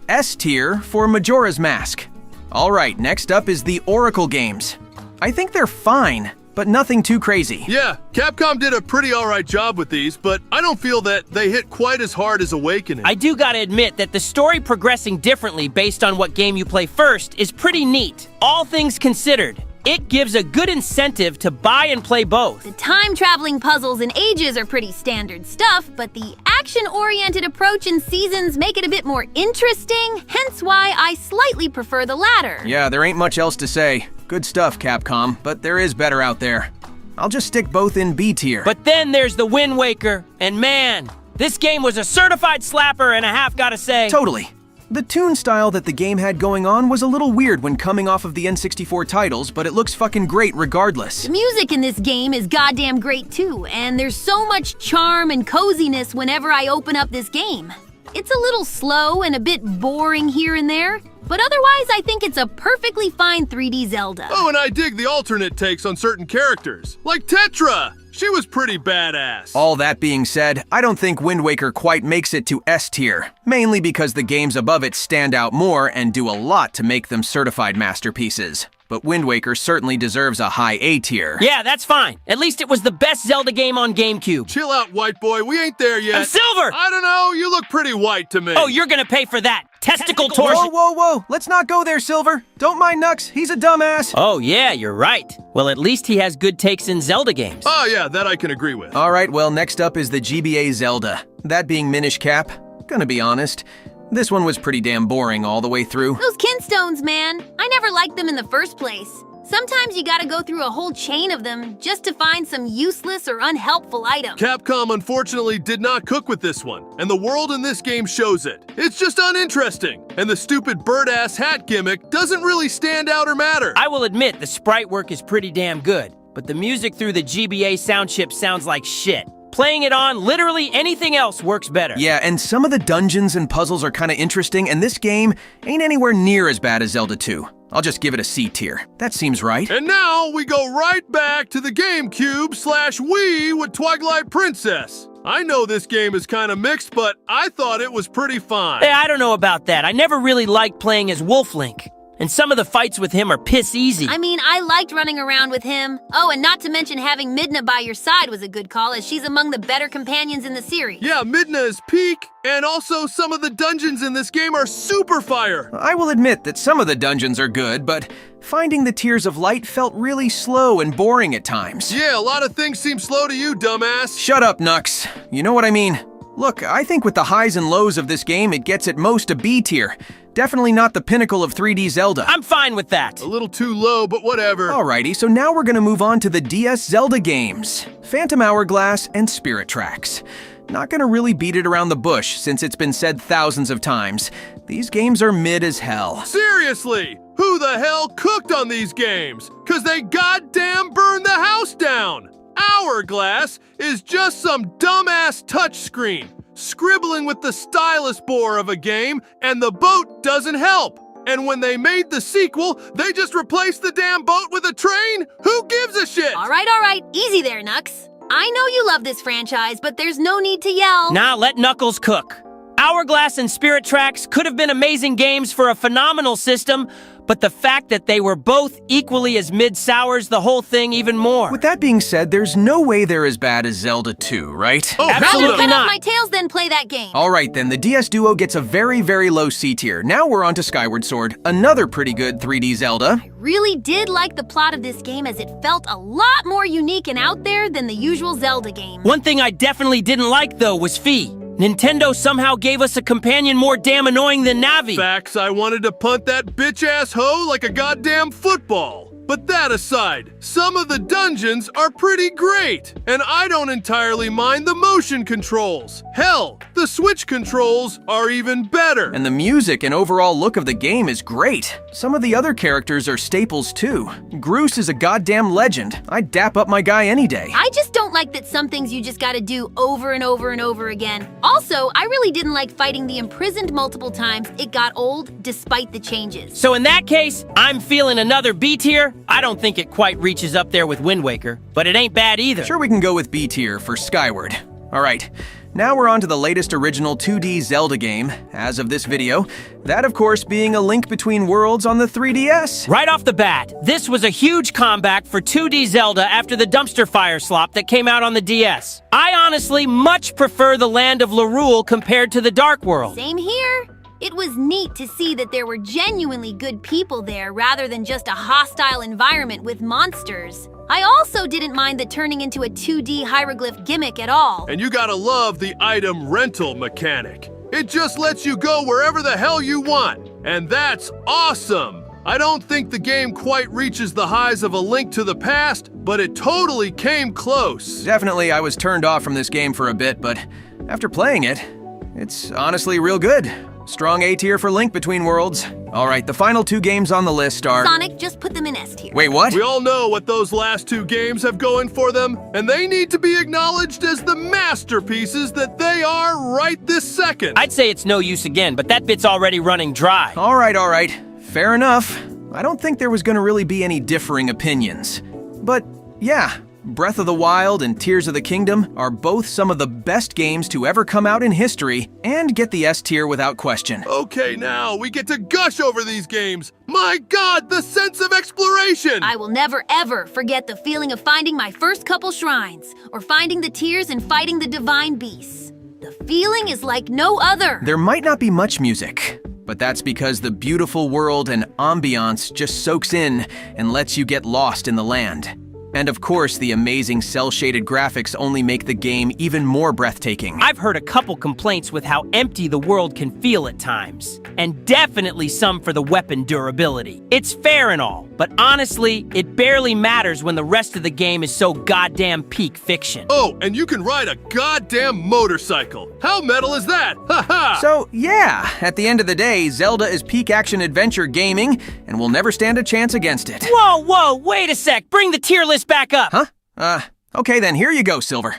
S tier for Majora's Mask. Alright, next up is the Oracle games. I think they're fine, but nothing too crazy. Yeah, Capcom did a pretty alright job with these, but I don't feel that they hit quite as hard as Awakening. I do gotta admit that the story progressing differently based on what game you play first is pretty neat. All things considered, it gives a good incentive to buy and play both. The time-traveling puzzles and ages are pretty standard stuff, but the action-oriented approach and seasons make it a bit more interesting, hence why I slightly prefer the latter. Yeah, there ain't much else to say. Good stuff, Capcom, but there is better out there. I'll just stick both in B tier. But then there's the Wind Waker, and man, this game was a certified slapper and a half, gotta say. Totally. The tune style that the game had going on was a little weird when coming off of the N64 titles, but it looks fucking great regardless. The music in this game is goddamn great too, and there's so much charm and coziness whenever I open up this game. It's a little slow and a bit boring here and there, but otherwise I think it's a perfectly fine 3D Zelda. Oh, and I dig the alternate takes on certain characters, like Tetra! She was pretty badass. All that being said, I don't think Wind Waker quite makes it to S tier, mainly because the games above it stand out more and do a lot to make them certified masterpieces. But Wind Waker certainly deserves a high A tier. Yeah, that's fine. At least it was the best Zelda game on GameCube. Chill out, white boy. We ain't there yet. I'm Silver! I don't know. You look pretty white to me. Oh, you're gonna pay for that. Testicle torsion. Whoa. Let's not go there, Silver. Don't mind Nux. He's a dumbass. Oh, yeah, you're right. Well, at least he has good takes in Zelda games. Oh, yeah, that I can agree with. All right, well, next up is the GBA Zelda. That being Minish Cap. Gonna be honest, this one was pretty damn boring all the way through. Those kinstones, man. I never liked them in the first place. Sometimes you gotta go through a whole chain of them just to find some useless or unhelpful item. Capcom unfortunately did not cook with this one, and the world in this game shows it. It's just uninteresting, and the stupid bird-ass hat gimmick doesn't really stand out or matter. I will admit the sprite work is pretty damn good, but the music through the GBA sound chip sounds like shit. Playing it on literally anything else works better. Yeah, and some of the dungeons and puzzles are kinda interesting, and this game ain't anywhere near as bad as Zelda 2. I'll just give it a C tier. That seems right. And now we go right back to the GameCube/Wii with Twilight Princess. I know this game is kind of mixed, but I thought it was pretty fine. Hey, I don't know about that. I never really liked playing as Wolf Link. And some of the fights with him are piss easy. I mean, I liked running around with him. Oh, and not to mention having Midna by your side was a good call, as she's among the better companions in the series. Yeah, Midna is peak, and also some of the dungeons in this game are super fire. I will admit that some of the dungeons are good, but finding the Tears of Light felt really slow and boring at times. Yeah, a lot of things seem slow to you, dumbass. Shut up, Nux. You know what I mean. Look, I think with the highs and lows of this game, it gets at most a B tier. Definitely not the pinnacle of 3D Zelda. I'm fine with that. A little too low, but whatever. Alrighty, so now we're gonna move on to the DS Zelda games. Phantom Hourglass and Spirit Tracks. Not gonna really beat it around the bush since it's been said thousands of times. These games are mid as hell. Seriously, who the hell cooked on these games? 'Cause they goddamn burned the house down. Hourglass is just some dumbass touchscreen, scribbling with the stylus bore of a game, and the boat doesn't help. And when they made the sequel, they just replaced the damn boat with a train? Who gives a shit? All right, easy there, Nux. I know you love this franchise, but there's no need to yell. Nah, let Knuckles cook. Hourglass and Spirit Tracks could have been amazing games for a phenomenal system, but the fact that they were both equally as mid-sours the whole thing even more. With that being said, there's no way they're as bad as Zelda 2, right? Oh, absolutely Cut not. off my tails, then play that game. Alright then, the DS Duo gets a very, very low C tier. Now we're on to Skyward Sword, another pretty good 3D Zelda. I really did like the plot of this game, as it felt a lot more unique and out there than the usual Zelda game. One thing I definitely didn't like, though, was Fi. Nintendo somehow gave us a companion more damn annoying than Navi. Facts, I wanted to punt that bitch-ass hoe like a goddamn football. But that aside, some of the dungeons are pretty great, and I don't entirely mind the motion controls. Hell, the Switch controls are even better. And the music and overall look of the game is great. Some of the other characters are staples too. Groose is a goddamn legend. I'd dap up my guy any day. I just don't like that some things you just gotta do over and over and over again. Also, I really didn't like fighting the imprisoned multiple times. It got old despite the changes. So in that case, I'm feeling another B tier. I don't think it quite reaches up there with Wind Waker, but it ain't bad either. Sure, we can go with B tier for Skyward. Alright, now we're on to the latest original 2D Zelda game, as of this video. That, of course, being A Link Between Worlds on the 3DS. Right off the bat, this was a huge comeback for 2D Zelda after the dumpster fire slop that came out on the DS. I honestly much prefer the Land of Lorule compared to the Dark World. Same here. It was neat to see that there were genuinely good people there rather than just a hostile environment with monsters. I also didn't mind the turning into a 2D hieroglyph gimmick at all. And you gotta love the item rental mechanic. It just lets you go wherever the hell you want, and that's awesome! I don't think the game quite reaches the highs of A Link to the Past, but it totally came close. Definitely, I was turned off from this game for a bit, but after playing it, it's honestly real good. Strong A tier for Link Between Worlds. Alright, the final two games on the list are... Sonic, just put them in S tier. Wait, what? We all know what those last two games have going for them, and they need to be acknowledged as the masterpieces that they are right this second. I'd say it's no use again, but that bit's already running dry. Alright. Fair enough. I don't think there was gonna really be any differing opinions. But, yeah, Breath of the Wild and Tears of the Kingdom are both some of the best games to ever come out in history and get the S tier without question. Okay, now we get to gush over these games. My God, the sense of exploration! I will never ever forget the feeling of finding my first couple shrines, or finding the tears and fighting the divine beasts. The feeling is like no other. There might not be much music, but that's because the beautiful world and ambiance just soaks in and lets you get lost in the land. And of course, the amazing cel-shaded graphics only make the game even more breathtaking. I've heard a couple complaints with how empty the world can feel at times, and definitely some for the weapon durability. It's fair and all, but honestly, it barely matters when the rest of the game is so goddamn peak fiction. Oh, and you can ride a goddamn motorcycle. How metal is that? Ha! So, yeah, at the end of the day, Zelda is peak action-adventure gaming, and we'll never stand a chance against it. Whoa, wait a sec, bring the tier list back up. Huh? Okay then, here you go, Silver.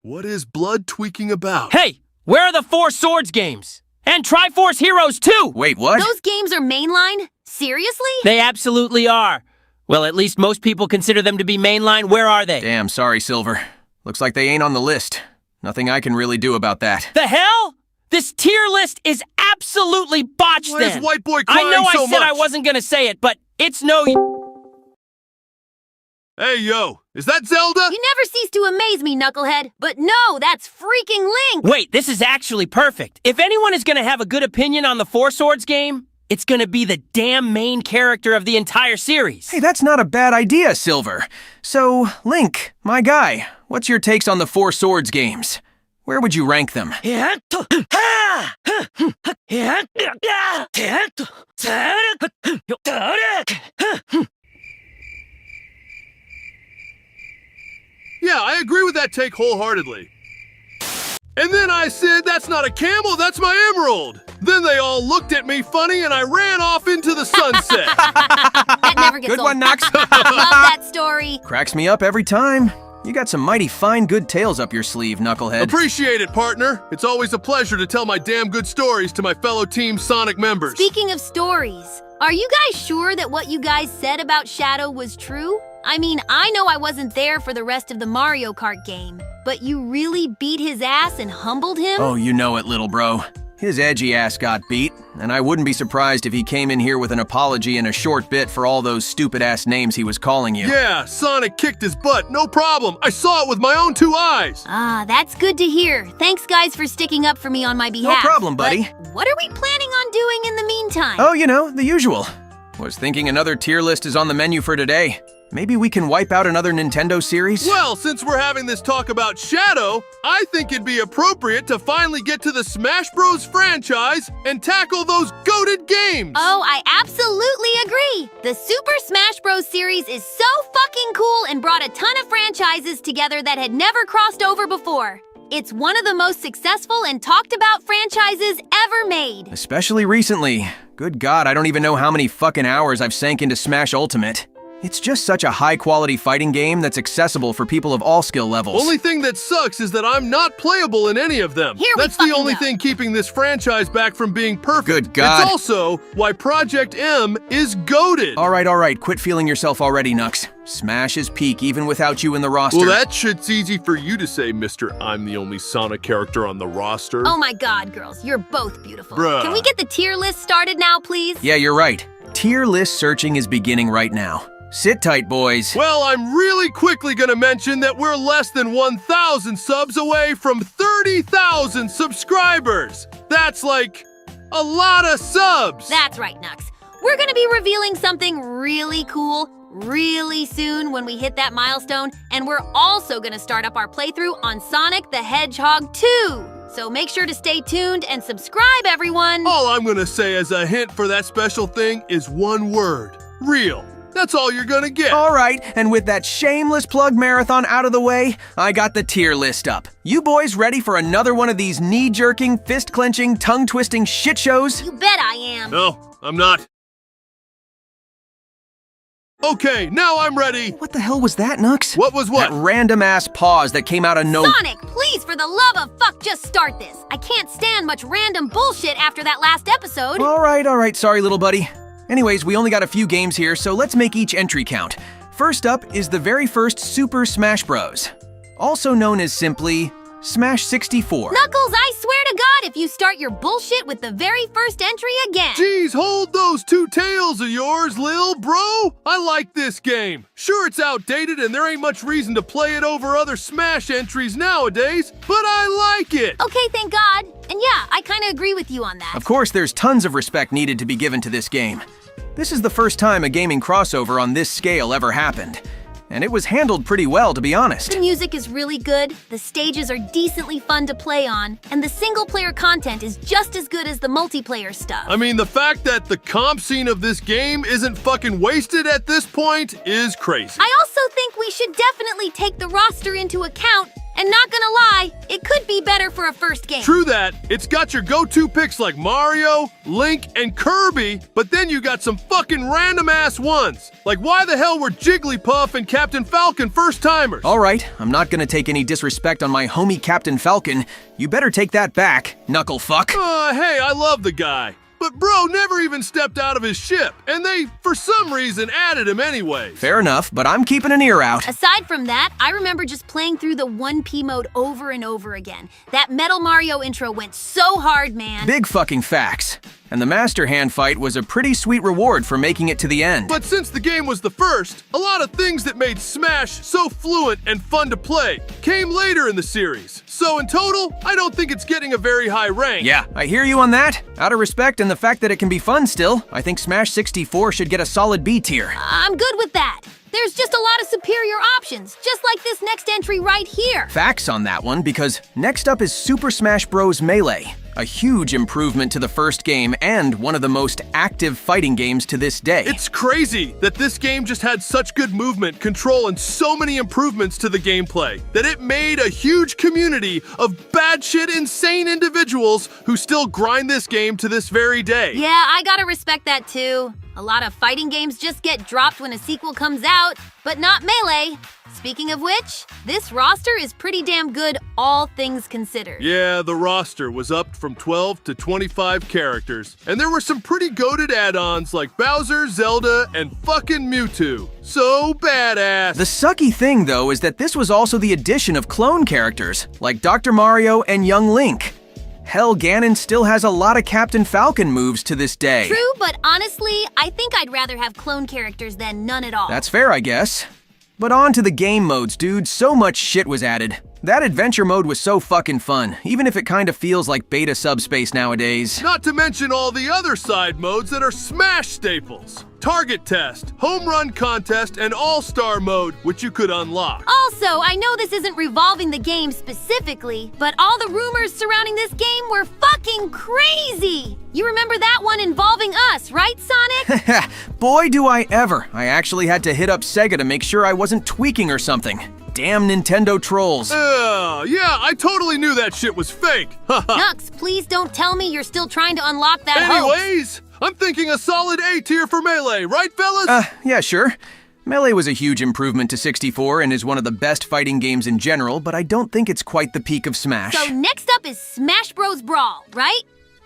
What is blood tweaking about? Hey, where are the Four Swords games? And Triforce Heroes too! Wait, what? Those games are mainline? Seriously? They absolutely are. Well, at least most people consider them to be mainline. Where are they? Damn, sorry, Silver. Looks like they ain't on the list. Nothing I can really do about that. The hell? This tier list is absolutely botched. Why is then. White Boy crying I know so I said much? I wasn't gonna say it, but it's no... Hey, yo, is that Zelda? You never cease to amaze me, Knucklehead. But no, that's freaking Link! Wait, this is actually perfect. If anyone is gonna have a good opinion on the Four Swords game, it's gonna be the damn main character of the entire series. Hey, that's not a bad idea, Silver. So, Link, my guy, what's your takes on the Four Swords games? Where would you rank them? Yeah, I agree with that take wholeheartedly. And then I said, that's not a camel, that's my emerald. Then they all looked at me funny and I ran off into the sunset. That never gets Good old. one, Nux. Love that story. Cracks me up every time. You got some mighty fine good tales up your sleeve, Knucklehead. Appreciate it, partner. It's always a pleasure to tell my damn good stories to my fellow Team Sonic members. Speaking of stories, are you guys sure that what you guys said about Shadow was true? I mean, I know I wasn't there for the rest of the Mario Kart game, but you really beat his ass and humbled him? Oh, you know it, little bro. His edgy ass got beat, and I wouldn't be surprised if he came in here with an apology and a short bit for all those stupid-ass names he was calling you. Yeah, Sonic kicked his butt, no problem. I saw it with my own 2 eyes. Ah, that's good to hear. Thanks, guys, for sticking up for me on my behalf. No problem, buddy. But what are we planning on doing in the meantime? Oh, you know, the usual. Was thinking another tier list is on the menu for today. Maybe we can wipe out another Nintendo series? Well, since we're having this talk about Shadow, I think it'd be appropriate to finally get to the Smash Bros. Franchise and tackle those goated games. Oh, I absolutely agree. The Super Smash Bros. Series is so fucking cool and brought a ton of franchises together that had never crossed over before. It's one of the most successful and talked about franchises ever made. Especially recently. Good God, I don't even know how many fucking hours I've sank into Smash Ultimate. It's just such a high-quality fighting game that's accessible for people of all skill levels. Only thing that sucks is that I'm not playable in any of them. That's the only thing keeping this franchise back from being perfect. Good God. It's also why Project M is goated. All right, quit feeling yourself already, Nux. Smash is peak even without you in the roster. Well, that shit's easy for you to say, Mr. I'm the only Sonic character on the roster. Oh my God, girls, you're both beautiful. Bruh. Can we get the tier list started now, please? Yeah, you're right. Tier list searching is beginning right now. Sit tight, boys. Well, I'm really quickly gonna mention that we're less than 1,000 subs away from 30,000 subscribers. That's like a lot of subs. That's right, Nux. We're gonna be revealing something really cool really soon when we hit that milestone, and we're also gonna start up our playthrough on Sonic the Hedgehog 2. So make sure to stay tuned and subscribe, everyone. All I'm gonna say as a hint for that special thing is one word: real. That's all you're gonna get. All right, and with that shameless plug marathon out of the way, I got the tier list up. You boys ready for another one of these knee-jerking, fist-clenching, tongue-twisting shit shows? You bet I am. No, I'm not. Okay, now I'm ready. What the hell was that, Nux? What was what? That random-ass pause that came out of nowhere. Sonic, please, for the love of fuck, just start this. I can't stand much random bullshit after that last episode. All right, sorry, little buddy. Anyways, we only got a few games here, so let's make each entry count. First up is the very first Super Smash Bros., also known as simply Smash 64. Knuckles, I swear to God, if you start your bullshit with the very first entry again. Jeez, hold those 2 tails of yours, lil bro. I like this game. Sure, it's outdated and there ain't much reason to play it over other Smash entries nowadays, but I like it. Okay, thank God. And yeah, I kind of agree with you on that. Of course, there's tons of respect needed to be given to this game. This is the first time a gaming crossover on this scale ever happened. and it was handled pretty well, to be honest. The music is really good, the stages are decently fun to play on, and the single-player content is just as good as the multiplayer stuff. I mean, the fact that the comp scene of this game isn't fucking wasted at this point is crazy. I also think we should definitely take the roster into account, and not gonna lie, it could be better for a first game. True that, it's got your go-to picks like Mario, Link, and Kirby, but then you got some fucking random-ass ones. Like, why the hell were Jigglypuff and Captain Falcon first-timers? Alright, I'm not gonna take any disrespect on my homie Captain Falcon. You better take that back, knuckle fuck. Hey, I love the guy. But bro never even stepped out of his ship, and they, for some reason, added him anyway. Fair enough, but I'm keeping an ear out. Aside from that, I remember just playing through the 1P mode over and over again. That Metal Mario intro went so hard, man. Big fucking facts. And the Master Hand fight was a pretty sweet reward for making it to the end. But since the game was the first, a lot of things that made Smash so fluent and fun to play came later in the series. So in total, I don't think it's getting a very high rank. Yeah, I hear you on that. Out of respect and the fact that it can be fun still, I think Smash 64 should get a solid B tier. I'm good with that. There's just a lot of superior options, just like this next entry right here. Facts on that one, because next up is Super Smash Bros. Melee. A huge improvement to the first game and one of the most active fighting games to this day. It's crazy that this game just had such good movement, control, and so many improvements to the gameplay that it made a huge community of batshit insane individuals who still grind this game to this very day. Yeah, I gotta respect that too. A lot of fighting games just get dropped when a sequel comes out, but not Melee. Speaking of which, this roster is pretty damn good, all things considered. Yeah, the roster was upped from 12 to 25 characters, and there were some pretty goated add-ons like Bowser, Zelda, and fucking Mewtwo. So badass! The sucky thing, though, is that this was also the addition of clone characters, like Dr. Mario and Young Link. Hell, Ganon still has a lot of Captain Falcon moves to this day. True, but honestly, I think I'd rather have clone characters than none at all. That's fair, I guess. But on to the game modes, dude. So much shit was added. That adventure mode was so fucking fun, even if it kind of feels like beta subspace nowadays. Not to mention all the other side modes that are Smash staples. Target Test, Home Run Contest, and All-Star Mode, which you could unlock. Also, I know this isn't revolving the game specifically, but all the rumors surrounding this game were fucking crazy! You remember that one involving us, right, Sonic? Boy, do I ever. I actually had to hit up Sega to make sure I wasn't tweaking or something. Damn Nintendo trolls. Yeah, I totally knew that shit was fake. Nux, please don't tell me you're still trying to unlock that Anyways, I'm thinking a solid A tier for Melee, right fellas? Yeah, sure. Melee was a huge improvement to 64 and is one of the best fighting games in general, but I don't think it's quite the peak of Smash. So next up is Smash Bros. Brawl, right?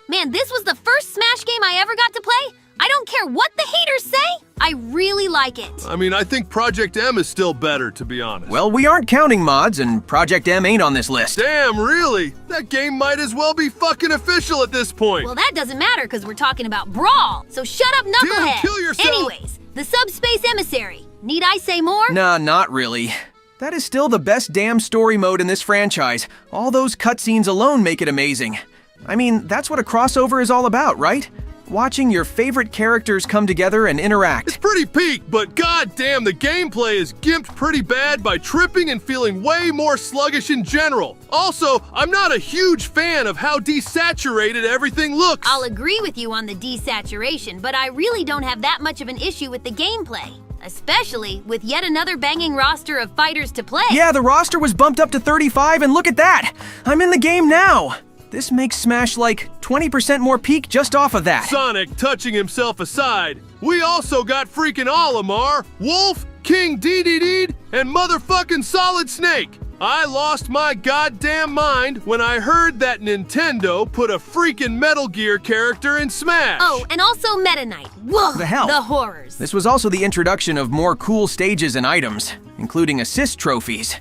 Man, this was the first Smash game I ever got to play. I don't care what the haters say, I really like it. I mean, I think Project M is still better, to be honest. Well, we aren't counting mods, and Project M ain't on this list. Damn, really? That game might as well be fucking official at this point. Well, that doesn't matter, because we're talking about Brawl. So shut up, Knucklehead. Damn, kill yourself. Anyways, the Subspace Emissary. Need I say more? Nah, not really. That is still the best damn story mode in this franchise. All those cutscenes alone make it amazing. I mean, that's what a crossover is all about, right? Watching your favorite characters come together and interact. It's pretty peak, but goddamn, the gameplay is gimped pretty bad by tripping and feeling way more sluggish in general. Also, I'm not a huge fan of how desaturated everything looks. I'll agree with you on the desaturation, but I really don't have that much of an issue with the gameplay. Especially with yet another banging roster of fighters to play. Yeah, the roster was bumped up to 35, and look at that! I'm in the game now! This makes Smash like 20% more peak just off of that. Sonic touching himself aside, we also got freaking Olimar, Wolf, King Dedede, and motherfucking Solid Snake. I lost my goddamn mind when I heard that Nintendo put a freaking Metal Gear character in Smash. Oh, and also Meta Knight. Whoa, the hell? The horrors. This was also the introduction of more cool stages and items, including assist trophies.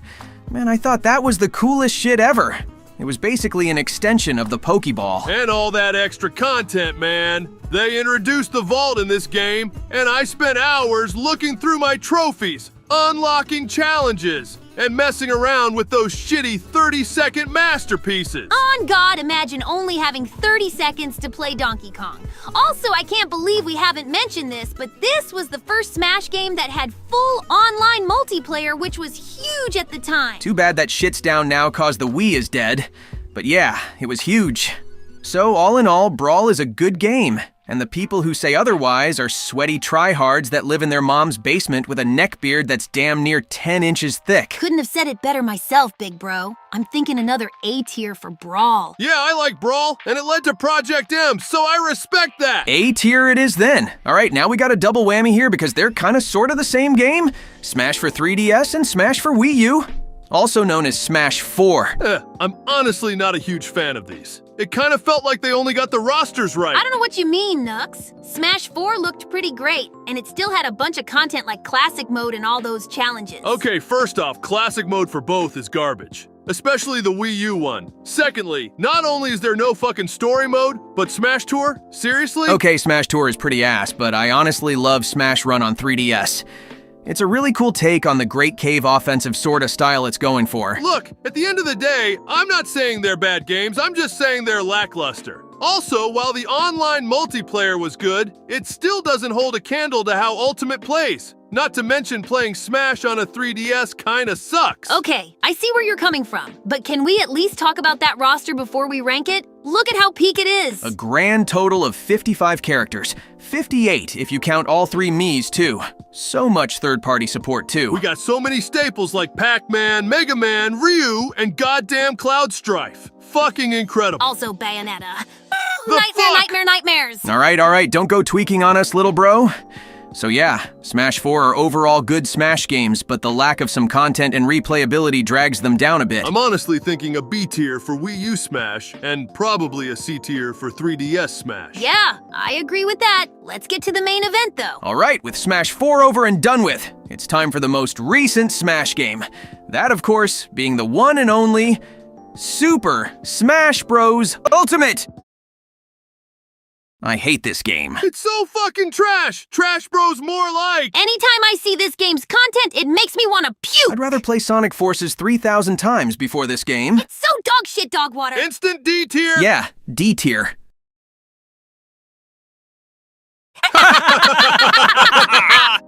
Man, I thought that was the coolest shit ever. It was basically an extension of the Pokeball. And all that extra content, man. They introduced the vault in this game, and I spent hours looking through my trophies, unlocking challenges, and messing around with those shitty 30-second masterpieces. On God, imagine only having 30 seconds to play Donkey Kong. Also, I can't believe we haven't mentioned this, but this was the first Smash game that had full online multiplayer, which was huge at the time. Too bad that shit's down now cause the Wii is dead. But yeah, it was huge. So all in all, Brawl is a good game. And the people who say otherwise are sweaty tryhards that live in their mom's basement with a neckbeard that's damn near 10 inches thick. Couldn't have said it better myself, big bro. I'm thinking another A tier for Brawl. Yeah, I like Brawl, and it led to Project M, so I respect that. A tier it is then. All right, now we got a double whammy here because they're kind of sort of the same game. Smash for 3DS and Smash for Wii U. Also known as Smash 4. I'm honestly not a huge fan of these. It kind of felt like they only got the rosters right. I don't know what you mean, Nux. Smash 4 looked pretty great, and it still had a bunch of content like Classic Mode and all those challenges. Okay, first off, Classic Mode for both is garbage. Especially the Wii U one. Secondly, not only is there no fucking story mode, but Smash Tour? Seriously? Okay, Smash Tour is pretty ass, but I honestly love Smash Run on 3DS. It's a really cool take on the Great Cave offensive sorta style it's going for. Look, at the end of the day, I'm not saying they're bad games, I'm just saying they're lackluster. Also, while the online multiplayer was good, it still doesn't hold a candle to how Ultimate plays. Not to mention playing Smash on a 3DS kinda sucks. Okay, I see where you're coming from, but can we at least talk about that roster before we rank it? Look at how peak it is. A grand total of 55 characters. 58 if you count all 3 Miis too. So much third-party support too. We got so many staples like Pac-Man, Mega Man, Ryu, and goddamn Cloud Strife. Fucking incredible. Also Bayonetta. Nightmares. All right, don't go tweaking on us, little bro. So yeah, Smash 4 are overall good Smash games, but the lack of some content and replayability drags them down a bit. I'm honestly thinking a B tier for Wii U Smash, and probably a C tier for 3DS Smash. Yeah, I agree with that. Let's get to the main event though. All right, with Smash 4 over and done with, it's time for the most recent Smash game. That, of course, being the one and only Super Smash Bros. Ultimate! I hate this game. It's so fucking trash! Trash Bros more like! Anytime I see this game's content, it makes me want to puke! I'd rather play Sonic Forces 3,000 times before this game. It's so dog shit, dog water! Instant D tier! Yeah, D tier.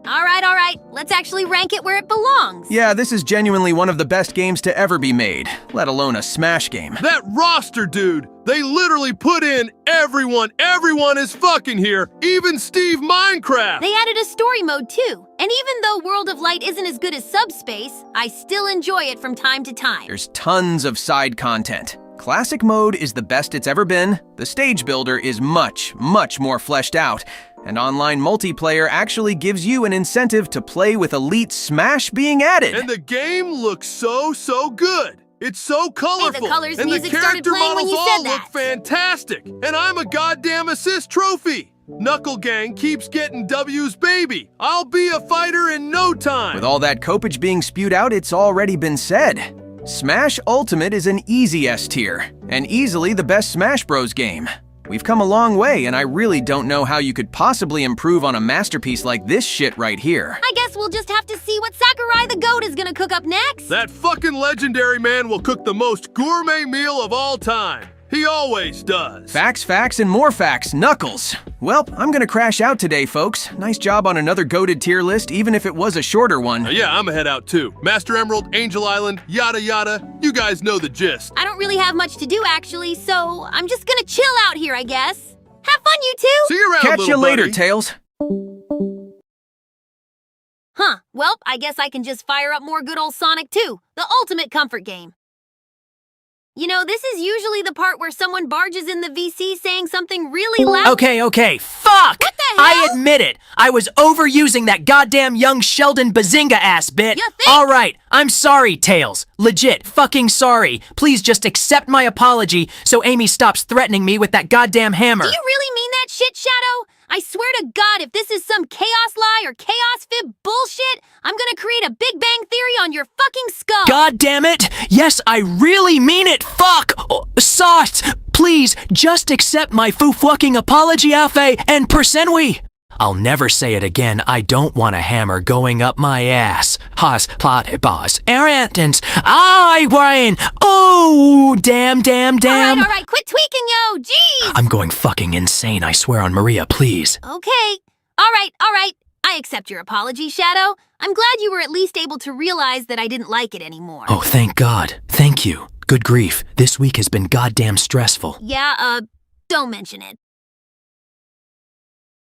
All right. Let's actually rank it where it belongs. Yeah, this is genuinely one of the best games to ever be made, let alone a Smash game. That roster, dude! They literally put in everyone. Everyone is fucking here, even Steve Minecraft! They added a story mode too. And even though World of Light isn't as good as Subspace, I still enjoy it from time to time. There's tons of side content. Classic mode is the best it's ever been. The stage builder is much more fleshed out. And online multiplayer actually gives you an incentive to play with Elite Smash being added. And the game looks so good. It's so colorful. Hey, the colors and music the character started playing when models you all said that. look fantastic. And I'm a goddamn assist trophy. Knuckle Gang keeps getting W's, baby. I'll be a fighter in no time. With all that copage being spewed out, it's already been said. Smash Ultimate is an easy S tier, and easily the best Smash Bros. Game. We've come a long way, and I really don't know how you could possibly improve on a masterpiece like this shit right here. I guess we'll just have to see what Sakurai the Goat is gonna cook up next. That fucking legendary man will cook the most gourmet meal of all time. He always does. Facts, and more facts, Knuckles. Well, I'm gonna crash out today, folks. Nice job on another goated tier list, even if it was a shorter one. Yeah, I'm a head out too. Master Emerald, Angel Island, yada yada. You guys know the gist. I don't really have much to do actually, so I'm just gonna chill out here, I guess. Have fun, you two! See you around, Catch you later, buddy. Tails. Huh, well, I guess I can just fire up more good old Sonic 2, the ultimate comfort game. You know, this is usually the part where someone barges in the VC saying something really loud. Okay, fuck! What the hell? I admit it. I was overusing that goddamn young Sheldon Bazinga ass bit. You think? All right, I'm sorry, Tails. Legit, fucking sorry. Please just accept my apology so Amy stops threatening me with that goddamn hammer. Do you really mean that shit, Shadow? I swear to God, if this is some chaos lie or chaos fib bullshit, I'm gonna create a Big Bang Theory on your fucking skull. God damn it! Yes, I really mean it! Fuck! Oh, sauce! Please, just accept my fucking apology, Afe, and percent we. I'll never say it again. I don't want a hammer going up my ass. has plotted boss Arantons. I brain. Oh, damn. All right, quit tweaking, yo. Jeez. I'm going fucking insane, I swear on Maria, please. Okay. All right. I accept your apology, Shadow. I'm glad you were at least able to realize that I didn't like it anymore. Oh, thank God. Thank you. Good grief. This week has been goddamn stressful. Yeah, don't mention it.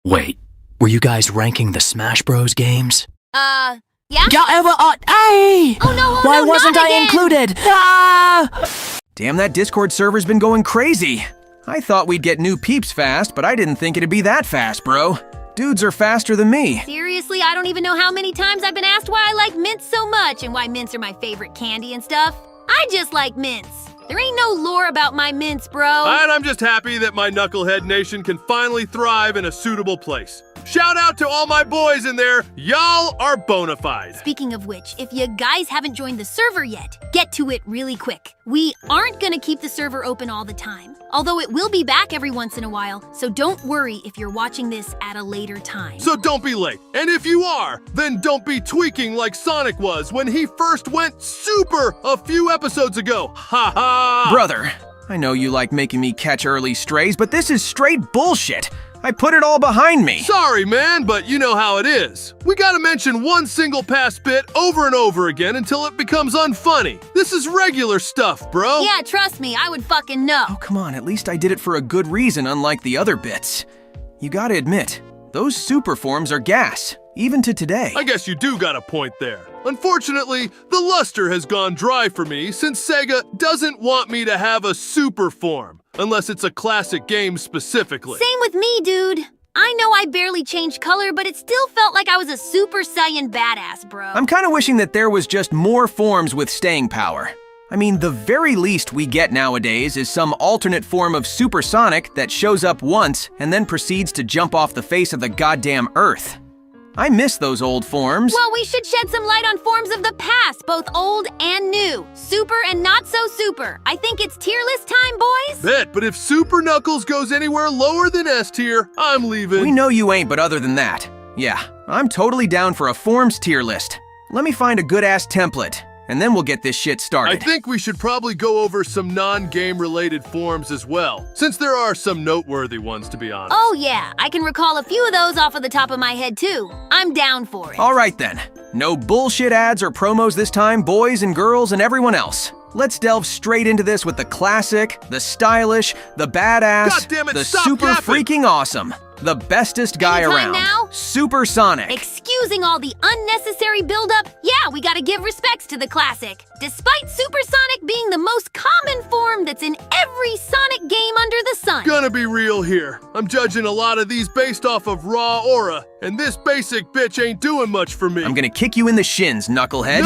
Wait, were you guys ranking the Smash Bros. Games? Yeah? Hey! Oh no, Why no, wasn't not I again. included? Damn, that Discord server's been going crazy. I thought we'd get new peeps fast, but I didn't think it'd be that fast, bro. Dudes are faster than me. Seriously, I don't even know how many times I've been asked why I like mints so much and why mints are my favorite candy and stuff. I just like mints. There ain't no lore about my mints, bro. And I'm just happy that my Knucklehead Nation can finally thrive in a suitable place. Shout out to all my boys in there. Y'all are bona fide. Speaking of which, if you guys haven't joined the server yet, get to it really quick. We aren't gonna keep the server open all the time, although it will be back every once in a while, so don't worry if you're watching this at a later time. So don't be late. And if you are, then don't be tweaking like Sonic was when he first went super a few episodes ago. Ha ha! Brother, I know you like making me catch early strays, but this is straight bullshit. I put it all behind me. Sorry, man, but you know how it is. We gotta mention one single pass bit over and over again until it becomes unfunny. This is regular stuff, bro. Yeah, trust me, I would fucking know. Oh, come on, at least I did it for a good reason, unlike the other bits. You gotta admit, those super forms are gas, even to today. I guess you do got a point there. Unfortunately, the luster has gone dry for me since Sega doesn't want me to have a super form, unless it's a classic game specifically. Same with me, dude. I know I barely changed color, but it still felt like I was a Super Saiyan badass, bro. I'm kinda wishing that there was just more forms with staying power. I mean, the very least we get nowadays is some alternate form of supersonic that shows up once and then proceeds to jump off the face of the goddamn Earth. I miss those old forms. Well, we should shed some light on forms of the past, both old and new. Super and not so super. I think it's tier list time, boys. Bet, but if Super Knuckles goes anywhere lower than S tier, I'm leaving. We know you ain't, but other than that, yeah, I'm totally down for a forms tier list. Let me find a good-ass template, and then we'll get this shit started. I think we should probably go over some non-game related forms as well, since there are some noteworthy ones, to be honest. Oh yeah, I can recall a few of those off of the top of my head too. I'm down for it. All right then. No bullshit ads or promos this time, boys and girls and everyone else. Let's delve straight into this with the classic, the stylish, the badass, Goddammit, the stop super yapping. freaking awesome, the bestest guy Anytime around. now? Supersonic. Excusing all the unnecessary buildup, yeah, we gotta give respects to the classic. Despite Supersonic being the most common form that's in every Sonic game under the sun. Gonna be real here. I'm judging a lot of these based off of raw aura, and this basic bitch ain't doing much for me. I'm gonna kick you in the shins, knucklehead.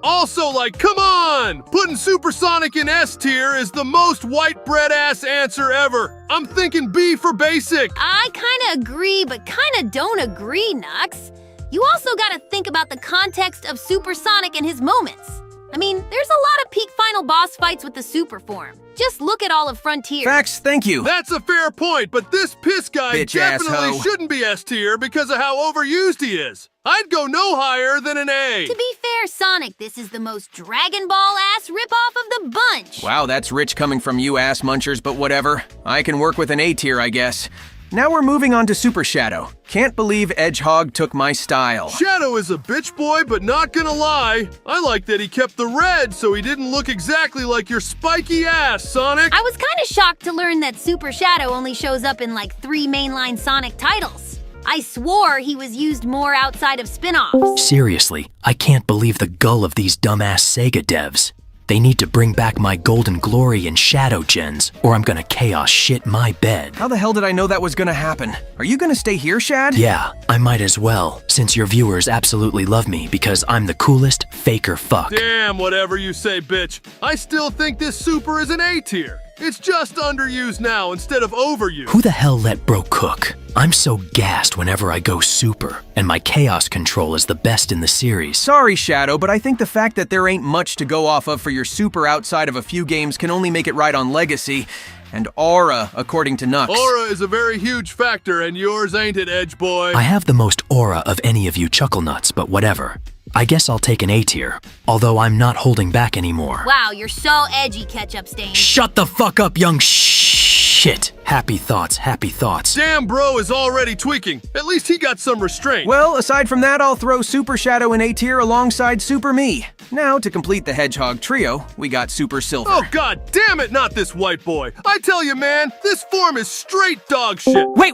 Also, like, come on! Putting Supersonic in S tier is the most white bread ass answer ever. I'm thinking B for basic. I kinda agree, but kinda don't agree, Nux. You also gotta think about the context of Supersonic and his moments. I mean, there's a lot of peak final boss fights with the super form. Just look at all of Frontier. Facts, thank you. That's a fair point, but this piss guy Bitch-ass definitely hoe. shouldn't be S tier because of how overused he is. I'd go no higher than an A. To be fair, Sonic, this is the most Dragon Ball-ass ripoff of the bunch. Wow, that's rich coming from you ass munchers, but whatever. I can work with an A tier, I guess. Now we're moving on to Super Shadow. Can't believe Edgehog took my style. Shadow is a bitch boy, but not gonna lie. I like that he kept the red so he didn't look exactly like your spiky ass, Sonic. I was kinda shocked to learn that Super Shadow only shows up in like 3 mainline Sonic titles. I swore he was used more outside of spin-offs. Seriously, I can't believe the gull of these dumbass Sega devs. They need to bring back my Golden Glory and Shadow gens, or I'm gonna chaos shit my bed. How the hell did I know that was gonna happen? Are you gonna stay here, Shad? Yeah, I might as well, since your viewers absolutely love me because I'm the coolest faker fuck. Damn, whatever you say, bitch. I still think this super is an A tier. It's just underused now instead of overused. Who the hell let bro cook? I'm so gassed whenever I go super, and my chaos control is the best in the series. Sorry, Shadow, but I think the fact that there ain't much to go off of for your super outside of a few games can only make it right on Legacy. And aura, according to Nux. Aura is a very huge factor, and yours ain't it, Edge Boy. I have the most aura of any of you chuckle nuts, but whatever. I guess I'll take an A tier, although I'm not holding back anymore. Wow, you're so edgy, Ketchup Stain. Shut the fuck up, young shit. Happy thoughts, happy thoughts. Damn, bro is already tweaking. At least he got some restraint. Well, aside from that, I'll throw Super Shadow in A tier alongside Super Me. Now, to complete the Hedgehog trio, we got Super Silver. Oh, god damn it, not this white boy. I tell you, man, this form is straight dog shit. Wait.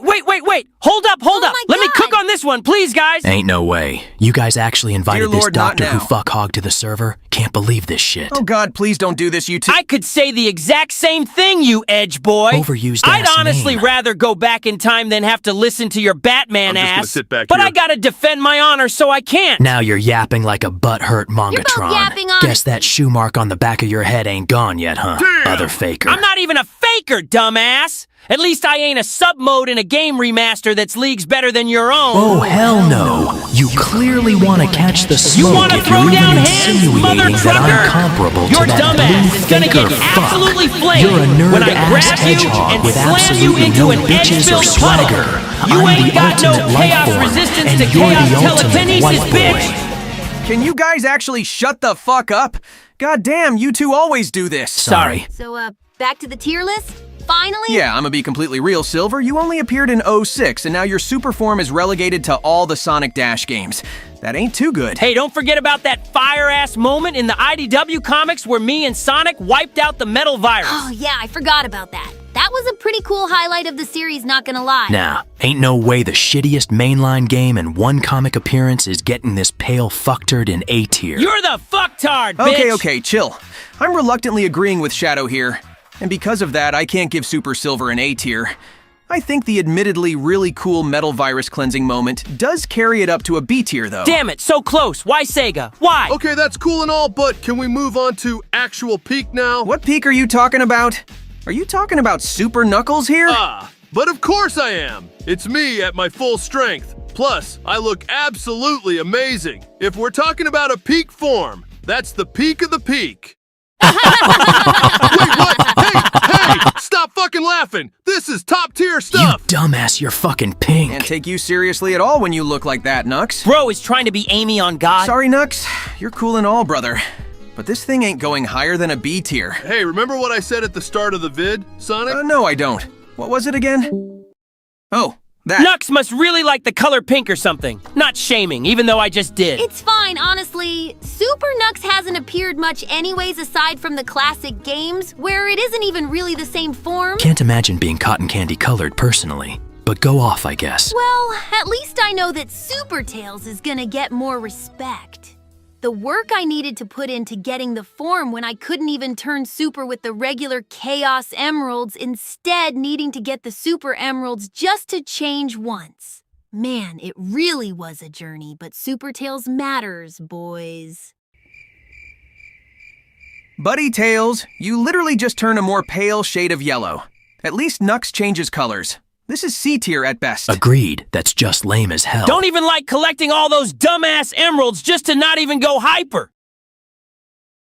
Hold up. Let me cook on this one, please, guys. Ain't no way. You guys actually invited Dear this Lord, not Doctor Who now. fuck hog to the server? Can't believe this shit. Oh god, please don't do this, you two. I could say the exact same thing, you edge boy. Overused I'd ass honestly name. rather go back in time than have to listen to your Batman I'm just gonna ass. sit back but here. I gotta defend my honor, so I can't. Now you're yapping like a butthurt Mongatron. yapping on Guess that shoe mark on the back of your head ain't gone yet, huh? Damn. Other faker. I'm not even a faker, dumbass. At least I ain't a sub-mode in a game remaster that's leagues better than your own. Oh, hell no. You clearly want to catch the You smoke wanna if throw you're down even hands, mother insinuating that trucker? I'm comparable Your to that dumbass blue is gonna faker get you fuck. absolutely flamed You're a when I nerd-ass grab you hedgehog and with slam you absolutely into no an bitches or edge-filled swagger. puddle. You I'm ain't the got no ultimate life chaos form, resistance and to you're chaos the ultimate telekinesis, white boy. bitch. Can you guys actually shut the fuck up? God damn, you two always do this. Sorry. So, back to the tier list? Finally? Yeah, I'm gonna be completely real, Silver. You only appeared in 06, and now your super form is relegated to all the Sonic Dash games. That ain't too good. Hey, don't forget about that fire-ass moment in the IDW comics where me and Sonic wiped out the metal virus. Oh, yeah, I forgot about that. That was a pretty cool highlight of the series, not gonna lie. Nah, ain't no way the shittiest mainline game and one comic appearance is getting this pale fuckturd in A tier. You're the fucktard, bitch! Okay, chill. I'm reluctantly agreeing with Shadow here, and because of that, I can't give Super Silver an A tier. I think the admittedly really cool metal virus cleansing moment does carry it up to a B tier, though. Damn it, so close. Why Sega? Why? Okay, that's cool and all, but can we move on to actual peak now? What peak are you talking about? Are you talking about Super Knuckles here? But of course I am. It's me at my full strength. Plus, I look absolutely amazing. If we're talking about a peak form, that's the peak of the peak. Wait, what? Hey! Stop fucking laughing! This is top tier stuff! You dumbass, you're fucking pink. Can't take you seriously at all when you look like that, Nux. Bro is trying to be Amy on God. Sorry, Nux. You're cool and all, brother. But this thing ain't going higher than a B tier. Hey, remember what I said at the start of the vid, Sonic? No, I don't. What was it again? Oh, that. Nux must really like the color pink or something. Not shaming, even though I just did. It's fine, honestly. Super Nux hasn't appeared much anyways aside from the classic games, where it isn't even really the same form. Can't imagine being cotton candy colored personally, but go off, I guess. Well, at least I know that Super Tails is gonna get more respect. The work I needed to put into getting the form when I couldn't even turn super with the regular Chaos Emeralds, instead needing to get the Super Emeralds just to change once. Man, it really was a journey, but Super Tails matters, boys. Buddy Tails, you literally just turn a more pale shade of yellow. At least Nux changes colors. This is C tier at best. Agreed, that's just lame as hell. Don't even like collecting all those dumbass emeralds just to not even go hyper.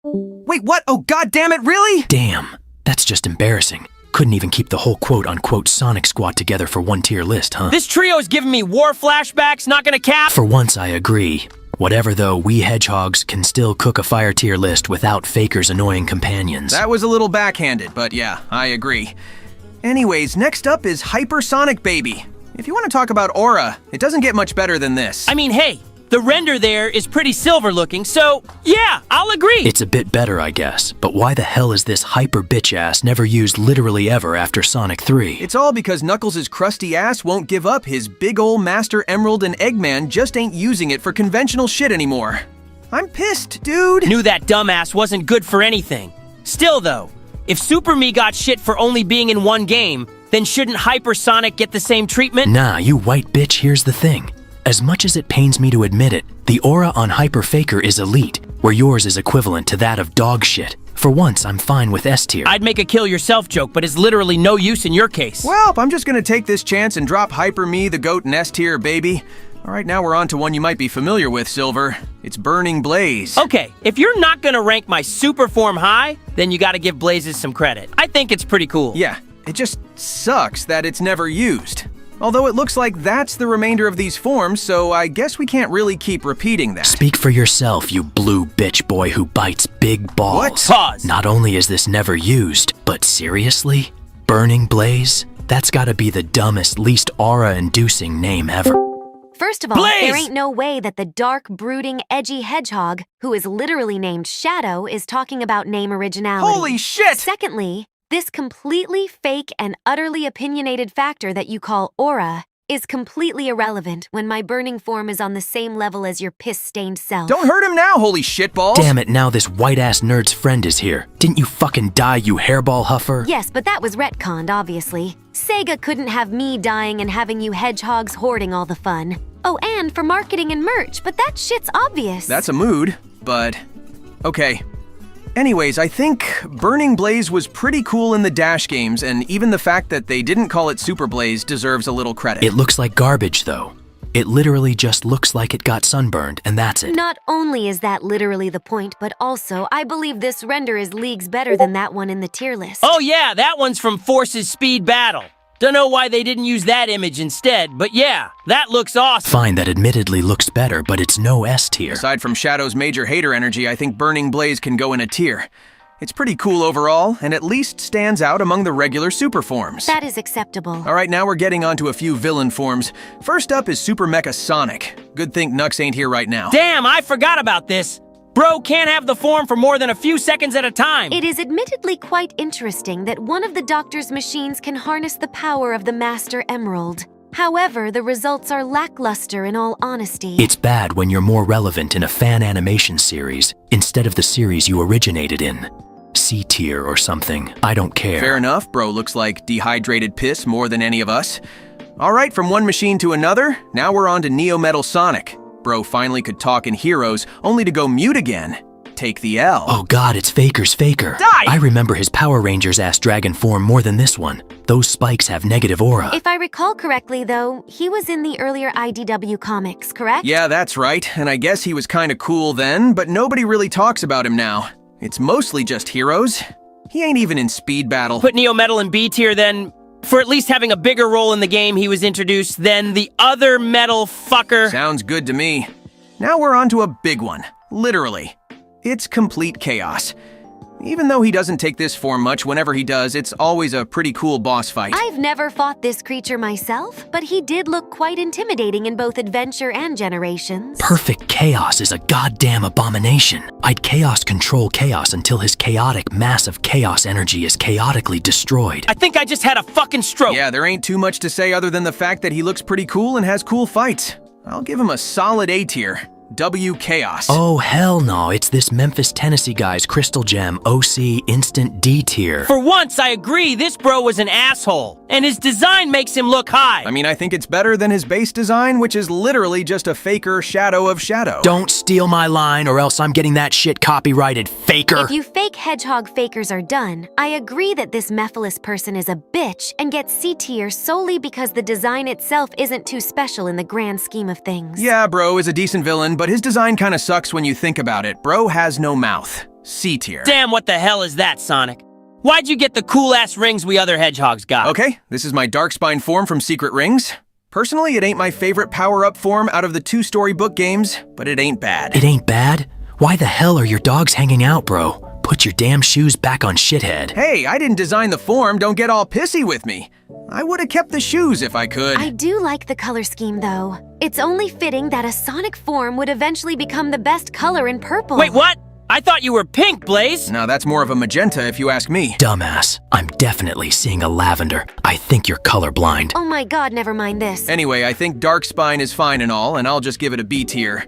Wait, what? Oh, god damn it, really? Damn, that's just embarrassing. Couldn't even keep the whole quote-unquote Sonic squad together for one tier list, huh? This trio is giving me war flashbacks, not gonna cap. For once, I agree. Whatever though, we hedgehogs can still cook a fire tier list without Faker's annoying companions. That was a little backhanded, but yeah, I agree. Anyways, next up is Hypersonic Baby. If you want to talk about aura, it doesn't get much better than this. I mean, hey, the render there is pretty silver looking, so yeah, I'll agree. It's a bit better, I guess, but why the hell is this hyper bitch ass never used literally ever after Sonic 3? It's all because Knuckles' crusty ass won't give up his big ol' Master Emerald, and Eggman just ain't using it for conventional shit anymore. I'm pissed, dude. Knew that dumbass wasn't good for anything. Still though, if Super Me got shit for only being in one game, then shouldn't Hypersonic get the same treatment? Nah, you white bitch, here's the thing. As much as it pains me to admit it, the aura on Hyper Faker is elite, where yours is equivalent to that of dog shit. For once, I'm fine with S tier. I'd make a kill yourself joke, but it's literally no use in your case. Well, I'm just gonna take this chance and drop Hyper Me, the goat, in S tier, baby. Alright, now we're on to one you might be familiar with, Silver. It's Burning Blaze. Okay, if you're not gonna rank my super form high, then you gotta give Blazes some credit. I think it's pretty cool. Yeah, it just sucks that it's never used. Although it looks like that's the remainder of these forms, so I guess we can't really keep repeating that. Speak for yourself, you blue bitch boy who bites big balls. What? Pause. Not only is this never used, but seriously? Burning Blaze? That's gotta be the dumbest, least aura-inducing name ever. First of all, Blaze! there ain't no way that the dark, brooding, edgy hedgehog, who is literally named Shadow, is talking about name originality. Holy shit! Secondly, this completely fake and utterly opinionated factor that you call aura is completely irrelevant when my burning form is on the same level as your piss-stained self. Don't hurt him now, holy shitballs! Damn it, now this white-ass nerd's friend is here. Didn't you fucking die, you hairball huffer? Yes, but that was retconned, obviously. Sega couldn't have me dying and having you hedgehogs hoarding all the fun. Oh, and for marketing and merch, but that shit's obvious. That's a mood, but... okay. Anyways, I think Burning Blaze was pretty cool in the Dash games, and even the fact that they didn't call it Super Blaze deserves a little credit. It looks like garbage, though. It literally just looks like it got sunburned, and that's it. Not only is that literally the point, but also I believe this render is leagues better than that one in the tier list. Oh yeah, that one's from Force's Speed Battle. Don't know why they didn't use that image instead, but yeah, that looks awesome. Fine, that admittedly looks better, but it's no S tier. Aside from Shadow's major hater energy, I think Burning Blaze can go in a tier. It's pretty cool overall, and at least stands out among the regular super forms. That is acceptable. Alright, now we're getting onto a few villain forms. First up is Super Mecha Sonic. Good thing Nux ain't here right now. Damn, I forgot about this. Bro can't have the form for more than a few seconds at a time. It is admittedly quite interesting that one of the Doctor's machines can harness the power of the Master Emerald. However, the results are lackluster in all honesty. It's bad when you're more relevant in a fan animation series instead of the series you originated in. C tier or something. I don't care. Fair enough, bro looks like dehydrated piss more than any of us. Alright, from one machine to another, now we're on to Neo Metal Sonic. Bro finally could talk in Heroes, only to go mute again. Take the L. Oh god, it's Faker's Faker. Die! I remember his Power Rangers-ass dragon form more than this one. Those spikes have negative aura. If I recall correctly, though, he was in the earlier IDW comics, correct? Yeah, that's right, and I guess he was kinda cool then, but nobody really talks about him now. It's mostly just Heroes. He ain't even in Speed Battle. Put Neo Metal in B tier then, for at least having a bigger role in the game he was introduced than the other metal fucker. Sounds good to me. Now we're on to a big one. Literally. It's Complete Chaos. Even though he doesn't take this form much, whenever he does, it's always a pretty cool boss fight. I've never fought this creature myself, but he did look quite intimidating in both Adventure and Generations. Perfect Chaos is a goddamn abomination. I'd chaos control Chaos until his chaotic mass of chaos energy is chaotically destroyed. I think I just had a fucking stroke. Yeah, there ain't too much to say other than the fact that he looks pretty cool and has cool fights. I'll give him a solid A tier. W Chaos. Oh, hell no. It's this Memphis, Tennessee guy's Crystal Gem OC Instant D tier. For once, I agree, this bro was an asshole, and his design makes him look high. I mean, I think it's better than his base design, which is literally just a faker shadow of Shadow. Don't steal my line or else I'm getting that shit copyrighted, faker. If you fake hedgehog fakers are done, I agree that this Mephiles person is a bitch and gets C tier solely because the design itself isn't too special in the grand scheme of things. Yeah, bro is a decent villain, but his design kinda sucks when you think about it. Bro has no mouth. C tier. Damn, what the hell is that, Sonic? Why'd you get the cool-ass rings we other hedgehogs got? Okay, this is my Darkspine form from Secret Rings. Personally, it ain't my favorite power-up form out of the 2 storybook games, but it ain't bad. It ain't bad? Why the hell are your dogs hanging out, bro? Put your damn shoes back on, shithead. Hey, I didn't design the form, don't get all pissy with me. I would've kept the shoes if I could. I do like the color scheme, though. It's only fitting that a Sonic form would eventually become the best color in purple. Wait, what? I thought you were pink, Blaze. No, that's more of a magenta if you ask me. Dumbass. I'm definitely seeing a lavender. I think you're colorblind. Oh my god, never mind this. Anyway, I think Darkspine is fine and all, and I'll just give it a B tier.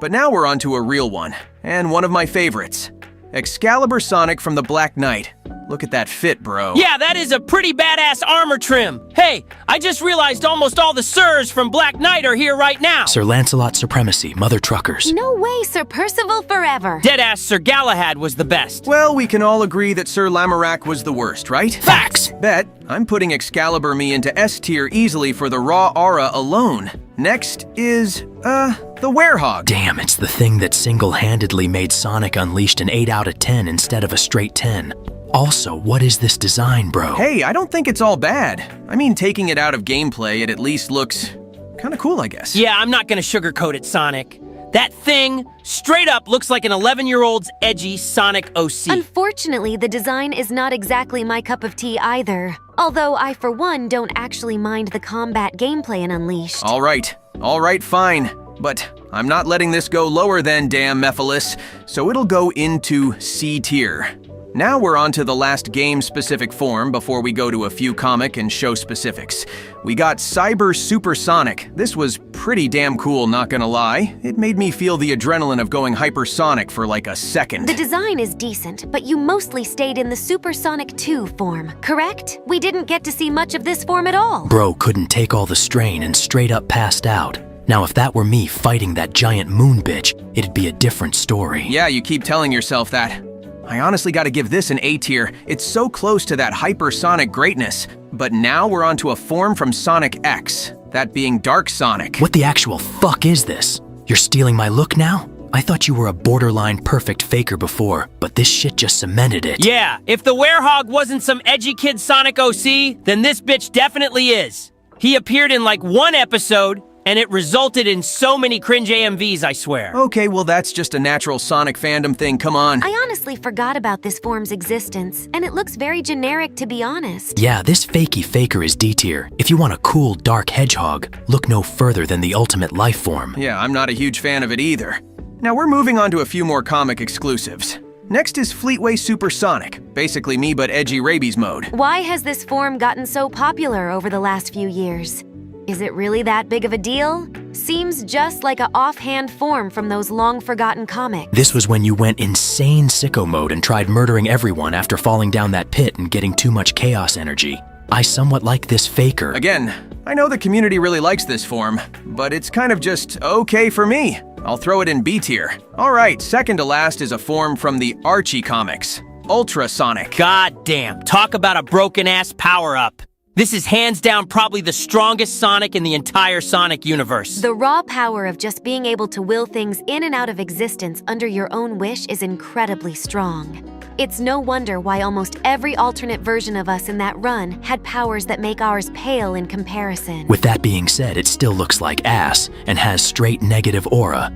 But now we're on to a real one, and one of my favorites. Excalibur Sonic from the Black Knight. Look at that fit, bro. Yeah, that is a pretty badass armor trim. Hey, I just realized almost all the sirs from Black Knight are here right now. Sir Lancelot Supremacy, Mother Truckers. No way, Sir Percival forever. Deadass Sir Galahad was the best. Well, we can all agree that Sir Lamorak was the worst, right? Facts. Bet. I'm putting Excalibur me into S tier easily for the raw aura alone. Next is, the Werehog. Damn, it's the thing that single-handedly made Sonic Unleashed an 8 out of 10 instead of a straight 10. Also, what is this design, bro? Hey, I don't think it's all bad. I mean, taking it out of gameplay, it at least looks kind of cool, I guess. Yeah, I'm not gonna sugarcoat it, Sonic. That thing, straight up, looks like an 11-year-old's edgy Sonic OC. Unfortunately, the design is not exactly my cup of tea either. Although I, for one, don't actually mind the combat gameplay in Unleashed. All right, fine. But I'm not letting this go lower than damn Mephiles, so it'll go into C tier. Now we're on to the last game-specific form before we go to a few comic and show specifics. We got Cyber Supersonic. This was pretty damn cool, not gonna lie. It made me feel the adrenaline of going hypersonic for like a second. The design is decent, but you mostly stayed in the Supersonic 2 form, correct? We didn't get to see much of this form at all. Bro couldn't take all the strain and straight up passed out. Now if that were me fighting that giant moon bitch, it'd be a different story. Yeah, you keep telling yourself that. I honestly gotta give this an A tier. It's so close to that hypersonic greatness. But now we're onto a form from Sonic X, that being Dark Sonic. What the actual fuck is this? You're stealing my look now? I thought you were a borderline perfect faker before, but this shit just cemented it. Yeah, if the werehog wasn't some edgy kid Sonic OC, then this bitch definitely is. He appeared in like one episode, and it resulted in so many cringe AMVs, I swear. Okay, well that's just a natural Sonic fandom thing, come on. I honestly forgot about this form's existence, and it looks very generic to be honest. Yeah, this fakey faker is D tier. If you want a cool, dark hedgehog, look no further than the ultimate life form. Yeah, I'm not a huge fan of it either. Now we're moving on to a few more comic exclusives. Next is Fleetway Supersonic, basically me but edgy rabies mode. Why has this form gotten so popular over the last few years? Is it really that big of a deal? Seems just like an offhand form from those long-forgotten comics. This was when you went insane sicko mode and tried murdering everyone after falling down that pit and getting too much chaos energy. I somewhat like this faker. Again, I know the community really likes this form, but it's kind of just okay for me. I'll throw it in B tier. All right, second to last is a form from the Archie comics, Ultrasonic. God damn, talk about a broken-ass power-up. This is hands down probably the strongest Sonic in the entire Sonic universe. The raw power of just being able to will things in and out of existence under your own wish is incredibly strong. It's no wonder why almost every alternate version of us in that run had powers that make ours pale in comparison. With that being said, it still looks like ass and has straight negative aura.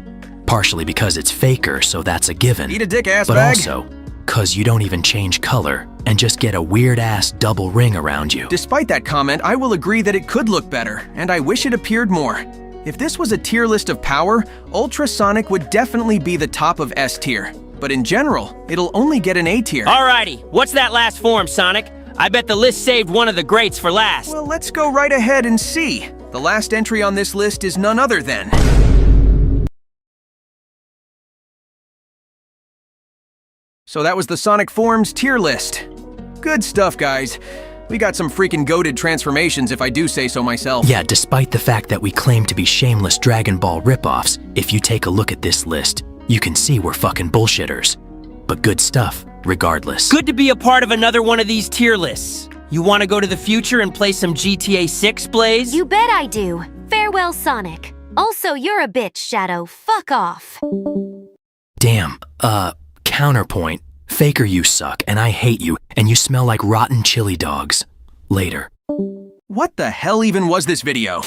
Partially because it's faker, so that's a given. Eat a dick, ass but bag. Also, cause you don't even change color and just get a weird-ass double ring around you. Despite that comment, I will agree that it could look better, and I wish it appeared more. If this was a tier list of power, Ultrasonic would definitely be the top of S tier. But in general, it'll only get an A tier. Alrighty, what's that last form, Sonic? I bet the list saved one of the greats for last. Well, let's go right ahead and see. The last entry on this list is none other than... So that was the Sonic Forms tier list. Good stuff, guys. We got some freaking goated transformations, if I do say so myself. Yeah, despite the fact that we claim to be shameless Dragon Ball ripoffs, if you take a look at this list, you can see we're fucking bullshitters. But good stuff, regardless. Good to be a part of another one of these tier lists. You want to go to the future and play some GTA 6, Blaze? You bet I do. Farewell, Sonic. Also, you're a bitch, Shadow. Fuck off. Damn, counterpoint. Faker, you suck, and I hate you, and you smell like rotten chili dogs. Later. What the hell even was this video?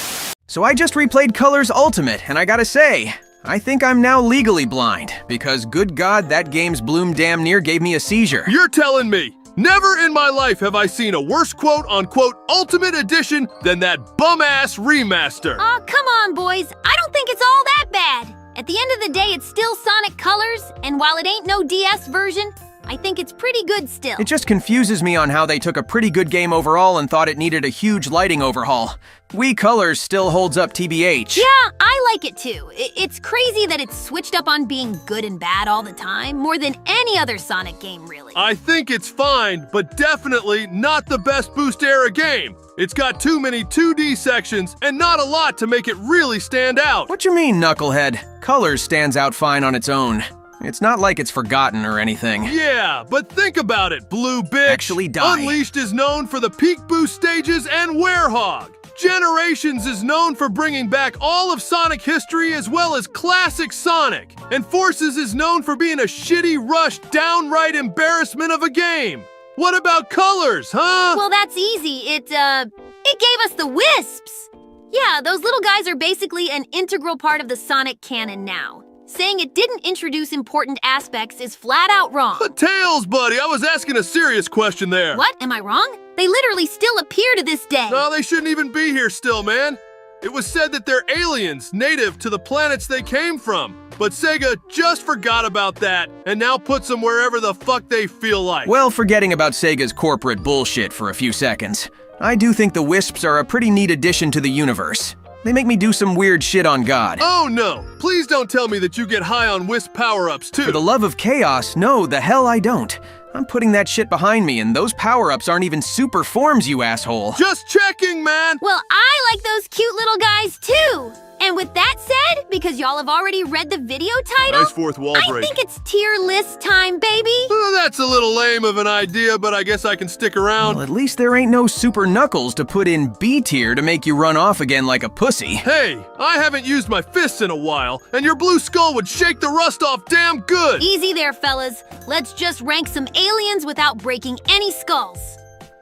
So I just replayed Colors Ultimate, and I gotta say, I think I'm now legally blind, because good God, that game's bloom damn near gave me a seizure. You're telling me? Never in my life have I seen a worse quote-unquote Ultimate Edition than that bum-ass remaster. Aw, come on, boys. I don't think it's all that bad. At the end of the day, it's still Sonic Colors, and while it ain't no DS version, I think it's pretty good still. It just confuses me on how they took a pretty good game overall and thought it needed a huge lighting overhaul. Wii Colors still holds up TBH. Yeah, I like it too. It's crazy that it's switched up on being good and bad all the time, more than any other Sonic game, really. I think it's fine, but definitely not the best Boost era game. It's got too many 2D sections and not a lot to make it really stand out. What you mean, Knucklehead? Colors stands out fine on its own. It's not like it's forgotten or anything. Yeah, but think about it, Blue Bitch. Actually die. Unleashed is known for the peak boost stages and Werehog. Generations is known for bringing back all of Sonic history as well as classic Sonic. And Forces is known for being a shitty, rushed, downright embarrassment of a game. What about colors, huh? Well, that's easy. It gave us the wisps. Yeah, those little guys are basically an integral part of the Sonic canon now. Saying it didn't introduce important aspects is flat out wrong. Tails, buddy, I was asking a serious question there. What? Am I wrong? They literally still appear to this day. No, they shouldn't even be here still, man. It was said that they're aliens, native to the planets they came from. But Sega just forgot about that and now puts them wherever the fuck they feel like. Well, forgetting about Sega's corporate bullshit for a few seconds, I do think the wisps are a pretty neat addition to the universe. They make me do some weird shit on God. Oh no! Please don't tell me that you get high on wisp power-ups too. For the love of chaos, no, the hell I don't. I'm putting that shit behind me, and those power-ups aren't even super forms, you asshole. Just checking, man! Well, I like those cute little guys too. And with that said, because y'all have already read the video title, Nice fourth wall break. I think it's tier list time, baby. That's a little lame of an idea, but I guess I can stick around. Well, at least there ain't no super knuckles to put in B tier to make you run off again like a pussy. Hey, I haven't used my fists in a while, and your blue skull would shake the rust off damn good! Easy there, fellas. Let's just rank some aliens without breaking any skulls.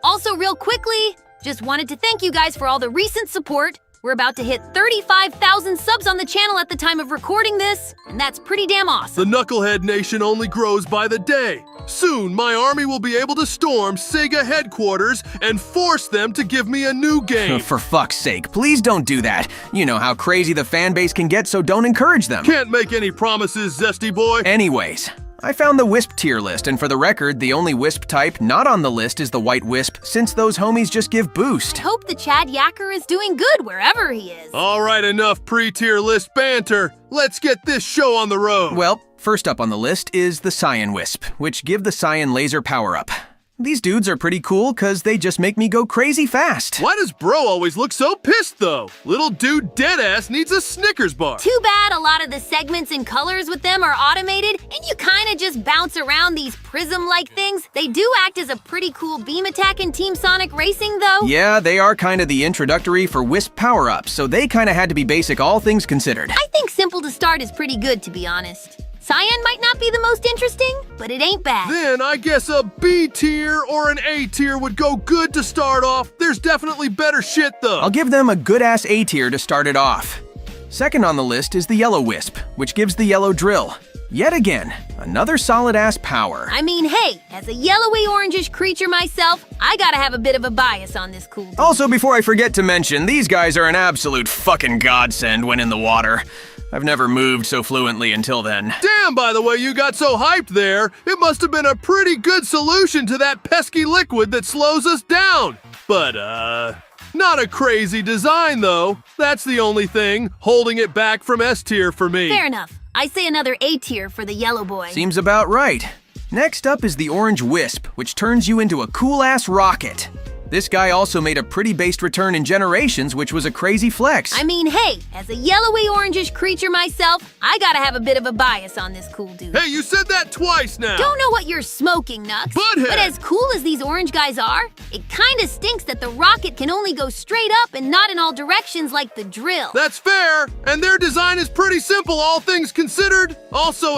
Also, real quickly, just wanted to thank you guys for all the recent support. We're about to hit 35,000 subs on the channel at the time of recording this, and that's pretty damn awesome. The Knucklehead Nation only grows by the day. Soon, my army will be able to storm Sega headquarters and force them to give me a new game. For fuck's sake, please don't do that. You know how crazy the fan base can get, so don't encourage them. Can't make any promises, Zesty boy. Anyways, I found the wisp tier list, and for the record, the only wisp type not on the list is the white wisp, since those homies just give boost. Hope the Chad Yacker is doing good wherever he is. All right, enough pre-tier list banter. Let's get this show on the road. Well, first up on the list is the Cyan Wisp, which give the Cyan laser power-up. These dudes are pretty cool because they just make me go crazy fast. Why does bro always look so pissed, though? Little dude deadass needs a Snickers bar. Too bad a lot of the segments and colors with them are automated, and you kind of just bounce around these prism-like things. They do act as a pretty cool beam attack in Team Sonic Racing, though. Yeah, they are kind of the introductory for Wisp power-ups, so they kind of had to be basic, all things considered. I think simple to start is pretty good, to be honest. Cyan might not be the most interesting, but it ain't bad. Then I guess a B tier or an A tier would go good to start off. There's definitely better shit, though. I'll give them a good-ass A tier to start it off. Second on the list is the Yellow Wisp, which gives the yellow drill. Yet again, another solid-ass power. I mean, hey, as a yellowy-orangish creature myself, I gotta have a bit of a bias on this cool dude. Also, before I forget to mention, these guys are an absolute fucking godsend when in the water. I've never moved so fluently until then. Damn, by the way you got so hyped there. It must have been a pretty good solution to that pesky liquid that slows us down. But, not a crazy design, though. That's the only thing holding it back from S tier for me. Fair enough. I say another A tier for the yellow boy. Seems about right. Next up is the Orange Wisp, which turns you into a cool-ass rocket. This guy also made a pretty based return in Generations, which was a crazy flex. I mean, hey, as a yellowy-orangish creature myself, I gotta have a bit of a bias on this cool dude. Hey, you said that twice now. Don't know what you're smoking, Nux. Butthead. But as cool as these orange guys are, it kinda stinks that the rocket can only go straight up and not in all directions like the drill. That's fair, and their design is pretty simple, all things considered. Also,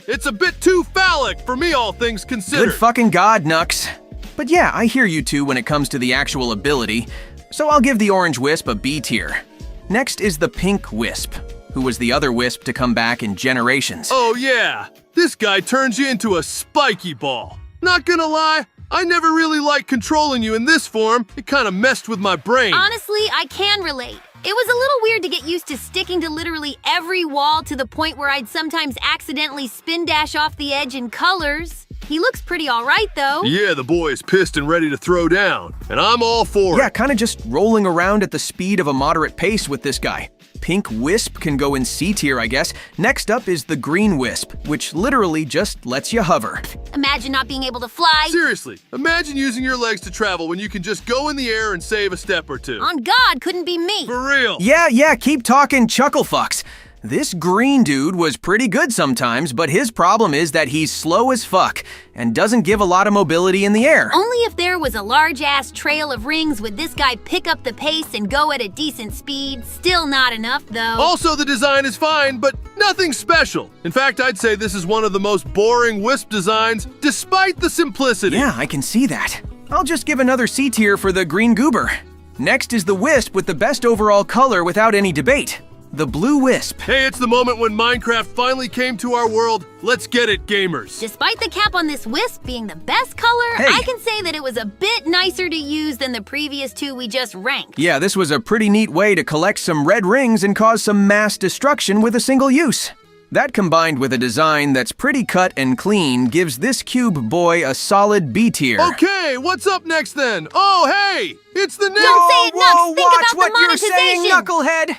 it's a bit too phallic for me, all things considered. Good fucking God, Nux. But yeah, I hear you two when it comes to the actual ability, so I'll give the Orange Wisp a B tier. Next is the Pink Wisp, who was the other wisp to come back in Generations. Oh yeah, this guy turns you into a spiky ball. Not gonna lie, I never really liked controlling you in this form. It kinda messed with my brain. Honestly, I can relate. It was a little weird to get used to sticking to literally every wall to the point where I'd sometimes accidentally spin dash off the edge in colors. He looks pretty alright, though. Yeah, the boy is pissed and ready to throw down, and I'm all for it. Yeah, kinda just rolling around at the speed of a moderate pace with this guy. Pink Wisp can go in C tier, I guess. Next up is the Green Wisp, which literally just lets you hover. Imagine not being able to fly. Seriously, imagine using your legs to travel when you can just go in the air and save a step or two. On God, couldn't be me. For real. Yeah, keep talking chuckle fucks. This green dude was pretty good sometimes, but his problem is that he's slow as fuck and doesn't give a lot of mobility in the air. Only if there was a large-ass trail of rings would this guy pick up the pace and go at a decent speed. Still not enough, though. Also, the design is fine, but nothing special. In fact, I'd say this is one of the most boring Wisp designs, despite the simplicity. Yeah, I can see that. I'll just give another C tier for the green goober. Next is the Wisp with the best overall color without any debate. The Blue Wisp. Hey, it's the moment when Minecraft finally came to our world. Let's get it, gamers. Despite the cap on this Wisp being the best color, I can say that it was a bit nicer to use than the previous two we just ranked. Yeah, this was a pretty neat way to collect some red rings and cause some mass destruction with a single use. That combined with a design that's pretty cut and clean gives this cube boy a solid B tier. Okay, what's up next then? Oh, hey, it's the new— Don't say it, Nux! Think watch about what the you're saying, monetization! knucklehead!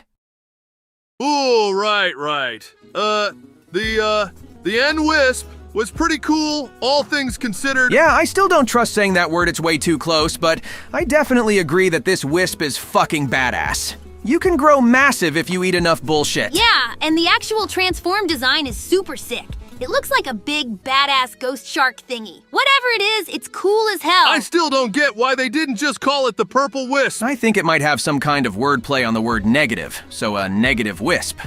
Ooh, right. The N Wisp was pretty cool, all things considered. Yeah, I still don't trust saying that word, it's way too close, but I definitely agree that this Wisp is fucking badass. You can grow massive if you eat enough bullshit. Yeah, and the actual transform design is super sick. It looks like a big, badass ghost shark thingy. Whatever it is, it's cool as hell. I still don't get why they didn't just call it the Purple Wisp. I think it might have some kind of wordplay on the word negative, so a negative wisp.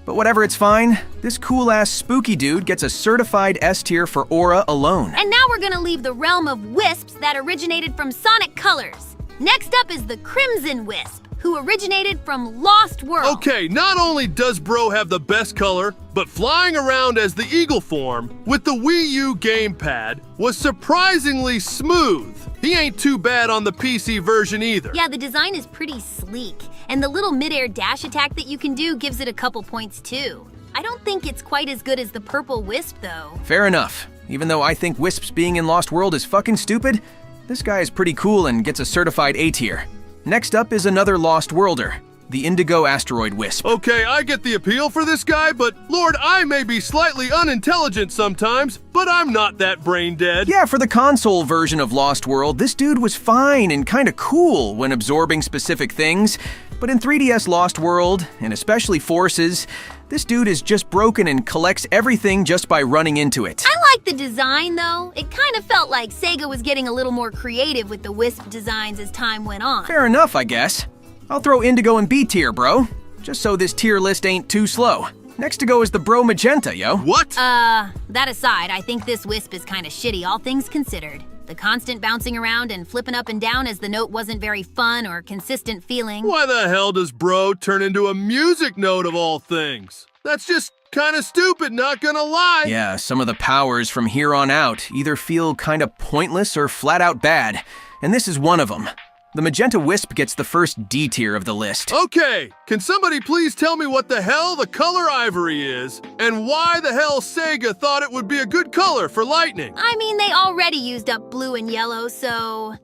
But whatever, it's fine. This cool-ass spooky dude gets a certified S tier for aura alone. And now we're gonna leave the realm of wisps that originated from Sonic Colors. Next up is the Crimson Wisp, who originated from Lost World. Okay, not only does Bro have the best color, but flying around as the eagle form with the Wii U gamepad was surprisingly smooth. He ain't too bad on the PC version either. Yeah, the design is pretty sleek, and the little mid-air dash attack that you can do gives it a couple points too. I don't think it's quite as good as the Purple Wisp though. Fair enough. Even though I think Wisps being in Lost World is fucking stupid, this guy is pretty cool and gets a certified A tier. Next up is another Lost Worlder, the Indigo Asteroid Wisp. Okay, I get the appeal for this guy, but Lord, I may be slightly unintelligent sometimes, but I'm not that brain dead. Yeah, for the console version of Lost World, this dude was fine and kinda cool when absorbing specific things, but in 3DS Lost World, and especially Forces, this dude is just broken and collects everything just by running into it. I like the design though. It kind of felt like Sega was getting a little more creative with the Wisp designs as time went on. Fair enough, I guess. I'll throw Indigo in B tier, bro. Just so this tier list ain't too slow. Next to go is the Bro Magenta, yo. What? That aside, I think this Wisp is kind of shitty, all things considered. The constant bouncing around and flipping up and down as the note wasn't very fun or consistent feeling. Why the hell does Bro turn into a music note of all things? That's just kinda stupid, not gonna lie. Yeah, some of the powers from here on out either feel kinda pointless or flat out bad, and this is one of them. The Magenta Wisp gets the first D tier of the list. Okay, can somebody please tell me what the hell the color ivory is, and why the hell Sega thought it would be a good color for lightning? I mean, they already used up blue and yellow, so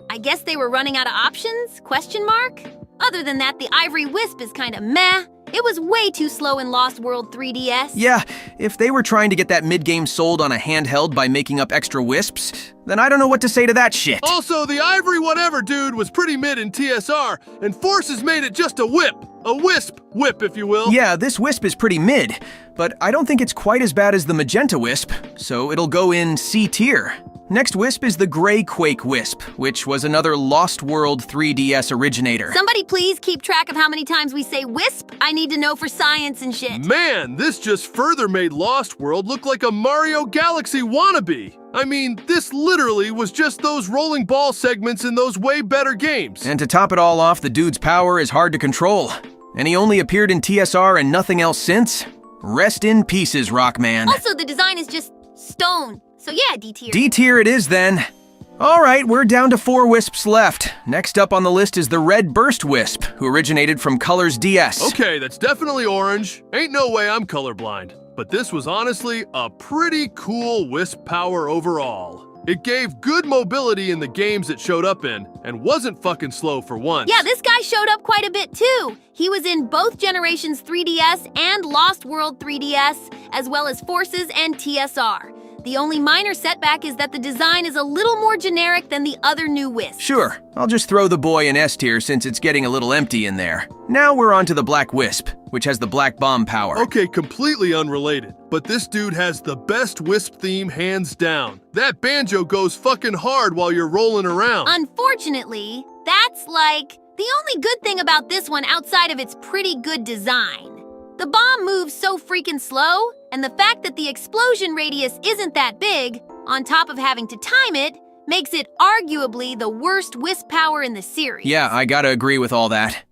I guess they were running out of options? Question mark? Other than that, the Ivory Wisp is kinda meh. It was way too slow in Lost World 3DS. Yeah, if they were trying to get that mid-game sold on a handheld by making up extra wisps, then I don't know what to say to that shit. Also, the Ivory Whatever dude was pretty mid in TSR, and Forces made it just a whip. A wisp whip, if you will. Yeah, this wisp is pretty mid, but I don't think it's quite as bad as the Magenta Wisp, so it'll go in C tier. Next wisp is the Gray Quake Wisp, which was another Lost World 3DS originator. Somebody please keep track of how many times we say wisp. I need to know for science and shit. Man, this just further made Lost World look like a Mario Galaxy wannabe. I mean, this literally was just those rolling ball segments in those way better games. And to top it all off, the dude's power is hard to control. And he only appeared in TSR and nothing else since? Rest in pieces, Rockman. Also, the design is just stone. So yeah, D tier. D tier it is then. All right, we're down to 4 wisps left. Next up on the list is the Red Burst Wisp, who originated from Colors DS. Okay, that's definitely orange. Ain't no way I'm colorblind. But this was honestly a pretty cool wisp power overall. It gave good mobility in the games it showed up in, and wasn't fucking slow for once. Yeah, this guy showed up quite a bit too. He was in both generations 3DS and Lost World 3DS, as well as Forces and TSR. The only minor setback is that the design is a little more generic than the other new wisps. Sure, I'll just throw the boy in S tier since it's getting a little empty in there. Now we're on to the Black Wisp, which has the black bomb power. Okay, completely unrelated, but this dude has the best Wisp theme hands down. That banjo goes fucking hard while you're rolling around. Unfortunately, that's like the only good thing about this one outside of its pretty good design. The bomb moves so freaking slow, and the fact that the explosion radius isn't that big, on top of having to time it, makes it arguably the worst Wisp power in the series. Yeah, I gotta agree with all that.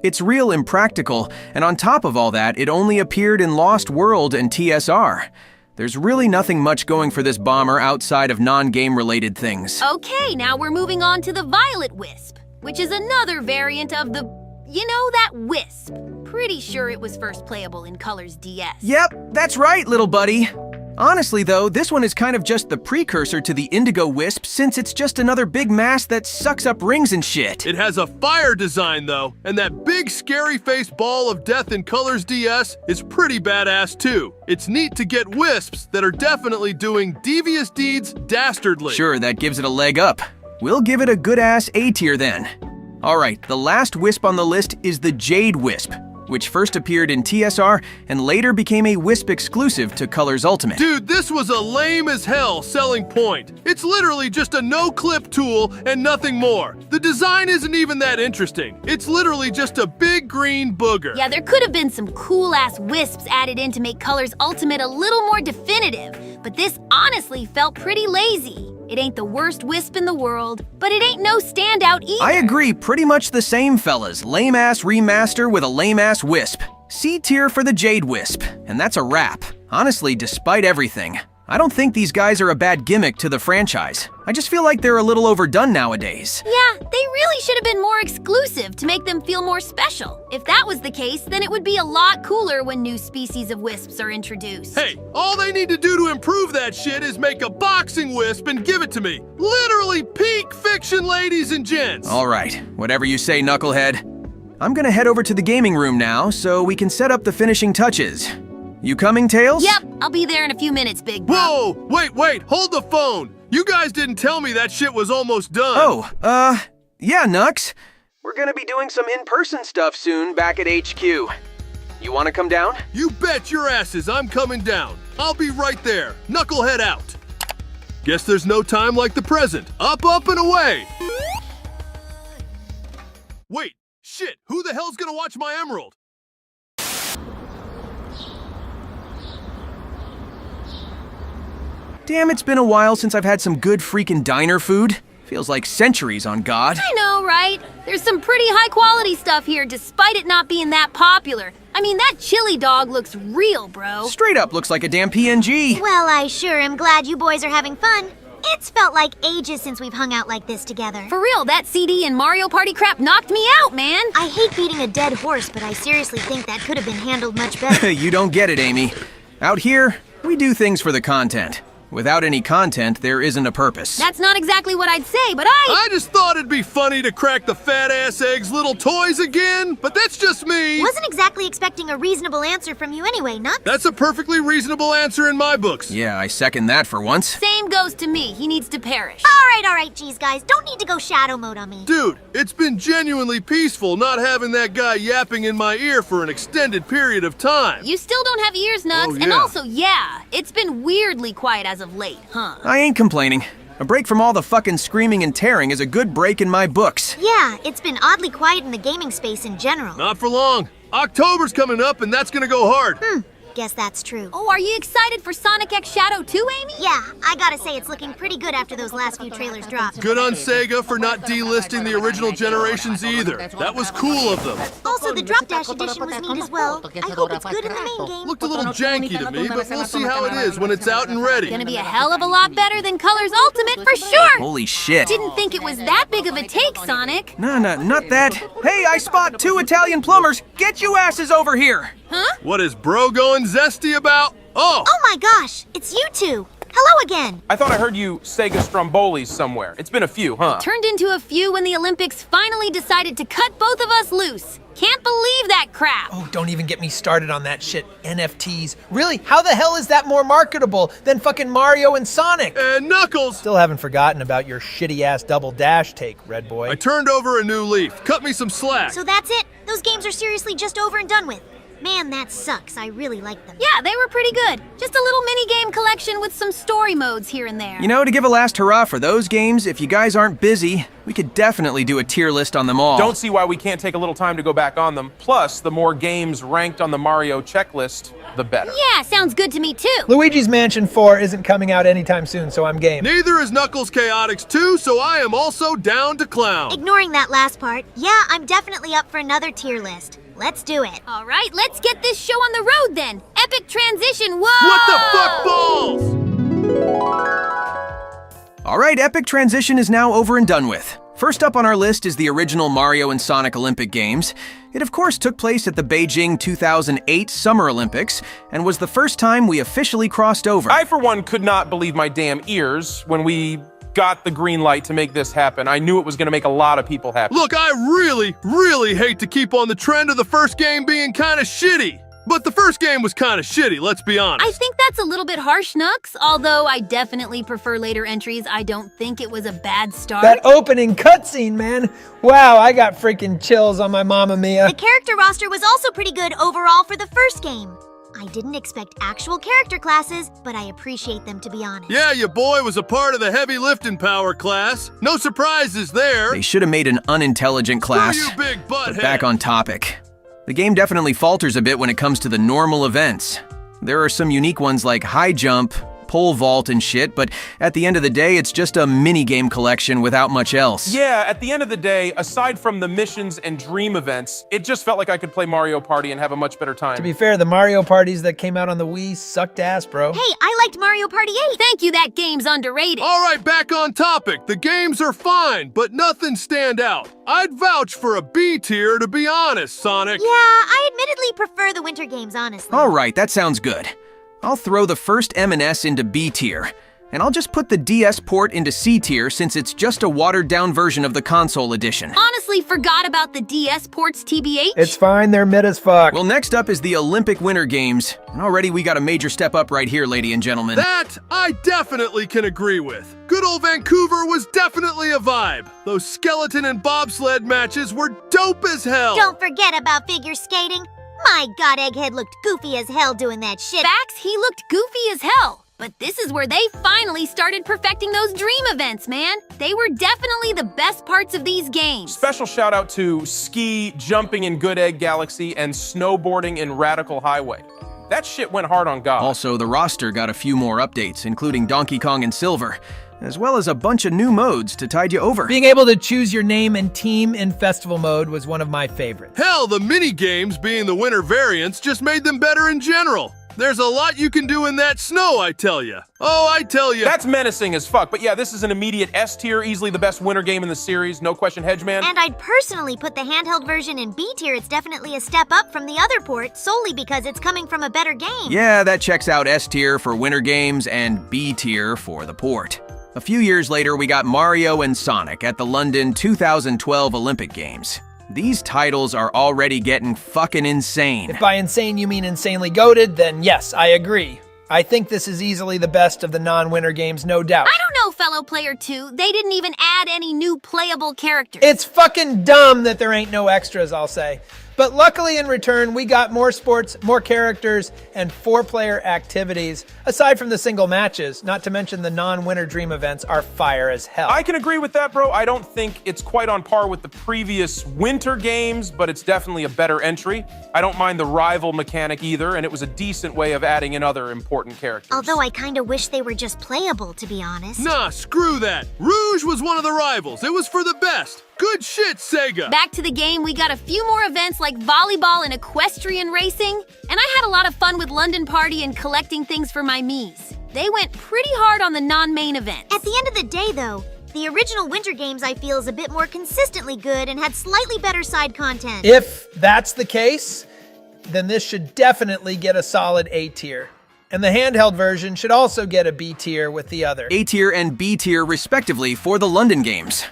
It's real impractical, and on top of all that, it only appeared in Lost World and TSR. There's really nothing much going for this bomber outside of non-game related things. Okay, now we're moving on to the Violet Wisp, which is another variant of the, that Wisp. Pretty sure it was first playable in Colors DS. Yep, that's right, little buddy. Honestly, though, this one is kind of just the precursor to the Indigo Wisp since it's just another big mass that sucks up rings and shit. It has a fire design, though, and that big scary-faced ball of death in Colors DS is pretty badass, too. It's neat to get Wisps that are definitely doing devious deeds dastardly. Sure, that gives it a leg up. We'll give it a good-ass A tier then. Alright, the last Wisp on the list is the Jade Wisp, which first appeared in TSR and later became a Wisp exclusive to Colors Ultimate. Dude, this was a lame as hell selling point. It's literally just a no-clip tool and nothing more. The design isn't even that interesting. It's literally just a big green booger. Yeah, there could have been some cool-ass wisps added in to make Colors Ultimate a little more definitive, but this honestly felt pretty lazy. It ain't the worst wisp in the world, but it ain't no standout either. I agree, pretty much the same, fellas. Lame-ass remaster with a lame-ass wisp. C tier for the Jade Wisp, and that's a wrap. Honestly, despite everything, I don't think these guys are a bad gimmick to the franchise. I just feel like they're a little overdone nowadays. Yeah, they really should have been more exclusive to make them feel more special. If that was the case, then it would be a lot cooler when new species of wisps are introduced. Hey, all they need to do to improve that shit is make a boxing wisp and give it to me. Literally peak fiction, ladies and gents. All right, whatever you say, knucklehead. I'm gonna head over to the gaming room now so we can set up the finishing touches. You coming, Tails? Yep, I'll be there in a few minutes, big bro. Whoa, wait, hold the phone. You guys didn't tell me that shit was almost done. Oh, yeah, Nux. We're gonna be doing some in-person stuff soon back at HQ. You wanna come down? You bet your asses I'm coming down. I'll be right there. Knucklehead out. Guess there's no time like the present. Up, and away. Wait, shit, who the hell's gonna watch my emerald? Damn, it's been a while since I've had some good freaking diner food. Feels like centuries on God. I know, right? There's some pretty high-quality stuff here despite it not being that popular. I mean, that chili dog looks real, bro. Straight up looks like a damn PNG. Well, I sure am glad you boys are having fun. It's felt like ages since we've hung out like this together. For real, that CD and Mario Party crap knocked me out, man. I hate beating a dead horse, but I seriously think that could have been handled much better. You don't get it, Amy. Out here, we do things for the content. Without any content, there isn't a purpose. That's not exactly what I'd say, but I just thought it'd be funny to crack the fat-ass egg's little toys again, but that's just me. Wasn't exactly expecting a reasonable answer from you anyway, Nux. That's a perfectly reasonable answer in my books. Yeah, I second that for once. Same goes to me. He needs to perish. All right, geez, guys. Don't need to go shadow mode on me. Dude, it's been genuinely peaceful not having that guy yapping in my ear for an extended period of time. You still don't have ears, Nux, Oh, yeah. and also, yeah, it's been weirdly quiet as of late, huh? I ain't complaining. A break from all the fucking screaming and tearing is a good break in my books. Yeah, it's been oddly quiet in the gaming space in general. Not for long. October's coming up and that's gonna go hard. Guess that's true. Oh, are you excited for Sonic X Shadow 2, Amy? Yeah, I gotta say it's looking pretty good after those last few trailers dropped. Good on Sega for not delisting the original generations either. That was cool of them. Also, the Drop Dash edition was neat as well. I hope it's good in the main game. Looked a little janky to me, but we'll see how it is when it's out and ready. Gonna be a hell of a lot better than Colors Ultimate for sure! Holy shit. Didn't think it was that big of a take, Sonic. No, not that. Hey, I spot 2 Italian plumbers. Get you asses over here. Huh? What is bro going zesty about? Oh my gosh, it's you two. Hello again. I thought I heard you Sega Strombolis somewhere. It's been a few, huh? Turned into a few when the Olympics finally decided to cut both of us loose. Can't believe that crap. Oh, don't even get me started on that shit. NFTs. Really? How the hell is that more marketable than fucking Mario and Sonic? And Knuckles! Still haven't forgotten about your shitty-ass Double Dash take, Red Boy. I turned over a new leaf. Cut me some slack. So that's it? Those games are seriously just over and done with? Man, that sucks. I really like them. Yeah, they were pretty good. Just a little mini-game collection with some story modes here and there. You know, to give a last hurrah for those games, if you guys aren't busy, we could definitely do a tier list on them all. Don't see why we can't take a little time to go back on them. Plus, the more games ranked on the Mario checklist, the better. Yeah, sounds good to me too. Luigi's Mansion 4 isn't coming out anytime soon, so I'm game. Neither is Knuckles Chaotix 2, so I am also down to clown. Ignoring that last part, yeah, I'm definitely up for another tier list. Let's do it. All right, let's get this show on the road then. Epic transition, whoa! What the fuck balls? All right, Epic Transition is now over and done with. First up on our list is the original Mario and Sonic Olympic Games. It of course took place at the Beijing 2008 Summer Olympics and was the first time we officially crossed over. I, for one, could not believe my damn ears when we got the green light to make this happen. I knew it was going to make a lot of people happy. Look, I really hate to keep on the trend of the first game being kind of shitty. But the first game was kind of shitty, let's be honest. I think that's a little bit harsh, Nux. Although I definitely prefer later entries, I don't think it was a bad start. That opening cutscene, man. Wow, I got freaking chills on my Mamma Mia. The character roster was also pretty good overall for the first game. I didn't expect actual character classes, but I appreciate them, to be honest. Yeah, your boy was a part of the heavy lifting power class. No surprises there. They should have made an unintelligent class. Screw you, big But back on topic. The game definitely falters a bit when it comes to the normal events. There are some unique ones like high jump, pole vault and shit, but at the end of the day, it's just a mini-game collection without much else. Yeah, at the end of the day, aside from the missions and dream events, it just felt like I could play Mario Party and have a much better time. To be fair, the Mario parties that came out on the Wii sucked ass, bro. Hey, I liked Mario Party 8. Thank you, that game's underrated. All right, back on topic. The games are fine, but nothing stand out. I'd vouch for a B tier, to be honest, Sonic. Yeah, I admittedly prefer the winter games, honestly. All right, that sounds good. I'll throw the first M&S into B tier, and I'll just put the DS port into C tier since it's just a watered-down version of the console edition. Honestly, forgot about the DS ports, TBH. It's fine, they're mid as fuck. Well, next up is the Olympic Winter Games, and already we got a major step up right here, ladies and gentlemen. That I definitely can agree with. Good old Vancouver was definitely a vibe. Those skeleton and bobsled matches were dope as hell. Don't forget about figure skating. My god, Egghead looked goofy as hell doing that shit. Facts, he looked goofy as hell. But this is where they finally started perfecting those dream events, man. They were definitely the best parts of these games. Special shout out to ski jumping in Good Egg Galaxy and snowboarding in Radical Highway. That shit went hard on God. Also, the roster got a few more updates, including Donkey Kong and Silver, as well as a bunch of new modes to tide you over. Being able to choose your name and team in festival mode was one of my favorites. Hell, the mini-games being the winter variants just made them better in general. There's a lot you can do in that snow, I tell ya. Oh, I tell ya. That's menacing as fuck, but yeah, this is an immediate S tier, easily the best winter game in the series, no question, Hedgeman. And I'd personally put the handheld version in B tier. It's definitely a step up from the other port, solely because it's coming from a better game. Yeah, that checks out S tier for winter games and B tier for the port. A few years later, we got Mario and Sonic at the London 2012 Olympic Games. These titles are already getting fucking insane. If by insane you mean insanely goated, then yes, I agree. I think this is easily the best of the non-winter games, no doubt. I don't know, fellow player 2. They didn't even add any new playable characters. It's fucking dumb that there ain't no extras, I'll say. But luckily in return, we got more sports, more characters, and 4-player activities, aside from the single matches, not to mention the non-winter dream events are fire as hell. I can agree with that, bro. I don't think it's quite on par with the previous winter games, but it's definitely a better entry. I don't mind the rival mechanic either, and it was a decent way of adding in other important characters. Although I kinda wish they were just playable, to be honest. Nah, screw that. Rouge was one of the rivals. It was for the best. Good shit, Sega! Back to the game, we got a few more events like volleyball and equestrian racing, and I had a lot of fun with London Party and collecting things for my Miis. They went pretty hard on the non-main events. At the end of the day, though, the original winter games I feel is a bit more consistently good and had slightly better side content. If that's the case, then this should definitely get a solid A tier. And the handheld version should also get a B tier with the other. A tier and B tier respectively for the London games.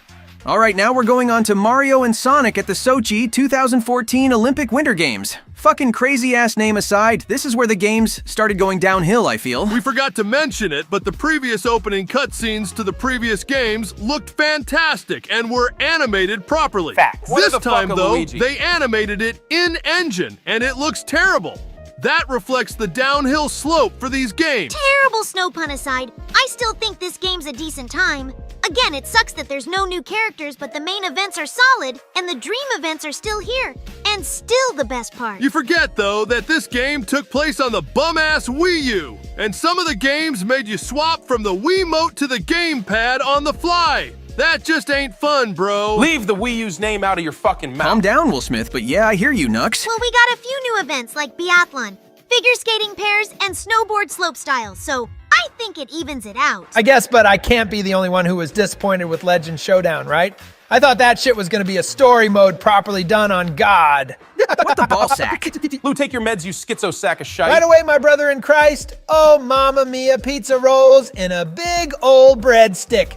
Alright, now we're going on to Mario and Sonic at the Sochi 2014 Olympic Winter Games. Fucking crazy-ass name aside, this is where the games started going downhill, I feel. We forgot to mention it, but the previous opening cutscenes to the previous games looked fantastic and were animated properly. Facts. This What the time, fuck, though, Luigi? they animated it in-engine, and it looks terrible. That reflects the downhill slope for these games. Terrible snow pun aside, I still think this game's a decent time. Again, it sucks that there's no new characters, but the main events are solid, and the dream events are still here. And still the best part. You forget, though, that this game took place on the bum-ass Wii U, and some of the games made you swap from the Wiimote to the gamepad on the fly. That just ain't fun, bro. Leave the Wii U's name out of your fucking mouth. Calm down, Will Smith, but yeah, I hear you, Nux. Well, we got a few new events like biathlon, figure skating pairs, and snowboard slope styles, so I think it evens it out. I guess, but I can't be the only one who was disappointed with Legend Showdown, right? I thought that shit was gonna be a story mode properly done on God. What the ball sack? Lou, take your meds, you schizo sack of shite. Right away, my brother in Christ. Oh, Mamma Mia, pizza rolls in a big old breadstick.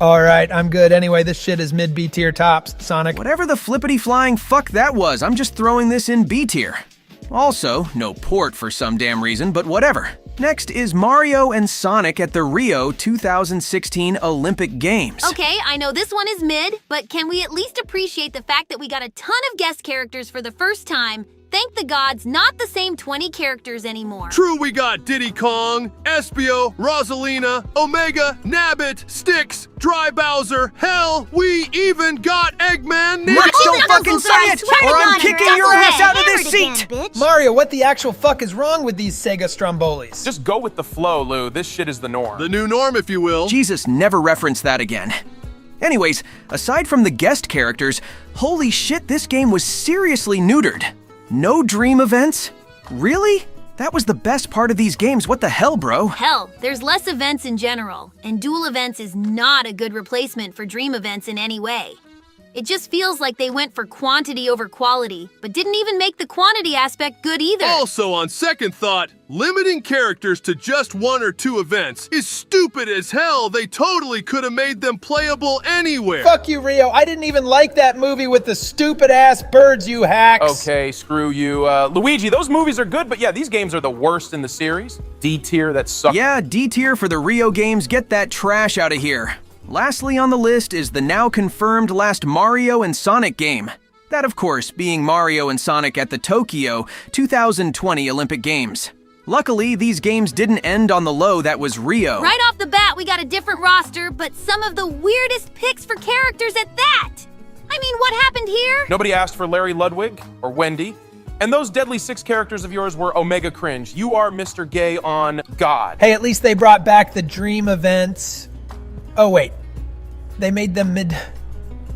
All right, I'm good. Anyway, this shit is mid B tier tops, Sonic. Whatever the flippity flying fuck that was, I'm just throwing this in B tier. Also, no port for some damn reason, but whatever. Next is Mario and Sonic at the Rio 2016 Olympic Games. Okay, I know this one is mid, but can we at least appreciate the fact that we got a ton of guest characters for the first time? Thank the gods, not the same 20 characters anymore. True, we got Diddy Kong, Espio, Rosalina, Omega, Nabbit, Styx, Dry Bowser. Hell, we even got Eggman Ninja. Nux, don't fucking say it, or I'm kicking your ass out of this seat! Mario, what the actual fuck is wrong with these Sega Strombolis? Just go with the flow, Lou. This shit is the norm. The new norm, if you will. Jesus, never reference that again. Anyways, aside from the guest characters, holy shit, this game was seriously neutered. No dream events? Really? That was the best part of these games. What the hell, bro? Hell, there's less events in general, and dual events is not a good replacement for dream events in any way. It just feels like they went for quantity over quality, but didn't even make the quantity aspect good either. Also, on second thought, limiting characters to just 1 or 2 events is stupid as hell. They totally could have made them playable anywhere. Fuck you, Rio. I didn't even like that movie with the stupid-ass birds, you hacks. Okay, screw you. Luigi, those movies are good, but yeah, these games are the worst in the series. D tier, that sucks. Yeah, D tier for the Rio games. Get that trash out of here. Lastly on the list is the now confirmed last Mario and Sonic game. That, of course, being Mario and Sonic at the Tokyo 2020 Olympic Games. Luckily, these games didn't end on the low that was Rio. Right off the bat, we got a different roster, but some of the weirdest picks for characters at that. I mean, what happened here? Nobody asked for Larry Ludwig or Wendy. And those Deadly Six characters of yours were Omega Cringe. You are Mr. Gay on God. Hey, at least they brought back the dream events. Oh, wait. They made them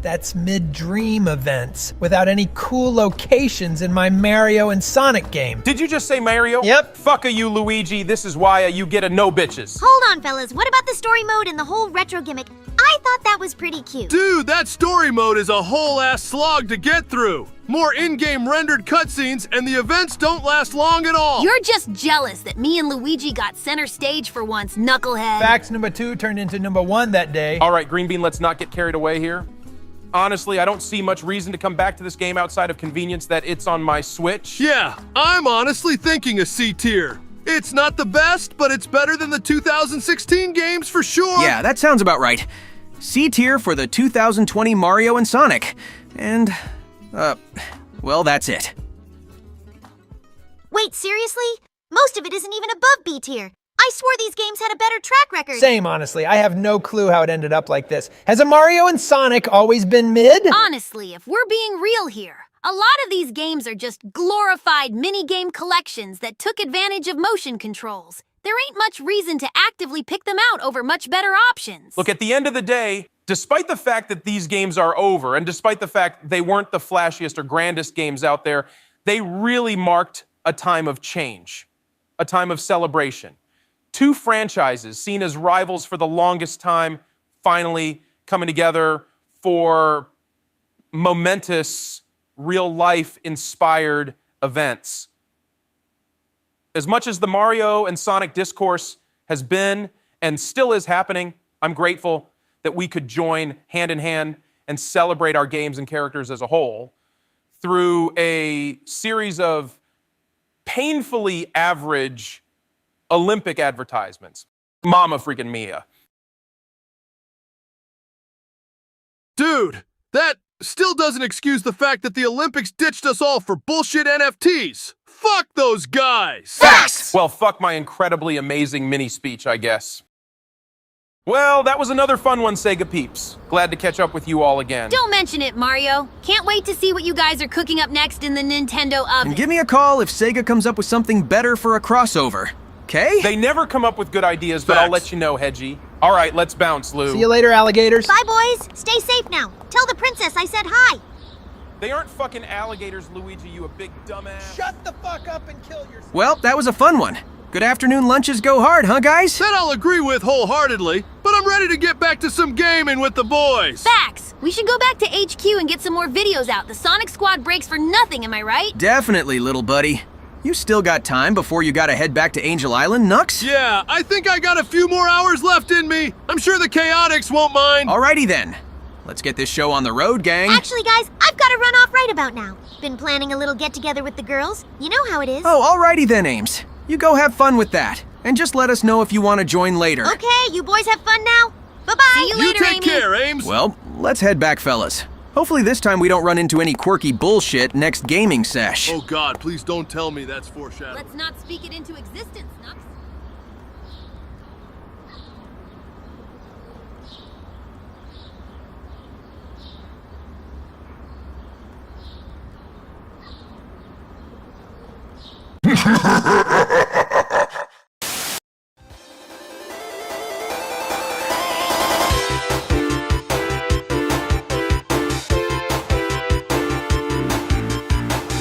that's mid-dream events without any cool locations in my Mario and Sonic game. Did you just say Mario? Yep. Fuck you, Luigi. This is why you get a no bitches. Hold on, fellas. What about the story mode and the whole retro gimmick? I thought that was pretty cute. Dude, that story mode is a whole-ass slog to get through. More in-game rendered cutscenes, and the events don't last long at all. You're just jealous that me and Luigi got center stage for once, knucklehead. Facts number 2 turned into number 1 that day. All right, Green Bean, let's not get carried away here. Honestly, I don't see much reason to come back to this game outside of convenience that it's on my Switch. Yeah, I'm honestly thinking a C tier. It's not the best, but it's better than the 2016 games for sure. Yeah, that sounds about right. C tier for the 2020 Mario and Sonic. And, well, that's it. Wait, seriously? Most of it isn't even above B tier. I swore these games had a better track record. Same, honestly. I have no clue how it ended up like this. Has a Mario and Sonic always been mid? Honestly, if we're being real here, a lot of these games are just glorified minigame collections that took advantage of motion controls. There ain't much reason to actively pick them out over much better options. Look, at the end of the day, despite the fact that these games are over, and despite the fact they weren't the flashiest or grandest games out there, they really marked a time of change, a time of celebration. 2 franchises seen as rivals for the longest time finally coming together for momentous, real-life inspired events. As much as the Mario and Sonic discourse has been and still is happening, I'm grateful that we could join hand in hand and celebrate our games and characters as a whole through a series of painfully average Olympic advertisements. Mama freaking Mia. Dude, that still doesn't excuse the fact that the Olympics ditched us all for bullshit NFTs. Fuck those guys! Facts! Well, fuck my incredibly amazing mini speech, I guess. Well, that was another fun one, Sega peeps. Glad to catch up with you all again. Don't mention it, Mario. Can't wait to see what you guys are cooking up next in the Nintendo oven. And give me a call if Sega comes up with something better for a crossover. Okay? They never come up with good ideas, but I'll let you know, Hedgie. All right, let's bounce, Lou. See you later, alligators. Bye, boys. Stay safe now. Tell the princess I said hi. They aren't fucking alligators, Luigi, you a big dumbass. Shut the fuck up and kill yourself. Well, that was a fun one. Good afternoon lunches go hard, huh, guys? That I'll agree with wholeheartedly, but I'm ready to get back to some gaming with the boys. Facts! We should go back to HQ and get some more videos out. The Sonic Squad breaks for nothing, am I right? Definitely, little buddy. You still got time before you gotta head back to Angel Island, Nux? Yeah, I think I got a few more hours left in me. I'm sure the Chaotix won't mind. Alrighty then. Let's get this show on the road, gang. Actually, guys, I've got to run off right about now. Been planning a little get-together with the girls. You know how it is. Oh, alrighty then, Ames. You go have fun with that. And just let us know if you want to join later. Okay, you boys have fun now. Bye-bye. See you later, take care, Ames. Well, let's head back, fellas. Hopefully this time we don't run into any quirky bullshit next gaming sesh. Oh God, please don't tell me that's foreshadowing. Let's not speak it into existence, Nux.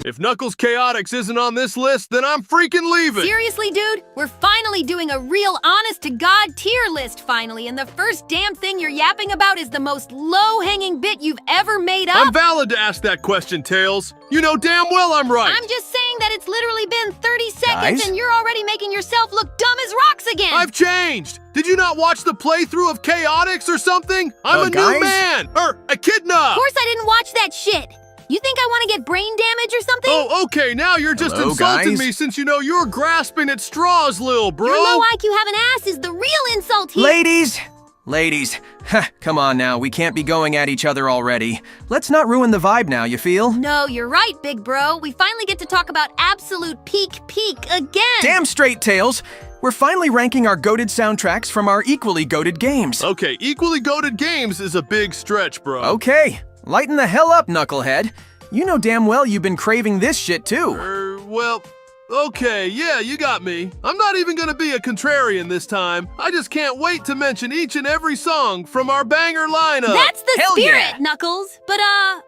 If Knuckles Chaotix isn't on this list, then I'm freaking leaving. Seriously, dude? We're finally doing a real honest-to-God tier list finally, and the first damn thing you're yapping about is the most low-hanging bit you've ever made up? I'm valid to ask that question, Tails. You know damn well I'm right. I'm just saying that it's literally been 30 seconds Guys? and you're already making yourself look dumb as rocks again! I've changed. Did you not watch the playthrough of Chaotix or something? I'm a guys? new man, or echidna. Of course I didn't watch that shit! You think I want to get brain damage or something? Oh, okay, now you're just Hello, insulting guys? me since you know you're grasping at straws, lil bro. Your low IQ having ass is the real insult here! Ladies, come on now, we can't be going at each other already. Let's not ruin the vibe now, you feel? No, you're right, big bro. We finally get to talk about absolute peak again! Damn straight, Tails! We're finally ranking our goated soundtracks from our equally goated games. Okay, equally goated games is a big stretch, bro. Okay, lighten the hell up, knucklehead. You know damn well you've been craving this shit too. Well, okay, yeah, you got me. I'm not even gonna be a contrarian this time. I just can't wait to mention each and every song from our banger lineup. That's the Hell spirit, yeah. Knuckles! But,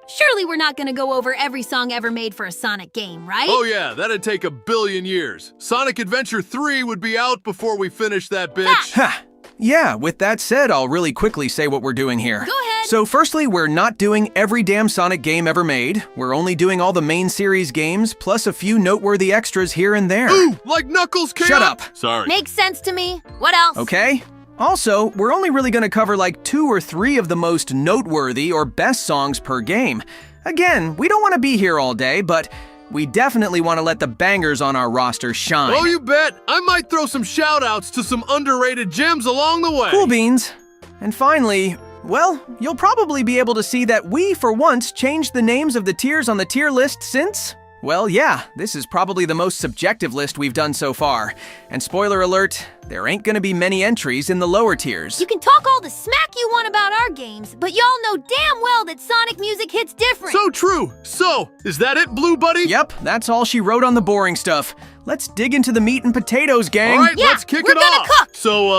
surely we're not gonna go over every song ever made for a Sonic game, right? Oh yeah, that'd take 1 billion years. Sonic Adventure 3 would be out before we finish that bitch. Ha! Yeah, with that said, I'll really quickly say what we're doing here. Go ahead. So firstly, we're not doing every damn Sonic game ever made. We're only doing all the main series games, plus a few noteworthy extras here and there. Ooh, like Knuckles Chaos. Shut up. Sorry. Makes sense to me. What else? Okay? Also, we're only really gonna cover like 2 or 3 of the most noteworthy or best songs per game. Again, we don't want to be here all day, but we definitely want to let the bangers on our roster shine. Oh, you bet. I might throw some shout-outs to some underrated gems along the way. Cool beans. And finally, well, you'll probably be able to see that we, for once, changed the names of the tiers on the tier list since... Well, yeah, this is probably the most subjective list we've done so far. And spoiler alert, there ain't gonna be many entries in the lower tiers. You can talk all the smack you want about our games, but y'all know damn well that Sonic music hits different. So true. So, is that it, Blue Buddy? Yep, that's all she wrote on the boring stuff. Let's dig into the meat and potatoes, gang. All right, Yeah, let's kick we're it gonna off. cook. So,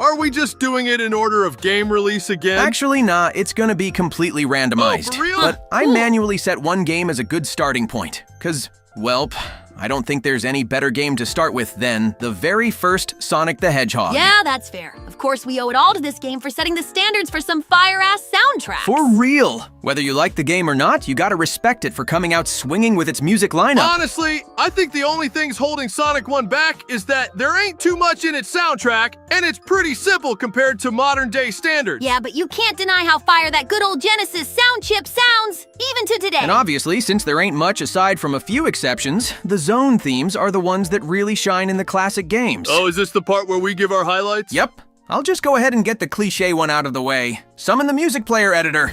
are we just doing it in order of game release again? Actually, nah, it's gonna be completely randomized. Oh, for real? But I manually set one game as a good starting point. Cause, welp, I don't think there's any better game to start with than the very first Sonic the Hedgehog. Yeah, that's fair. Of course, we owe it all to this game for setting the standards for some fire-ass soundtracks. For real! Whether you like the game or not, you gotta respect it for coming out swinging with its music lineup. Honestly, I think the only things holding Sonic 1 back is that there ain't too much in its soundtrack, and it's pretty simple compared to modern-day standards. Yeah, but you can't deny how fire that good old Genesis sound chip sounds, even to today. And obviously, since there ain't much aside from a few exceptions, the zone themes are the ones that really shine in the classic games. Oh, is this the part where we give our highlights? Yep. I'll just go ahead and get the cliche one out of the way. Summon the music player editor.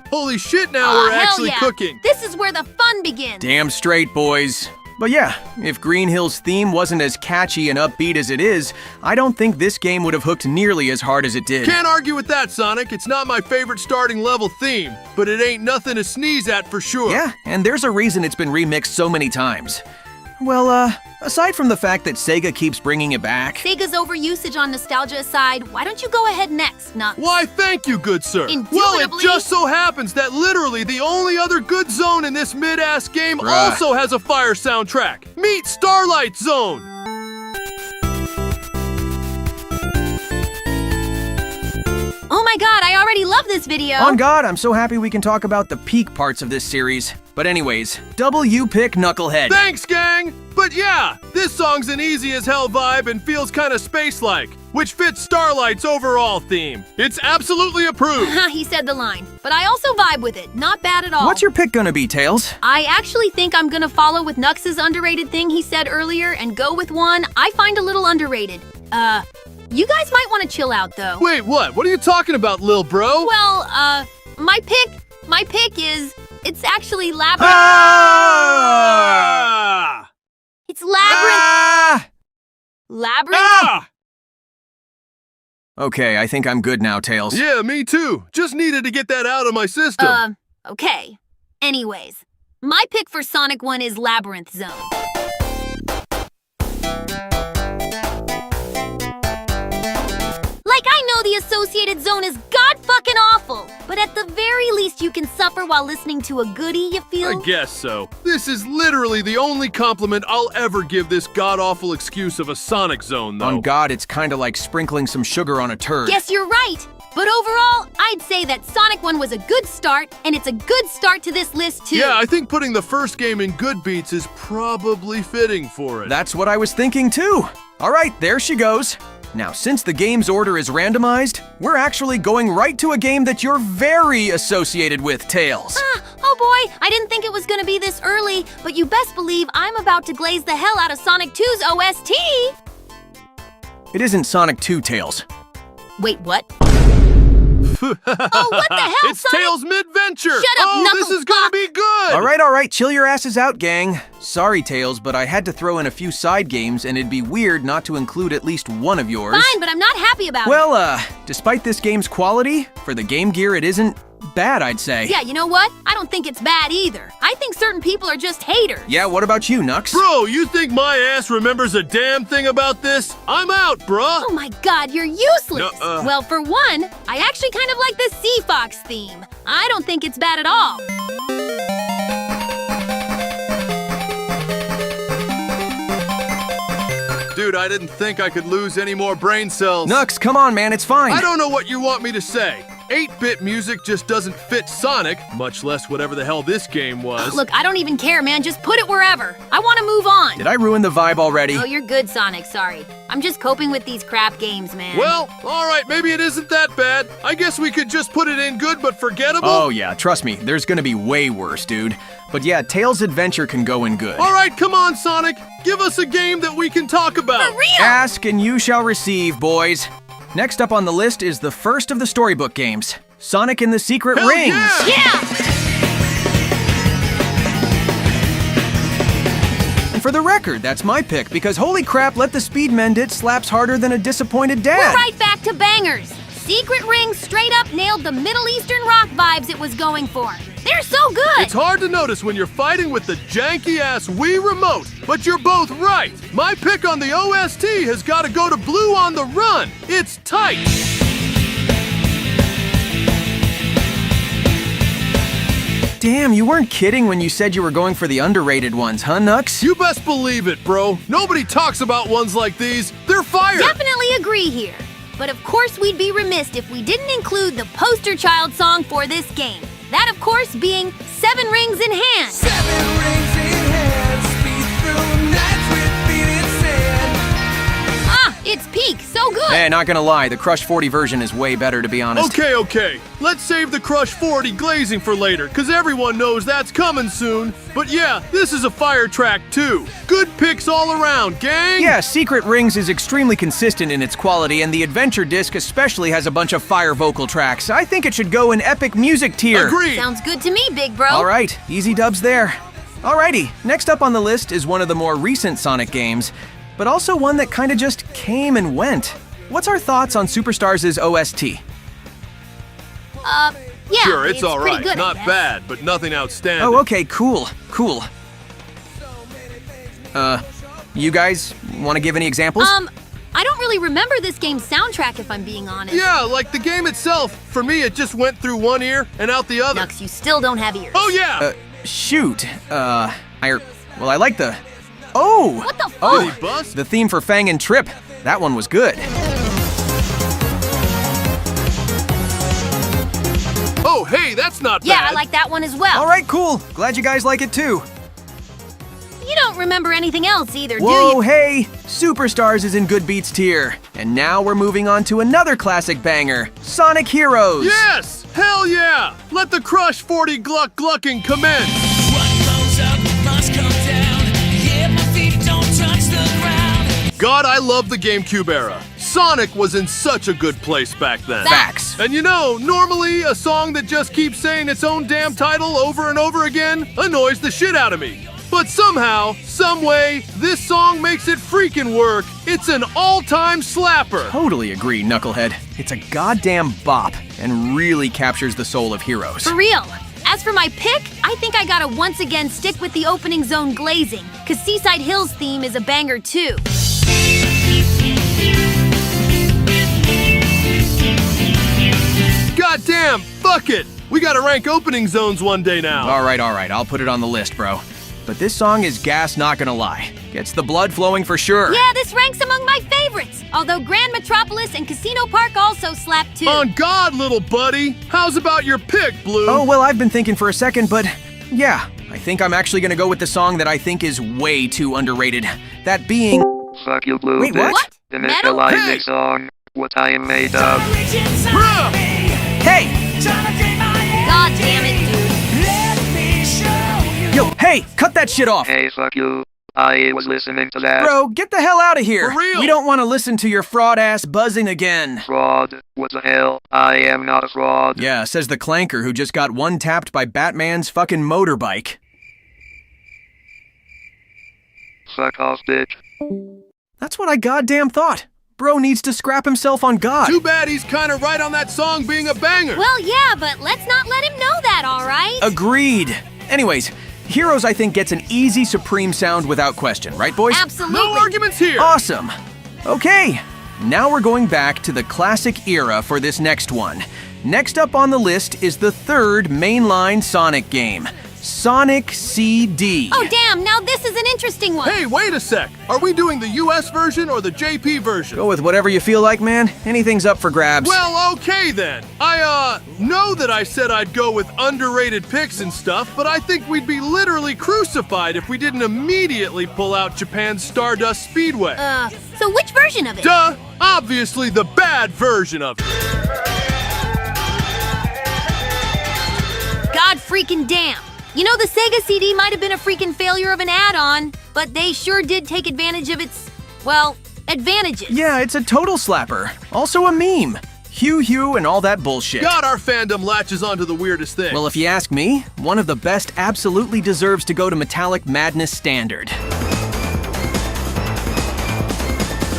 Holy shit, now we're actually yeah. cooking. This is where the fun begins. Damn straight, boys. But yeah, if Green Hill's theme wasn't as catchy and upbeat as it is, I don't think this game would have hooked nearly as hard as it did. Can't argue with that, Sonic. It's not my favorite starting level theme, but it ain't nothing to sneeze at for sure. Yeah, and there's a reason it's been remixed so many times. Well, aside from the fact that Sega keeps bringing it back... Sega's overusage on nostalgia aside, why don't you go ahead next, Nuts? Why, thank you, good sir. Indubitably. Well, it just so happens that literally the only other good zone in this mid-ass game also has a fire soundtrack. Meet Starlight Zone. Oh my god, I already love this video! On God, I'm so happy we can talk about the peak parts of this series. But anyways, you pick Knucklehead. Thanks, gang! But yeah, this song's an easy-as-hell vibe and feels kinda space-like, which fits Starlight's overall theme. It's absolutely approved! He said the line, but I also vibe with it. Not bad at all. What's your pick gonna be, Tails? I actually think I'm gonna follow with Nux's underrated thing he said earlier and go with one I find a little underrated. You guys might want to chill out, though. Wait, what? What are you talking about, lil bro? Well, my pick is, it's actually Labyrinth. Ah! It's Labyrinth. Ah! Labyrinth? Ah! Okay, I think I'm good now, Tails. Yeah, me too. Just needed to get that out of my system. Okay. Anyways, my pick for Sonic 1 is Labyrinth Zone. Like, I know the associated zone is god-fucking awful, but at the very least you can suffer while listening to a goodie, you feel? I guess so. This is literally the only compliment I'll ever give this god-awful excuse of a Sonic zone, though. On God, it's kinda like sprinkling some sugar on a turd. Guess you're right. But overall, I'd say that Sonic 1 was a good start, and it's a good start to this list, too. Yeah, I think putting the first game in good beats is probably fitting for it. That's what I was thinking, too. All right, there she goes. Now, since the game's order is randomized, we're actually going right to a game that you're very associated with, Tails. Oh boy, I didn't think it was gonna be this early, but you best believe I'm about to glaze the hell out of Sonic 2's OST! It isn't Sonic 2, Tails. Wait, what? Oh, what the hell, It's Sonic? Tails Mid-Venture! Shut up, this is gonna be good! All right, chill your asses out, gang. Sorry, Tails, but I had to throw in a few side games, and it'd be weird not to include at least one of yours. Fine, but I'm not happy about it. Well, despite this game's quality, for the Game Gear, it isn't bad, I'd say. Yeah, you know what? I don't think it's bad either. I think certain people are just haters. Yeah, what about you, Nux? Bro, you think my ass remembers a damn thing about this? I'm out, bruh! Oh my god, you're useless! No, Well, for one, I actually kind of like the Sea Fox theme. I don't think it's bad at all. Dude, I didn't think I could lose any more brain cells. Nux, come on, man, it's fine. I don't know what you want me to say. 8-bit music just doesn't fit Sonic, much less whatever the hell this game was. Look, I don't even care, man. Just put it wherever. I want to move on. Did I ruin the vibe already? Oh, you're good, Sonic. Sorry. I'm just coping with these crap games, man. Well, alright, maybe it isn't that bad. I guess we could just put it in good but forgettable. Oh yeah, trust me, there's gonna be way worse, dude. But yeah, Tails' Adventure can go in good. Alright, come on, Sonic. Give us a game that we can talk about. For real? Ask and you shall receive, boys. Next up on the list is the first of the storybook games, Sonic and the Secret Hell Rings. Yeah! And for the record, that's my pick, because holy crap, Let the Speed Mend It slaps harder than a disappointed dad. We're right back to bangers. Secret Rings straight up nailed the Middle Eastern rock vibes it was going for. They're so good! It's hard to notice when you're fighting with the janky-ass Wii Remote, but you're both right. My pick on the OST has got to go to Blue on the Run. It's tight. Damn, you weren't kidding when you said you were going for the underrated ones, huh, Nux? You best believe it, bro. Nobody talks about ones like these. They're fire. Definitely agree here. But of course we'd be remiss if we didn't include the poster child song for this game. That, of course, being 7 Rings in Hand. 7 rings in hand, speed through nights with beating sand. Ah, it's peak, so good. Hey, not gonna lie, the Crush 40 version is way better, to be honest. Okay. Let's save the Crush 40 glazing for later, because everyone knows that's coming soon. But yeah, this is a fire track too. Good picks all around, gang! Yeah, Secret Rings is extremely consistent in its quality, and the Adventure Disc especially has a bunch of fire vocal tracks. I think it should go in Epic Music tier. Agreed! Sounds good to me, big bro. Alright, easy dubs there. Alrighty, next up on the list is one of the more recent Sonic games, but also one that kinda just came and went. What's our thoughts on Superstars' OST? Yeah, Sure, it's all pretty right. good, I Not guess. bad, but nothing outstanding. Oh, okay, cool. You guys want to give any examples? I don't really remember this game's soundtrack, if I'm being honest. Yeah, like the game itself. For me, it just went through one ear and out the other. Nux, you still don't have ears. Oh, yeah! Shoot. I like the... Oh! What the fuck? Oh, Did he bust? the theme for Fang and Trip. That one was good. Oh, hey, that's not Yeah, bad. I like that one as well. All right, cool. Glad you guys like it too. You don't remember anything else either, do Whoa, you? hey! Superstars is in good beats tier. And now we're moving on to another classic banger, Sonic Heroes. Yes! Hell yeah! Let the Crush 40 glucking commence! What goes up must come down. Yeah, my feet don't touch the ground. God, I love the GameCube era. Sonic was in such a good place back then. Facts. And you know, normally a song that just keeps saying its own damn title over and over again annoys the shit out of me. But somehow, someway, this song makes it freaking work. It's an all-time slapper. Totally agree, Knucklehead. It's a goddamn bop and really captures the soul of Heroes. For real. As for my pick, I think I gotta once again stick with the opening zone glazing, cause Seaside Hills theme is a banger too. Goddamn, fuck it. We gotta rank opening zones one day now. All right, I'll put it on the list, bro. But this song is gas, not gonna lie. Gets the blood flowing for sure. Yeah, this ranks among my favorites, although Grand Metropolis and Casino Park also slap too. On God, little buddy. How's about your pick, Blue? Oh, well, I've been thinking for a second, but yeah, I think I'm actually gonna go with the song that I think is way too underrated. That being... Fuck you, Blue. Wait, what? Initialize Hey! the song. What I am made of. Bruh! Hey! God damn it, dude. Yo, hey, cut that shit off! Hey, fuck you. I was listening to that. Bro, get the hell out of here! For real? We don't want to listen to your fraud-ass buzzing again. Fraud. What the hell? I am not a fraud. Yeah, says the clanker who just got one-tapped by Batman's fucking motorbike. Fuck off, bitch. That's what I goddamn thought. Bro needs to scrap himself on God. Too bad he's kinda right on that song being a banger. Well, yeah, but let's not let him know that, alright? Agreed. Anyways, Heroes I think gets an easy supreme sound without question, right boys? Absolutely. No arguments here. Awesome. Okay, now we're going back to the classic era for this next one. Next up on the list is the third mainline Sonic game, Sonic CD. Oh, damn, now this is an interesting one. Hey, wait a sec. Are we doing the US version or the JP version? Go with whatever you feel like, man. Anything's up for grabs. Well, okay then. I know that I said I'd go with underrated picks and stuff, but I think we'd be literally crucified if we didn't immediately pull out Japan's Stardust Speedway. So which version of it? Duh! Obviously the bad version of it. God freaking damn. You know, the Sega CD might have been a freaking failure of an add-on, but they sure did take advantage of its, well, advantages. Yeah, it's a total slapper. Also a meme. Hugh and all that bullshit. God, our fandom latches onto the weirdest thing. Well, if you ask me, one of the best absolutely deserves to go to Metallic Madness Standard.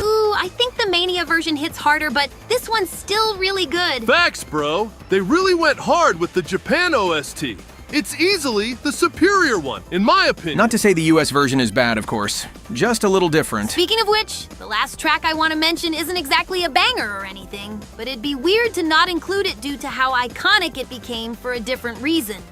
Ooh, I think the Mania version hits harder, but this one's still really good. Facts, bro. They really went hard with the Japan OST. It's easily the superior one, in my opinion. Not to say the US version is bad, of course. Just a little different. Speaking of which, the last track I want to mention isn't exactly a banger or anything, but it'd be weird to not include it due to how iconic it became for a different reason.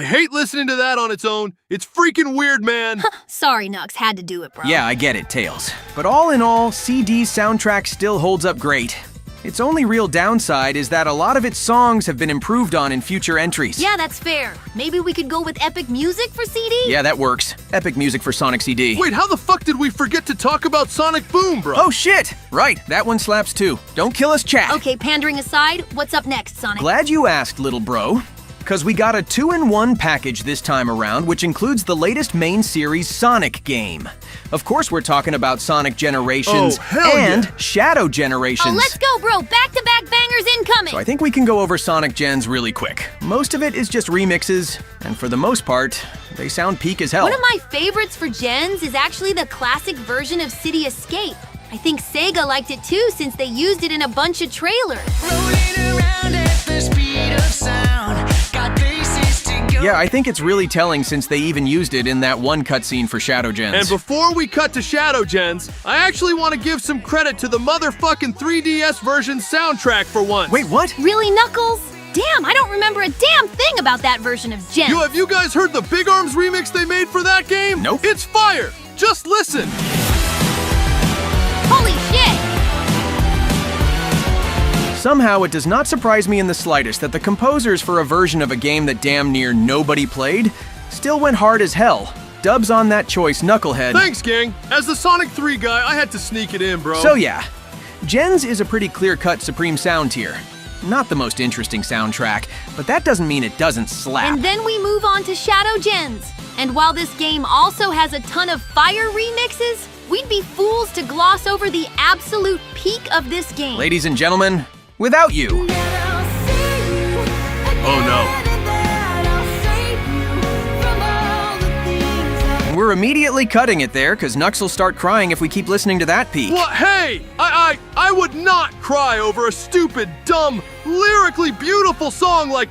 I hate listening to that on its own. It's freaking weird, man. Sorry, Nux, had to do it, bro. Yeah, I get it, Tails. But all in all, CD's soundtrack still holds up great. Its only real downside is that a lot of its songs have been improved on in future entries. Yeah, that's fair. Maybe we could go with epic music for CD? Yeah, that works. Epic music for Sonic CD. Wait, how the fuck did we forget to talk about Sonic Boom, bro? Oh shit! Right, that one slaps too. Don't kill us, chat. Okay, pandering aside, what's up next, Sonic? Glad you asked, little bro. Because we got a 2-in-1 package this time around, which includes the latest main series Sonic game. Of course, we're talking about Sonic Generations and Shadow Generations. Oh, let's go, bro. Back-to-back bangers incoming. So I think we can go over Sonic Gens really quick. Most of it is just remixes, and for the most part, they sound peak as hell. One of my favorites for Gens is actually the classic version of City Escape. I think Sega liked it too since they used it in a bunch of trailers. Rolling around at the speed of sound. Got places to go. Yeah, I think it's really telling since they even used it in that one cutscene for Shadow Gens. And before we cut to Shadow Gens, I actually want to give some credit to the motherfucking 3DS version soundtrack for once. Wait, what? Really, Knuckles? Damn, I don't remember a damn thing about that version of Gens. Have you guys heard the Big Arms remix they made for that game? Nope. It's fire! Just listen! Holy shit! Somehow, it does not surprise me in the slightest that the composers for a version of a game that damn near nobody played still went hard as hell. Dubs on that choice, Knucklehead. Thanks, gang. As the Sonic 3 guy, I had to sneak it in, bro. So yeah, Gens is a pretty clear-cut Supreme Sound tier. Not the most interesting soundtrack, but that doesn't mean it doesn't slap. And then we move on to Shadow Gens. And while this game also has a ton of fire remixes, we'd be fools to gloss over the absolute peak of this game. Ladies and gentlemen, Without You. Oh no. And we're immediately cutting it there, because Nux will start crying if we keep listening to that peak. What? Hey! I would not cry over a stupid, dumb, lyrically beautiful song like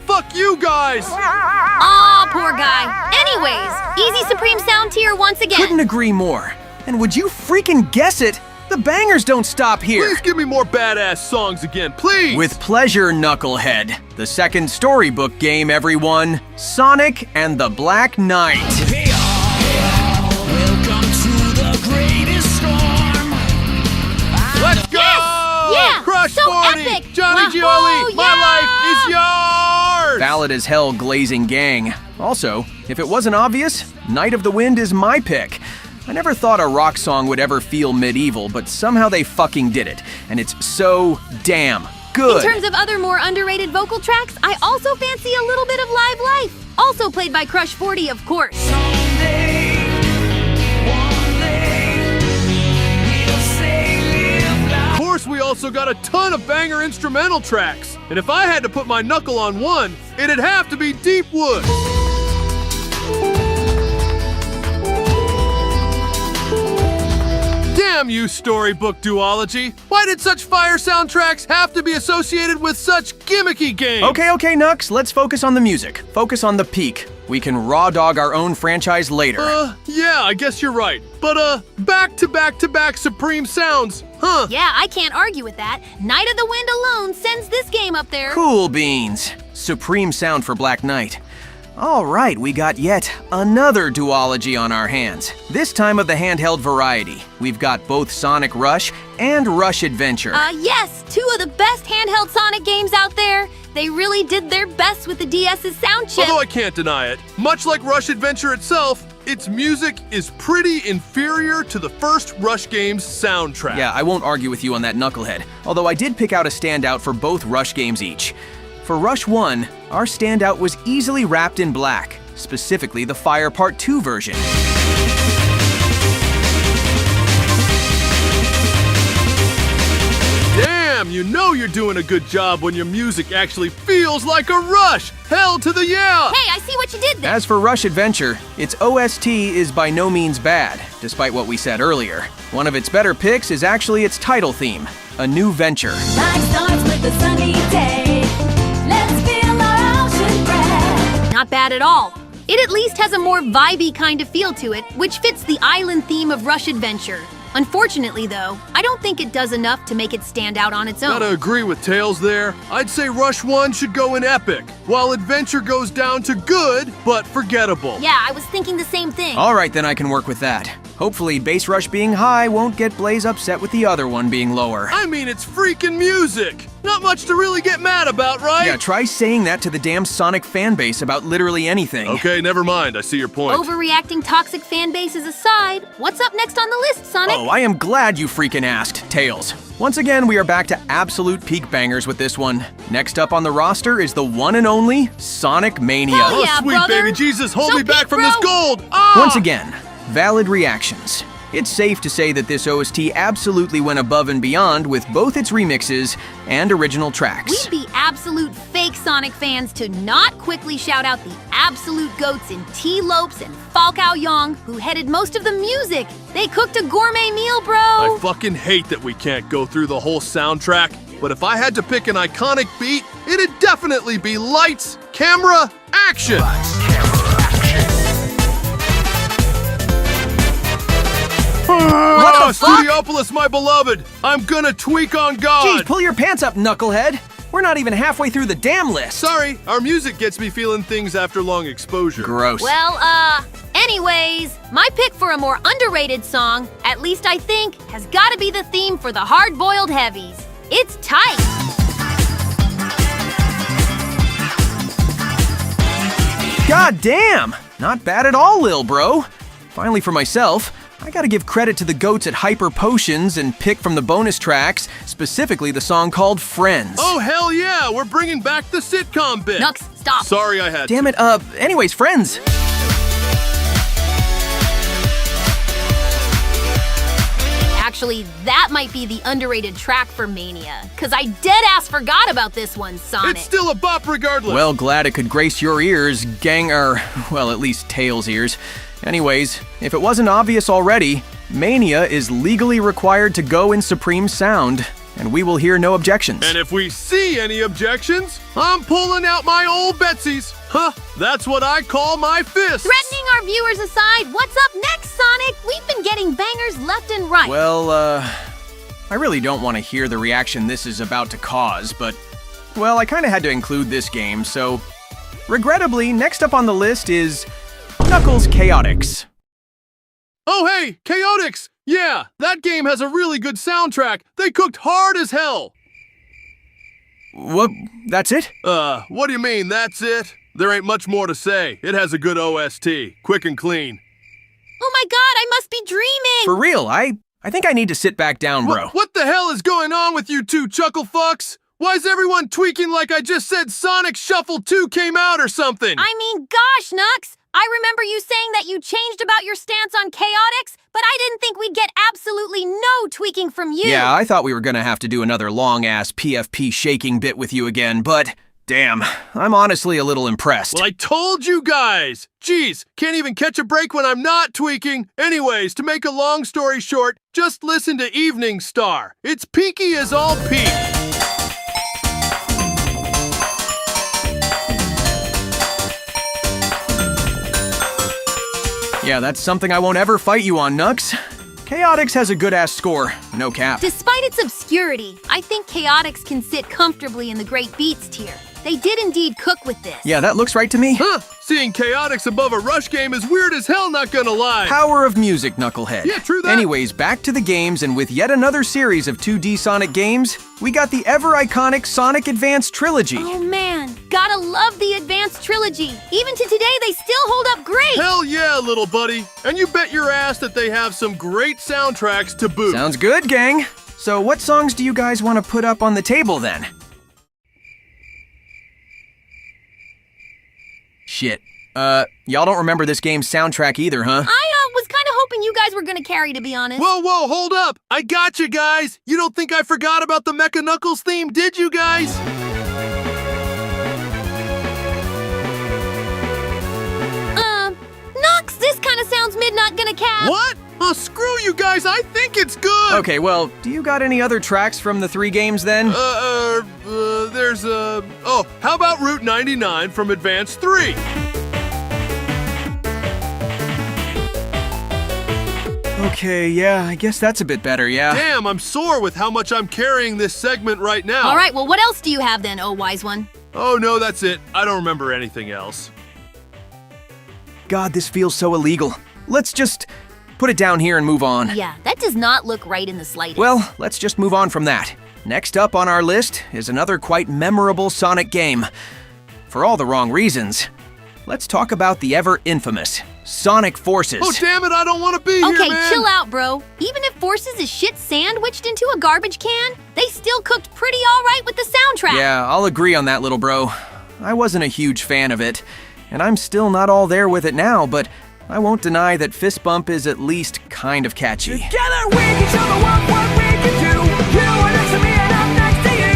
Fuck You Guys! Aw, poor guy. Anyways, easy Supreme Sound tier once again. Couldn't agree more. And would you freaking guess it? The bangers don't stop here. Please give me more badass songs again, please! With pleasure, Knucklehead. The second storybook game, everyone. Sonic and the Black Knight. Hey all, welcome to the greatest storm. Let's go! Yeah, Crush so 40! epic! Johnny Gioli, Wahoo, my life is yours! Valid as hell, glazing gang. Also, if it wasn't obvious, Night of the Wind is my pick. I never thought a rock song would ever feel medieval, but somehow they fucking did it. And it's so damn good. In terms of other more underrated vocal tracks, I also fancy a little bit of Live Life. Also played by Crush 40, of course. Of course, we also got a ton of banger instrumental tracks. And if I had to put my knuckle on one, it'd have to be Deepwood. Damn you, storybook duology! Why did such fire soundtracks have to be associated with such gimmicky games? Okay, Nux, let's focus on the music. Focus on the peak. We can raw dog our own franchise later. Yeah, I guess you're right. But, back-to-back-to-back Supreme Sounds, huh? Yeah, I can't argue with that. Night of the Wind alone sends this game up there. Cool beans. Supreme Sound for Black Knight. All right, we got yet another duology on our hands. This time of the handheld variety. We've got both Sonic Rush and Rush Adventure. Yes, two of the best handheld Sonic games out there. They really did their best with the DS's sound chip. Although I can't deny it, much like Rush Adventure itself, its music is pretty inferior to the first Rush game's soundtrack. Yeah, I won't argue with you on that, Knucklehead. Although I did pick out a standout for both Rush games each. For Rush 1, our standout was easily wrapped in black, specifically the Fire Part 2 version. Damn, you know you're doing a good job when your music actually feels like a rush! Hell to the yeah! Hey, I see what you did there! As for Rush Adventure, its OST is by no means bad, despite what we said earlier. One of its better picks is actually its title theme, A New Venture. Life starts with a sunny day. Let's feel our ocean breath. Not bad at all. It at least has a more vibey kind of feel to it, which fits the island theme of Rush Adventure. Unfortunately, though, I don't think it does enough to make it stand out on its own. Gotta agree with Tails there. I'd say Rush 1 should go in epic, while Adventure goes down to good, but forgettable. Yeah, I was thinking the same thing. All right, then I can work with that. Hopefully, Base Rush being high won't get Blaze upset with the other one being lower. I mean, it's freaking music! Not much to really get mad about, right? Yeah, try saying that to the damn Sonic fanbase about literally anything. Okay, never mind. I see your point. Overreacting toxic fan bases aside, what's up next on the list, Sonic? Oh, I am glad you freaking asked, Tails. Once again, we are back to absolute peak bangers with this one. Next up on the roster is the one and only Sonic Mania. Hell yeah, sweet brother. baby Jesus, hold So me back peak, from bro. this gold! Ah! Once again, valid reactions. It's safe to say that this OST absolutely went above and beyond with both its remixes and original tracks. We'd be absolute fake Sonic fans to not quickly shout out the absolute goats in T-Lopes and Falcao Yong, who headed most of the music. They cooked a gourmet meal, bro. I fucking hate that we can't go through the whole soundtrack, but if I had to pick an iconic beat, it'd definitely be Lights, Camera, Action! What the fuck? Studiopolis, my beloved! I'm gonna tweak on God! Geez, pull your pants up, knucklehead! We're not even halfway through the damn list! Sorry, our music gets me feeling things after long exposure. Gross. Well, anyways, my pick for a more underrated song, at least I think, has gotta be the theme for the hard-boiled heavies. It's tight! God damn! Not bad at all, lil bro. Finally for myself, I gotta give credit to the goats at Hyper Potions and pick from the bonus tracks, specifically the song called Friends. Oh, hell yeah! We're bringing back the sitcom bit! Nux, stop! Sorry I had Damn it, anyways, Friends. Actually, that might be the underrated track for Mania, cause I dead-ass forgot about this one, Sonic. It's still a bop regardless! Well, glad it could grace your ears, well, at least Tails' ears. Anyways, if it wasn't obvious already, Mania is legally required to go in Supreme Sound, and we will hear no objections. And if we see any objections, I'm pulling out my old Betsy's. Huh, that's what I call my fist. Threatening our viewers aside, what's up next, Sonic? We've been getting bangers left and right. Well, I really don't want to hear the reaction this is about to cause, but, well, I kinda had to include this game, so... Regrettably, next up on the list is... Knuckles Chaotix. Oh hey, Chaotix! Yeah, that game has a really good soundtrack. They cooked hard as hell. What? That's it? What do you mean, that's it? There ain't much more to say. It has a good OST. Quick and clean. Oh my god, I must be dreaming! For real, I think I need to sit back down, bro. What the hell is going on with you two chuckle fucks? Why's everyone tweaking like I just said Sonic Shuffle 2 came out or something? I mean, gosh, Nux! I remember you saying that you changed about your stance on Chaotix, but I didn't think we'd get absolutely no tweaking from you. Yeah, I thought we were gonna have to do another long-ass PFP shaking bit with you again, but damn, I'm honestly a little impressed. Well, I told you guys! Jeez, can't even catch a break when I'm not tweaking. Anyways, to make a long story short, just listen to Evening Star. It's peaky as all peak. Yeah, that's something I won't ever fight you on, Nux. Chaotix has a good-ass score, no cap. Despite its obscurity, I think Chaotix can sit comfortably in the Great Beats tier. They did indeed cook with this. Yeah, that looks right to me. Huh, seeing Chaotix above a Rush game is weird as hell, not gonna lie. Power of music, knucklehead. Yeah, true that. Anyways, back to the games, and with yet another series of 2D Sonic games, we got the ever-iconic Sonic Advance Trilogy. Oh man, gotta love the Advanced Trilogy. Even to today, they still hold up great. Hell yeah, little buddy. And you bet your ass that they have some great soundtracks to boot. Sounds good, gang. So what songs do you guys want to put up on the table, then? Shit. Y'all don't remember this game's soundtrack either, huh? I was kind of hoping you guys were gonna carry, to be honest. Whoa, hold up! I got you guys! You don't think I forgot about the Mecha Knuckles theme, did you guys? Nux, this kind of sounds mid-not gonna cap. What? Oh, screw you guys, I think it's good! Okay, well, do you got any other tracks from the 3 games, then? Oh, how about Route 99 from Advance 3? Okay, yeah, I guess that's a bit better, yeah. Damn, I'm sore with how much I'm carrying this segment right now. All right, well, what else do you have then, oh wise one? Oh, no, that's it. I don't remember anything else. God, this feels so illegal. Let's just put it down here and move on. Yeah, that does not look right in the slightest. Well, let's just move on from that. Next up on our list is another quite memorable Sonic game. For all the wrong reasons. Let's talk about the ever-infamous Sonic Forces. Oh, damn it, I don't want to be here, Okay, man! chill out, bro. Even if Forces is shit sandwiched into a garbage can, they still cooked pretty all right with the soundtrack. Yeah, I'll agree on that, little bro. I wasn't a huge fan of it, and I'm still not all there with it now, but I won't deny that Fist Bump is at least kind of catchy. Together we can show the world what we can do. You are next to me and I'm next to you.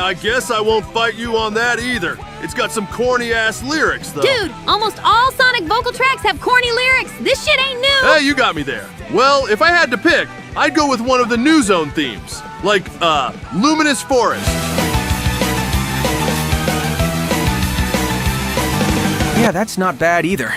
I guess I won't fight you on that either. It's got some corny-ass lyrics, though. Dude, almost all Sonic vocal tracks have corny lyrics. This shit ain't new. Hey, you got me there. Well, if I had to pick, I'd go with one of the New Zone themes. Like, Luminous Forest. Yeah, that's not bad either.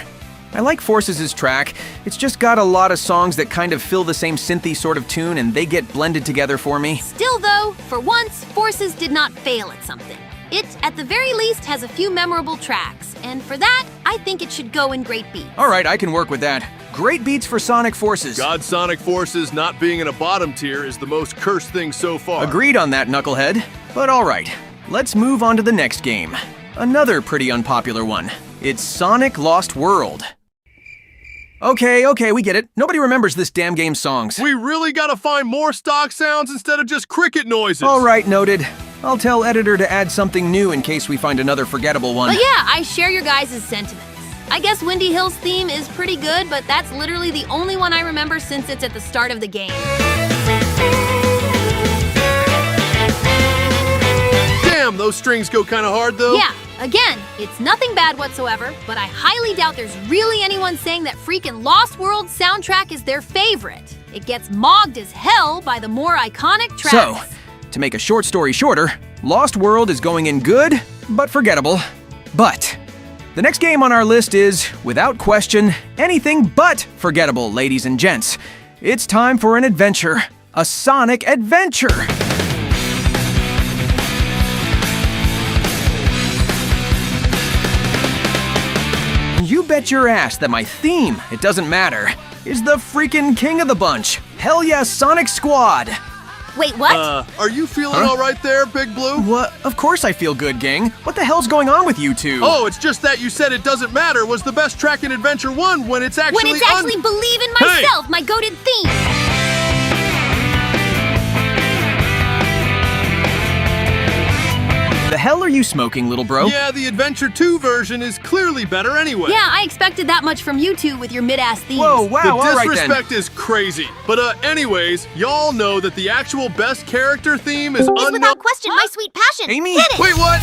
I like Forces' track. It's just got a lot of songs that kind of fill the same synthy sort of tune and they get blended together for me. Still though, for once, Forces did not fail at something. It, at the very least, has a few memorable tracks, and for that, I think it should go in great beats. All right, I can work with that. Great beats for Sonic Forces. God, Sonic Forces not being in a bottom tier is the most cursed thing so far. Agreed on that, Knucklehead. But all right, let's move on to the next game. Another pretty unpopular one. It's Sonic Lost World. Okay, we get it. Nobody remembers this damn game's songs. We really gotta find more stock sounds instead of just cricket noises. All right, noted. I'll tell editor to add something new in case we find another forgettable one. But yeah, I share your guys' sentiments. I guess Windy Hill's theme is pretty good, but that's literally the only one I remember since it's at the start of the game. Damn, those strings go kinda hard though. Yeah, again, it's nothing bad whatsoever, but I highly doubt there's really anyone saying that freaking Lost World soundtrack is their favorite. It gets mogged as hell by the more iconic tracks. So, to make a short story shorter, Lost World is going in good, but forgettable. But the next game on our list is, without question, anything but forgettable, ladies and gents. It's time for an adventure. A Sonic adventure! You bet your ass that my theme, it doesn't matter, is the freaking king of the bunch. Hell yeah, Sonic Squad! Wait, what? Are you feeling all right there, Big Blue? What? Of course I feel good, gang. What the hell's going on with you two? Oh, it's just that you said It Doesn't Matter was the best track in Adventure 1 when it's actually Believe in Myself, my goated theme! The hell are you smoking, little bro? Yeah, the Adventure 2 version is clearly better anyway. Yeah, I expected that much from you two with your mid-ass themes. Whoa, wow, The all right then. disrespect is crazy. But anyways, y'all know that the actual best character theme is unknown. Without question, my sweet passion. Amy! Hit it! Wait, what?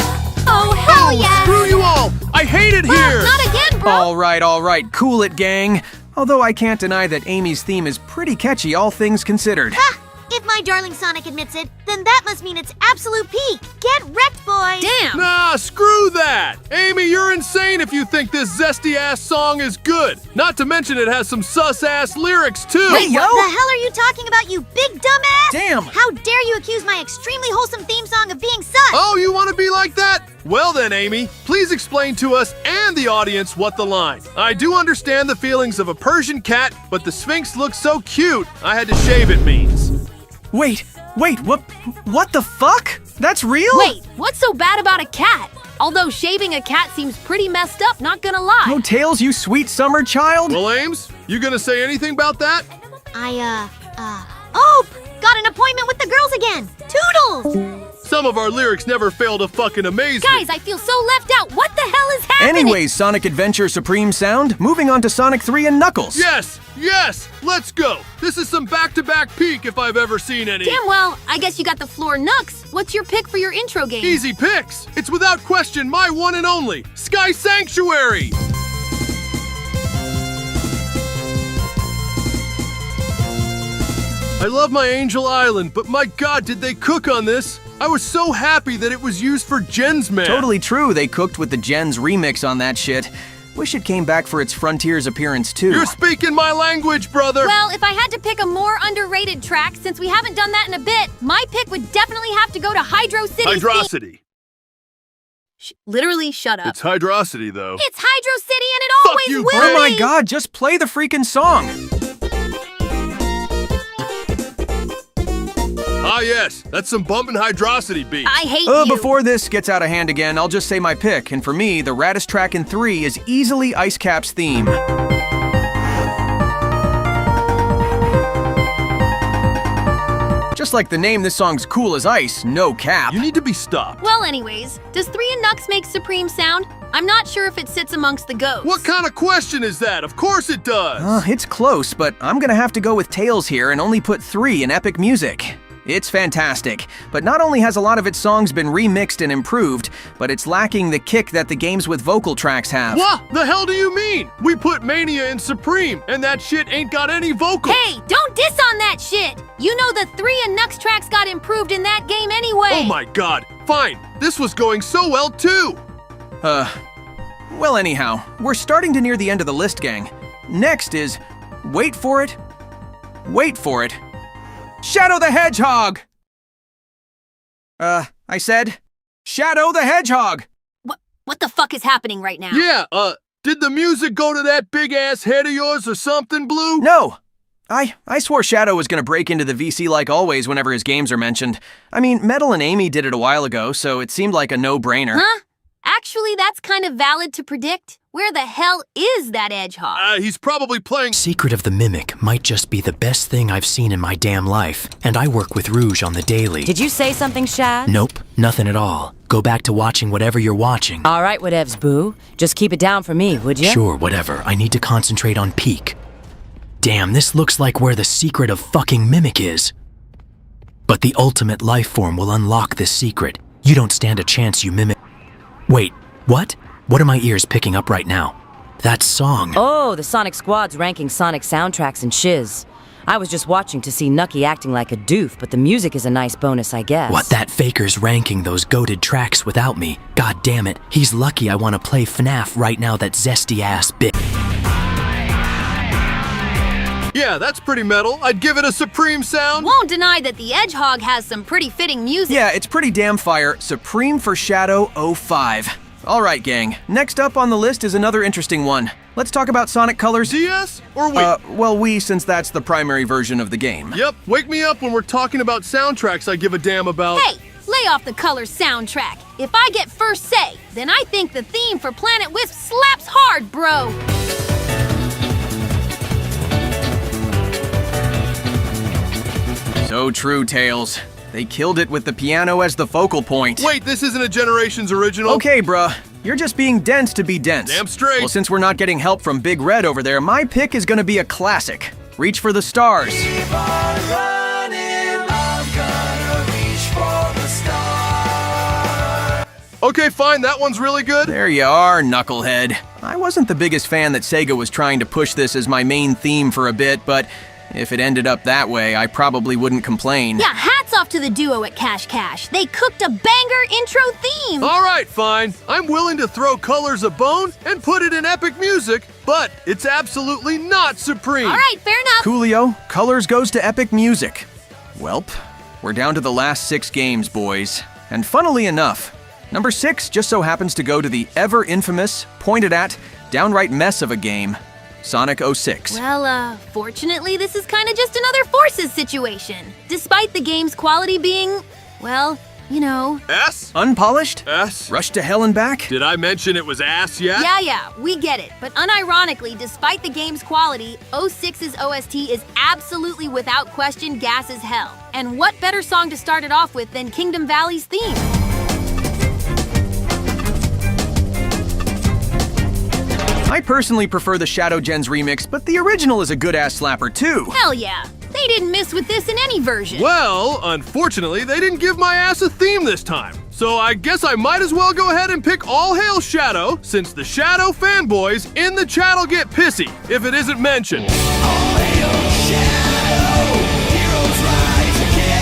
Oh, hell yeah! Screw you all! I hate it here! Not again, bro! All right, cool it, gang. Although I can't deny that Amy's theme is pretty catchy, all things considered. Ha! If my darling Sonic admits it, then that must mean it's absolute peak. Get wrecked, boys! Damn! Nah, screw that! Amy, you're insane if you think this zesty-ass song is good. Not to mention it has some sus-ass lyrics, too! Hey, yo! What the hell are you talking about, you big dumbass? Damn! How dare you accuse my extremely wholesome theme song of being sus? Oh, you want to be like that? Well then, Amy, please explain to us and the audience what the line. I do understand the feelings of a Persian cat, but the Sphinx looks so cute, I had to shave it means. Wait, what the fuck? That's real? Wait, what's so bad about a cat? Although shaving a cat seems pretty messed up, not gonna lie. No Tails, you sweet summer child? Well, Ames, you gonna say anything about that? Oh, got an appointment with the girls again. Toodles! Some of our lyrics never fail to fucking amaze me. Guys, I feel so left out. What the hell is happening? Anyways, Sonic Adventure Supreme Sound, moving on to Sonic 3 and Knuckles. Yes, let's go. This is some back-to-back peak if I've ever seen any. Damn well, I guess you got the floor Nux. What's your pick for your intro game? Easy picks. It's without question my one and only, Sky Sanctuary. I love my Angel Island, but my god, did they cook on this? I was so happy that it was used for Gens Man. Totally true, they cooked with the Gens remix on that shit. Wish it came back for its Frontiers appearance too. You're speaking my language, brother! Well, if I had to pick a more underrated track, since we haven't done that in a bit, my pick would definitely have to go to Hydro City. Hydrocity. Literally, shut up. It's Hydrocity, though. It's Hydro City and it Fuck always you, will Oh my be! god, just play the freaking song! Ah, yes. That's some bumpin' Hydrocity beat. I hate you. Before this gets out of hand again, I'll just say my pick, and for me, the raddest track in 3 is easily Ice Cap's theme. Just like the name, this song's cool as ice, no cap. You need to be stopped. Well, anyways, does 3 and Nux make Supreme sound? I'm not sure if it sits amongst the goats. What kind of question is that? Of course it does. It's close, but I'm gonna have to go with Tails here and only put 3 in Epic Music. It's fantastic, but not only has a lot of its songs been remixed and improved, but it's lacking the kick that the games with vocal tracks have. What the hell do you mean? We put Mania in Supreme, and that shit ain't got any vocals. Hey, don't diss on that shit! You know the 3 and Nux tracks got improved in that game anyway! Oh my god, fine. This was going so well too. Well anyhow, we're starting to near the end of the list, gang. Next is, wait for it, Shadow the Hedgehog! I said, Shadow the Hedgehog! What the fuck is happening right now? Yeah, did the music go to that big-ass head of yours or something, Blue? No! I swore Shadow was gonna break into the VC like always whenever his games are mentioned. I mean, Metal and Amy did it a while ago, so it seemed like a no-brainer. Huh? Actually, that's kind of valid to predict. Where the hell is that Edgehog? He's probably playing... Secret of the Mimic might just be the best thing I've seen in my damn life, and I work with Rouge on the daily. Did you say something, Shad? Nope, nothing at all. Go back to watching whatever you're watching. All right, whatevs, boo. Just keep it down for me, would you? Sure, whatever. I need to concentrate on Peak. Damn, this looks like where the secret of fucking Mimic is. But the ultimate life form will unlock this secret. You don't stand a chance, you Mimic. Wait, what? What are my ears picking up right now? That song. Oh, the Sonic Squad's ranking Sonic soundtracks and shiz. I was just watching to see Nucky acting like a doof, but the music is a nice bonus, I guess. What, that faker's ranking those goated tracks without me? God damn it, he's lucky I want to play FNAF right now, that zesty-ass bitch. Yeah, that's pretty metal. I'd give it a Supreme sound. Won't deny that the Edgehog has some pretty fitting music. Yeah, it's pretty damn fire. Supreme for Shadow 05. Alright, gang. Next up on the list is another interesting one. Let's talk about Sonic Colors. DS or Wii? Well, Wii, since that's the primary version of the game. Yep, wake me up when we're talking about soundtracks I give a damn about. Hey, lay off the Colors soundtrack. If I get first say, then I think the theme for Planet Wisp slaps hard, bro. So true, Tails. They killed it with the piano as the focal point. Wait, this isn't a Generations original? Okay, bruh. You're just being dense to be dense. Damn straight. Well, since we're not getting help from Big Red over there, my pick is gonna be a classic. Reach for the Stars. Keep on running, I'm gonna reach for the stars. Okay, fine, that one's really good. There you are, knucklehead. I wasn't the biggest fan that Sega was trying to push this as my main theme for a bit, but if it ended up that way, I probably wouldn't complain. Yeah, hats off to the duo at Cash Cash. They cooked a banger intro theme. All right, fine. I'm willing to throw Colors a bone and put it in Epic Music, but it's absolutely not Supreme. All right, fair enough. Coolio, Colors goes to Epic Music. Welp, we're down to the last 6 games, boys. And funnily enough, number 6 just so happens to go to the ever infamous, pointed at, downright mess of a game, Sonic 06. Well, fortunately, this is kind of just another Forces situation. Despite the game's quality being, well, you know. S? Unpolished? S? Rushed to hell and back? Did I mention it was ass yet? Yeah, we get it. But unironically, despite the game's quality, 06's OST is absolutely without question gas as hell. And what better song to start it off with than Kingdom Valley's theme? I personally prefer the Shadow Gens remix, but the original is a good-ass slapper too. Hell yeah. They didn't miss with this in any version. Well, unfortunately, they didn't give my ass a theme this time. So I guess I might as well go ahead and pick All Hail Shadow, since the Shadow fanboys in the chat'll get pissy if it isn't mentioned. All hail Shadow, heroes rise again.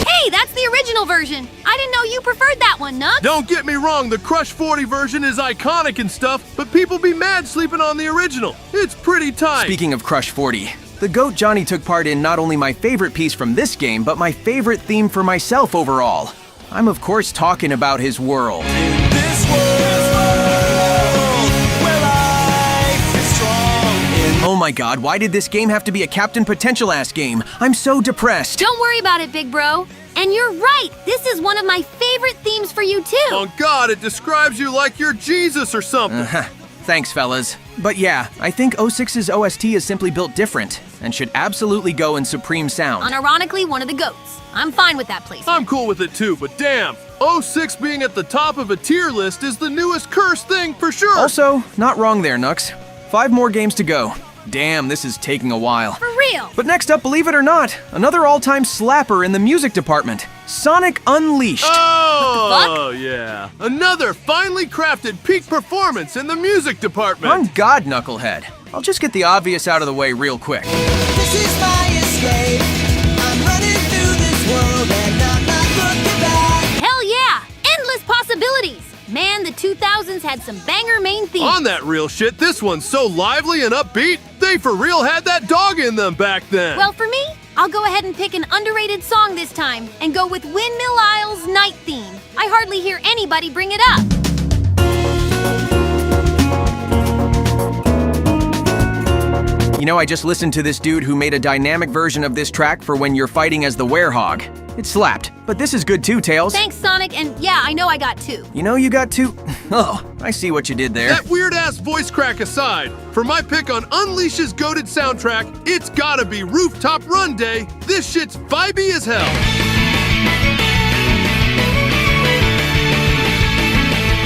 Hey, that's the original stereo version. I didn't know you preferred that one, Nuts. Don't get me wrong, the Crush 40 version is iconic and stuff, but people be mad sleeping on the original. It's pretty tight. Speaking of Crush 40, the GOAT Johnny took part in not only my favorite piece from this game, but my favorite theme for myself overall. I'm of course talking about his world. Oh my god, why did this game have to be a Captain Potential-ass game? I'm so depressed. Don't worry about it, big bro. And you're right, this is one of my favorite themes for you too. Oh god, it describes you like you're Jesus or something. Thanks, fellas. But yeah, I think 06's OST is simply built different and should absolutely go in Supreme Sound. Unironically, one of the GOATs. I'm fine with that placement. I'm cool with it too, but damn, 06 being at the top of a tier list is the newest cursed thing for sure. Also, not wrong there, Nux. 5 more games to go. Damn, this is taking a while. For real. But next up, believe it or not, another all-time slapper in the music department. Sonic Unleashed. Oh, yeah. Another finely crafted peak performance in the music department. On God, Knucklehead. I'll just get the obvious out of the way real quick. This is my escape. I'm running through this world and I'm not looking back. Hell yeah! Endless possibilities. Man, the 2000s had some banger main themes. On that real shit, this one's so lively and upbeat, they for real had that dog in them back then. Well, for me, I'll go ahead and pick an underrated song this time and go with Windmill Isle's Night Theme. I hardly hear anybody bring it up. You know, I just listened to this dude who made a dynamic version of this track for when you're fighting as the werehog. It slapped, but this is good too, Tails. Thanks, Sonic, and yeah, I know I got 2. You know you got 2? Oh, I see what you did there. That weird-ass voice crack aside, for my pick on Unleash's goated soundtrack, it's gotta be Rooftop Run Day. This shit's vibey as hell.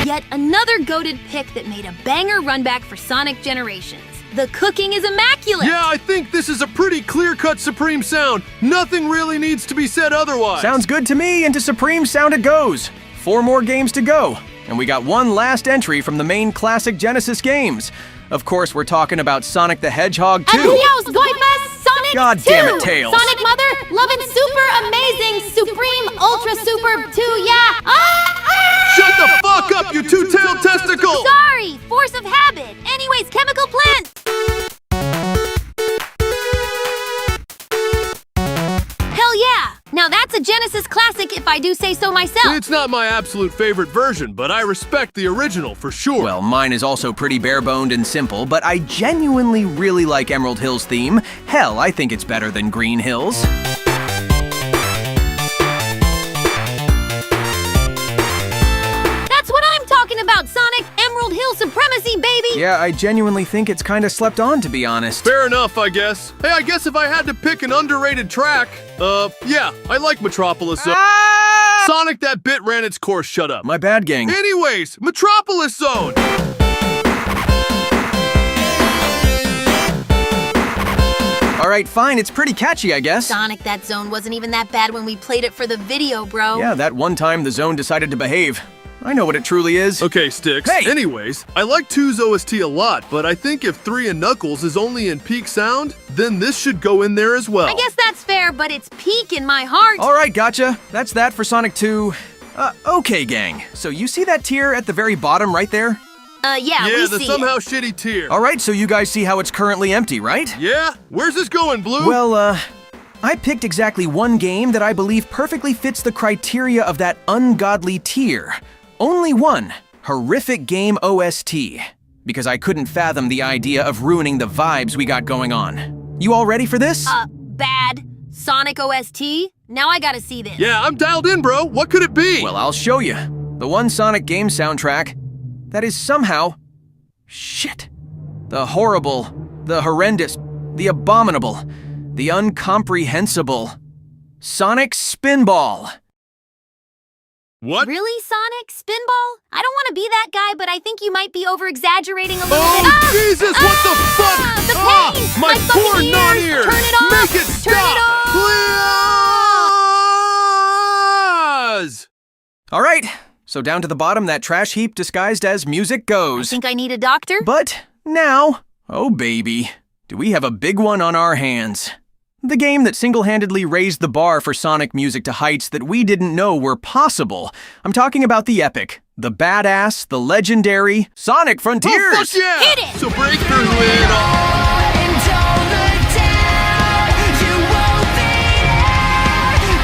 Yet another goated pick that made a banger run back for Sonic Generations. The cooking is immaculate! Yeah, I think this is a pretty clear-cut Supreme Sound. Nothing really needs to be said otherwise. Sounds good to me, into Supreme Sound it goes. 4 more games to go, and we got one last entry from the main classic Genesis games. Of course, we're talking about Sonic the Hedgehog 2. Adios, goifas! Sonic God 2! damn it, Tails! Sonic Mother, lovin' super amazing, supreme, ultra super 2, yeah! Shut the fuck up, you two-tailed testicle! Sorry, force of habit. Anyways, chemical plants. Hell yeah! Now that's a Genesis classic if I do say so myself. It's not my absolute favorite version, but I respect the original for sure. Well, mine is also pretty bare-boned and simple, but I genuinely really like Emerald Hill's theme. Hell, I think it's better than Green Hills. That's what I'm talking about, Sonic! Emerald Hill supremacy, baby! Yeah, I genuinely think it's kinda slept on, to be honest. Fair enough, I guess. Hey, I guess if I had to pick an underrated track, yeah, I like Metropolis Zone. Sonic, that bit ran its course, shut up. My bad, gang. Anyways, Metropolis Zone! Alright, fine, it's pretty catchy, I guess. Sonic, that zone wasn't even that bad when we played it for the video, bro. Yeah, that one time the zone decided to behave. I know what it truly is. Okay, Sticks. Hey! Anyways, I like 2's OST a lot, but I think if 3 and Knuckles is only in peak sound, then this should go in there as well. I guess that's fair, but it's peak in my heart. Alright, gotcha. That's that for Sonic 2. Okay, gang. So you see that tier at the very bottom right there? Yeah, we the see somehow it. shitty tier. Alright, so you guys see how it's currently empty, right? Yeah? Where's this going, Blue? Well, I picked exactly one game that I believe perfectly fits the criteria of that ungodly tier. Only one. Horrific game OST. Because I couldn't fathom the idea of ruining the vibes we got going on. You all ready for this? Bad. Sonic OST? Now I gotta see this. Yeah, I'm dialed in, bro. What could it be? Well, I'll show you. The one Sonic game soundtrack that is somehow... shit. The horrible, the horrendous, the abominable, the incomprehensible Sonic Spinball. What? Really, Sonic? Spinball? I don't want to be that guy, but I think you might be over-exaggerating a little bit. Oh, Jesus, what the fuck? The pain! My poor fucking non-ears! Turn it off! Make it Turn it stop! Please! Alright, so down to the bottom, that trash heap disguised as music goes. I think I need a doctor. But now, oh baby, do we have a big one on our hands. The game that single-handedly raised the bar for Sonic music to heights that we didn't know were possible. I'm talking about the epic, the badass, the legendary Sonic Frontiers! Oh, fuck yeah! Hit it! So break through it all!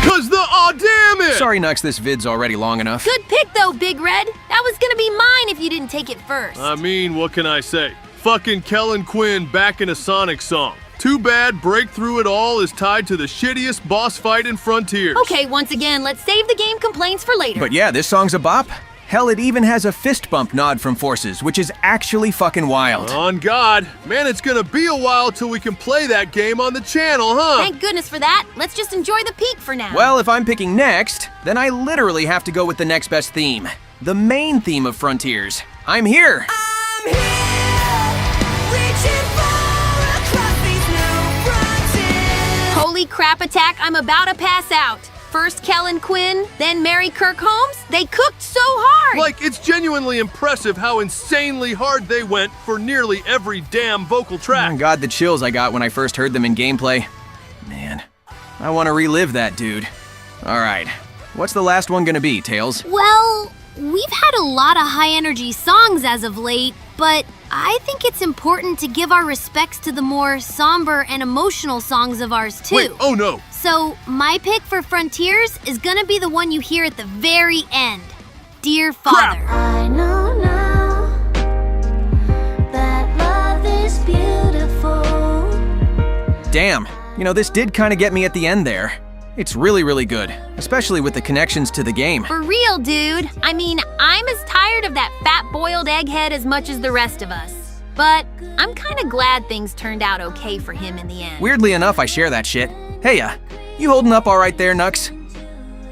Cause the aw damn it! Sorry, Nux, this vid's already long enough. Good pick, though, Big Red. That was gonna be mine if you didn't take it first. I mean, what can I say? Fucking Kellen Quinn back in a Sonic song. Too bad Break Through It All is tied to the shittiest boss fight in Frontiers. Okay, once again, let's save the game complaints for later. But yeah, this song's a bop. Hell, it even has a fist bump nod from Forces, which is actually fucking wild. On God. Man, it's gonna be a while till we can play that game on the channel, huh? Thank goodness for that. Let's just enjoy the peak for now. Well, if I'm picking next, then I literally have to go with the next best theme. The main theme of Frontiers. I'm here! Holy crap attack, I'm about to pass out. First Kellen Quinn, then Mary Kirk Holmes. They cooked so hard! Like, it's genuinely impressive how insanely hard they went for nearly every damn vocal track. Oh God, the chills I got when I first heard them in gameplay. Man, I want to relive that, dude. Alright, what's the last one gonna be, Tails? Well, we've had a lot of high-energy songs as of late, but I think it's important to give our respects to the more somber and emotional songs of ours, too. Wait, oh no! So, my pick for Frontiers is gonna be the one you hear at the very end. Dear Father. Crap. I know now that love is beautiful. Damn, you know, this did kind of get me at the end there. It's really, really good, especially with the connections to the game. For real, dude. I mean, I'm as tired of that fat boiled egghead as much as the rest of us. But I'm kind of glad things turned out okay for him in the end. Weirdly enough, I share that shit. Hey, you holding up all right there, Nux?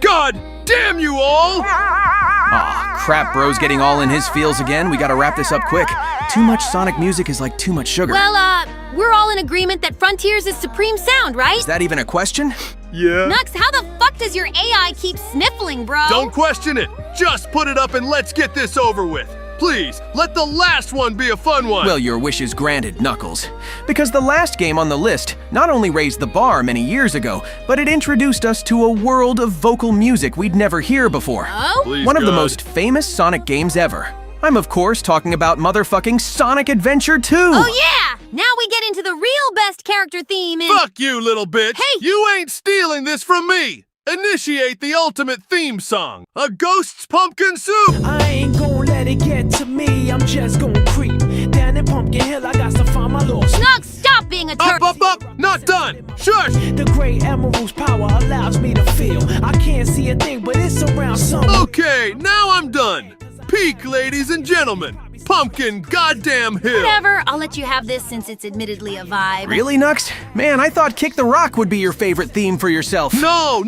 God damn you all! Aw, crap, bro's getting all in his feels again. We gotta wrap this up quick. Too much Sonic music is like too much sugar. Well, we're all in agreement that Frontiers is supreme sound, right? Is that even a question? Yeah. Nux, how the fuck does your AI keep sniffling, bro? Don't question it. Just put it up and let's get this over with. Please, let the last one be a fun one. Well, your wish is granted, Knuckles. Because the last game on the list not only raised the bar many years ago, but it introduced us to a world of vocal music we'd never hear before. Oh? Please, One of the God. most famous Sonic games ever. I'm of course talking about motherfucking Sonic Adventure 2! Oh yeah! Now we get into the real best character theme in— Fuck you, little bitch! Hey! You ain't stealing this from me! Initiate the ultimate theme song, A Ghost's Pumpkin Soup! I ain't gonna let it get to me. I'm just gonna creep down in Pumpkin Hill. I got to find my lost. Snug, stop being a turd! Up! Not done! Shush! The great emerald's power allows me to feel. I can't see a thing, but it's around somewhere. Okay, now I'm done. Peak, ladies and gentlemen. Pumpkin goddamn Hill. Whatever, I'll let you have this since it's admittedly a vibe. Really, Nux? Man, I thought Kick the Rock would be your favorite theme for yourself. No,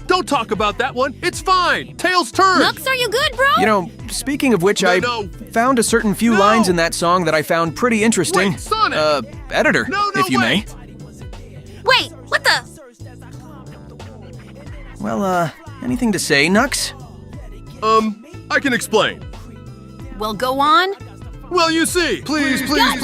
don't talk about that one. It's fine. Tails' turn. Nux, are you good, bro? You know, speaking of which, I found a certain few lines in that song that I found pretty interesting. Wait, Sonic! Editor, if you may. Wait, what the? Well, anything to say, Nux? I can explain. Well, go on. Well, you see. Please don't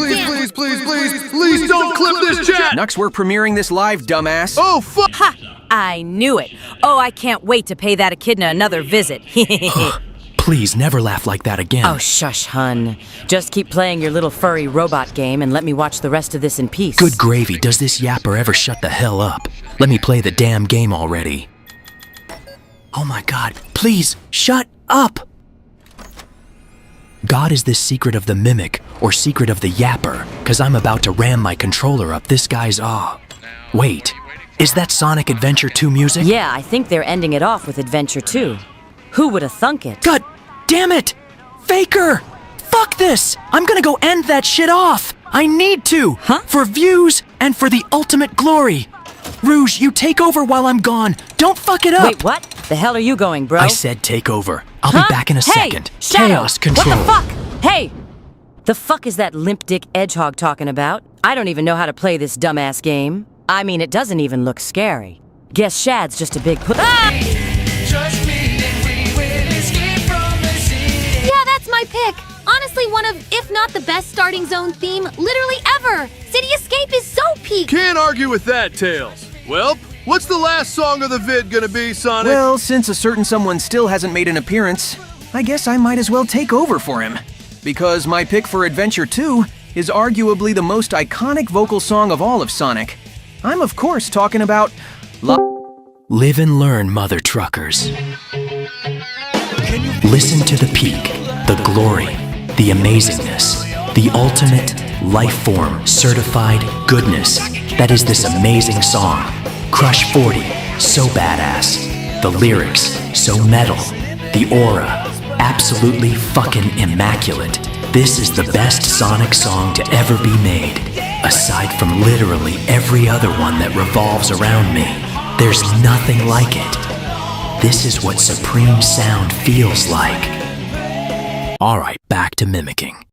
clip this chat! Nux, we're premiering this live, dumbass. Oh, fuck! Ha! I knew it. Oh, I can't wait to pay that echidna another visit. Please never laugh like that again. Oh, shush, hun. Just keep playing your little furry robot game and let me watch the rest of this in peace. Good gravy, does this yapper ever shut the hell up? Let me play the damn game already. Oh my God, please, shut up! God is this secret of the mimic, or secret of the yapper, cause I'm about to ram my controller up this guy's aw. Wait, is that Sonic Adventure 2 music? Yeah, I think they're ending it off with Adventure 2. Who would have thunk it? God damn it! Faker! Fuck this! I'm gonna go end that shit off! I need to! Huh? For views and for the ultimate glory! Rouge, you take over while I'm gone! Don't fuck it up! Wait, what? The hell are you going, bro? I said take over. I'll be back in a second. Shadow! Chaos control. What the fuck? Hey! The fuck is that limp dick edgehog talking about? I don't even know how to play this dumbass game. I mean, it doesn't even look scary. Guess Shad's just a big Yeah, that's my pick. Honestly, one of, if not the best starting zone theme literally ever. City Escape is so peak. Can't argue with that, Tails. Well, what's the last song of the vid gonna be, Sonic? Well, since a certain someone still hasn't made an appearance, I guess I might as well take over for him. Because my pick for Adventure 2 is arguably the most iconic vocal song of all of Sonic. I'm of course talking about Live and learn, mother truckers. Listen to the peak, the glory, the amazingness, the ultimate life form certified goodness that is this amazing song. Crush 40, so badass. The lyrics, so metal. The aura, absolutely fucking immaculate. This is the best Sonic song to ever be made. Aside from literally every other one that revolves around me, there's nothing like it. This is what supreme sound feels like. Alright, back to mimicking.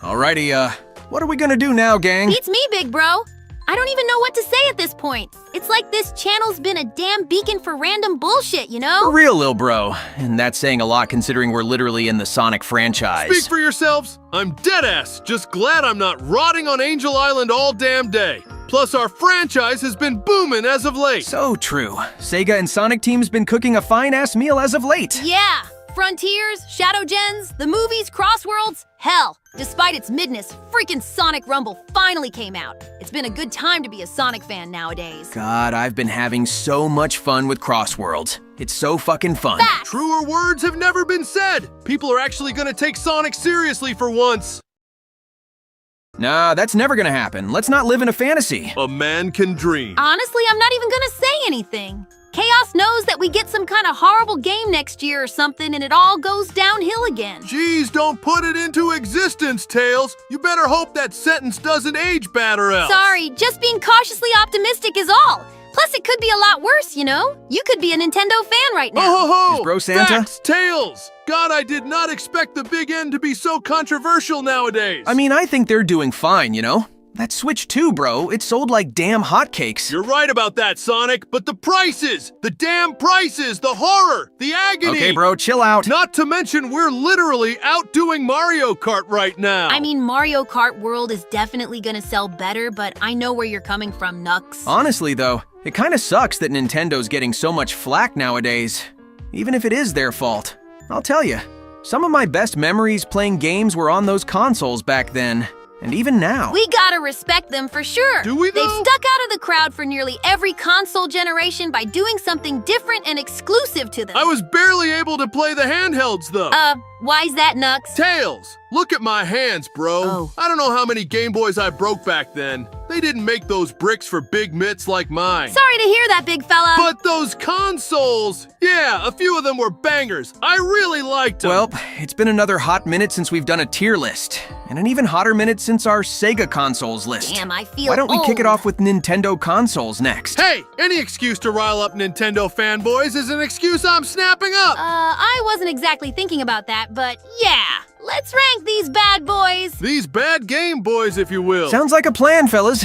Alrighty, what are we gonna do now, gang? Beats me, big bro. I don't even know what to say at this point. It's like this channel's been a damn beacon for random bullshit, you know? For real, lil bro. And that's saying a lot considering we're literally in the Sonic franchise. Speak for yourselves. I'm deadass. Just glad I'm not rotting on Angel Island all damn day. Plus, our franchise has been booming as of late. So true. Sega and Sonic team's been cooking a fine-ass meal as of late. Yeah. Frontiers, Shadow Gens, the movies, Crossworlds. Hell, despite its midness, freaking Sonic Rumble finally came out. It's been a good time to be a Sonic fan nowadays. God, I've been having so much fun with Crossworlds. It's so fucking fun. Facts. Truer words have never been said. People are actually gonna take Sonic seriously for once. Nah, that's never gonna happen. Let's not live in a fantasy. A man can dream. Honestly, I'm not even gonna say anything. Chaos knows that we get some kind of horrible game next year or something and it all goes downhill again. Jeez, don't put it into existence, Tails. You better hope that sentence doesn't age bad or else. Sorry, just being cautiously optimistic is all. Plus, it could be a lot worse, you know? You could be a Nintendo fan right now. Oh, ho, ho. Is Bro Santa? Facts, Tails. God, I did not expect the big end to be so controversial nowadays. I mean, I think they're doing fine, you know? That Switch 2, bro, it sold like damn hotcakes. You're right about that, Sonic, but the prices! The damn prices! The horror! The agony! Okay, bro, chill out. Not to mention, we're literally outdoing Mario Kart right now! I mean, Mario Kart World is definitely gonna sell better, but I know where you're coming from, Nux. Honestly, though, it kinda sucks that Nintendo's getting so much flack nowadays. Even if it is their fault. I'll tell you, some of my best memories playing games were on those consoles back then. And even now. We gotta respect them for sure. Do we though? They've stuck out of the crowd for nearly every console generation by doing something different and exclusive to them. I was barely able to play the handhelds though. Why's that, Nux? Tails, look at my hands, bro. Oh. I don't know how many Game Boys I broke back then. They didn't make those bricks for big mitts like mine. Sorry to hear that, big fella. But those consoles, yeah, a few of them were bangers. I really liked them. Well, it's been another hot minute since we've done a tier list. And an even hotter minute since our Sega consoles list. Damn, I feel Why don't we kick it old. off with Nintendo consoles next? Hey, any excuse to rile up Nintendo fanboys is an excuse I'm snapping up. I wasn't exactly thinking about that, but yeah. Let's rank these bad boys. These bad Game Boys, if you will. Sounds like a plan, fellas.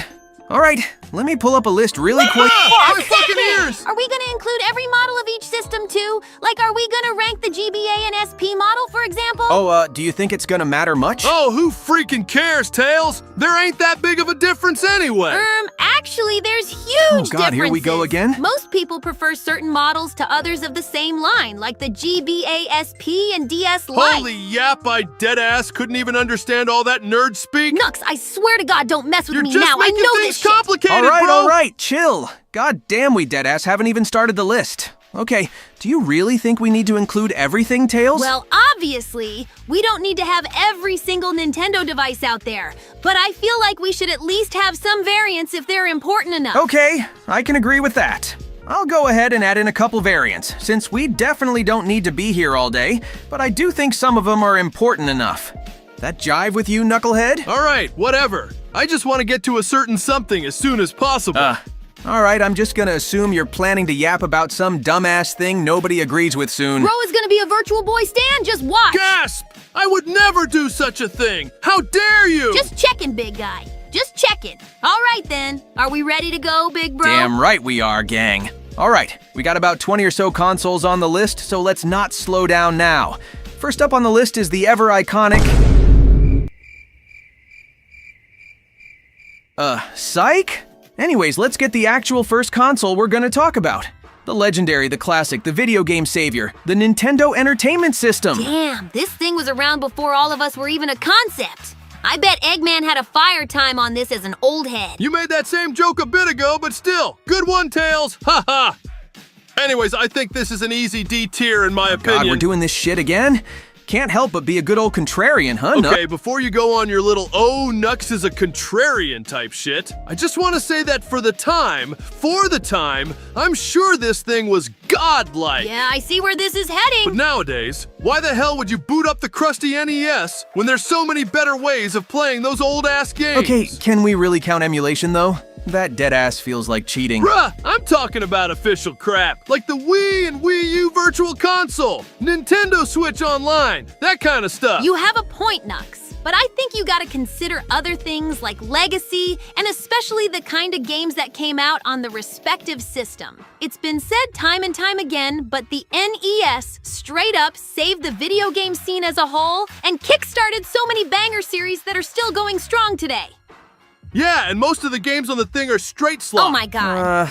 All right, let me pull up a list really quick. My fucking ears! Are we gonna include every model of each system too? Like, are we gonna rank the GBA and SP model, for example? Oh, do you think it's gonna matter much? Oh, who freaking cares, Tails? There ain't that big of a difference anyway. Actually, there's huge Oh, God, differences. here we go again? Most people prefer certain models to others of the same line, like the GBA SP and DS Lite. Holy yap, I deadass couldn't even understand all that nerd speak. Nux, I swear to God, don't mess with You're me just now. I making know things this shit. complicated, bro. All right, chill. God damn, we deadass haven't even started the list. Okay, do you really think we need to include everything, Tails? Well, obviously, we don't need to have every single Nintendo device out there, but I feel like we should at least have some variants if they're important enough. Okay, I can agree with that. I'll go ahead and add in a couple variants, since we definitely don't need to be here all day, but I do think some of them are important enough. That jive with you, knucklehead? All right, whatever. I just want to get to a certain something as soon as possible. All right, I'm just gonna assume you're planning to yap about some dumbass thing nobody agrees with soon. Bro is gonna be a virtual boy stand, just watch. Gasp! I would never do such a thing! How dare you! Just checking, big guy. Just checking. All right, then. Are we ready to go, big bro? Damn right we are, gang. All right, we got about 20 or so consoles on the list, so let's not slow down now. First up on the list is the ever-iconic... Psych? Anyways, let's get the actual first console we're gonna talk about. The legendary, the classic, the video game savior, the Nintendo Entertainment System. Damn, this thing was around before all of us were even a concept. I bet Eggman had a fire time on this as an old head. You made that same joke a bit ago, but still, good one, Tails. Ha ha. Anyways, I think this is an easy D tier in my opinion. God, we're doing this shit again? Can't help but be a good old contrarian, huh, Nux? Okay, before you go on your little Nux is a contrarian type shit, I just want to say that for the time, I'm sure this thing was godlike. Yeah, I see where this is heading. But nowadays, why the hell would you boot up the crusty NES when there's so many better ways of playing those old-ass games? Okay, can we really count emulation, though? That deadass feels like cheating. Bruh, I'm talking about official crap, like the Wii and Wii U Virtual Console, Nintendo Switch Online, that kind of stuff. You have a point, Nux. But I think you gotta consider other things like legacy, and especially the kind of games that came out on the respective system. It's been said time and time again, but the NES straight up saved the video game scene as a whole and kickstarted so many banger series that are still going strong today. Yeah, and most of the games on the thing are straight slot. Oh my god.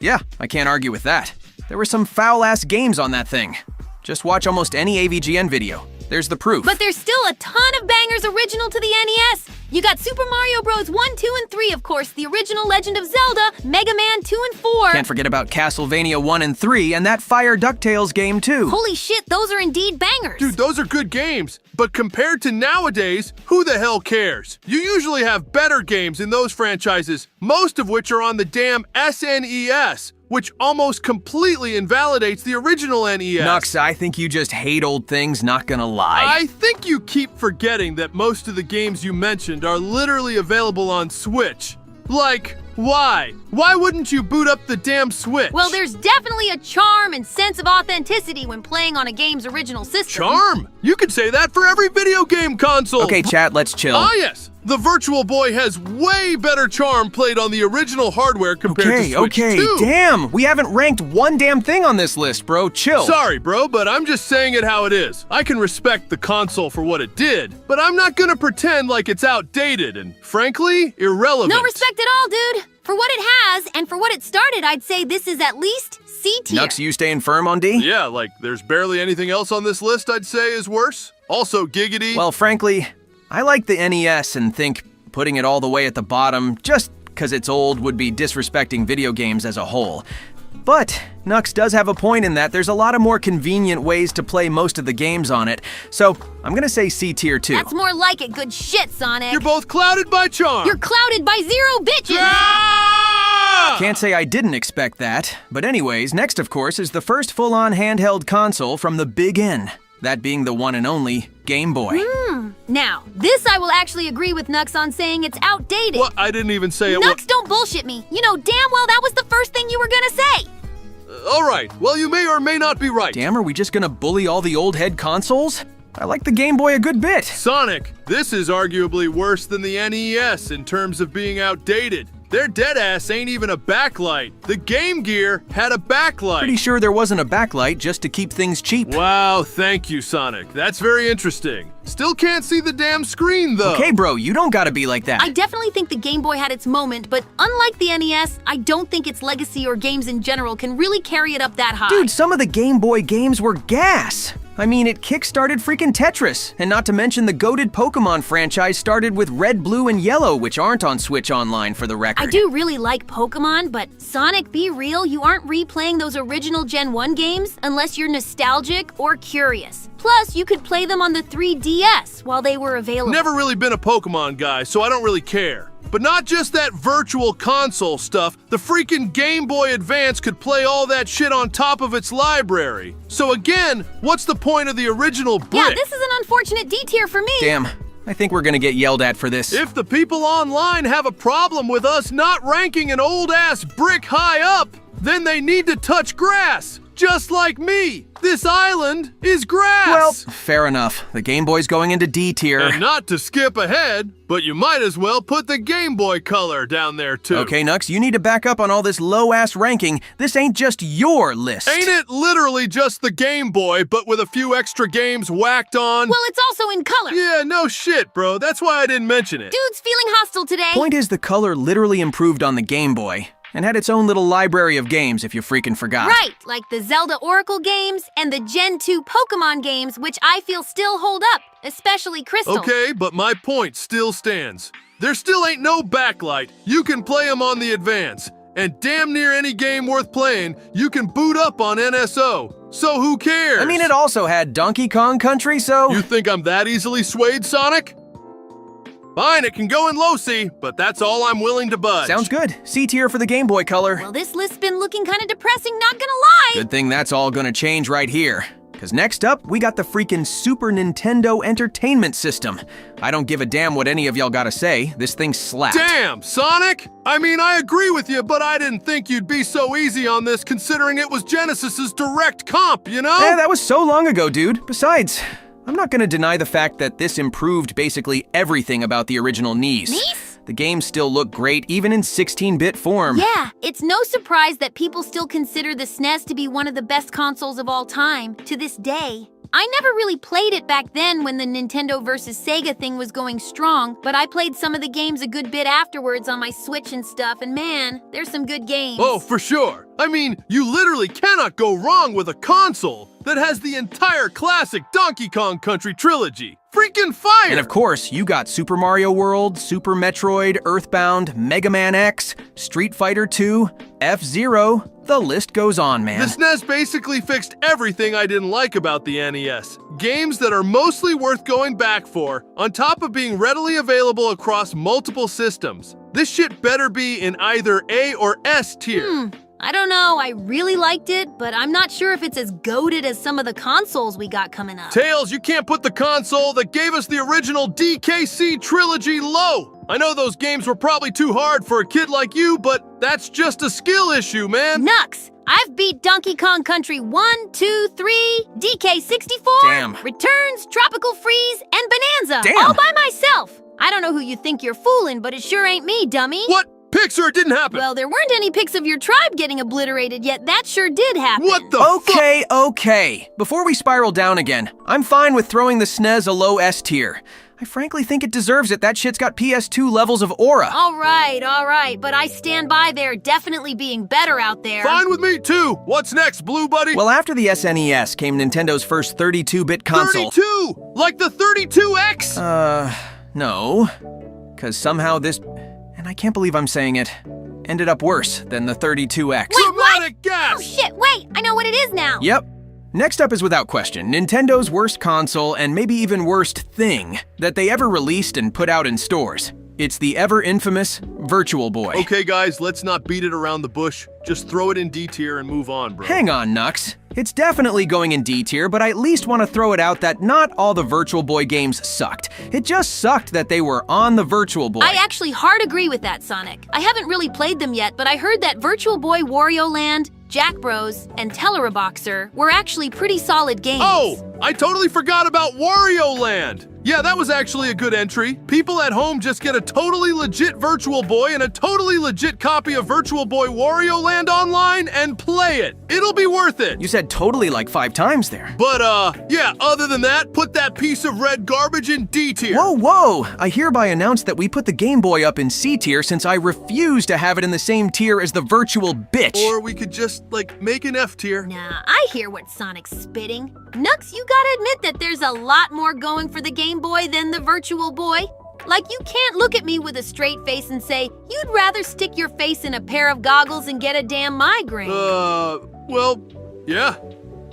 Yeah, I can't argue with that. There were some foul-ass games on that thing. Just watch almost any AVGN video. There's the proof. But there's still a ton of bangers original to the NES. You got Super Mario Bros. 1, 2, and 3, of course, the original Legend of Zelda, Mega Man 2 and 4. Can't forget about Castlevania 1 and 3, and that Fire DuckTales game, too. Holy shit, those are indeed bangers. Dude, those are good games. But compared to nowadays, who the hell cares? You usually have better games in those franchises, most of which are on the damn SNES, which almost completely invalidates the original NES. Nux, I think you just hate old things, not gonna lie. I think you keep forgetting that most of the games you mentioned are literally available on Switch. Like, why? Why wouldn't you boot up the damn Switch? Well, there's definitely a charm and sense of authenticity when playing on a game's original system. Charm? You could say that for every video game console. Okay, chat, let's chill. Ah, yes. The Virtual Boy has way better charm played on the original hardware compared to Switch 2. Damn, we haven't ranked one damn thing on this list, bro. Chill. Sorry, bro, but I'm just saying it how it is. I can respect the console for what it did, but I'm not gonna pretend like it's outdated and, frankly, irrelevant. No respect at all, dude. For what it has, and for what it started, I'd say this is at least C tier. Nux, you staying firm on D? Yeah, like, there's barely anything else on this list I'd say is worse. Also, giggity. Well, frankly, I like the NES and think putting it all the way at the bottom just because it's old would be disrespecting video games as a whole. But Nux does have a point in that there's a lot of more convenient ways to play most of the games on it, so I'm gonna say C tier too. That's more like it, good shit, Sonic. You're both clouded by charm. You're clouded by 0 bitches. Can't say I didn't expect that, but anyways, next of course is the first full-on handheld console from the Big N. That being the one and only Game Boy. Now, this I will actually agree with Nux on saying it's outdated. What? I didn't even say it. Nux, don't bullshit me. You know damn well that was the first thing you were gonna say. All right, well, you may or may not be right. Damn, are we just gonna bully all the old head consoles? I like the Game Boy a good bit. Sonic, this is arguably worse than the NES in terms of being outdated. Their deadass ain't even a backlight. The Game Gear had a backlight. Pretty sure there wasn't a backlight just to keep things cheap. Wow, thank you, Sonic. That's very interesting. Still can't see the damn screen, though. Okay, bro, you don't gotta be like that. I definitely think the Game Boy had its moment, but unlike the NES, I don't think its legacy or games in general can really carry it up that high. Dude, some of the Game Boy games were gas. I mean, it kickstarted freaking Tetris, and not to mention the goated Pokemon franchise started with Red, Blue, and Yellow, which aren't on Switch Online for the record. I do really like Pokemon, but Sonic, be real, you aren't replaying those original Gen 1 games unless you're nostalgic or curious. Plus, you could play them on the 3DS while they were available. Never really been a Pokemon guy, so I don't really care. But not just that virtual console stuff, the freaking Game Boy Advance could play all that shit on top of its library. So again, what's the point of the original brick? Yeah, this is an unfortunate D tier for me. Damn, I think we're gonna get yelled at for this. If the people online have a problem with us not ranking an old-ass brick high up, then they need to touch grass. Just like me, this island is grass! Well, fair enough. The Game Boy's going into D tier. And not to skip ahead, but you might as well put the Game Boy Color down there too. Okay, Nux, you need to back up on all this low-ass ranking. This ain't just your list. Ain't it literally just the Game Boy, but with a few extra games whacked on? Well, it's also in color. Yeah, no shit, bro. That's why I didn't mention it. Dude's feeling hostile today. Point is, the color literally improved on the Game Boy, and had its own little library of games if you freaking forgot. Right, like the Zelda Oracle games and the Gen 2 Pokemon games, which I feel still hold up, especially Crystal. Okay, but my point still stands. There still ain't no backlight. You can play them on the Advance. And damn near any game worth playing, you can boot up on NSO. So who cares? I mean, it also had Donkey Kong Country, so... You think I'm that easily swayed, Sonic? Fine, it can go in low C, but that's all I'm willing to budge. Sounds good. C tier for the Game Boy Color. Well, this list's been looking kind of depressing, not gonna lie. Good thing that's all gonna change right here. Because next up, we got the freaking Super Nintendo Entertainment System. I don't give a damn what any of y'all gotta say. This thing slapped. Damn, Sonic! I mean, I agree with you, but I didn't think you'd be so easy on this considering it was Genesis's direct comp, you know? Yeah, that was so long ago, dude. Besides, I'm not gonna deny the fact that this improved basically everything about the original NES. NES? The games still look great, even in 16-bit form. Yeah, it's no surprise that people still consider the SNES to be one of the best consoles of all time, to this day. I never really played it back then when the Nintendo versus Sega thing was going strong, but I played some of the games a good bit afterwards on my Switch and stuff, and man, there's some good games. Oh, for sure. I mean, you literally cannot go wrong with a console that has the entire classic Donkey Kong Country trilogy. Freaking fire! And of course, you got Super Mario World, Super Metroid, Earthbound, Mega Man X, Street Fighter 2, F-Zero. The list goes on, man. The SNES basically fixed everything I didn't like about the NES. Games that are mostly worth going back for, on top of being readily available across multiple systems. This shit better be in either A or S tier. I don't know, I really liked it, but I'm not sure if it's as goated as some of the consoles we got coming up. Tails, you can't put the console that gave us the original DKC trilogy low. I know those games were probably too hard for a kid like you, but that's just a skill issue, man. Nux, I've beat Donkey Kong Country 1, 2, 3, DK64, Damn. Returns, Tropical Freeze, and Bonanza, Damn. all by myself. I don't know who you think you're fooling, but it sure ain't me, dummy. What? Pics or it didn't happen? Well, there weren't any pics of your tribe getting obliterated yet. That sure did happen. What the Okay. Before we spiral down again, I'm fine with throwing the SNES a low S tier. I frankly think it deserves it. That shit's got PS2 levels of aura. All right, but I stand by there definitely being better out there. Fine with me too. What's next, Blue Buddy? Well, after the SNES came Nintendo's first 32-bit console. 32! Like the 32X? No. Because somehow this, and I can't believe I'm saying it, ended up worse than the 32X. Dramatic gas! Oh shit, wait, I know what it is now. Yep. Next up is without question, Nintendo's worst console and maybe even worst thing that they ever released and put out in stores. It's the ever infamous Virtual Boy. Okay guys, let's not beat it around the bush. Just throw it in D tier and move on, bro. Hang on, Nux. It's definitely going in D tier, but I at least want to throw it out that not all the Virtual Boy games sucked. It just sucked that they were on the Virtual Boy. I actually hard agree with that, Sonic. I haven't really played them yet, but I heard that Virtual Boy Wario Land, Jack Bros, and Teleraboxer were actually pretty solid games. Oh, I totally forgot about Wario Land. Yeah, that was actually a good entry. People at home just get a totally legit Virtual Boy and a totally legit copy of Virtual Boy Wario Land online and play it. It'll be worth it. You said totally like 5 times there. But, yeah, other than that, put that piece of red garbage in D tier. Whoa! I hereby announce that we put the Game Boy up in C tier since I refuse to have it in the same tier as the Virtual Bitch. Or we could just, like, make an F tier. Nah, I hear what Sonic's spitting. Nux, you gotta admit that there's a lot more going for the Game Boy than the Virtual Boy. Like, you can't look at me with a straight face and say, you'd rather stick your face in a pair of goggles and get a damn migraine. Well, yeah.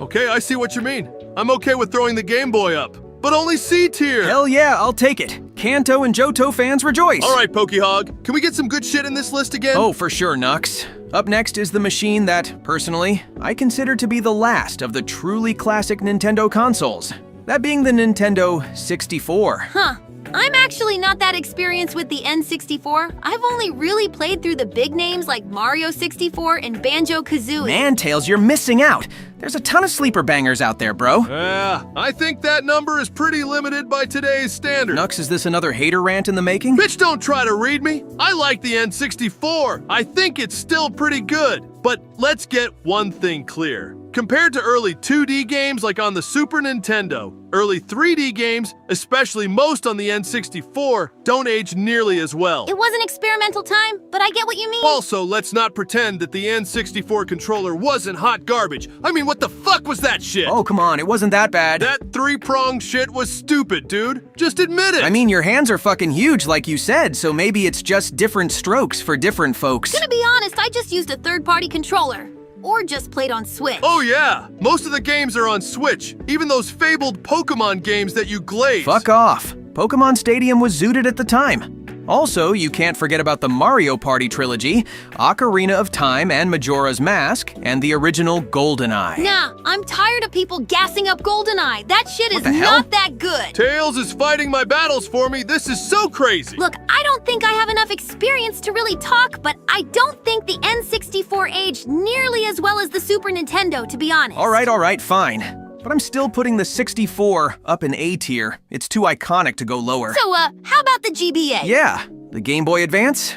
Okay, I see what you mean. I'm okay with throwing the Game Boy up, but only C tier. Hell yeah, I'll take it. Kanto and Johto fans rejoice. All right, Pokehog, can we get some good shit in this list again? Oh, for sure, Nux. Up next is the machine that, personally, I consider to be the last of the truly classic Nintendo consoles. That being the Nintendo 64. Huh. I'm actually not that experienced with the N64. I've only really played through the big names like Mario 64 and Banjo-Kazooie. Man, Tails, you're missing out. There's a ton of sleeper bangers out there, bro. I think that number is pretty limited by today's standards. Nux, is this another hater rant in the making? Bitch, don't try to read me. I like the N64. I think it's still pretty good. But let's get one thing clear. Compared to early 2D games like on the Super Nintendo, early 3D games, especially most on the N64, don't age nearly as well. It was an experimental time, but I get what you mean. Also, let's not pretend that the N64 controller wasn't hot garbage. I mean, what the fuck was that shit? Oh, come on, it wasn't that bad. That 3-prong shit was stupid, dude. Just admit it. I mean, your hands are fucking huge, like you said, so maybe it's just different strokes for different folks. Gonna be honest, I just used a third-party controller. Or just played on Switch. Oh yeah, most of the games are on Switch. Even those fabled Pokemon games that you glaze. Fuck off. Pokemon Stadium was zooted at the time. Also, you can't forget about the Mario Party trilogy, Ocarina of Time and Majora's Mask, and the original GoldenEye. Nah, I'm tired of people gassing up GoldenEye. That shit is the hell? not that good. Tails is fighting my battles for me. This is so crazy. Look, I don't think I have enough experience to really talk, but I don't think the N64 aged nearly as well as the Super Nintendo, to be honest. All right, fine. But I'm still putting the 64 up in A tier. It's too iconic to go lower. So, how about the GBA? Yeah, the Game Boy Advance.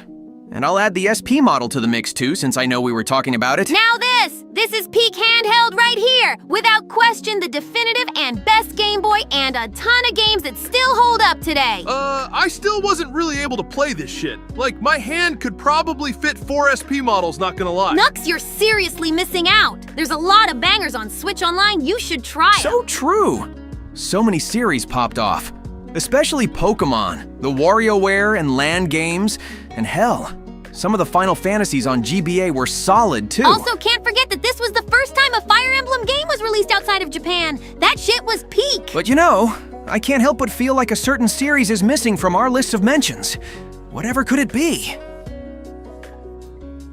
And I'll add the SP model to the mix too, since I know we were talking about it. Now this is peak handheld right here. Without question, the definitive and best Game Boy and a ton of games that still hold up today. I still wasn't really able to play this shit. Like, my hand could probably fit 4 SP models, not gonna lie. Nux, you're seriously missing out. There's a lot of bangers on Switch Online. You should try 'em. So true. So many series popped off. Especially Pokemon, the WarioWare and LAN games, and hell, some of the Final Fantasies on GBA were solid too. Also, can't forget that this was the first time a Fire Emblem game was released outside of Japan. That shit was peak. But you know, I can't help but feel like a certain series is missing from our list of mentions. Whatever could it be?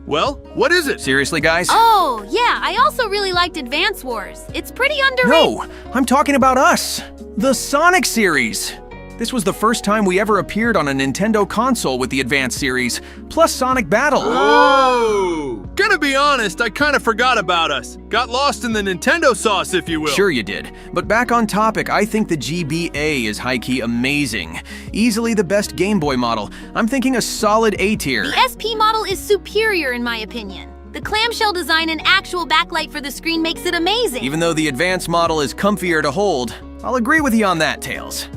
Well, what is it? Seriously, guys? Oh, yeah, I also really liked Advance Wars. It's pretty underrated. No, I'm talking about us. The Sonic series. This was the first time we ever appeared on a Nintendo console with the Advance series, plus Sonic Battle. Oh! Gonna be honest, I kinda forgot about us. Got lost in the Nintendo sauce, if you will. Sure you did. But back on topic, I think the GBA is high-key amazing. Easily the best Game Boy model. I'm thinking a solid A tier. The SP model is superior in my opinion. The clamshell design and actual backlight for the screen makes it amazing. Even though the Advance model is comfier to hold, I'll agree with you on that, Tails.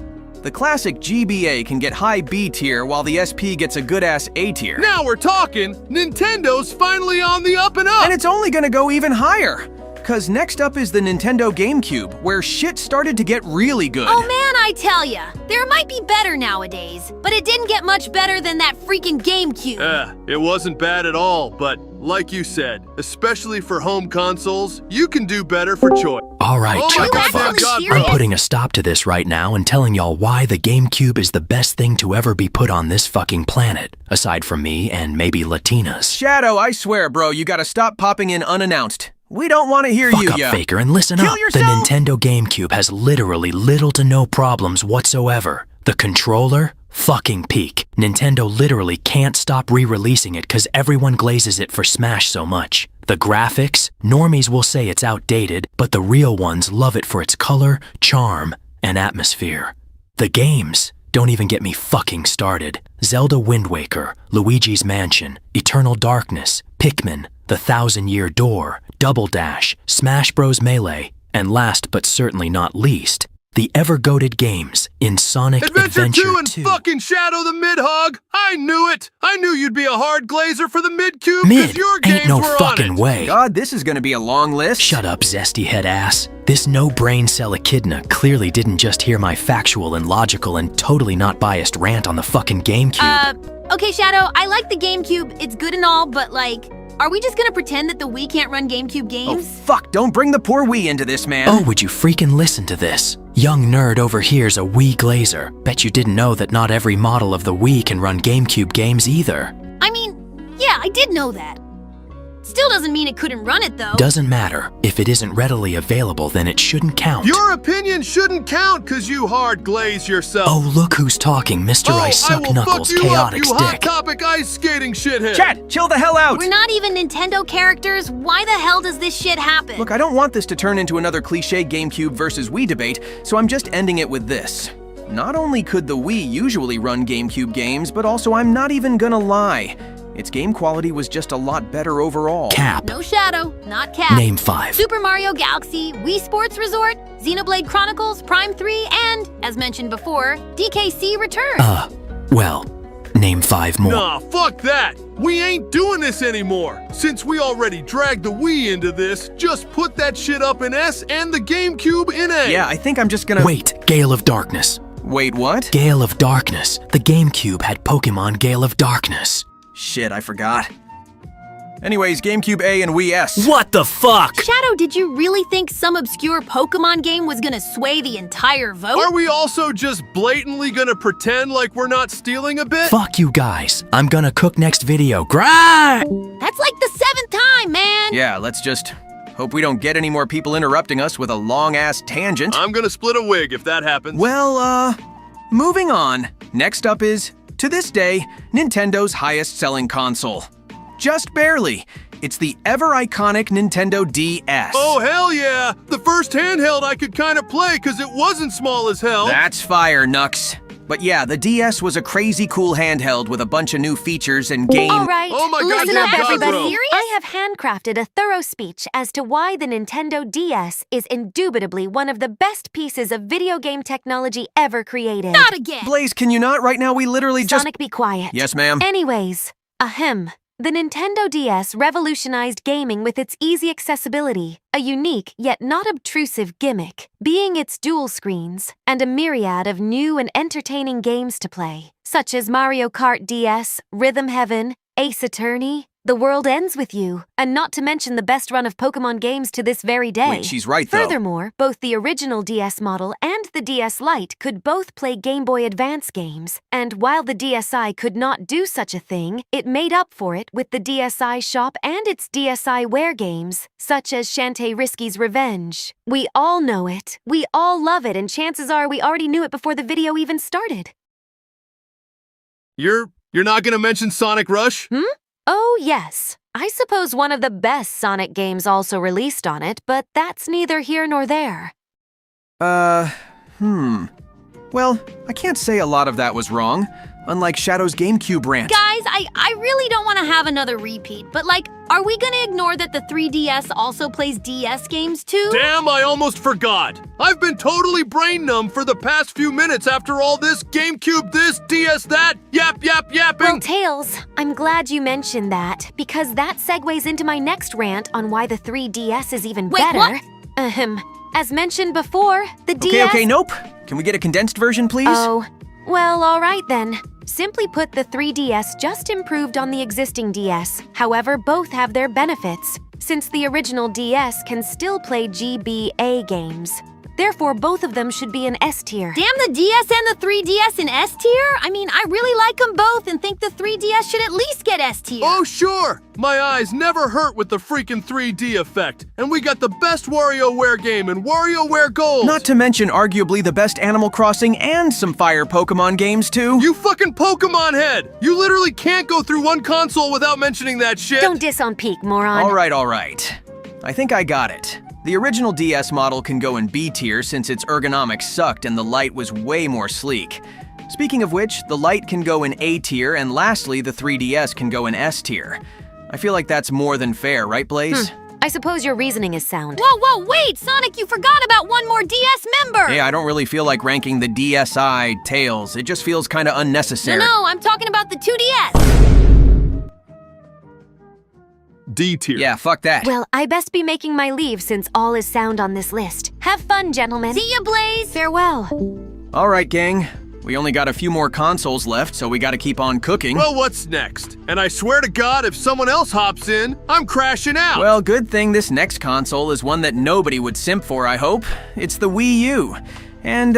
The classic GBA can get high B tier while the SP gets a good-ass A tier. Now we're talking! Nintendo's finally on the up and up! And it's only gonna go even higher! Cause next up is the Nintendo GameCube, where shit started to get really good. Oh man, I tell ya, there might be better nowadays, but it didn't get much better than that freaking GameCube. It wasn't bad at all, but like you said, especially for home consoles, you can do better for choice. Alright, Oh my chucklefucks. God, I'm bro. putting a stop to this right now and telling y'all why the GameCube is the best thing to ever be put on this fucking planet, aside from me and maybe Latinas. Shadow, I swear, bro, you gotta stop popping in unannounced. We don't want to hear Fuck you, up, ya. Faker, and listen Kill up. yourself? The Nintendo GameCube has literally little to no problems whatsoever. The controller? Fucking peak. Nintendo literally can't stop re-releasing it because everyone glazes it for Smash so much. The graphics? Normies will say it's outdated, but the real ones love it for its color, charm, and atmosphere. The games? Don't even get me fucking started. Zelda Wind Waker, Luigi's Mansion, Eternal Darkness, Pikmin, The 1,000-Year Door, Double Dash, Smash Bros. Melee, and last but certainly not least, the ever-goated games in Sonic Adventure 2 and fucking Shadow the Mid-Hog! I knew it! I knew you'd be a hard glazer for the Mid-Cube because your games Ain't no were on fucking it! way. God, this is gonna be a long list. Shut up, zesty head ass. This no-brain cell echidna clearly didn't just hear my factual and logical and totally not biased rant on the fucking GameCube. Okay, Shadow, I like the GameCube. It's good and all, but like, are we just gonna pretend that the Wii can't run GameCube games? Oh, fuck, don't bring the poor Wii into this, man. Oh, would you freaking listen to this? Young nerd over here's a Wii glazer. Bet you didn't know that not every model of the Wii can run GameCube games either. I mean, yeah, I did know that. Still doesn't mean it couldn't run it, though. Doesn't matter. If it isn't readily available, then it shouldn't count. Your opinion shouldn't count because you hard glaze yourself. Oh, look who's talking, Mr. I Suck Knuckles, Chaotic you Stick. Hot Topic ice skating shithead. Chat, chill the hell out. We're not even Nintendo characters. Why the hell does this shit happen? Look, I don't want this to turn into another cliche GameCube versus Wii debate, so I'm just ending it with this. Not only could the Wii usually run GameCube games, but also I'm not even gonna lie. Its game quality was just a lot better overall. Cap. No Shadow, not Cap. Name 5. Super Mario Galaxy, Wii Sports Resort, Xenoblade Chronicles, Prime 3, and, as mentioned before, DKC Return. Well, name 5 more. Nah, fuck that. We ain't doing this anymore. Since we already dragged the Wii into this, just put that shit up in S and the GameCube in A. Yeah, I think I'm just gonna— Wait, Gale of Darkness. Wait, what? Gale of Darkness. The GameCube had Pokemon Gale of Darkness. Shit, I forgot. Anyways, GameCube A and Wii S. What the fuck? Shadow, did you really think some obscure Pokemon game was gonna sway the entire vote? Are we also just blatantly gonna pretend like we're not stealing a bit? Fuck you guys. I'm gonna cook next video. Grind! That's like the 7th time, man! Yeah, let's just hope we don't get any more people interrupting us with a long-ass tangent. I'm gonna split a wig if that happens. Well, moving on. Next up is, to this day, Nintendo's highest-selling console. Just barely. It's the ever-iconic Nintendo DS. Oh, hell yeah! The first handheld I could kind of play because it wasn't small as hell. That's fire, Nux. But yeah, the DS was a crazy cool handheld with a bunch of new features and game— All right, Oh my listen goddamn up, God, everybody. bro. I have handcrafted a thorough speech as to why the Nintendo DS is indubitably one of the best pieces of video game technology ever created. Not again! Blaze, can you not? Right now we literally just— Sonic, be quiet. Yes, ma'am. Anyways, ahem. The Nintendo DS revolutionized gaming with its easy accessibility, a unique yet not obtrusive gimmick, being its dual screens, and a myriad of new and entertaining games to play, such as Mario Kart DS, Rhythm Heaven, Ace Attorney, The World Ends With You, and not to mention the best run of Pokemon games to this very day. Wait, she's right, though. Furthermore, both the original DS model and the DS Lite could both play Game Boy Advance games, and while the DSi could not do such a thing, it made up for it with the DSi shop and its DSiWare games, such as Shantae Risky's Revenge. We all know it, we all love it, and chances are we already knew it before the video even started. You're not gonna mention Sonic Rush? Oh, yes. I suppose one of the best Sonic games also released on it, but that's neither here nor there. Well, I can't say a lot of that was wrong, unlike Shadow's GameCube rant. Guys, I really don't want to have another repeat, but are we gonna ignore that the 3DS also plays DS games too? Damn, I almost forgot. I've been totally brain numb for the past few minutes after all this GameCube this, DS that, yapping. Well, Tails, I'm glad you mentioned that, because that segues into my next rant on why the 3DS is even Wait, better. what? As mentioned before, the DS— Okay, nope. Can we get a condensed version, please? Oh, well, all right then. Simply put, the 3DS just improved on the existing DS. However, both have their benefits, since the original DS can still play GBA games. Therefore, both of them should be in S tier. Damn, the DS and the 3DS in S tier? I mean, I really like them both and think the 3DS should at least get S tier. Oh, sure. My eyes never hurt with the freaking 3D effect. And we got the best WarioWare game in WarioWare Gold. Not to mention arguably the best Animal Crossing and some Fire Pokemon games, too. You fucking Pokemon head! You literally can't go through one console without mentioning that shit. Don't diss on Peak, moron. All right. I think I got it. The original DS model can go in B tier since its ergonomics sucked and the Lite was way more sleek. Speaking of which, the Lite can go in A tier, and lastly, the 3DS can go in S tier. I feel like that's more than fair, right, Blaze? I suppose your reasoning is sound. Whoa, wait! Sonic, you forgot about one more DS member! Hey, I don't really feel like ranking the DSi Tails. It just feels kinda unnecessary. No, I'm talking about the 2DS! D tier. Yeah, fuck that. Well, I best be making my leave since all is sound on this list. Have fun, gentlemen. See ya, Blaze! Farewell. All right, gang. We only got a few more consoles left, so we gotta keep on cooking. Well, what's next? And I swear to God, if someone else hops in, I'm crashing out. Well, good thing this next console is one that nobody would simp for, I hope. It's the Wii U. And,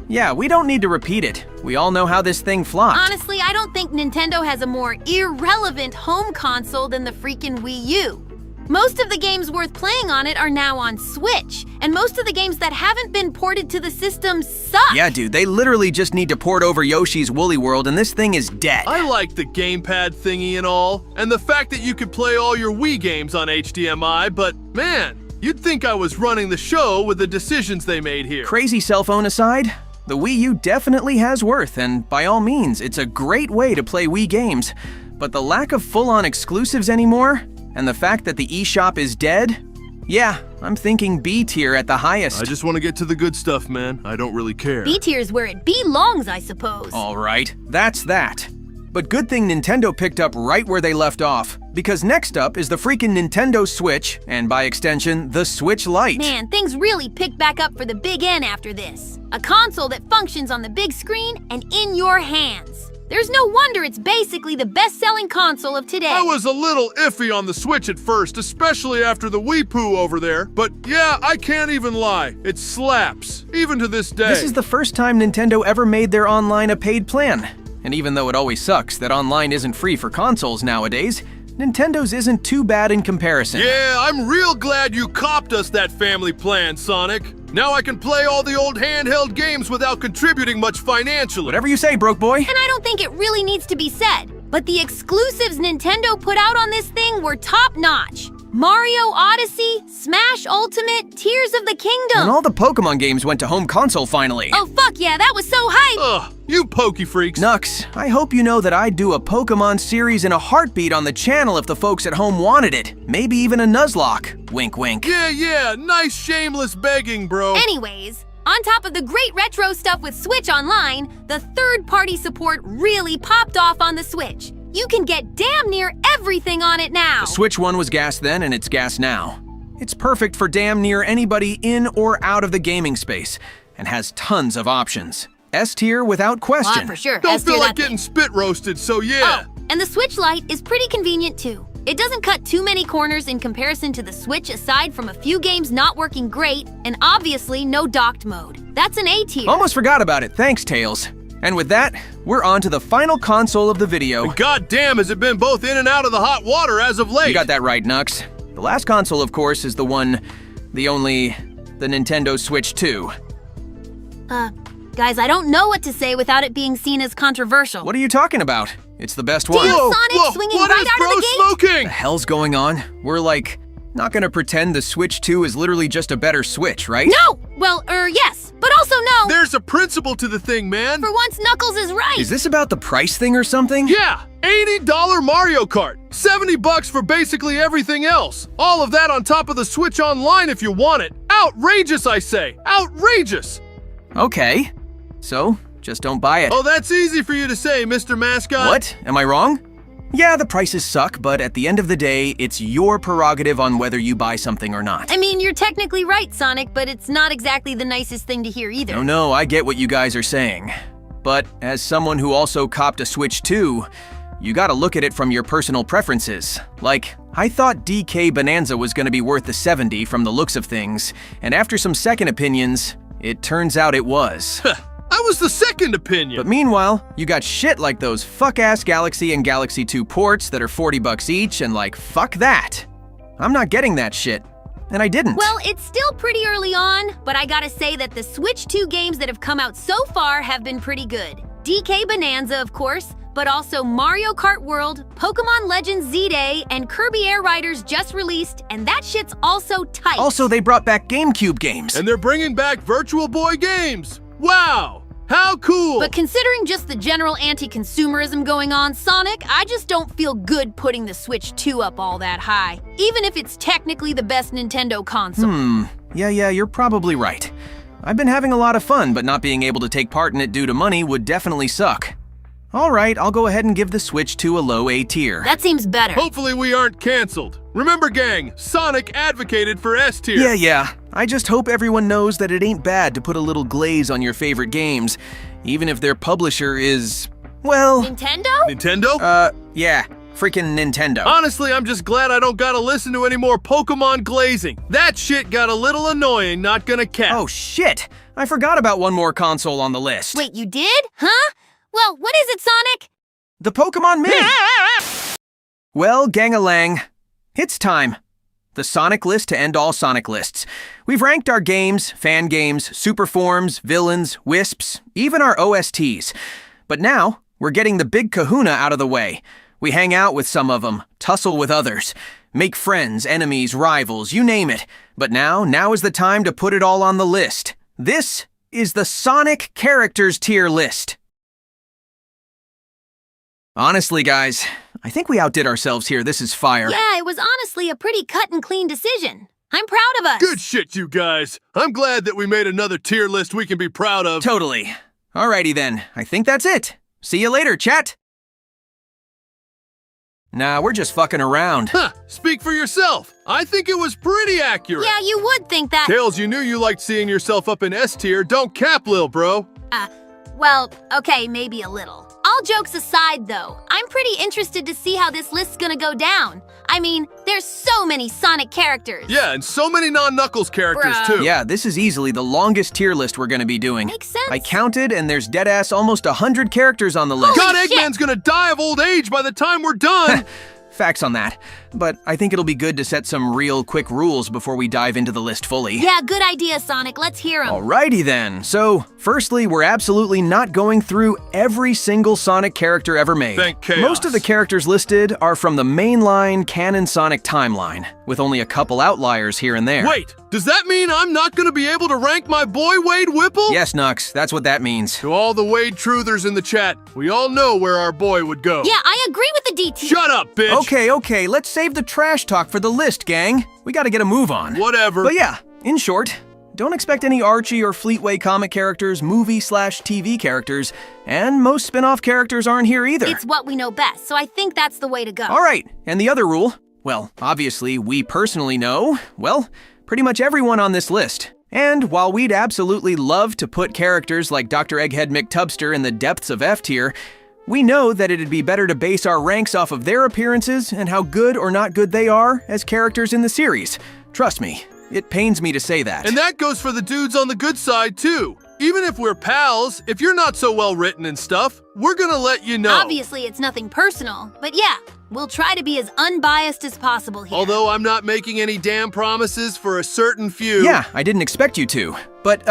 yeah, we don't need to repeat it. We all know how this thing flopped. Honestly, I don't think Nintendo has a more irrelevant home console than the freaking Wii U. Most of the games worth playing on it are now on Switch, and most of the games that haven't been ported to the system suck. Yeah, dude, they literally just need to port over Yoshi's Woolly World, and this thing is dead. I like the gamepad thingy and all, and the fact that you could play all your Wii games on HDMI, but man, you'd think I was running the show with the decisions they made here. Crazy cell phone aside, the Wii U definitely has worth, and by all means, it's a great way to play Wii games. But the lack of full-on exclusives anymore, and the fact that the eShop is dead, yeah, I'm thinking B tier at the highest. I just want to get to the good stuff, man. I don't really care. B tier's where it belongs, I suppose. All right, that's that. But good thing Nintendo picked up right where they left off, because next up is the freaking Nintendo Switch, and by extension, the Switch Lite. Man, things really picked back up for the Big N after this. A console that functions on the big screen and in your hands. There's no wonder it's basically the best-selling console of today. I was a little iffy on the Switch at first, especially after the Wii Poo over there. But yeah, I can't even lie. It slaps, even to this day. This is the first time Nintendo ever made their online a paid plan. And even though it always sucks that online isn't free for consoles nowadays, Nintendo's isn't too bad in comparison. Yeah, I'm real glad you copped us that family plan, Sonic. Now I can play all the old handheld games without contributing much financially. Whatever you say, broke boy. And I don't think it really needs to be said, but the exclusives Nintendo put out on this thing were top-notch. Mario Odyssey, Smash Ultimate, Tears of the Kingdom. And all the Pokemon games went to home console finally. Oh fuck yeah, that was so hype! Ugh, you pokey freaks. Nux, I hope you know that I'd do a Pokemon series in a heartbeat on the channel if the folks at home wanted it. Maybe even a Nuzlocke. Wink wink. Yeah, nice shameless begging, bro. Anyways, on top of the great retro stuff with Switch Online, the third-party support really popped off on the Switch. You can get damn near everything on it now. The Switch One was gas then and it's gas now. It's perfect for damn near anybody in or out of the gaming space and has tons of options. S tier without question. For sure. Don't feel like getting spit roasted, so yeah. Oh, and the Switch Lite is pretty convenient too. It doesn't cut too many corners in comparison to the Switch aside from a few games not working great and obviously no docked mode. That's an A tier. Almost forgot about it, thanks Tails. And with that, we're on to the final console of the video. And goddamn, has it been both in and out of the hot water as of late. You got that right, Nux. The last console, of course, is the Nintendo Switch 2. Guys, I don't know what to say without it being seen as controversial. What are you talking about? It's the best one. Damn, Sonic swinging right out of the gate! Smoking? The hell's going on? We're not gonna pretend the Switch 2 is literally just a better Switch, right? No! Well, yes, but also no! There's a principle to the thing, man. For once, Knuckles is right! Is this about the price thing or something? Yeah! $80 Mario Kart! $70 for basically everything else! All of that on top of the Switch Online if you want it! Outrageous, I say! Outrageous! Okay. So, just don't buy it. Oh, that's easy for you to say, Mr. Mascot. What? Am I wrong? Yeah, the prices suck, but at the end of the day, it's your prerogative on whether you buy something or not. I mean, you're technically right, Sonic, but it's not exactly the nicest thing to hear either. No, I get what you guys are saying. But as someone who also copped a Switch 2, you gotta look at it from your personal preferences. Like, I thought DK Bonanza was gonna be worth the $70 from the looks of things, and after some second opinions, it turns out it was. I was the second opinion. But meanwhile, you got shit like those fuck-ass Galaxy and Galaxy 2 ports that are $40 each and fuck that. I'm not getting that shit. And I didn't. Well, it's still pretty early on, but I gotta say that the Switch 2 games that have come out so far have been pretty good. DK Bonanza, of course, but also Mario Kart World, Pokemon Legends Z-Day, and Kirby Air Riders just released, and that shit's also tight. Also, they brought back GameCube games. And they're bringing back Virtual Boy games. Wow! How cool! But considering just the general anti-consumerism going on, Sonic, I just don't feel good putting the Switch 2 up all that high, even if it's technically the best Nintendo console. Yeah, you're probably right. I've been having a lot of fun, but not being able to take part in it due to money would definitely suck. Alright, I'll go ahead and give the Switch 2 a low A tier. That seems better. Hopefully we aren't canceled. Remember, gang, Sonic advocated for S tier. Yeah. I just hope everyone knows that it ain't bad to put a little glaze on your favorite games, even if their publisher is, well... Nintendo? Nintendo? Yeah. freaking Nintendo. Honestly, I'm just glad I don't gotta listen to any more Pokemon glazing. That shit got a little annoying, not gonna cap. Oh shit! I forgot about one more console on the list. Wait, you did? Huh? Well, what is it, Sonic? The Pokemon Mini! Well, gang-a-lang, it's time. The Sonic list to end all Sonic lists. We've ranked our games, fan games, super forms, villains, wisps, even our OSTs. But now, we're getting the big kahuna out of the way. We hang out with some of them, tussle with others, make friends, enemies, rivals, you name it. But now is the time to put it all on the list. This is the Sonic Characters Tier List. Honestly, guys, I think we outdid ourselves here. This is fire. Yeah, it was honestly a pretty cut and clean decision. I'm proud of us. Good shit, you guys. I'm glad that we made another tier list we can be proud of. Totally. Alrighty then, I think that's it. See you later, chat. Nah, we're just fucking around. Huh, speak for yourself. I think it was pretty accurate. Yeah, you would think that. Tails, you knew you liked seeing yourself up in S tier. Don't cap, lil bro. Well, okay, maybe a little. All jokes aside, though, I'm pretty interested to see how this list's gonna go down. I mean, there's so many Sonic characters. Yeah, and so many non-Knuckles characters, too. Yeah, this is easily the longest tier list we're gonna be doing. Makes sense. I counted, and there's deadass almost 100 characters on the list. God, Eggman's gonna die of old age by the time we're done. Facts on that. But I think it'll be good to set some real quick rules before we dive into the list fully. Yeah, good idea, Sonic. Let's hear them. Alrighty then. So, firstly, we're absolutely not going through every single Sonic character ever made. Thank chaos. Most of the characters listed are from the mainline canon Sonic timeline, with only a couple outliers here and there. Wait, does that mean I'm not gonna be able to rank my boy Wade Whipple? Yes, Nux, that's what that means. To all the Wade truthers in the chat, we all know where our boy would go. Yeah, I agree with the DT. Shut up, bitch! Okay, let's save the trash talk for the list, gang. We gotta get a move on. Whatever. But yeah, in short, don't expect any Archie or Fleetway comic characters, movie/TV characters, and most spin-off characters aren't here either. It's what we know best, so I think that's the way to go. Alright, and the other rule? Well, obviously, we personally know, well, pretty much everyone on this list. And while we'd absolutely love to put characters like Dr. Egghead McTubster in the depths of F tier, we know that it'd be better to base our ranks off of their appearances and how good or not good they are as characters in the series. Trust me, it pains me to say that. And that goes for the dudes on the good side, too. Even if we're pals, if you're not so well written and stuff, we're gonna let you know. Obviously, it's nothing personal, but yeah, we'll try to be as unbiased as possible here. Although I'm not making any damn promises for a certain few. Yeah, I didn't expect you to. But,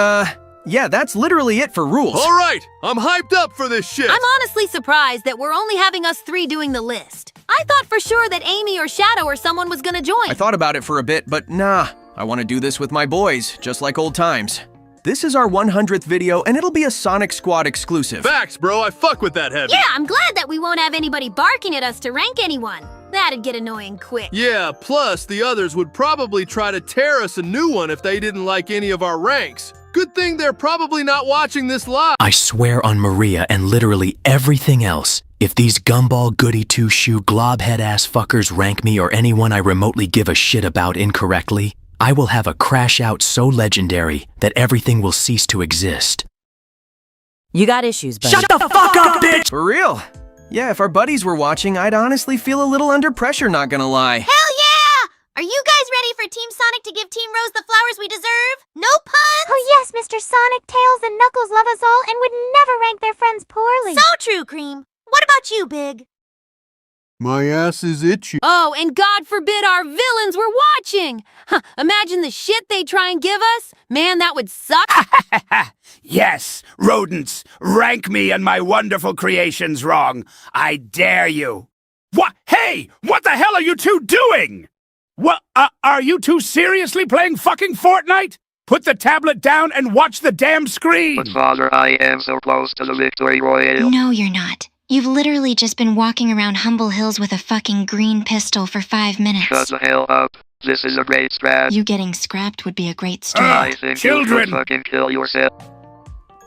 yeah, that's literally it for rules. All right, I'm hyped up for this shit. I'm honestly surprised that we're only having us three doing the list. I thought for sure that Amy or Shadow or someone was gonna join. I thought about it for a bit, but nah, I want to do this with my boys, just like old times. This is our 100th video, and it'll be a Sonic Squad exclusive. Facts, bro, I fuck with that heavy. Yeah, I'm glad that we won't have anybody barking at us to rank anyone. That'd get annoying quick. Yeah, plus the others would probably try to tear us a new one if they didn't like any of our ranks. Good thing they're probably not watching this live. I swear on Maria and literally everything else, if these gumball goody two-shoe globhead ass fuckers rank me or anyone I remotely give a shit about incorrectly, I will have a crash out so legendary that everything will cease to exist. You got issues, buddy. Shut the fuck up, bitch! For real. Yeah, if our buddies were watching, I'd honestly feel a little under pressure, not gonna lie. Hell yeah! Are you guys ready for Team Sonic to give Team Rose the flowers we deserve? No puns? Oh yes, Mr. Sonic, Tails, and Knuckles love us all and would never rank their friends poorly. So true, Cream. What about you, Big? My ass is itchy. Oh, and God forbid our villains were watching! Huh, imagine the shit they try and give us. Man, that would suck. Yes, rodents, rank me and my wonderful creations wrong. I dare you. What? Hey, what the hell are you two doing? What? Are you two seriously playing fucking Fortnite? Put the tablet down and watch the damn screen. But Father, I am so close to the victory royale. No, you're not. You've literally just been walking around Humble Hills with a fucking green pistol for 5 minutes. Shut the hell up. This is a great strat. You getting scrapped would be a great strat. I think you should fucking kill yourself.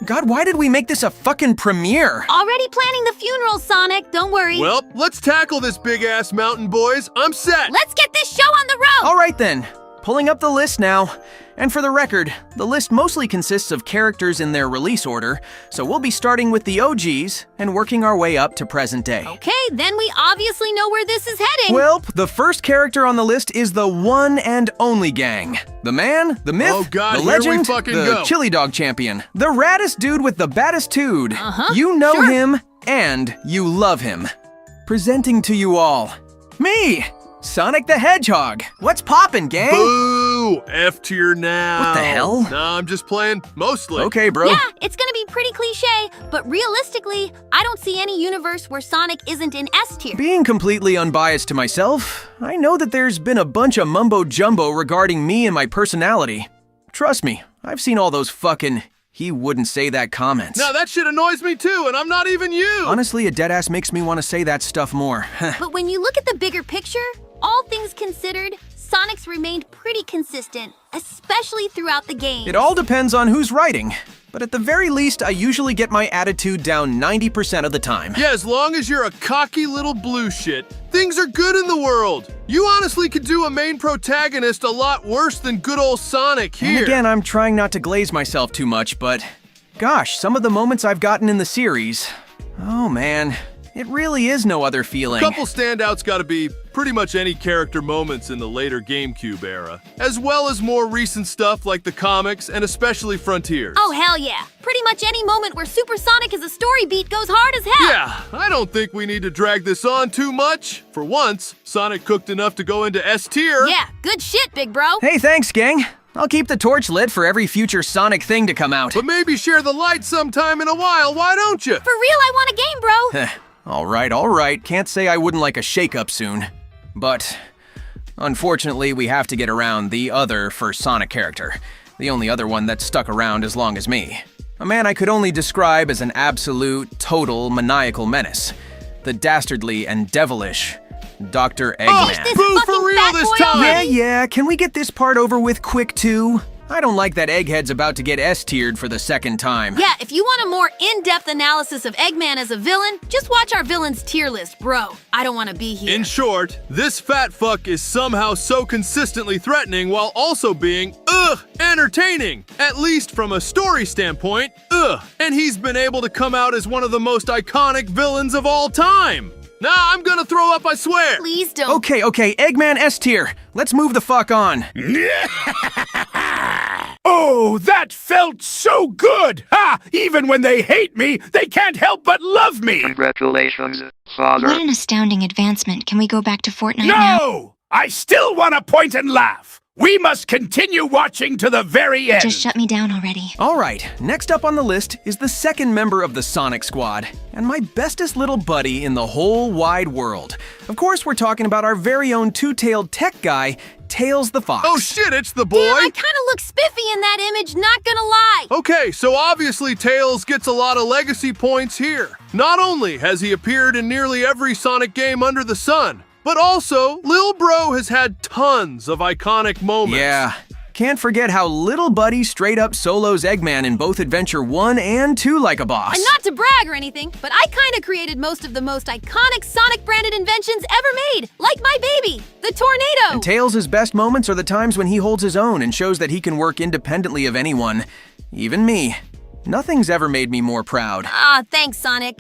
God, why did we make this a fucking premiere? Already planning the funeral, Sonic. Don't worry. Well, let's tackle this big-ass mountain, boys. I'm set. Let's get this show on the road. All right then. Pulling up the list now. And for the record, the list mostly consists of characters in their release order, so we'll be starting with the OGs and working our way up to present day. Okay, then we obviously know where this is heading. Well, the first character on the list is the one and only gang. The man, the myth, Oh God, the here we legend, fucking the go. chili dog champion, the raddest dude with the baddest tude. You know sure. him, and you love him. Presenting to you all, me, Sonic the Hedgehog. What's poppin', gang? Boo! F tier now. What the hell? Nah, I'm just playing, mostly. Okay, bro. Yeah, it's gonna be pretty cliche, but realistically, I don't see any universe where Sonic isn't in S tier. Being completely unbiased to myself, I know that there's been a bunch of mumbo-jumbo regarding me and my personality. Trust me, I've seen all those fucking "he wouldn't say that" comments. Now that shit annoys me too, and I'm not even you! Honestly, a deadass makes me want to say that stuff more. But when you look at the bigger picture, all things considered, Sonic's remained pretty consistent, especially throughout the game. It all depends on who's writing, but at the very least, I usually get my attitude down 90% of the time. Yeah, as long as you're a cocky little blue shit, things are good in the world. You honestly could do a main protagonist a lot worse than good old Sonic here. And again, I'm trying not to glaze myself too much, but gosh, some of the moments I've gotten in the series, oh man, it really is no other feeling. A couple standouts gotta be pretty much any character moments in the later GameCube era, as well as more recent stuff like the comics and especially Frontiers. Oh, hell yeah. Pretty much any moment where Super Sonic is a story beat goes hard as hell. Yeah, I don't think we need to drag this on too much. For once, Sonic cooked enough to go into S tier. Yeah, good shit, big bro. Hey, thanks, gang. I'll keep the torch lit for every future Sonic thing to come out. But maybe share the light sometime in a while, why don't you? For real, I want a game, bro. All right. Can't say I wouldn't like a shake-up soon. But unfortunately, we have to get around the other first Sonic character. The only other one that's stuck around as long as me. A man I could only describe as an absolute, total, maniacal menace. The dastardly and devilish Dr. Eggman. Boo for real this time! Yeah, can we get this part over with quick too? I don't like that Egghead's about to get S-tiered for the second time. Yeah, if you want a more in-depth analysis of Eggman as a villain, just watch our villains tier list, bro. I don't want to be here. In short, this fat fuck is somehow so consistently threatening while also being, entertaining. At least from a story standpoint, And he's been able to come out as one of the most iconic villains of all time. Nah, I'm gonna throw up, I swear. Please don't. Okay, Eggman S-tier. Let's move the fuck on. Oh, that felt so good! Ha! Even when they hate me, they can't help but love me! Congratulations, father. What an astounding advancement. Can we go back to Fortnite now? No! I still want to point and laugh. We must continue watching to the very end. Just shut me down already. All right, next up on the list is the second member of the Sonic Squad, and my bestest little buddy in the whole wide world. Of course, we're talking about our very own two-tailed tech guy, Tails the Fox. Oh shit, it's the boy! Damn, I kinda look spiffy in that image, not gonna lie. Okay, so obviously Tails gets a lot of legacy points here. Not only has he appeared in nearly every Sonic game under the sun, but also, Lil Bro has had tons of iconic moments. Yeah, can't forget how little buddy straight up solos Eggman in both Adventure 1 and 2 like a boss. And not to brag or anything, but I kinda created most of the most iconic Sonic-branded inventions ever made, like my baby, the tornado. And Tails' best moments are the times when he holds his own and shows that he can work independently of anyone, even me. Nothing's ever made me more proud. Ah, thanks, Sonic.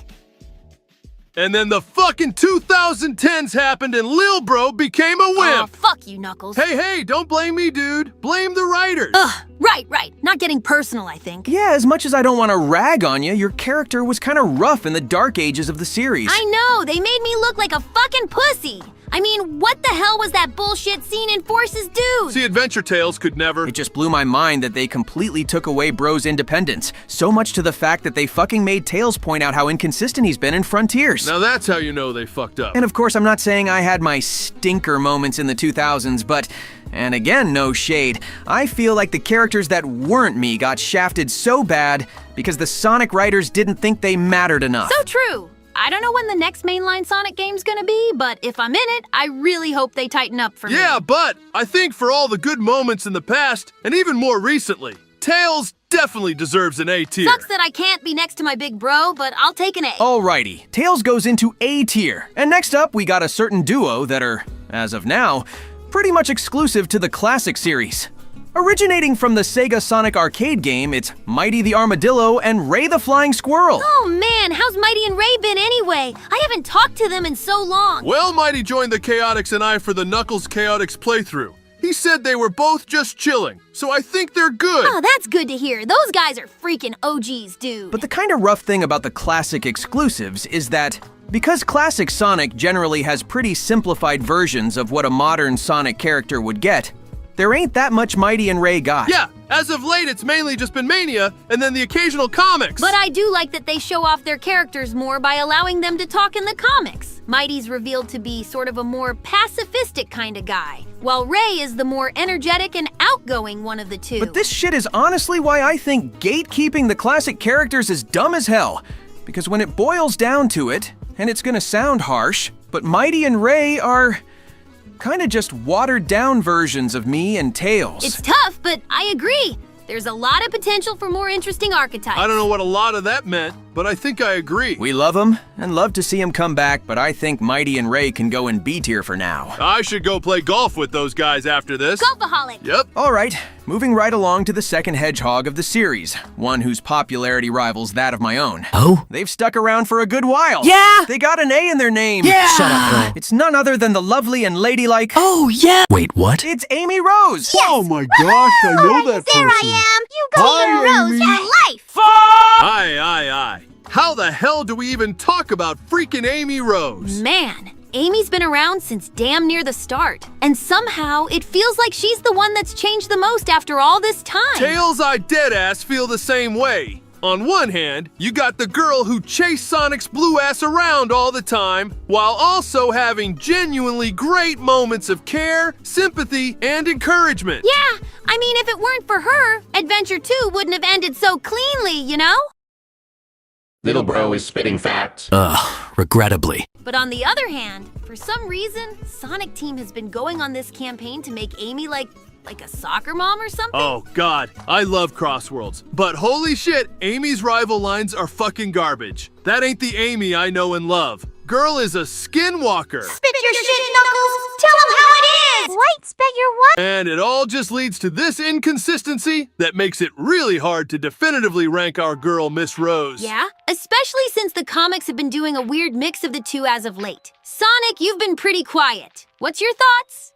And then the fucking 2010s happened and Lil Bro became a wimp. Aw, fuck you, Knuckles. Hey, don't blame me, dude. Blame the writers. Right. Not getting personal, I think. Yeah, as much as I don't want to rag on you, your character was kind of rough in the dark ages of the series. I know, they made me look like a fucking pussy. I mean, what the hell was that bullshit scene in Forces Dude? See, Adventure Tales could never. It just blew my mind that they completely took away Bro's independence. So much to the fact that they fucking made Tails point out how inconsistent he's been in Frontiers. Now that's how you know they fucked up. And of course, I'm not saying I had my stinker moments in the 2000s, but, and again, no shade, I feel like the characters that weren't me got shafted so bad because the Sonic writers didn't think they mattered enough. So true. I don't know when the next mainline Sonic game's gonna be, but if I'm in it, I really hope they tighten up for me. Yeah, but I think for all the good moments in the past, and even more recently, Tails definitely deserves an A tier. Sucks that I can't be next to my big bro, but I'll take an A. Alrighty, Tails goes into A tier. And next up, we got a certain duo that are, as of now, pretty much exclusive to the classic series. Originating from the Sega Sonic arcade game, it's Mighty the Armadillo and Ray the Flying Squirrel. Oh man, how's Mighty and Ray been anyway? I haven't talked to them in so long. Well, Mighty joined the Chaotix and I for the Knuckles Chaotix playthrough. He said they were both just chilling, so I think they're good. Oh, that's good to hear. Those guys are freaking OGs, dude. But the kind of rough thing about the classic exclusives is that because classic Sonic generally has pretty simplified versions of what a modern Sonic character would get, there ain't that much Mighty and Ray got. Yeah, as of late it's mainly just been Mania and then the occasional comics. But I do like that they show off their characters more by allowing them to talk in the comics. Mighty's revealed to be sort of a more pacifistic kind of guy, while Ray is the more energetic and outgoing one of the two. But this shit is honestly why I think gatekeeping the classic characters is dumb as hell. Because when it boils down to it, and it's gonna sound harsh, but Mighty and Ray are kind of just watered down versions of me and Tails. It's tough, but I agree. There's a lot of potential for more interesting archetypes. I don't know what a lot of that meant, but I think I agree. We love them and love to see them come back, but I think Mighty and Ray can go in B tier for now. I should go play golf with those guys after this. Golfaholic! Yep. All right, moving right along to the second hedgehog of the series, one whose popularity rivals that of my own. Oh? They've stuck around for a good while. Yeah! They got an A in their name. Yeah! Shut up, bro. It's none other than the lovely and ladylike... Oh, yeah! Wait, what? It's Amy Rose! Yes. Oh my gosh, I know that There person. I am! You go Hi, Rose Amy. for life! Aye. How the hell do we even talk about freaking Amy Rose? Man, Amy's been around since damn near the start. And somehow, it feels like she's the one that's changed the most after all this time. Tails, I deadass feel the same way. On one hand, you got the girl who chased Sonic's blue ass around all the time, while also having genuinely great moments of care, sympathy, and encouragement. Yeah, I mean, if it weren't for her, Adventure 2 wouldn't have ended so cleanly, you know? Little bro is spitting facts. Regrettably. But on the other hand, for some reason, Sonic Team has been going on this campaign to make Amy like a soccer mom or something? Oh god, I love Crossworlds, but holy shit, Amy's rival lines are fucking garbage. That ain't the Amy I know and love. Girl is a skinwalker. Spit your shit, Knuckles! Tell them how it is! Wait, spit your what? And it all just leads to this inconsistency that makes it really hard to definitively rank our girl, Miss Rose. Yeah, especially since the comics have been doing a weird mix of the two as of late. Sonic, you've been pretty quiet. What's your thoughts?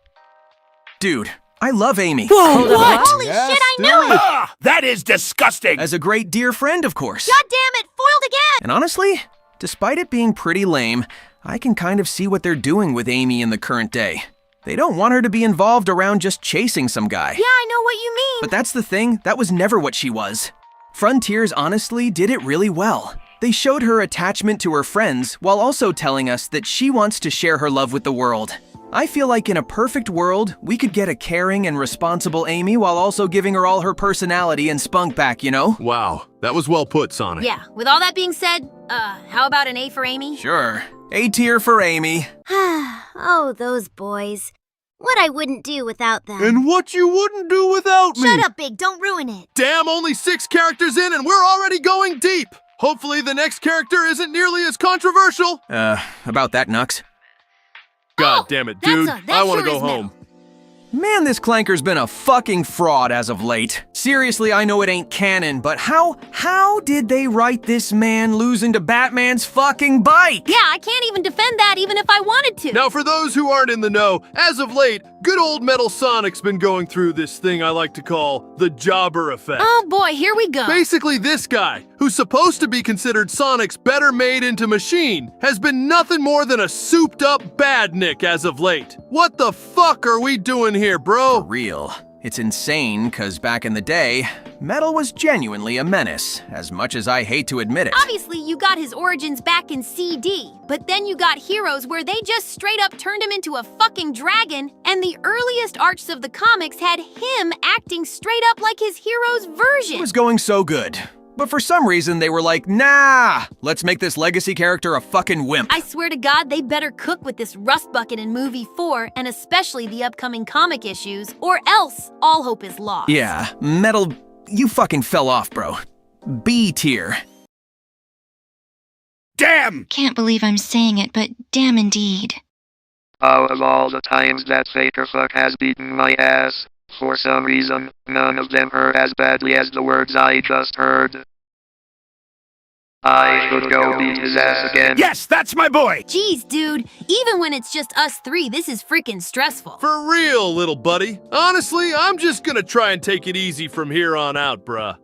Dude, I love Amy. Whoa, what? Holy shit, I knew it! That is disgusting! As a great dear friend, of course. God damn it, foiled again! And honestly, despite it being pretty lame, I can kind of see what they're doing with Amy in the current day. They don't want her to be involved around just chasing some guy. Yeah, I know what you mean. But that's the thing, that was never what she was. Frontiers honestly did it really well. They showed her attachment to her friends while also telling us that she wants to share her love with the world. I feel like in a perfect world, we could get a caring and responsible Amy while also giving her all her personality and spunk back, you know? Wow, that was well put, Sonic. Yeah, with all that being said, how about an A for Amy? Sure. A tier for Amy. Oh, those boys. What I wouldn't do without them. And what you wouldn't do without me. Shut up, Big, don't ruin it. Damn, only 6 characters in and we're already going deep. Hopefully the next character isn't nearly as controversial. About that, Nux. God damn it, dude. I want to go home. Man, this Clanker's been a fucking fraud as of late. Seriously, I know it ain't canon, but how did they write this man losing to Batman's fucking bike? Yeah, I can't even defend that even if I wanted to. Now, for those who aren't in the know, as of late, good old Metal Sonic's been going through this thing I like to call the jobber effect. Oh boy, here we go. Basically, this guy, who's supposed to be considered Sonic's better made into machine, has been nothing more than a souped-up badnik as of late. What the fuck are we doing here, bro? For real. It's insane, cause back in the day, Metal was genuinely a menace, as much as I hate to admit it. Obviously, you got his origins back in CD, but then you got Heroes where they just straight up turned him into a fucking dragon, and the earliest arcs of the comics had him acting straight up like his Heroes version. It was going so good. But for some reason, they were like, nah, let's make this legacy character a fucking wimp. I swear to God, they better cook with this rust bucket in movie 4, and especially the upcoming comic issues, or else all hope is lost. Yeah, Metal, you fucking fell off, bro. B tier. Damn! Can't believe I'm saying it, but damn indeed. Out of all the times that Fakerfuck has beaten my ass, for some reason, none of them hurt as badly as the words I just heard. I should go beat his ass again. Yes, that's my boy! Jeez, dude. Even when it's just us three, this is freaking stressful. For real, little buddy. Honestly, I'm just gonna try and take it easy from here on out, bruh.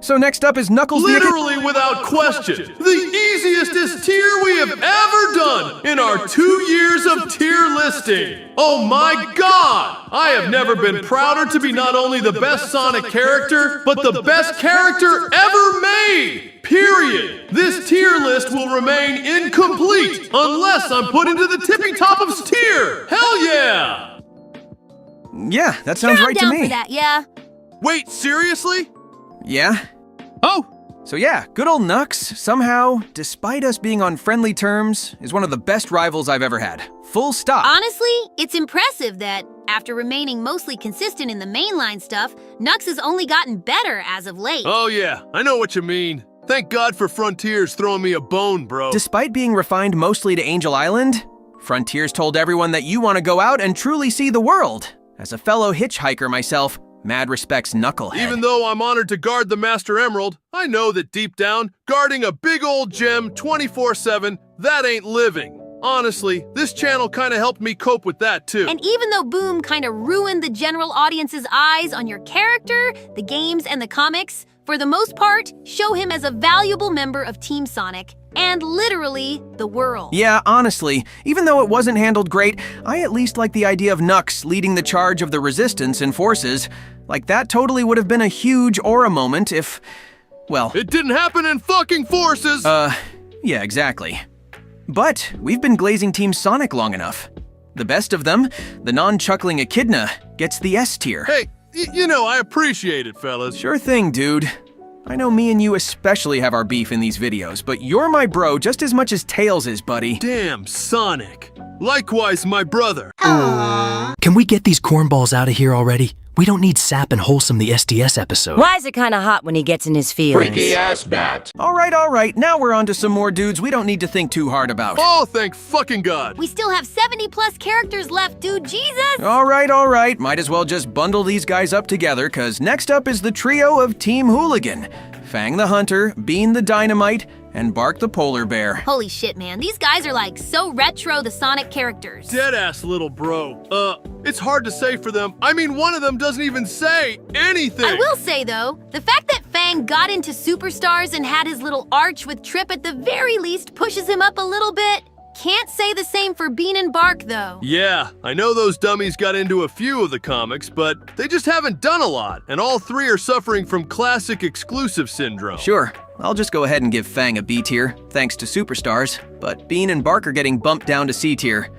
So next up is Knuckles Literally without question, the easiest S tier we have ever done in our 2 years of tier listing. Oh my god! I have never been prouder to be not only the best Sonic character, but the best character ever made! Period. This tier list will remain incomplete unless I'm put into the tippy top of tier. Hell yeah! Yeah, that sounds right to down me. for that, yeah. Wait, seriously? Yeah? Oh! So yeah, good old Nux, somehow, despite us being on friendly terms, is one of the best rivals I've ever had. Full stop. Honestly, it's impressive that, after remaining mostly consistent in the mainline stuff, Nux has only gotten better as of late. Oh yeah, I know what you mean. Thank God for Frontiers throwing me a bone, bro. Despite being refined mostly to Angel Island, Frontiers told everyone that you want to go out and truly see the world. As a fellow hitchhiker myself, mad respects Knucklehead. Even though I'm honored to guard the Master Emerald, I know that deep down, guarding a big old gem 24/7, that ain't living. Honestly, this channel kinda helped me cope with that too. And even though Boom kinda ruined the general audience's eyes on your character, the games, and the comics, for the most part, show him as a valuable member of Team Sonic, and literally, the world. Yeah, honestly, even though it wasn't handled great, I at least like the idea of Nux leading the charge of the Resistance and forces. Like, that totally would have been a huge aura moment if, well... It didn't happen in fucking forces! Yeah, exactly. But we've been glazing Team Sonic long enough. The best of them, the non-chuckling Echidna, gets the S tier. Hey, you know, I appreciate it, fellas. Sure thing, dude. I know me and you especially have our beef in these videos, but you're my bro just as much as Tails is, buddy. Damn, Sonic. Likewise, my brother. Can we get these cornballs out of here already? We don't need Sap and Wholesome the SDS episode. Why is it kind of hot when he gets in his feelings? Freaky ass bat. All right. Now we're on to some more dudes we don't need to think too hard about. Oh, thank fucking God. We still have 70+ characters left, dude. Jesus! All right. Might as well just bundle these guys up together, cause next up is the trio of Team Hooligan. Fang the Hunter, Bean the Dynamite, and Bark the Polar Bear. Holy shit, man. These guys are like so retro the Sonic characters. Deadass little bro. It's hard to say for them. I mean, one of them doesn't even say anything. I will say, though, the fact that Fang got into Superstars and had his little arch with Trip at the very least pushes him up a little bit. Can't say the same for Bean and Bark, though. Yeah, I know those dummies got into a few of the comics, but they just haven't done a lot, and all three are suffering from classic exclusive syndrome. Sure, I'll just go ahead and give Fang a B tier, thanks to Superstars, but Bean and Bark are getting bumped down to C tier.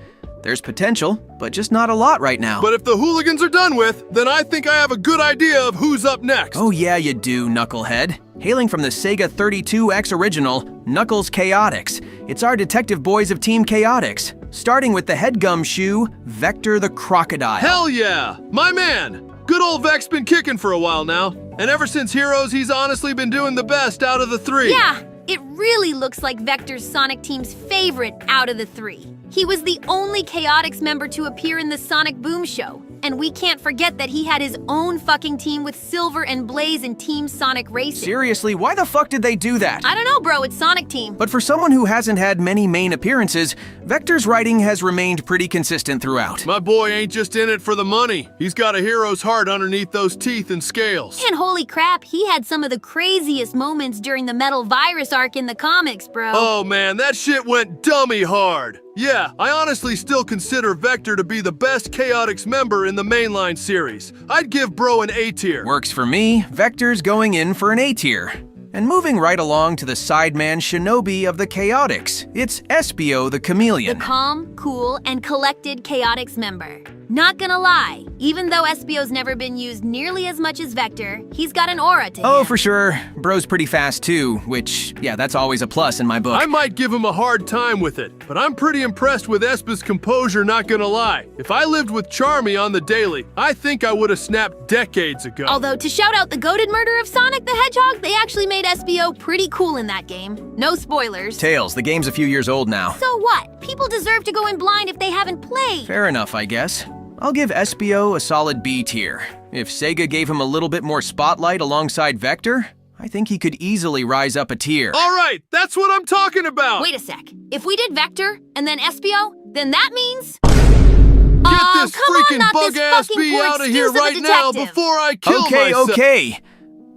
There's potential, but just not a lot right now. But if the Hooligans are done with, then I think I have a good idea of who's up next. Oh yeah, you do, Knucklehead. Hailing from the Sega 32X original, Knuckles Chaotix. It's our detective boys of Team Chaotix, starting with the headgum shoe, Vector the Crocodile. Hell yeah! My man! Good old Vec's been kicking for a while now, and ever since Heroes, he's honestly been doing the best out of the three. Yeah, it really looks like Vector's Sonic Team's favorite out of the three. He was the only Chaotix member to appear in the Sonic Boom show, and we can't forget that he had his own fucking team with Silver and Blaze in Team Sonic Racing. Seriously, why the fuck did they do that? I don't know, bro, it's Sonic Team. But for someone who hasn't had many main appearances, Vector's writing has remained pretty consistent throughout. My boy ain't just in it for the money. He's got a hero's heart underneath those teeth and scales. And holy crap, he had some of the craziest moments during the Metal Virus arc in the comics, bro. Oh man, that shit went dummy hard. Yeah, I honestly still consider Vector to be the best Chaotix member in the mainline series. I'd give bro an A tier. Works for me. Vector's going in for an A tier. And moving right along to the sideman shinobi of the Chaotix, it's Espio the Chameleon. The calm, cool, and collected Chaotix member. Not gonna lie, even though Espio's never been used nearly as much as Vector, he's got an aura to him. Oh, for sure. Bro's pretty fast too, which, yeah, that's always a plus in my book. I might give him a hard time with it, but I'm pretty impressed with Espa's composure, not gonna lie. If I lived with Charmy on the daily, I think I would have snapped decades ago. Although, to shout out the goated murder of Sonic the Hedgehog, they actually made SBO pretty cool in that game. No spoilers. Tails, the game's a few years old now. So what? People deserve to go in blind if they haven't played. Fair enough, I guess. I'll give SBO a solid B tier. If Sega gave him a little bit more spotlight alongside Vector, I think he could easily rise up a tier. All right, that's what I'm talking about. Wait a sec. If we did Vector and then SBO, then that means... Get this freaking bug-ass bee out of here right now before I kill myself. Okay.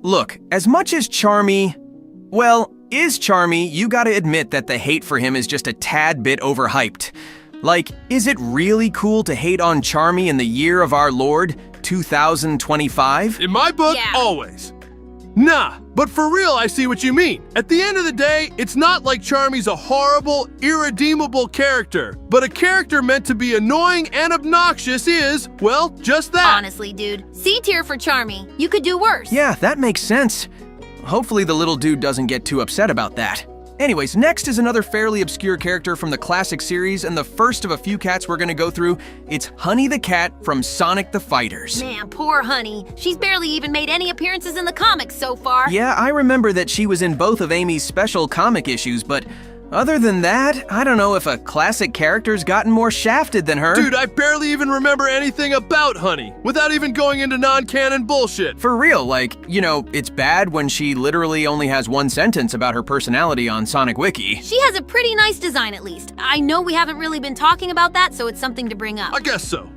Look, as much as Charmy... Well, is Charmy, you gotta admit that the hate for him is just a tad bit overhyped. Like, is it really cool to hate on Charmy in the year of our Lord, 2025? In my book, always. Nah, but for real, I see what you mean. At the end of the day, it's not like Charmy's a horrible, irredeemable character, but a character meant to be annoying and obnoxious is, well, just that. Honestly, dude, C tier for Charmy. You could do worse. Yeah, that makes sense. Hopefully the little dude doesn't get too upset about that. Anyways, next is another fairly obscure character from the classic series, and the first of a few cats we're gonna go through. It's Honey the Cat from Sonic the Fighters. Man, poor Honey. She's barely even made any appearances in the comics so far. Yeah, I remember that she was in both of Amy's special comic issues, but other than that, I don't know if a classic character's gotten more shafted than her. Dude, I barely even remember anything about Honey, without even going into non-canon bullshit. For real, like, you know, it's bad when she literally only has one sentence about her personality on Sonic Wiki. She has a pretty nice design, at least. I know we haven't really been talking about that, so it's something to bring up. I guess so.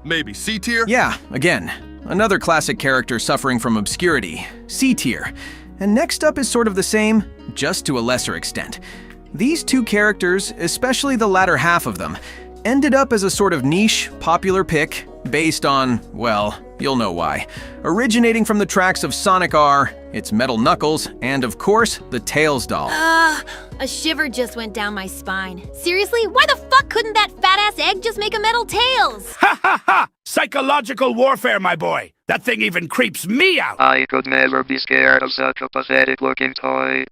Maybe C tier? Yeah, again, another classic character suffering from obscurity. C tier. And next up is sort of the same, just to a lesser extent. These two characters, especially the latter half of them, ended up as a sort of niche, popular pick based on, well, you'll know why. Originating from the tracks of Sonic R, its Metal Knuckles, and of course, the Tails doll. A shiver just went down my spine. Seriously, why the fuck couldn't that fat-ass egg just make a metal Tails? Ha ha ha! Psychological warfare, my boy. That thing even creeps me out. I could never be scared of such a pathetic-looking toy.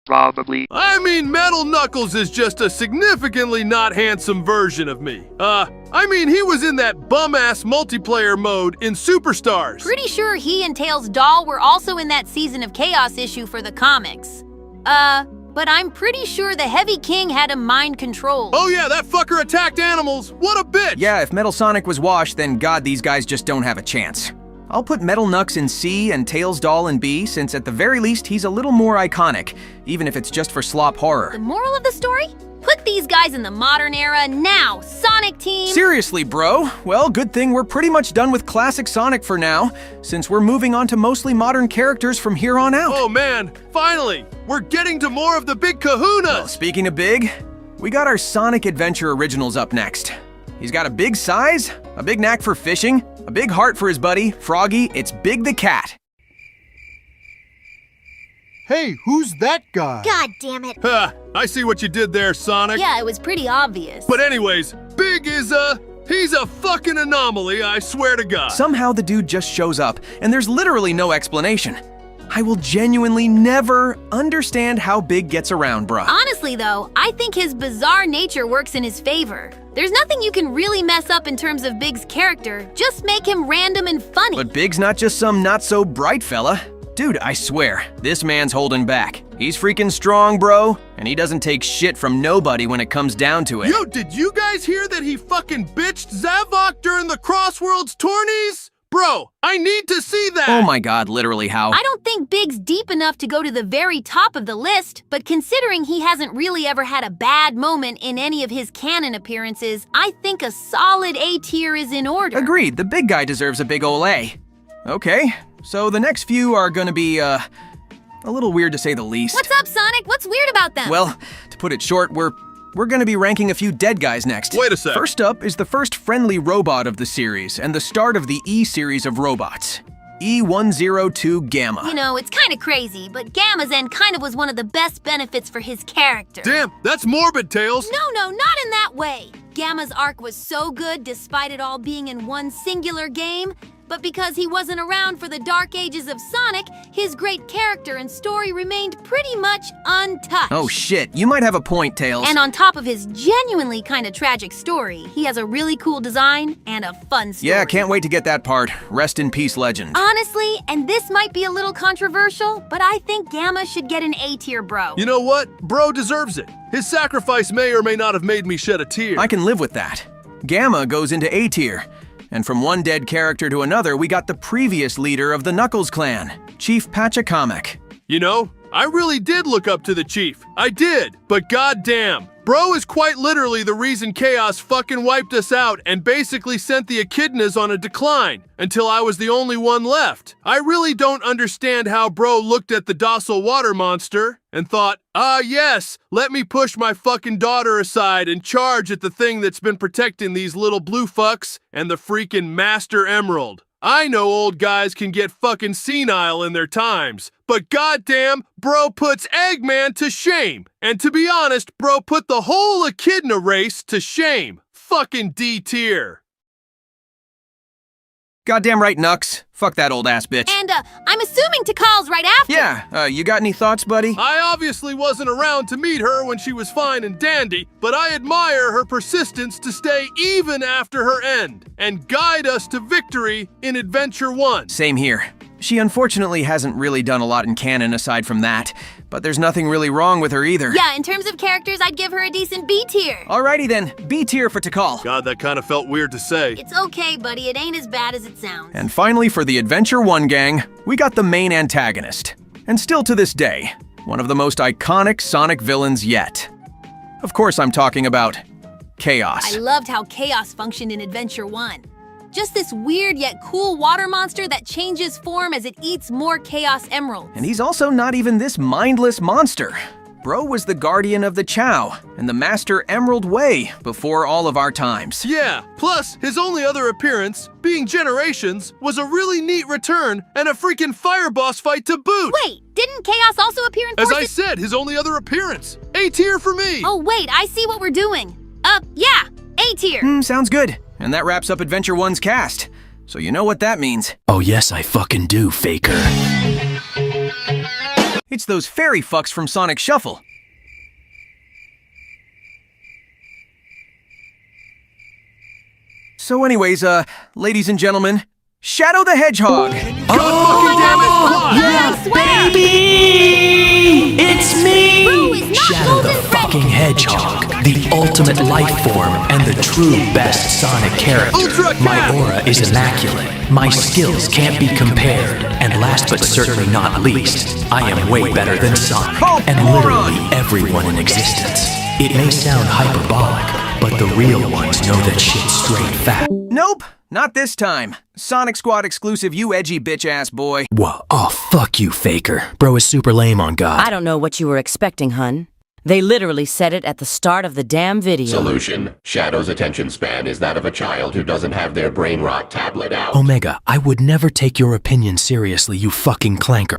Probably. I mean, Metal Knuckles is just a significantly not handsome version of me. I mean, he was in that bum-ass multiplayer mode in Superstars. Pretty sure he and Tails' doll were also in that Season of Chaos issue for the comics. But I'm pretty sure the Heavy King had him mind controlled. Oh yeah, that fucker attacked animals. What a bitch! Yeah, if Metal Sonic was washed, then god, these guys just don't have a chance. I'll put Metal Knux in C and Tails doll in B, since at the very least he's a little more iconic, even if it's just for slop horror. The moral of the story? Put these guys in the modern era now, Sonic Team! Seriously, bro? Well, good thing we're pretty much done with classic Sonic for now, since we're moving on to mostly modern characters from here on out. Oh man, finally! We're getting to more of the big kahunas! Well, speaking of big, we got our Sonic Adventure Originals up next. He's got a big size, a big knack for fishing, a big heart for his buddy, Froggy. It's Big the Cat. Hey, who's that guy? God damn it. I see what you did there, Sonic. Yeah, it was pretty obvious. But anyways, Big is he's a fucking anomaly, I swear to God. Somehow the dude just shows up, and there's literally no explanation. I will genuinely never understand how Big gets around, bruh. Honestly, though, I think his bizarre nature works in his favor. There's nothing you can really mess up in terms of Big's character. Just make him random and funny. But Big's not just some not-so-bright fella. Dude, I swear, this man's holding back. He's freaking strong, bro, and he doesn't take shit from nobody when it comes down to it. Yo, did you guys hear that he fucking bitched Zavok during the Crossworlds tourneys? Bro, I need to see that! Oh my god, literally how? I don't think Big's deep enough to go to the very top of the list, but considering he hasn't really ever had a bad moment in any of his canon appearances, I think a solid A tier is in order. Agreed, the big guy deserves a big ol' A. Okay, so the next few are gonna be, a little weird to say the least. What's up, Sonic? What's weird about them? Well, to put it short, we're gonna be ranking a few dead guys next. Wait a sec. First up is the first friendly robot of the series, and the start of the E series of robots. E102 Gamma. You know, it's kind of crazy, but Gamma's end kind of was one of the best benefits for his character. Damn, that's morbid, Tails. No, not in that way. Gamma's arc was so good despite it all being in one singular game. But because he wasn't around for the dark ages of Sonic, his great character and story remained pretty much untouched. Oh shit, you might have a point, Tails. And on top of his genuinely kind of tragic story, he has a really cool design and a fun story. Yeah, can't wait to get that part. Rest in peace, legend. Honestly, and this might be a little controversial, but I think Gamma should get an A-tier, bro. You know what? Bro deserves it. His sacrifice may or may not have made me shed a tear. I can live with that. Gamma goes into A-tier. And from one dead character to another, we got the previous leader of the Knuckles clan, Chief Pachacamac. You know, I really did look up to the Chief. I did, but goddamn. Bro is quite literally the reason Chaos fucking wiped us out and basically sent the Echidnas on a decline until I was the only one left. I really don't understand how Bro looked at the docile water monster and thought, yes, let me push my fucking daughter aside and charge at the thing that's been protecting these little blue fucks and the freaking Master Emerald. I know old guys can get fucking senile in their times, but goddamn, Bro puts Eggman to shame. And to be honest, Bro put the whole Echidna race to shame. Fucking D-tier. Goddamn right, Nux. Fuck that old ass bitch. And, I'm assuming Takal's right after. Yeah, you got any thoughts, buddy? I obviously wasn't around to meet her when she was fine and dandy, but I admire her persistence to stay even after her end and guide us to victory in Adventure 1. Same here. She unfortunately hasn't really done a lot in canon aside from that, but there's nothing really wrong with her either. Yeah, in terms of characters, I'd give her a decent B tier. Alrighty then, B tier for Takal. God, that kind of felt weird to say. It's okay, buddy. It ain't as bad as it sounds. And finally, for the Adventure 1 gang, we got the main antagonist. And still to this day, one of the most iconic Sonic villains yet. Of course, I'm talking about Chaos. I loved how Chaos functioned in Adventure 1. Just this weird yet cool water monster that changes form as it eats more Chaos Emeralds. And he's also not even this mindless monster. Bro was the guardian of the Chow and the Master Emerald Way before all of our times. Yeah, plus his only other appearance, being Generations, was a really neat return and a freaking fire boss fight to boot. Wait, didn't Chaos also appear in As I said, his only other appearance. A tier for me. Oh wait, I see what we're doing. Yeah, A tier. Sounds good. And that wraps up Adventure 1's cast. So you know what that means. Oh yes, I fucking do, Faker. It's those fairy fucks from Sonic Shuffle. So anyways, ladies and gentlemen, Shadow the Hedgehog. Yeah, baby! It's me! Shadow the fucking Hedgehog, the ultimate life form and the true best Sonic character. My aura is immaculate, my skills can't be compared, and last but certainly not least, I am way better than Sonic, and literally everyone in existence. It may sound hyperbolic, but the real ones know that shit's straight fact. Nope, not this time. Sonic Squad exclusive, you edgy bitch-ass boy. Whoa, oh fuck you, Faker. Bro is super lame on God. I don't know what you were expecting, hun. They literally said it at the start of the damn video. Solution. Shadow's attention span is that of a child who doesn't have their brain rot tablet out. Omega, I would never take your opinion seriously, you fucking clanker.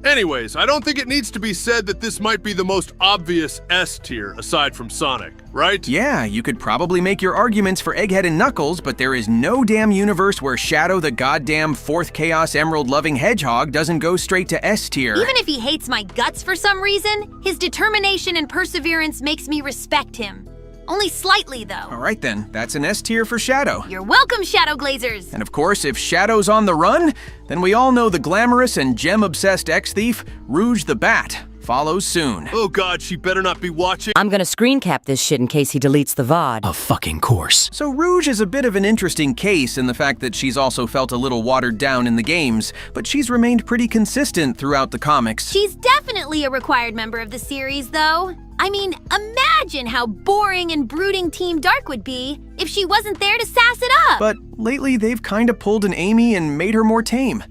Anyways, I don't think it needs to be said that this might be the most obvious S tier aside from Sonic, right? Yeah, you could probably make your arguments for Egghead and Knuckles, but there is no damn universe where Shadow the goddamn fourth Chaos Emerald loving hedgehog doesn't go straight to S tier. Even if he hates my guts for some reason, his determination and perseverance makes me respect him. Only slightly, though. Alright then, that's an S tier for Shadow. You're welcome, Shadow Glazers! And of course, if Shadow's on the run, then we all know the glamorous and gem-obsessed ex-thief, Rouge the Bat, follows soon. Oh god, she better not be watching. I'm gonna screen cap this shit in case he deletes the VOD. Of fucking course. So Rouge is a bit of an interesting case in the fact that she's also felt a little watered down in the games, but she's remained pretty consistent throughout the comics. She's definitely a required member of the series, though. I mean, imagine how boring and brooding Team Dark would be if she wasn't there to sass it up. But lately they've kinda pulled an Amy and made her more tame.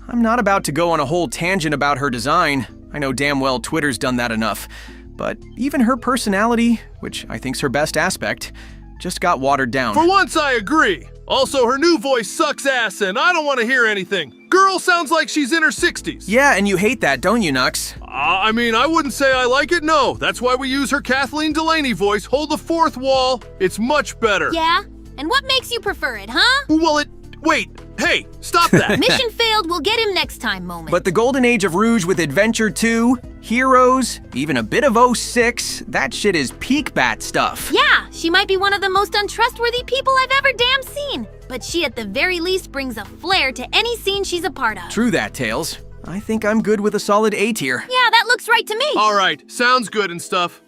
I'm not about to go on a whole tangent about her design. I know damn well Twitter's done that enough. But even her personality, which I think's her best aspect, just got watered down. For once, I agree. Also, her new voice sucks ass and I don't want to hear anything. Girl sounds like she's in her 60s. Yeah, and you hate that, don't you, Nux? I mean, I wouldn't say I like it, no. That's why we use her Kathleen Delaney voice, hold the fourth wall. It's much better. Yeah? And what makes you prefer it, huh? Well, wait, Hey, stop that! Mission failed, we'll get him next time moment. But the golden age of Rouge with Adventure 2, Heroes, even a bit of 06, that shit is peak bat stuff. Yeah, she might be one of the most untrustworthy people I've ever damn seen. But she at the very least brings a flair to any scene she's a part of. True that, Tails. I think I'm good with a solid A tier. Yeah, that looks right to me. All right, sounds good and stuff.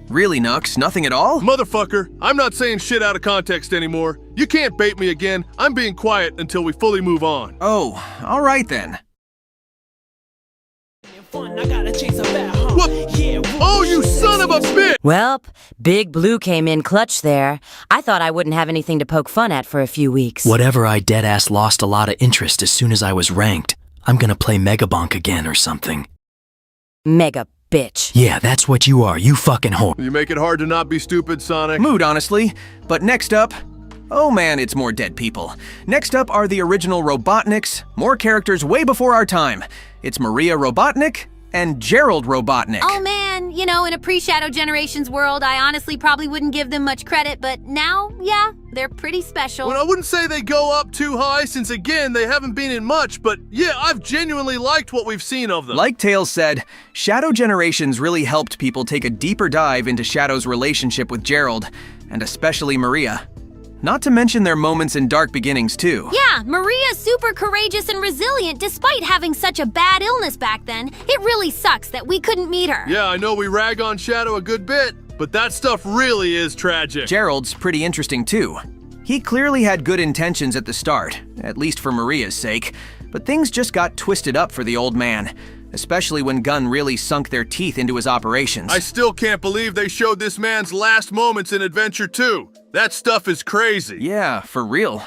Really, Nux? Nothing at all? Motherfucker, I'm not saying shit out of context anymore. You can't bait me again. I'm being quiet until we fully move on. Oh, all right then. What? Oh, you son of a bitch! Welp, Big Blue came in clutch there. I thought I wouldn't have anything to poke fun at for a few weeks. Whatever, I deadass lost a lot of interest as soon as I was ranked. I'm gonna play Megabonk again or something. Mega bitch. Yeah, that's what you are, you fucking whore. You make it hard to not be stupid, Sonic. Mood, honestly. But next up... Oh man, it's more dead people. Next up are the original Robotniks, more characters way before our time. It's Maria Robotnik and Gerald Robotnik. Oh man, you know, in a pre-Shadow Generations world, I honestly probably wouldn't give them much credit, but now, yeah, they're pretty special. Well, I wouldn't say they go up too high since, again, they haven't been in much, but yeah, I've genuinely liked what we've seen of them. Like Tails said, Shadow Generations really helped people take a deeper dive into Shadow's relationship with Gerald, and especially Maria. Not to mention their moments in Dark Beginnings, too. Yeah, Maria's super courageous and resilient despite having such a bad illness back then. It really sucks that we couldn't meet her. Yeah, I know we rag on Shadow a good bit, but that stuff really is tragic. Gerald's pretty interesting, too. He clearly had good intentions at the start, at least for Maria's sake, but things just got twisted up for the old man, especially when Gunn really sunk their teeth into his operations. I still can't believe they showed this man's last moments in Adventure 2. That stuff is crazy. Yeah, for real.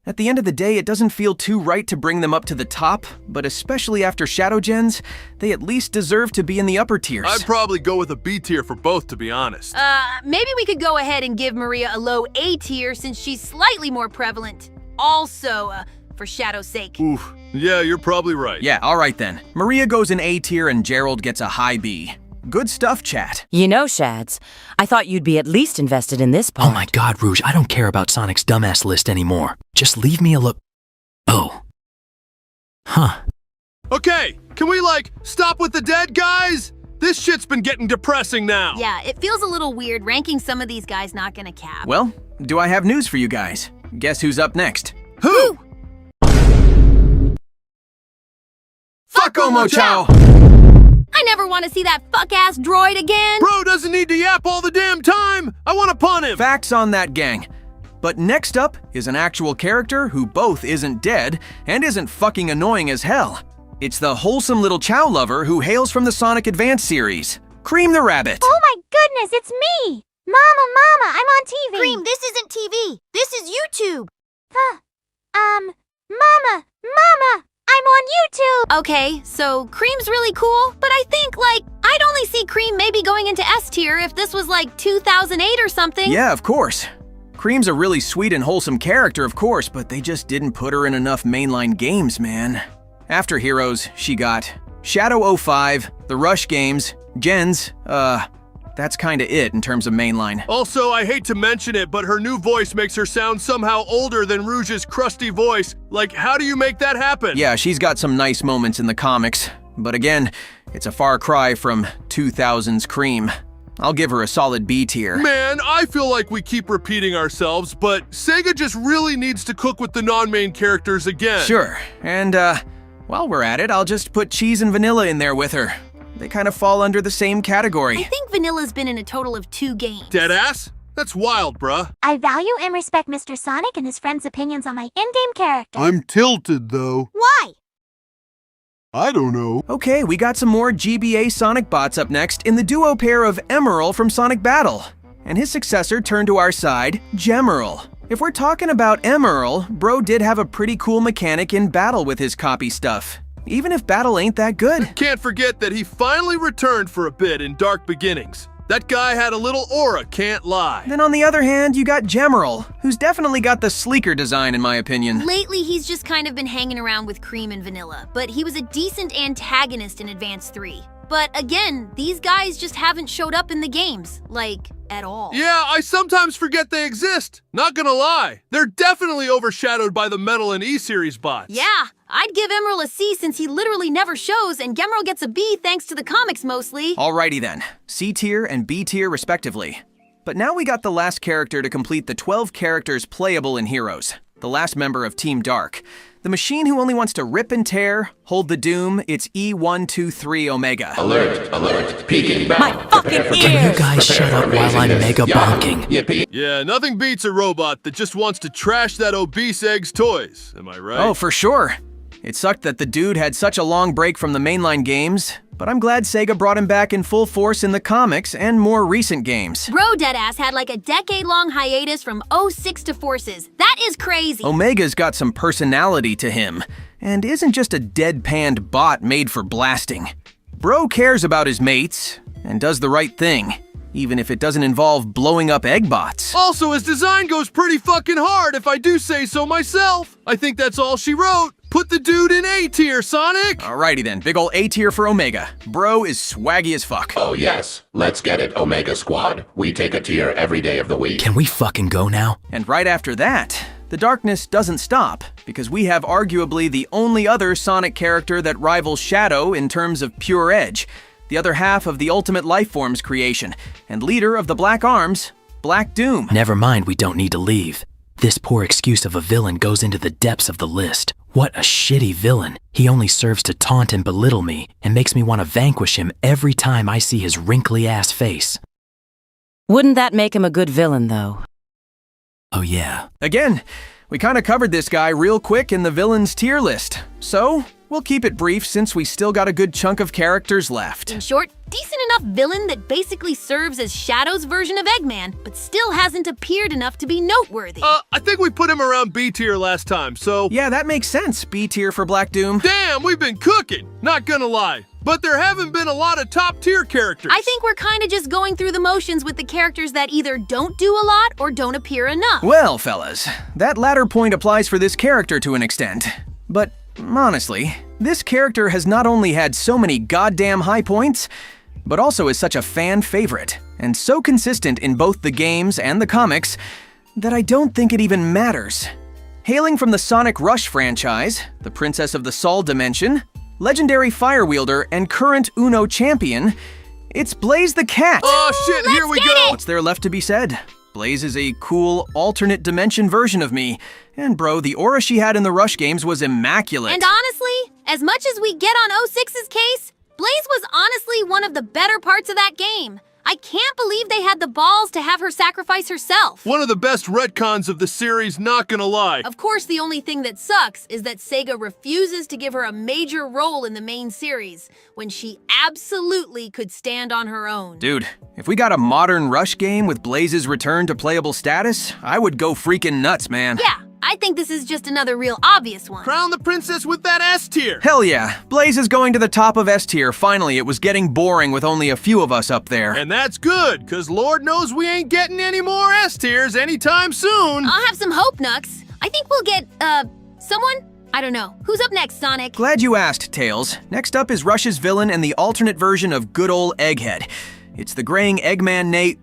At the end of the day, it doesn't feel too right to bring them up to the top, but especially after Shadow Gens, they at least deserve to be in the upper tiers. I'd probably go with a B tier for both, to be honest. Maybe we could go ahead and give Maria a low A tier since she's slightly more prevalent. Also, for Shadow's sake. Oof. Yeah, you're probably right. Yeah, all right then. Maria goes in A tier and Gerald gets a high B. Good stuff, chat. You know, Shads, I thought you'd be at least invested in this part. Oh my god, Rouge, I don't care about Sonic's dumbass list anymore. Just leave me alone. Oh. Huh. Okay, can we, stop with the dead guys? This shit's been getting depressing now. Yeah, it feels a little weird ranking some of these guys not gonna cap. Well, do I have news for you guys? Guess who's up next? Who? Fuck Omo Chow! I never want to see that fuck-ass droid again! Bro doesn't need to yap all the damn time! I want to pun him! Facts on that, gang. But next up is an actual character who both isn't dead and isn't fucking annoying as hell. It's the wholesome little Chow lover who hails from the Sonic Advance series, Cream the Rabbit. Oh my goodness, it's me! Mama, I'm on TV! Cream, this isn't TV! This is YouTube! Mama! I'm on YouTube! Okay, so Cream's really cool, but I think, I'd only see Cream maybe going into S tier if this was 2008 or something. Yeah, of course. Cream's a really sweet and wholesome character, of course, but they just didn't put her in enough mainline games, man. After Heroes, she got Shadow 05, the Rush games, Gens, that's kinda it in terms of mainline. Also, I hate to mention it, but her new voice makes her sound somehow older than Rouge's crusty voice. How do you make that happen? Yeah, she's got some nice moments in the comics, but again, it's a far cry from 2000's Cream. I'll give her a solid B tier. Man, I feel like we keep repeating ourselves, but Sega just really needs to cook with the non-main characters again. Sure, and while we're at it, I'll just put Cheese and Vanilla in there with her. They kind of fall under the same category. I think Vanilla's been in a total of 2 games. Deadass? That's wild, bruh. I value and respect Mr. Sonic and his friends' opinions on my in-game character. I'm tilted, though. Why? I don't know. Okay, we got some more GBA Sonic bots up next in the duo pair of Emerald from Sonic Battle. And his successor turned to our side, Gemerald. If we're talking about Emerald, bro did have a pretty cool mechanic in Battle with his copy stuff. Even if Battle ain't that good. Can't forget that he finally returned for a bit in Dark Beginnings. That guy had a little aura, can't lie. Then on the other hand, you got Gemerald, who's definitely got the sleeker design in my opinion. Lately, he's just kind of been hanging around with Cream and Vanilla, but he was a decent antagonist in Advance 3. But again, these guys just haven't showed up in the games. at all. Yeah, I sometimes forget they exist. Not gonna lie. They're definitely overshadowed by the Metal and E-Series bots. Yeah, I'd give Emerald a C since he literally never shows, and Gemmerl gets a B thanks to the comics mostly. Alrighty then, C tier and B tier respectively. But now we got the last character to complete the 12 characters playable in Heroes, the last member of Team Dark. The machine who only wants to rip and tear, hold the doom, it's E123 Omega. Alert, peeking back. My fucking ears! Can you guys shut up while I'm mega bonking? Yeah, nothing beats a robot that just wants to trash that obese Egg's toys. Am I right? Oh, for sure. It sucked that the dude had such a long break from the mainline games, but I'm glad Sega brought him back in full force in the comics and more recent games. Bro deadass had like a decade-long hiatus from 06 to Forces. That is crazy. Omega's got some personality to him, and isn't just a deadpanned bot made for blasting. Bro cares about his mates, and does the right thing, even if it doesn't involve blowing up egg bots. Also, his design goes pretty fucking hard if I do say so myself. I think that's all she wrote. Put the dude in A tier, Sonic! Alrighty then, big ol' A tier for Omega. Bro is swaggy as fuck. Oh yes, let's get it, Omega Squad. We take a tier every day of the week. Can we fucking go now? And right after that, the darkness doesn't stop, because we have arguably the only other Sonic character that rivals Shadow in terms of pure edge, the other half of the Ultimate Lifeforms creation, and leader of the Black Arms, Black Doom. Never mind, we don't need to leave. This poor excuse of a villain goes into the depths of the list. What a shitty villain. He only serves to taunt and belittle me, and makes me want to vanquish him every time I see his wrinkly-ass face. Wouldn't that make him a good villain, though? Oh yeah. Again, we kinda covered this guy real quick in the villains tier list, so we'll keep it brief since we still got a good chunk of characters left. In short, decent enough villain that basically serves as Shadow's version of Eggman, but still hasn't appeared enough to be noteworthy. I think we put him around B tier last time, so... Yeah, that makes sense, B tier for Black Doom. Damn, we've been cooking! Not gonna lie. But there haven't been a lot of top tier characters. I think we're kinda just going through the motions with the characters that either don't do a lot or don't appear enough. Well, fellas, that latter point applies for this character to an extent. But honestly, this character has not only had so many goddamn high points, but also is such a fan favorite, and so consistent in both the games and the comics, that I don't think it even matters. Hailing from the Sonic Rush franchise, the Princess of the Sol dimension, legendary fire wielder, and current Uno champion, it's Blaze the Cat! Oh shit, here we go! What's there left to be said? Blaze is a cool, alternate dimension version of me, and bro, the aura she had in the Rush games was immaculate. And honestly, as much as we get on 06's case, Blaze was honestly one of the better parts of that game. I can't believe they had the balls to have her sacrifice herself. One of the best retcons of the series, not gonna lie. Of course, the only thing that sucks is that Sega refuses to give her a major role in the main series, when she absolutely could stand on her own. Dude, if we got a modern Rush game with Blaze's return to playable status, I would go freaking nuts, man. Yeah, I think this is just another real obvious one. Crown the princess with that S tier. Hell yeah, Blaze is going to the top of S tier. Finally, it was getting boring with only a few of us up there. And that's good, cause Lord knows we ain't getting any more S tiers anytime soon. I'll have some hope, Nux. I think we'll get, someone? I don't know. Who's up next, Sonic? Glad you asked, Tails. Next up is Rush's villain and the alternate version of good ol' Egghead. It's the graying Eggman Nate.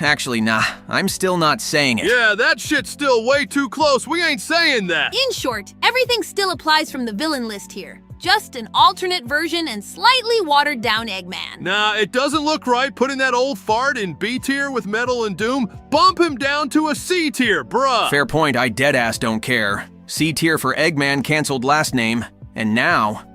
Actually, nah, I'm still not saying it. Yeah, that shit's still way too close. We ain't saying that. In short, everything still applies from the villain list here. Just an alternate version and slightly watered down Eggman. Nah, it doesn't look right putting that old fart in B tier with Metal and Doom. Bump him down to a C tier, bruh. Fair point, I deadass don't care. C tier for Eggman canceled last name. And now,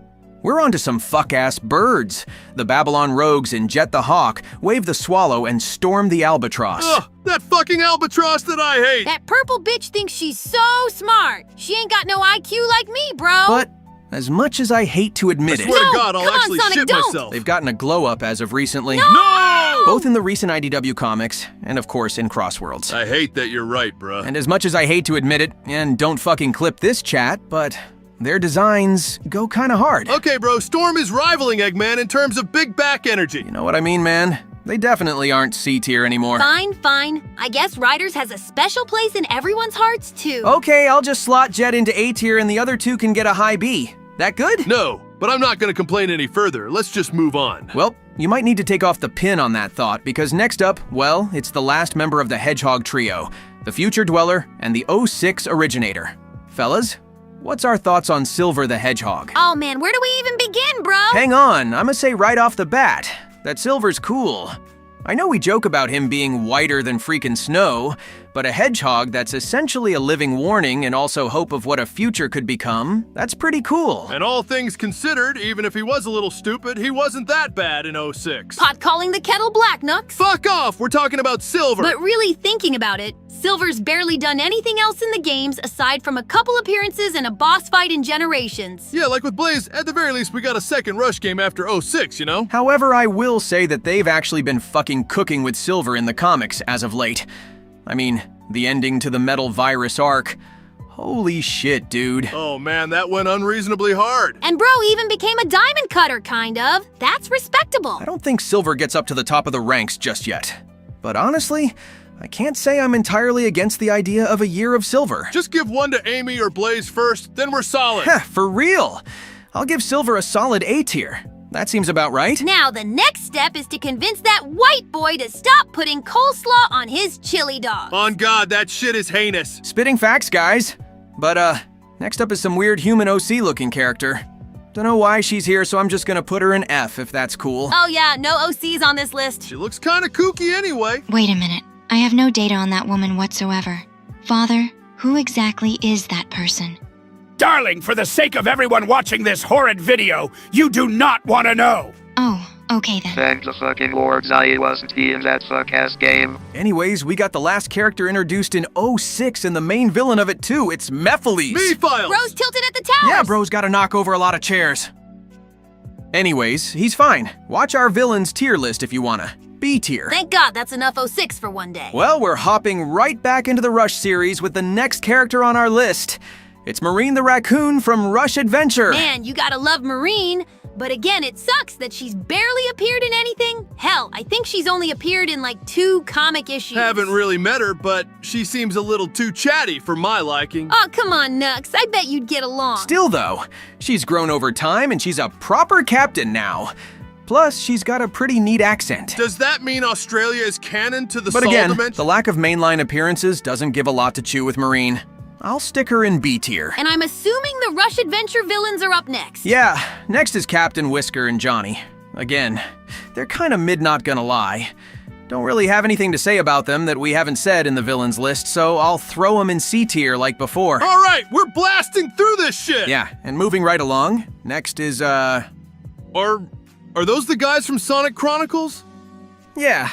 we're on to some fuck-ass birds. The Babylon Rogues in Jet the Hawk, Wave the Swallow, and Storm the Albatross. Ugh, that fucking albatross that I hate! That purple bitch thinks she's so smart. She ain't got no IQ like me, bro. But as much as I hate to admit I swear it, to God, I'll actually shit myself. They've gotten a glow-up as of recently. No! Both in the recent IDW comics, and of course in Crossworlds. I hate that you're right, bruh. And as much as I hate to admit it, and don't fucking clip this chat, but their designs go kinda hard. Okay, bro, Storm is rivaling Eggman in terms of big back energy. You know what I mean, man? They definitely aren't C tier anymore. Fine. I guess Riders has a special place in everyone's hearts, too. Okay, I'll just slot Jet into A tier and the other two can get a high B. That good? No, but I'm not gonna complain any further. Let's just move on. Well, you might need to take off the pin on that thought, because next up, well, it's the last member of the Hedgehog trio, the Future Dweller and the 06 Originator. Fellas, what's our thoughts on Silver the Hedgehog? Oh man, where do we even begin, bro? Hang on, I'ma say right off the bat that Silver's cool. I know we joke about him being whiter than freaking snow, but a hedgehog that's essentially a living warning and also hope of what a future could become, that's pretty cool. And all things considered, even if he was a little stupid, he wasn't that bad in 06. Pot calling the kettle black, Nux. Fuck off! We're talking about Silver! But really thinking about it, Silver's barely done anything else in the games aside from a couple appearances and a boss fight in Generations. Yeah, like with Blaze, at the very least we got a second Rush game after 06, you know? However, I will say that they've actually been fucking cooking with Silver in the comics as of late. I mean, the ending to the Metal Virus arc. Holy shit, dude. Oh man, that went unreasonably hard. And bro even became a diamond cutter, kind of. That's respectable. I don't think Silver gets up to the top of the ranks just yet. But honestly, I can't say I'm entirely against the idea of a year of Silver. Just give one to Amy or Blaze first, then we're solid. Heh, for real. I'll give Silver a solid A tier. That seems about right. Now, the next step is to convince that white boy to stop putting coleslaw on his chili dog. On God, that shit is heinous. Spitting facts, guys. But, next up is some weird human OC-looking character. Don't know why she's here, so I'm just gonna put her an F, if that's cool. Oh yeah, no OCs on this list. She looks kinda kooky anyway. Wait a minute. I have no data on that woman whatsoever. Father, who exactly is that person? Darling, for the sake of everyone watching this horrid video, you do not want to know! Oh, okay then. Thank the fucking lords I wasn't he in that fuck-ass game. Anyways, we got the last character introduced in 06 and the main villain of it too. It's Mephiles. Me-Files! Bro's tilted at the towers! Yeah, bro's gotta knock over a lot of chairs. Anyways, he's fine. Watch our villains tier list if you wanna. B tier. Thank God that's enough 06 for one day. Well, we're hopping right back into the Rush series with the next character on our list. It's Marine the Raccoon from Rush Adventure. Man, you gotta love Marine. But again, it sucks that she's barely appeared in anything. Hell, I think she's only appeared in like 2 comic issues. Haven't really met her, but she seems a little too chatty for my liking. Oh, come on, Nux. I bet you'd get along. Still though, she's grown over time and she's a proper captain now. Plus, she's got a pretty neat accent. Does that mean Australia is canon to the But Sol again, dimension? the lack of mainline appearances doesn't give a lot to chew with Marine. I'll stick her in B tier. And I'm assuming the Rush Adventure villains are up next. Yeah, next is Captain Whisker and Johnny. Again, they're kinda mid, not gonna lie. Don't really have anything to say about them that we haven't said in the villains list, so I'll throw them in C tier like before. Alright, we're blasting through this shit! Yeah, and moving right along, next is, Are those the guys from Sonic Chronicles? Yeah.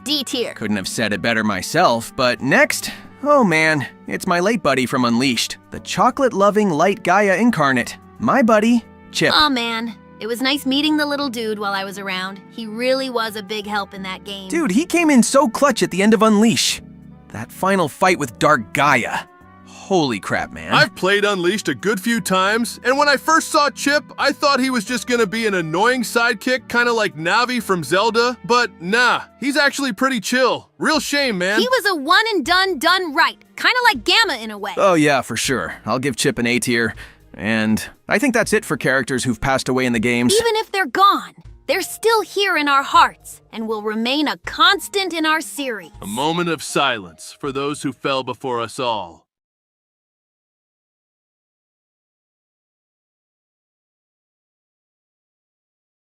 D tier. Couldn't have said it better myself, but next, oh man, it's my late buddy from Unleashed, the chocolate-loving light Gaia incarnate. My buddy, Chip. Oh man, it was nice meeting the little dude while I was around. He really was a big help in that game. Dude, he came in so clutch at the end of Unleash. That final fight with Dark Gaia. Holy crap, man. I've played Unleashed a good few times, and when I first saw Chip, I thought he was just gonna be an annoying sidekick, kinda like Navi from Zelda, but nah, he's actually pretty chill. Real shame, man. He was a one and done right. Kinda like Gamma in a way. Oh yeah, for sure. I'll give Chip an A tier. And I think that's it for characters who've passed away in the games. Even if they're gone, they're still here in our hearts and will remain a constant in our series. A moment of silence for those who fell before us all.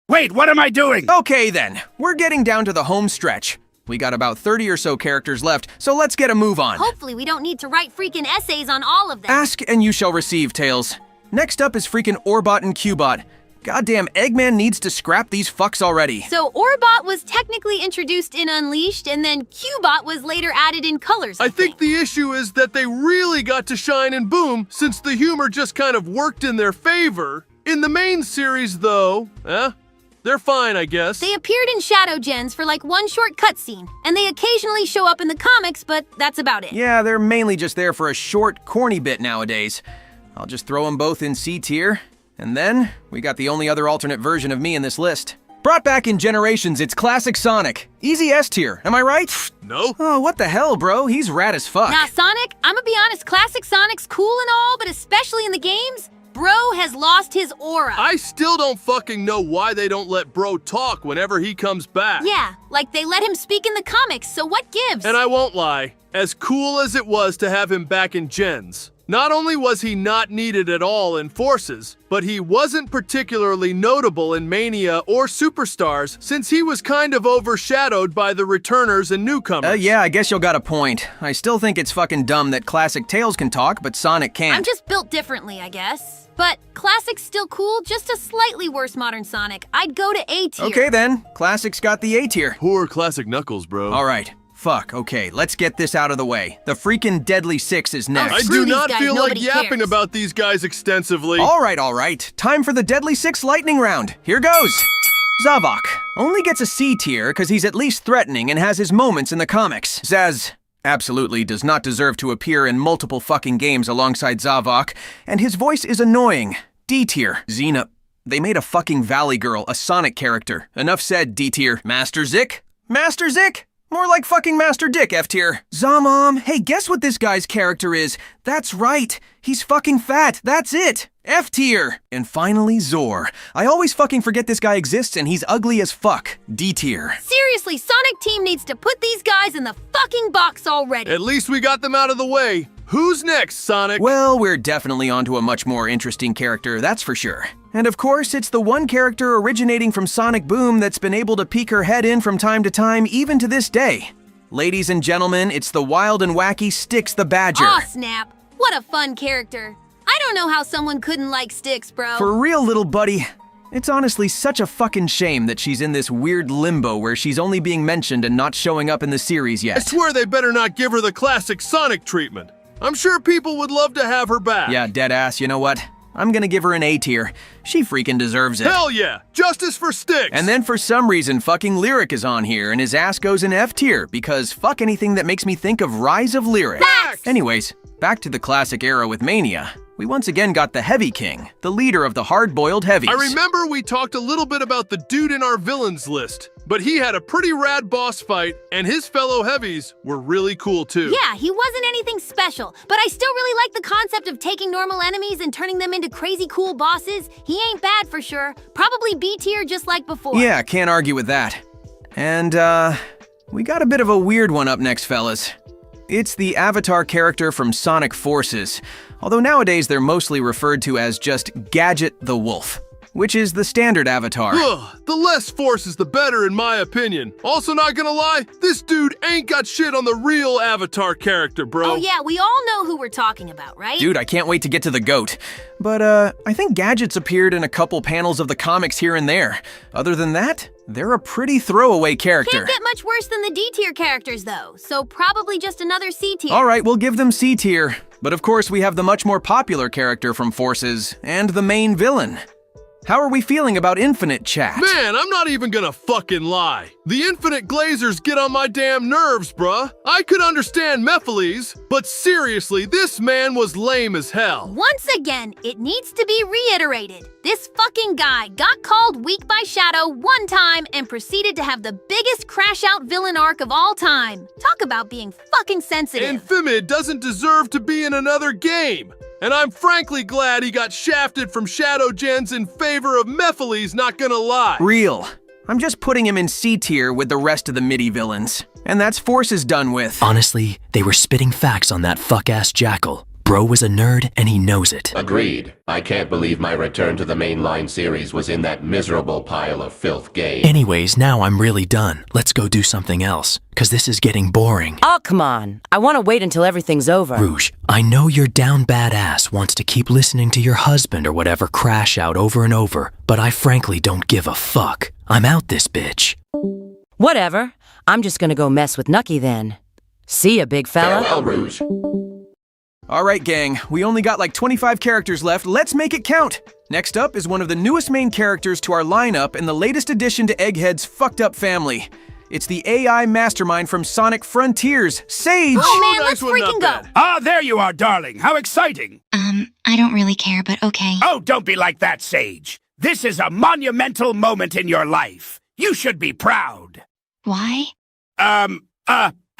Wait, what am I doing? Okay then, we're getting down to the home stretch. We got about 30 or so characters left, so let's get a move on. Hopefully we don't need to write freaking essays on all of them. Ask and you shall receive, Tails. Next up is freaking Orbot and Cubot. Goddamn, Eggman needs to scrap these fucks already. So Orbot was technically introduced in Unleashed, and then Cubot was later added in Colors. I think the issue is that they really got to shine in Boom, since the humor just kind of worked in their favor. In the main series, though, they're fine, I guess. They appeared in Shadow Gens for like one short cutscene, and they occasionally show up in the comics, but that's about it. Yeah, they're mainly just there for a short, corny bit nowadays. I'll just throw them both in C tier, and then we got the only other alternate version of me in this list. Brought back in Generations, it's Classic Sonic. Easy S tier, am I right? No. Oh, what the hell, bro? He's rad as fuck. Nah, Sonic, I'ma be honest, Classic Sonic's cool and all, but especially in the games, Bro has lost his aura. I still don't fucking know why they don't let Bro talk whenever he comes back. Yeah, like they let him speak in the comics, so what gives? And I won't lie, as cool as it was to have him back in Gens, not only was he not needed at all in Forces, but he wasn't particularly notable in Mania or Superstars since he was kind of overshadowed by the returners and newcomers. Yeah, I guess you'll got a point. I still think it's fucking dumb that classic Tails can talk, but Sonic can't. I'm just built differently, I guess. But Classic's still cool, just a slightly worse modern Sonic. I'd go to A tier. Okay then, Classic's got the A tier. Poor Classic Knuckles, bro. Alright. Fuck, okay, let's get this out of the way. The freaking Deadly Six is next. I do not feel like yapping about these guys extensively. Alright. Time for the Deadly Six lightning round. Here goes. Zavok only gets a C tier because he's at least threatening and has his moments in the comics. Zaz absolutely does not deserve to appear in multiple fucking games alongside Zavok, and his voice is annoying. D tier. Xena. They made a fucking Valley Girl a Sonic character. Enough said, D tier. Master Zik? Master Zik? More like fucking Master Dick, F tier. Zamom, hey, guess what this guy's character is? That's right. He's fucking fat. That's it. F tier. And finally, Zor. I always fucking forget this guy exists and he's ugly as fuck. D tier. Seriously, Sonic Team needs to put these guys in the fucking box already. At least we got them out of the way. Who's next, Sonic? Well, we're definitely onto a much more interesting character, that's for sure. And of course, it's the one character originating from Sonic Boom that's been able to peek her head in from time to time, even to this day. Ladies and gentlemen, it's the wild and wacky Styx the Badger. Aw, snap. What a fun character. I don't know how someone couldn't like Styx, bro. For real, little buddy. It's honestly such a fucking shame that she's in this weird limbo where she's only being mentioned and not showing up in the series yet. I swear they better not give her the classic Sonic treatment. I'm sure people would love to have her back. Yeah, deadass, you know what? I'm gonna give her an A tier. She freaking deserves it. Hell yeah! Justice for Styx! And then for some reason, fucking Lyric is on here and his ass goes in F tier because fuck anything that makes me think of Rise of Lyric. Facts! Anyways, back to the classic era with Mania. We once again got the Heavy King, the leader of the hard-boiled heavies. I remember we talked a little bit about the dude in our villains list, but he had a pretty rad boss fight, and his fellow heavies were really cool too. Yeah, he wasn't anything special, but I still really like the concept of taking normal enemies and turning them into crazy cool bosses. He ain't bad for sure. Probably B tier just like before. Yeah, can't argue with that. And, we got a bit of a weird one up next, fellas. It's the Avatar character from Sonic Forces, although nowadays they're mostly referred to as just Gadget the Wolf, which is the standard avatar. Ugh, the less forces the better in my opinion. Also not gonna lie, this dude ain't got shit on the real Avatar character, bro. Oh yeah, we all know who we're talking about, right? Dude, I can't wait to get to the GOAT. But, I think Gadget's appeared in a couple panels of the comics here and there. Other than that, they're a pretty throwaway character. Can't get much worse than the D tier characters though, so probably just another C tier. Alright, we'll give them C tier. But of course we have the much more popular character from Forces, and the main villain. How are we feeling about Infinite, chat? Man, I'm not even gonna fucking lie. The Infinite Glazers get on my damn nerves, bruh. I could understand Mephiles, but seriously, this man was lame as hell. Once again, it needs to be reiterated. This fucking guy got called weak by Shadow one time and proceeded to have the biggest crash-out villain arc of all time. Talk about being fucking sensitive. Infimid doesn't deserve to be in another game. And I'm frankly glad he got shafted from Shadow Gens in favor of Mephiles, not gonna lie. Real. I'm just putting him in C tier with the rest of the MIDI villains. And that's Forces done with. Honestly, they were spitting facts on that fuck-ass Jackal. Bro was a nerd, and he knows it. Agreed. I can't believe my return to the mainline series was in that miserable pile of filth game. Anyways, now I'm really done. Let's go do something else, cause this is getting boring. Oh, come on. I want to wait until everything's over. Rouge, I know your down bad ass wants to keep listening to your husband or whatever crash out over and over, but I frankly don't give a fuck. I'm out this bitch. Whatever. I'm just gonna go mess with Nucky then. See ya, big fella. Farewell, Rouge. Alright gang, we only got like 25 characters left, let's make it count! Next up is one of the newest main characters to our lineup and the latest addition to Egghead's fucked up family. It's the AI mastermind from Sonic Frontiers, Sage! Oh man, let's freaking go! Ah, there you are, darling. How exciting! I don't really care, but okay. Oh, don't be like that, Sage. This is a monumental moment in your life. You should be proud. Why?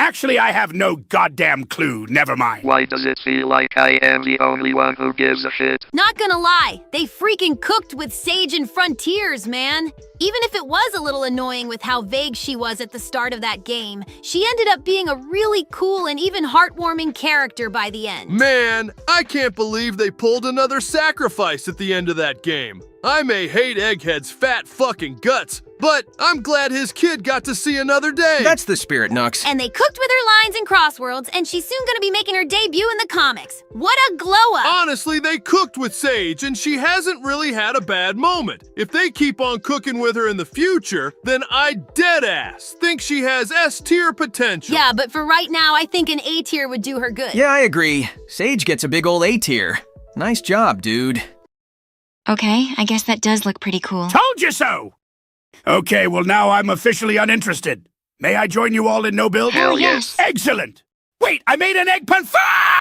Actually, I have no goddamn clue. Never mind. Why does it feel like I am the only one who gives a shit? Not gonna lie, they freaking cooked with Sage and Frontiers, man. Even if it was a little annoying with how vague she was at the start of that game, she ended up being a really cool and even heartwarming character by the end. Man, I can't believe they pulled another sacrifice at the end of that game. I may hate Egghead's fat fucking guts, but I'm glad his kid got to see another day. That's the spirit, Nux. And they cooked with her lines and crosswords, and she's soon gonna be making her debut in the comics. What a glow-up! Honestly, they cooked with Sage, and she hasn't really had a bad moment. If they keep on cooking with her in the future, then I deadass think she has S-tier potential. Yeah, but for right now, I think an A tier would do her good. Yeah, I agree. Sage gets a big ol' A tier. Nice job, dude. Okay, I guess that does look pretty cool. Told you so! Okay, well now I'm officially uninterested. May I join you all in no build? Hell yes. Excellent! Wait, I made an egg pun.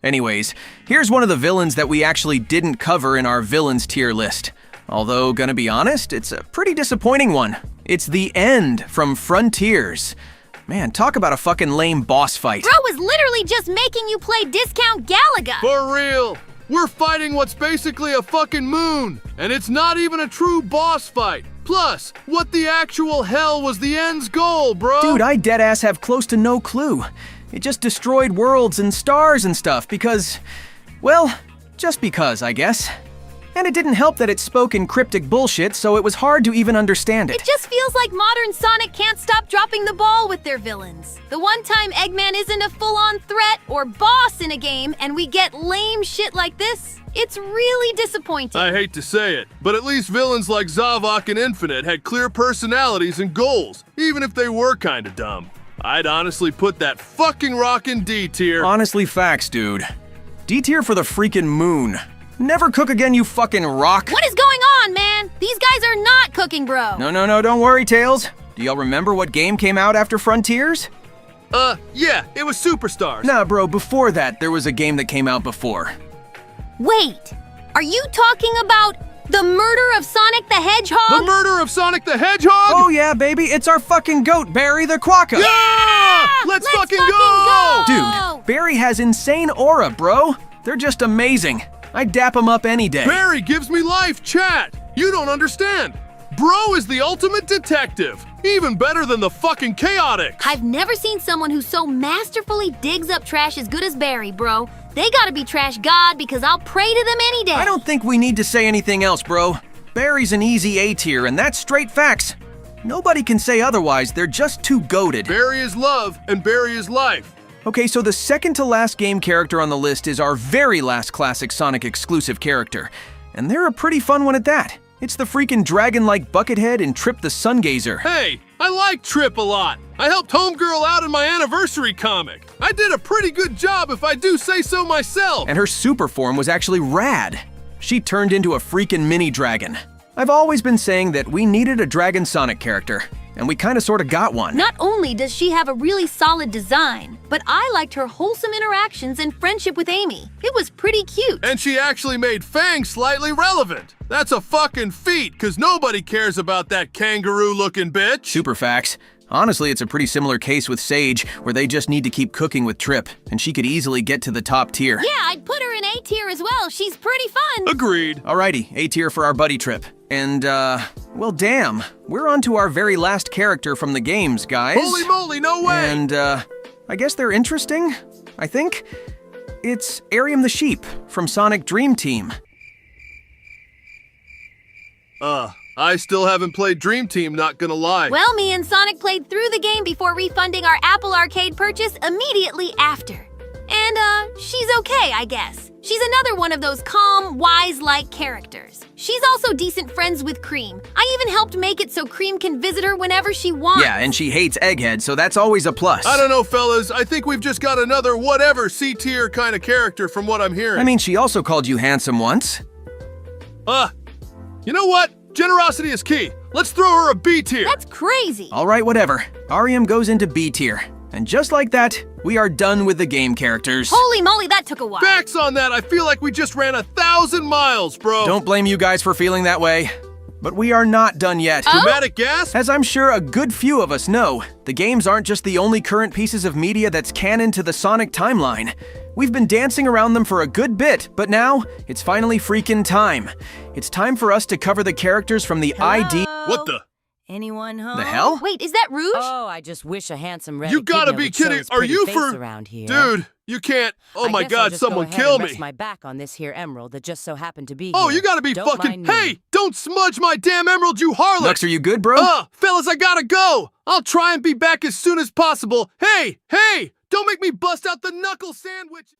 Anyways, here's one of the villains that we actually didn't cover in our villains tier list. Although, gonna be honest, it's a pretty disappointing one. It's the End from Frontiers. Man, talk about a fucking lame boss fight. Bro was literally just making you play Discount Galaga. For real! We're fighting what's basically a fucking moon, and it's not even a true boss fight. Plus, what the actual hell was the End's goal, bro? Dude, I deadass have close to no clue. It just destroyed worlds and stars and stuff because, well, just because, I guess. And it didn't help that it spoke in cryptic bullshit, so it was hard to even understand it. It just feels like modern Sonic can't stop dropping the ball with their villains. The one time Eggman isn't a full-on threat or boss in a game and we get lame shit like this, it's really disappointing. I hate to say it, but at least villains like Zavok and Infinite had clear personalities and goals, even if they were kinda dumb. I'd honestly put that fucking rock in D tier. Honestly, facts, dude. D tier for the freaking moon. Never cook again, you fucking rock. What is going on, man? These guys are not cooking, bro. No, don't worry, Tails. Do y'all remember what game came out after Frontiers? Yeah, it was Superstars. Nah, bro, before that, there was a game that came out before. Wait, are you talking about the murder of Sonic the Hedgehog? The murder of Sonic the Hedgehog? Oh yeah, baby, it's our fucking goat, Barry the Quokka. Yeah! Let's fucking go! Dude, Barry has insane aura, bro. They're just amazing. I'd dap him up any day. Barry gives me life, chat. You don't understand. Bro is the ultimate detective. Even better than the fucking Chaotix. I've never seen someone who so masterfully digs up trash as good as Barry, bro. They gotta be trash god because I'll pray to them any day. I don't think we need to say anything else, bro. Barry's an easy A tier, and that's straight facts. Nobody can say otherwise, they're just too goated. Barry is love, and Barry is life. Okay, so the second to last game character on the list is our very last classic Sonic exclusive character. And they're a pretty fun one at that. It's the freaking dragon-like Buckethead in Trip the Sungazer. Hey, I like Trip a lot. I helped Homegirl out in my anniversary comic. I did a pretty good job if I do say so myself. And her super form was actually rad. She turned into a freaking mini dragon. I've always been saying that we needed a Dragon Sonic character, and we kinda sorta got one. Not only does she have a really solid design, but I liked her wholesome interactions and friendship with Amy. It was pretty cute. And she actually made Fang slightly relevant. That's a fucking feat, cause nobody cares about that kangaroo-looking bitch. Super facts. Honestly, it's a pretty similar case with Sage, where they just need to keep cooking with Trip, and she could easily get to the top tier. Yeah, I'd put her in A tier as well. She's pretty fun. Agreed. Alrighty, A tier for our buddy Trip. And, well damn, we're on to our very last character from the games, guys. Holy moly, no way! And, I guess they're interesting, I think. It's Arium the Sheep from Sonic Dream Team. I still haven't played Dream Team, not gonna lie. Well, me and Sonic played through the game before refunding our Apple Arcade purchase immediately after. And, she's okay, I guess. She's another one of those calm, wise-like characters. She's also decent friends with Cream. I even helped make it so Cream can visit her whenever she wants. Yeah, and she hates Egghead, so that's always a plus. I don't know, fellas. I think we've just got another whatever C-tier kind of character from what I'm hearing. I mean, she also called you handsome once. You know what? Generosity is key. Let's throw her a B tier. That's crazy. All right, whatever. Arium goes into B tier. And just like that, we are done with the game characters. Holy moly, that took a while. Facts on that. I feel like we just ran 1,000 miles, bro. Don't blame you guys for feeling that way. But we are not done yet. Dramatic gasp? As I'm sure a good few of us know, the games aren't just the only current pieces of media that's canon to the Sonic timeline. We've been dancing around them for a good bit, but now it's finally freaking time. It's time for us to cover the characters from the ID. What the? Anyone home? The hell? Wait, is that Rouge? Oh, I just wish a handsome red You gotta echidna be would show kidding. his Are pretty you face for... around here. Dude, you can't. Oh I my guess I'll God, just go someone ahead kill and me. rest my back on this here emerald that just so happened to be Oh, here. you gotta be Don't fucking... mind me. Hey, don't smudge my damn emerald, you harlot! Lux, are you good, bro? Fellas, I gotta go. I'll try and be back as soon as possible. Hey, don't make me bust out the knuckle sandwich.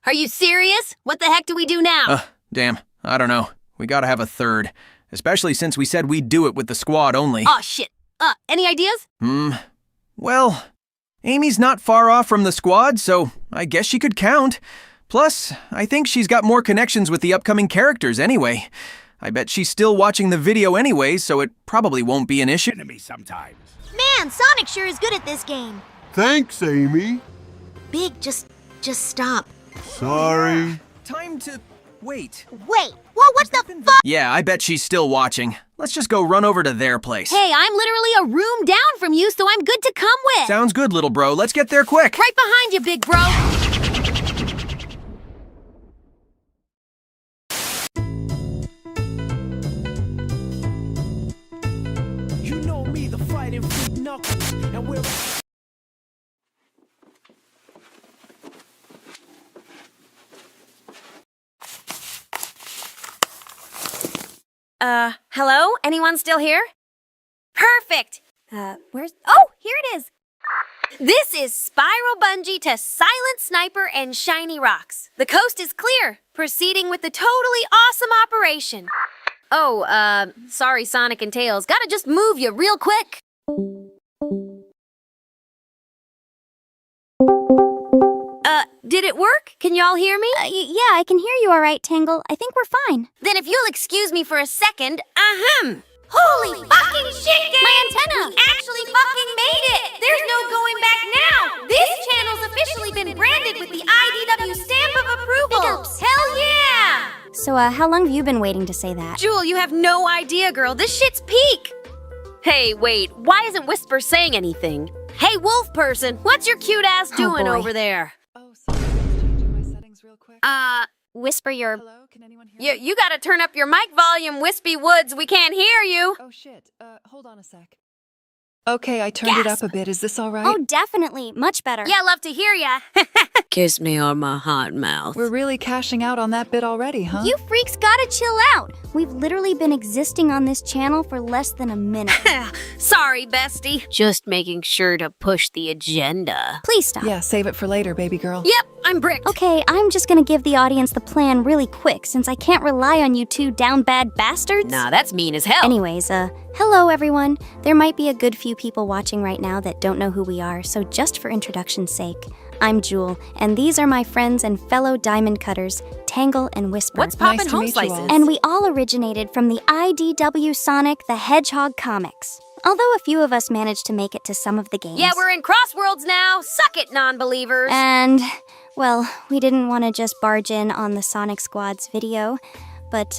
Are you serious? What the heck do we do now? Damn, I don't know. We gotta have a third. Especially since we said we'd do it with the squad only. Aw, shit. Any ideas? Well, Amy's not far off from the squad, so I guess she could count. Plus, I think she's got more connections with the upcoming characters anyway. I bet she's still watching the video anyway, so it probably won't be an issue. Sometimes. Man, Sonic sure is good at this game. Thanks, Amy. Big, just stop. Sorry. Time to wait. Wait, well, what the fuck? Yeah, I bet she's still watching. Let's just go run over to their place. Hey, I'm literally a room down from you, so I'm good to come with. Sounds good, little bro. Let's get there quick. Right behind you, big bro. You know me, the fighting freak Knuckles, and we're... Hello? Anyone still here? Perfect! Where's... Oh, here it is! This is Spiral Bungee to Silent Sniper and Shiny Rocks. The coast is clear, proceeding with the totally awesome operation. Oh, sorry, Sonic and Tails. Gotta just move you real quick. Did it work? Can y'all hear me? Yeah, I can hear you all right, Tangle. I think we're fine. Then if you'll excuse me for a second, Holy fucking shit, gang! My antenna! We actually fucking made it! There's no going back now! This channel's officially been branded with the IDW stamp of approval! Hell yeah! So, how long have you been waiting to say that? Jewel, you have no idea, girl. This shit's peak. Hey, wait. Why isn't Whisper saying anything? Hey, wolf person, what's your cute ass doing boy. over there? Oh, sorry, I was changing my settings real quick. Whisper your... Hello, can anyone hear me? You gotta turn up your mic volume, Wispy Woods. We can't hear you. Oh, shit. Hold on a sec. Okay, I turned it up a bit. Is this all right? Oh, definitely. Much better. Yeah, love to hear ya. Kiss me on my hot mouth. We're really cashing out on that bit already, huh? You freaks gotta chill out. We've literally been existing on this channel for less than a minute. Sorry, bestie. Just making sure to push the agenda. Please stop. Yeah, save it for later, baby girl. Yep, I'm bricked. Okay, I'm just gonna give the audience the plan really quick since I can't rely on you two down bad bastards. Nah, that's mean as hell. Anyways, hello everyone. There might be a good few people watching right now that don't know who we are, so just for introduction's sake, I'm Jewel, and these are my friends and fellow diamond cutters, Tangle and Whisper. What's poppin' Nice to home meet you slices? all. And we all originated from the IDW Sonic the Hedgehog comics. Although a few of us managed to make it to some of the games. Yeah, we're in Crossworlds now. Suck it, non-believers. And, well, we didn't want to just barge in on the Sonic Squad's video, but,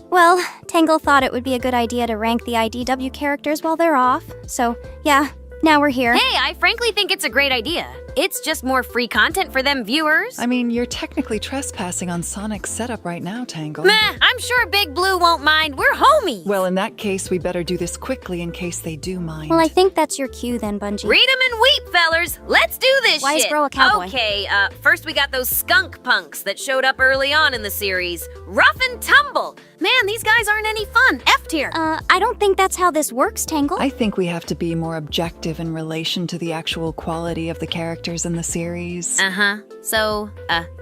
well, Tangle thought it would be a good idea to rank the IDW characters while they're off. So, yeah, now we're here. Hey, I frankly think it's a great idea. It's just more free content for them viewers. I mean, you're technically trespassing on Sonic's setup right now, Tangle. Meh, I'm sure Big Blue won't mind. We're homies. Well, in that case, we better do this quickly in case they do mind. Well, I think that's your cue then, Bungie. Read 'em and weep, fellers. Let's do this Wise shit. bro a cowboy. Okay, first we got those skunk punks that showed up early on in the series. Rough and tumble. Man, these guys aren't any fun. F tier. I don't think that's how this works, Tangle. I think we have to be more objective in relation to the actual quality of the characters in the series. So,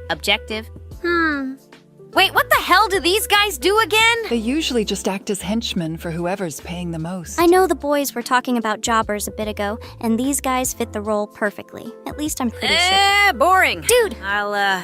objective? Wait, what the hell do these guys do again? They usually just act as henchmen for whoever's paying the most. I know the boys were talking about jobbers a bit ago, and these guys fit the role perfectly. At least I'm pretty sure. Boring. Dude! I'll,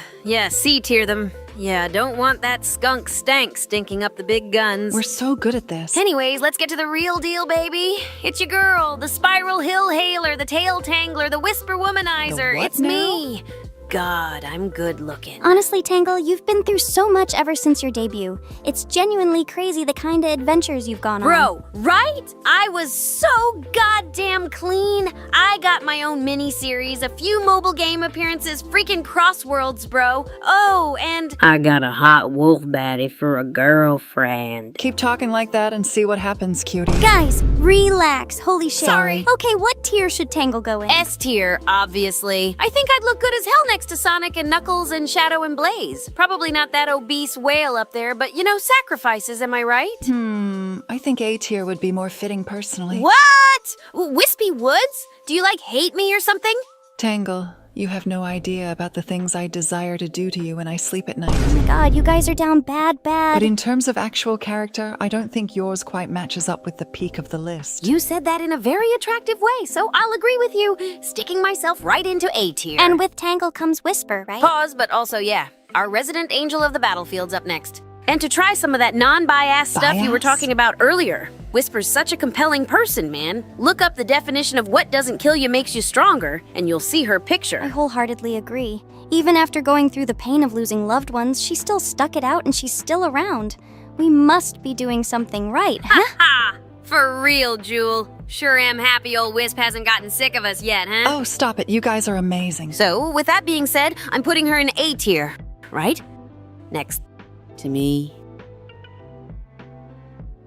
C-tier them. Yeah, don't want that skunk stank stinking up the big guns. We're so good at this. Anyways, let's get to the real deal, baby. It's your girl, the Spiral Hill Hailer, the Tail Tangler, the Whisper Womanizer. The what It's now? me. God, I'm good looking. Honestly, Tangle, you've been through so much ever since your debut. It's genuinely crazy the kind of adventures you've gone on. Bro, right? I was so goddamn clean. I got my own mini-series, a few mobile game appearances, freaking crossworlds, bro. Oh, and... I got a hot wolf baddie for a girlfriend. Keep talking like that and see what happens, cutie. Guys, relax. Holy shit. Sorry. Okay, what tier should Tangle go in? S tier, obviously. I think I'd look good as hell next to Sonic and Knuckles and Shadow and Blaze. Probably not that obese whale up there, but you know, sacrifices, am I right? I think A tier would be more fitting personally. What? Wispy Woods? Do you like hate me or something? Tangle, you have no idea about the things I desire to do to you when I sleep at night. Oh my god, you guys are down bad. But in terms of actual character, I don't think yours quite matches up with the peak of the list. You said that in a very attractive way, so I'll agree with you, sticking myself right into A tier. And with Tangle comes Whisper, right? Pause, but also, yeah, our resident angel of the battlefield's up next. And to try some of that non-bias stuff you were talking about earlier. Whisper's such a compelling person, man. Look up the definition of what doesn't kill you makes you stronger, and you'll see her picture. I wholeheartedly agree. Even after going through the pain of losing loved ones, she still stuck it out and she's still around. We must be doing something right, huh? Ha! For real, Jewel. Sure am happy old Wisp hasn't gotten sick of us yet, huh? Oh, stop it. You guys are amazing. So, with that being said, I'm putting her in A tier, right? Next to me.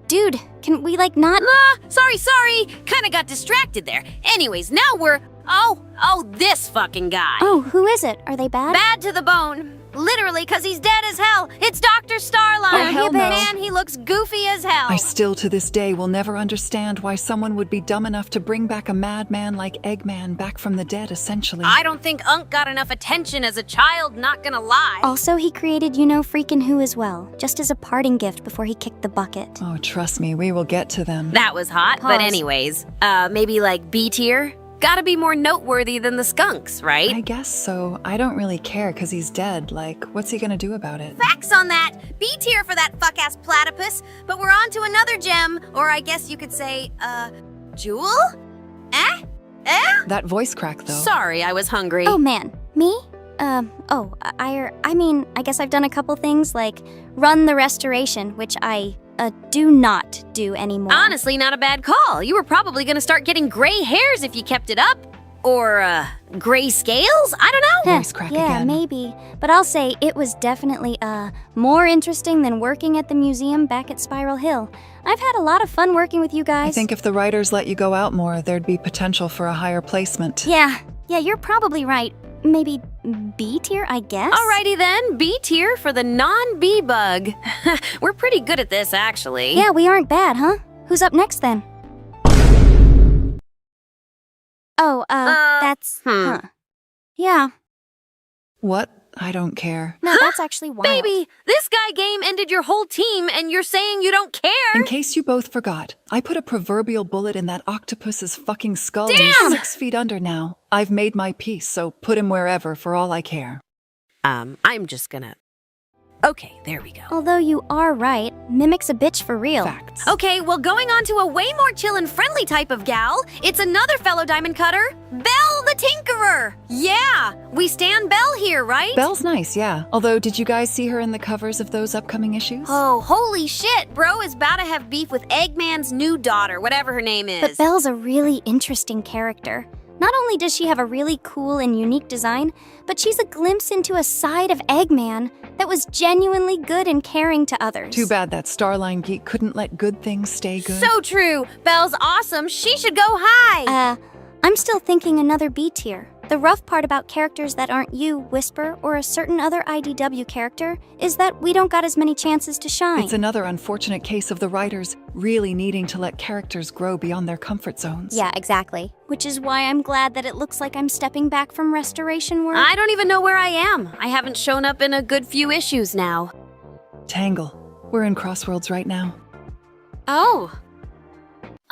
Dude, can we not? Sorry. Kinda got distracted there. Anyways, now we're... Oh, this fucking guy. Oh, who is it? Are they bad? Bad to the bone. Literally, because he's dead as hell. It's Dr. Starlight. Oh, hell no. Man, he looks goofy as hell. I still to this day will never understand why someone would be dumb enough to bring back a madman like Eggman back from the dead, essentially. I don't think Unc got enough attention as a child, not gonna lie. Also, he created you-know-freaking who as well, just as a parting gift before he kicked the bucket. Oh, trust me, we will get to them. That was hot, Pause. but anyways, maybe B tier? Gotta be more noteworthy than the skunks, right? I guess so. I don't really care because he's dead. What's he gonna do about it? Facts on that! B tier for that fuck-ass platypus, but we're on to another gem, or I guess you could say, Jewel? That voice crack, though. Sorry, I was hungry. Oh man, me? I guess I've done a couple things like run the restoration, which I do not do anymore. Honestly, not a bad call. You were probably gonna start getting gray hairs if you kept it up. Or, gray scales? I don't know. Voice crack yeah, again. Maybe. But I'll say it was definitely, more interesting than working at the museum back at Spiral Hill. I've had a lot of fun working with you guys. I think if the writers let you go out more, there'd be potential for a higher placement. Yeah, you're probably right. Maybe B tier, I guess? Alrighty then, B tier for the non-bee bug. We're pretty good at this, actually. Yeah, we aren't bad, huh? Who's up next then? Oh, that's... Yeah. What? I don't care. No, that's actually wild. Baby, this guy game ended your whole team and you're saying you don't care? In case you both forgot, I put a proverbial bullet in that octopus's fucking skull and Damn! he's 6 feet under now. I've made my peace, so put him wherever for all I care. I'm just gonna... Okay, there we go. Although you are right, Mimic's a bitch for real. Facts. Okay, well, going on to a way more chill and friendly type of gal, it's another fellow diamond cutter, Belle the Tinkerer. Yeah, we stand Belle here, right? Belle's nice, yeah. Although, did you guys see her in the covers of those upcoming issues? Oh, holy shit, bro is about to have beef with Eggman's new daughter, whatever her name is. But Belle's a really interesting character. Not only does she have a really cool and unique design, but she's a glimpse into a side of Eggman that was genuinely good and caring to others. Too bad that Starline geek couldn't let good things stay good. So true. Belle's awesome. She should go high. I'm still thinking another B tier. The rough part about characters that aren't you, Whisper, or a certain other IDW character is that we don't got as many chances to shine. It's another unfortunate case of the writers really needing to let characters grow beyond their comfort zones. Yeah, exactly. Which is why I'm glad that it looks like I'm stepping back from restoration work. I don't even know where I am. I haven't shown up in a good few issues now. Tangle. We're in Crossworlds right now. Oh.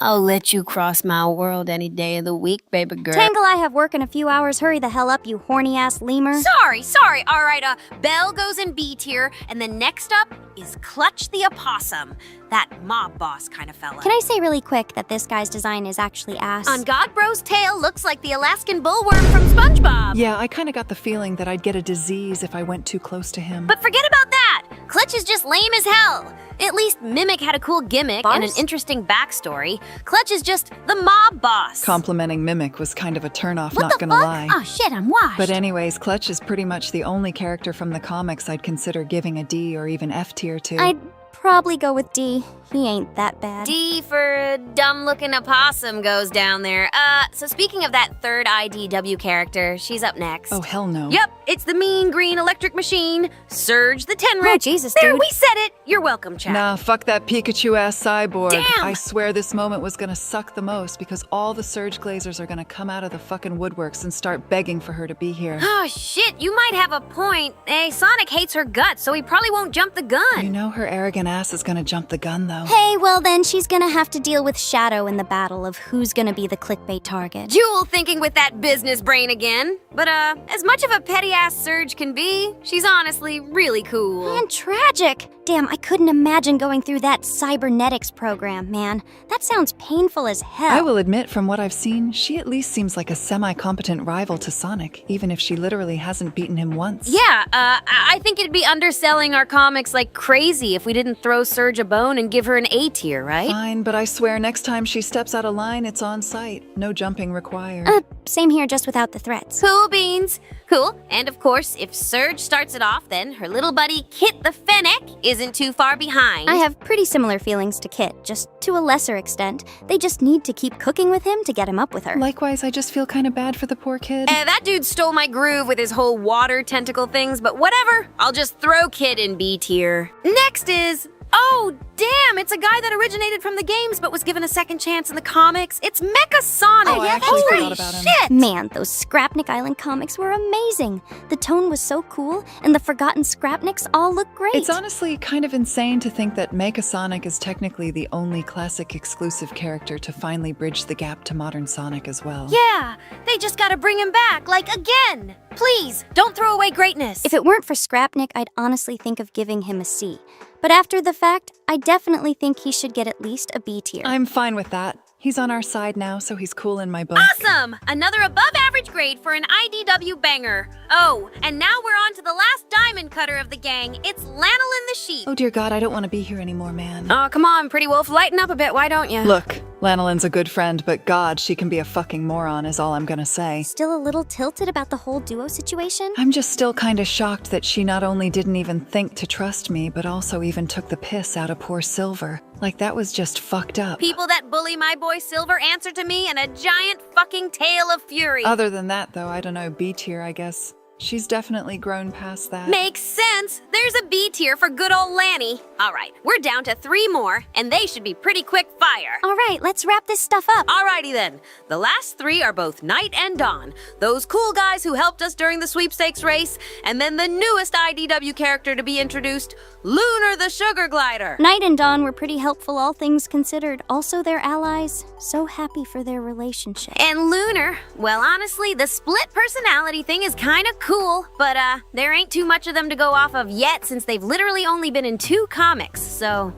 I'll let you cross my world any day of the week, baby girl. Tangle, I have work in a few hours. Hurry the hell up, you horny-ass lemur. Sorry. All right, Belle goes in B tier, and then next up is Clutch the Opossum. That mob boss kind of fella. Can I say really quick that this guy's design is actually ass? On Godbro's tail looks like the Alaskan bullworm from SpongeBob. Yeah, I kind of got the feeling that I'd get a disease if I went too close to him. But forget about that! Clutch is just lame as hell. At least Mimic had a cool gimmick and an interesting backstory. Clutch is just the mob boss. Complimenting Mimic was kind of a turnoff, What not the gonna fuck? lie. Oh shit, I'm washed. But anyways, Clutch is pretty much the only character from the comics I'd consider giving a D or even F tier to. I'd probably go with D. He ain't that bad. D for dumb-looking opossum goes down there. So speaking of that third IDW character, she's up next. Oh, hell no. Yep, it's the mean green electric machine, Surge the Tenrich. Oh, Jesus, There, dude. we said it. You're welcome, chat. Nah, fuck that Pikachu-ass cyborg. Damn! I swear this moment was gonna suck the most because all the Surge Glazers are gonna come out of the fucking woodworks and start begging for her to be here. Oh, shit, you might have a point. Hey, Sonic hates her guts, so he probably won't jump the gun. You know her arrogant ass is gonna jump the gun, though. Hey, well then she's gonna have to deal with Shadow in the battle of who's gonna be the clickbait target. Jewel thinking with that business brain again. But, as much of a petty-ass Surge can be, she's honestly really cool. And tragic. Damn, I couldn't imagine going through that cybernetics program, man. That sounds painful as hell. I will admit, from what I've seen, she at least seems like a semi-competent rival to Sonic, even if she literally hasn't beaten him once. Yeah, I think it'd be underselling our comics like crazy if we didn't throw Surge a bone and give her an A tier, right? Fine, but I swear next time she steps out of line, it's on site. No jumping required. Same here, just without the threats. Cool beans. Cool. And of course, if Surge starts it off, then her little buddy Kit the Fennec isn't too far behind. I have pretty similar feelings to Kit, just to a lesser extent. They just need to keep cooking with him to get him up with her. Likewise, I just feel kind of bad for the poor kid. That dude stole my groove with his whole water tentacle things, but whatever. I'll just throw Kit in B tier. Next is... Oh, damn! It's a guy that originated from the games but was given a second chance in the comics. It's Mecha Sonic! Oh, I actually forgot about him. Shit! Man, those Scrapnik Island comics were amazing. The tone was so cool, and the forgotten Scrapniks all look great. It's honestly kind of insane to think that Mecha Sonic is technically the only classic exclusive character to finally bridge the gap to modern Sonic as well. Yeah, they just gotta bring him back, like again! Please, don't throw away greatness! If it weren't for Scrapnik, I'd honestly think of giving him a C. But after the fact, I definitely think he should get at least a B tier. I'm fine with that. He's on our side now, so he's cool in my book. Awesome! Another above-average grade for an IDW banger. Oh, and now we're on to the last diamond cutter of the gang. It's Lanolin the Sheep. Oh dear God, I don't want to be here anymore, man. Oh, come on, Pretty Wolf, lighten up a bit, why don't you? Look, Lanolin's a good friend, but God, she can be a fucking moron is all I'm gonna say. Still a little tilted about the whole duo situation? I'm just still kinda shocked that she not only didn't even think to trust me, but also even took the piss out of poor Silver. Like that was just fucked up. People that bully my boy Silver answer to me in a giant fucking tale of fury. Other than that, though, I don't know, B tier, I guess. She's definitely grown past that. Makes sense. There's a B tier for good old Lanny. All right, we're down to 3 more, and they should be pretty quick fire. All right, let's wrap this stuff up. Alrighty then. The last 3 are both Night and Dawn. Those cool guys who helped us during the sweepstakes race, and then the newest IDW character to be introduced, Lunar the Sugar Glider. Night and Dawn were pretty helpful, all things considered. Also their allies. So happy for their relationship. And Lunar, well, honestly, the split personality thing is kind of cool, but there ain't too much of them to go off of yet since they've literally only been in 2 comics, so...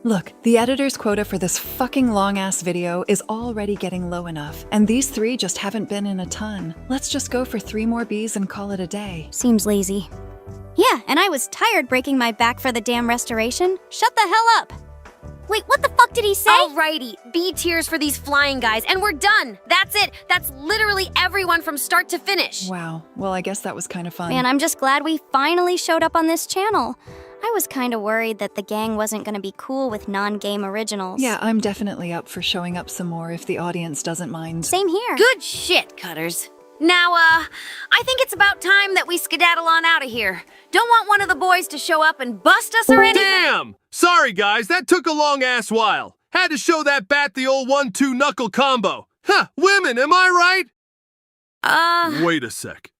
Look, the editor's quota for this fucking long-ass video is already getting low enough, and these 3 just haven't been in a ton. Let's just go for 3 more Bs and call it a day. Seems lazy. Yeah, and I was tired breaking my back for the damn restoration. Shut the hell up! Wait, what the fuck did he say? Alrighty, B tiers for these flying guys, and we're done! That's it! That's literally everyone from start to finish! Wow, well I guess that was kind of fun. Man, I'm just glad we finally showed up on this channel. I was kind of worried that the gang wasn't going to be cool with non-game originals. Yeah, I'm definitely up for showing up some more if the audience doesn't mind. Same here. Good shit, Cutters. Now, I think it's about time that we skedaddle on out of here. Don't want one of the boys to show up and bust us or anything. Damn! Sorry, guys, that took a long-ass while. Had to show that bat the old 1-2 knuckle combo. Huh, women, am I right? Wait a sec.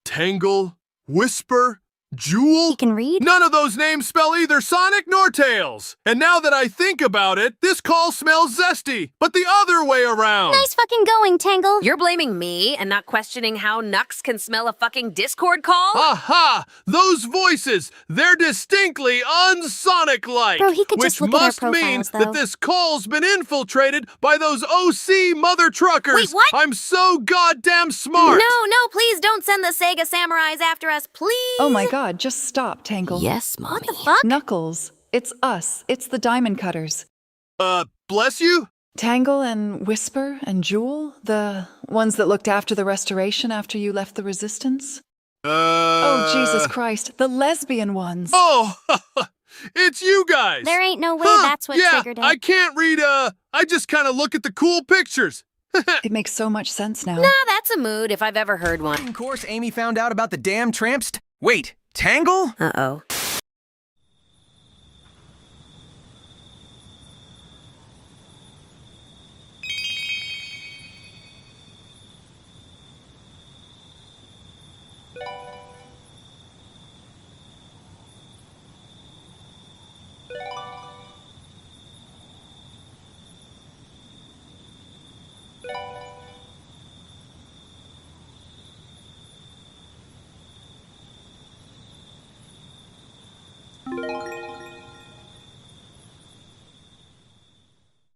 Tangle, Whisper, Jewel? He can read? None of those names spell either Sonic nor Tails. And now that I think about it, this call smells zesty, but the other way around. Nice fucking going, Tangle. You're blaming me and not questioning how Nux can smell a fucking Discord call? Aha! Those voices! They're distinctly un-Sonic-like! Bro, he could which just look at our must mean profiles, though. that this call's been infiltrated by those OC mother truckers! Wait, what? I'm so goddamn smart! No, please don't send the Sega Samurais after us, please! Oh my god, just stop, Tangle. Yes, Mommy. What the fuck? Knuckles, it's us. It's the Diamond Cutters. Bless you? Tangle and Whisper and Jewel, the ones that looked after the restoration after you left the Resistance? Oh, Jesus Christ, the lesbian ones. Oh, it's you guys! There ain't no way that's what yeah, triggered it. I can't read, I just kind of look at the cool pictures. It makes so much sense now. Nah, that's a mood if I've ever heard one. Of course, Amy found out about the damn tramps. Wait, Tangle? Uh-oh.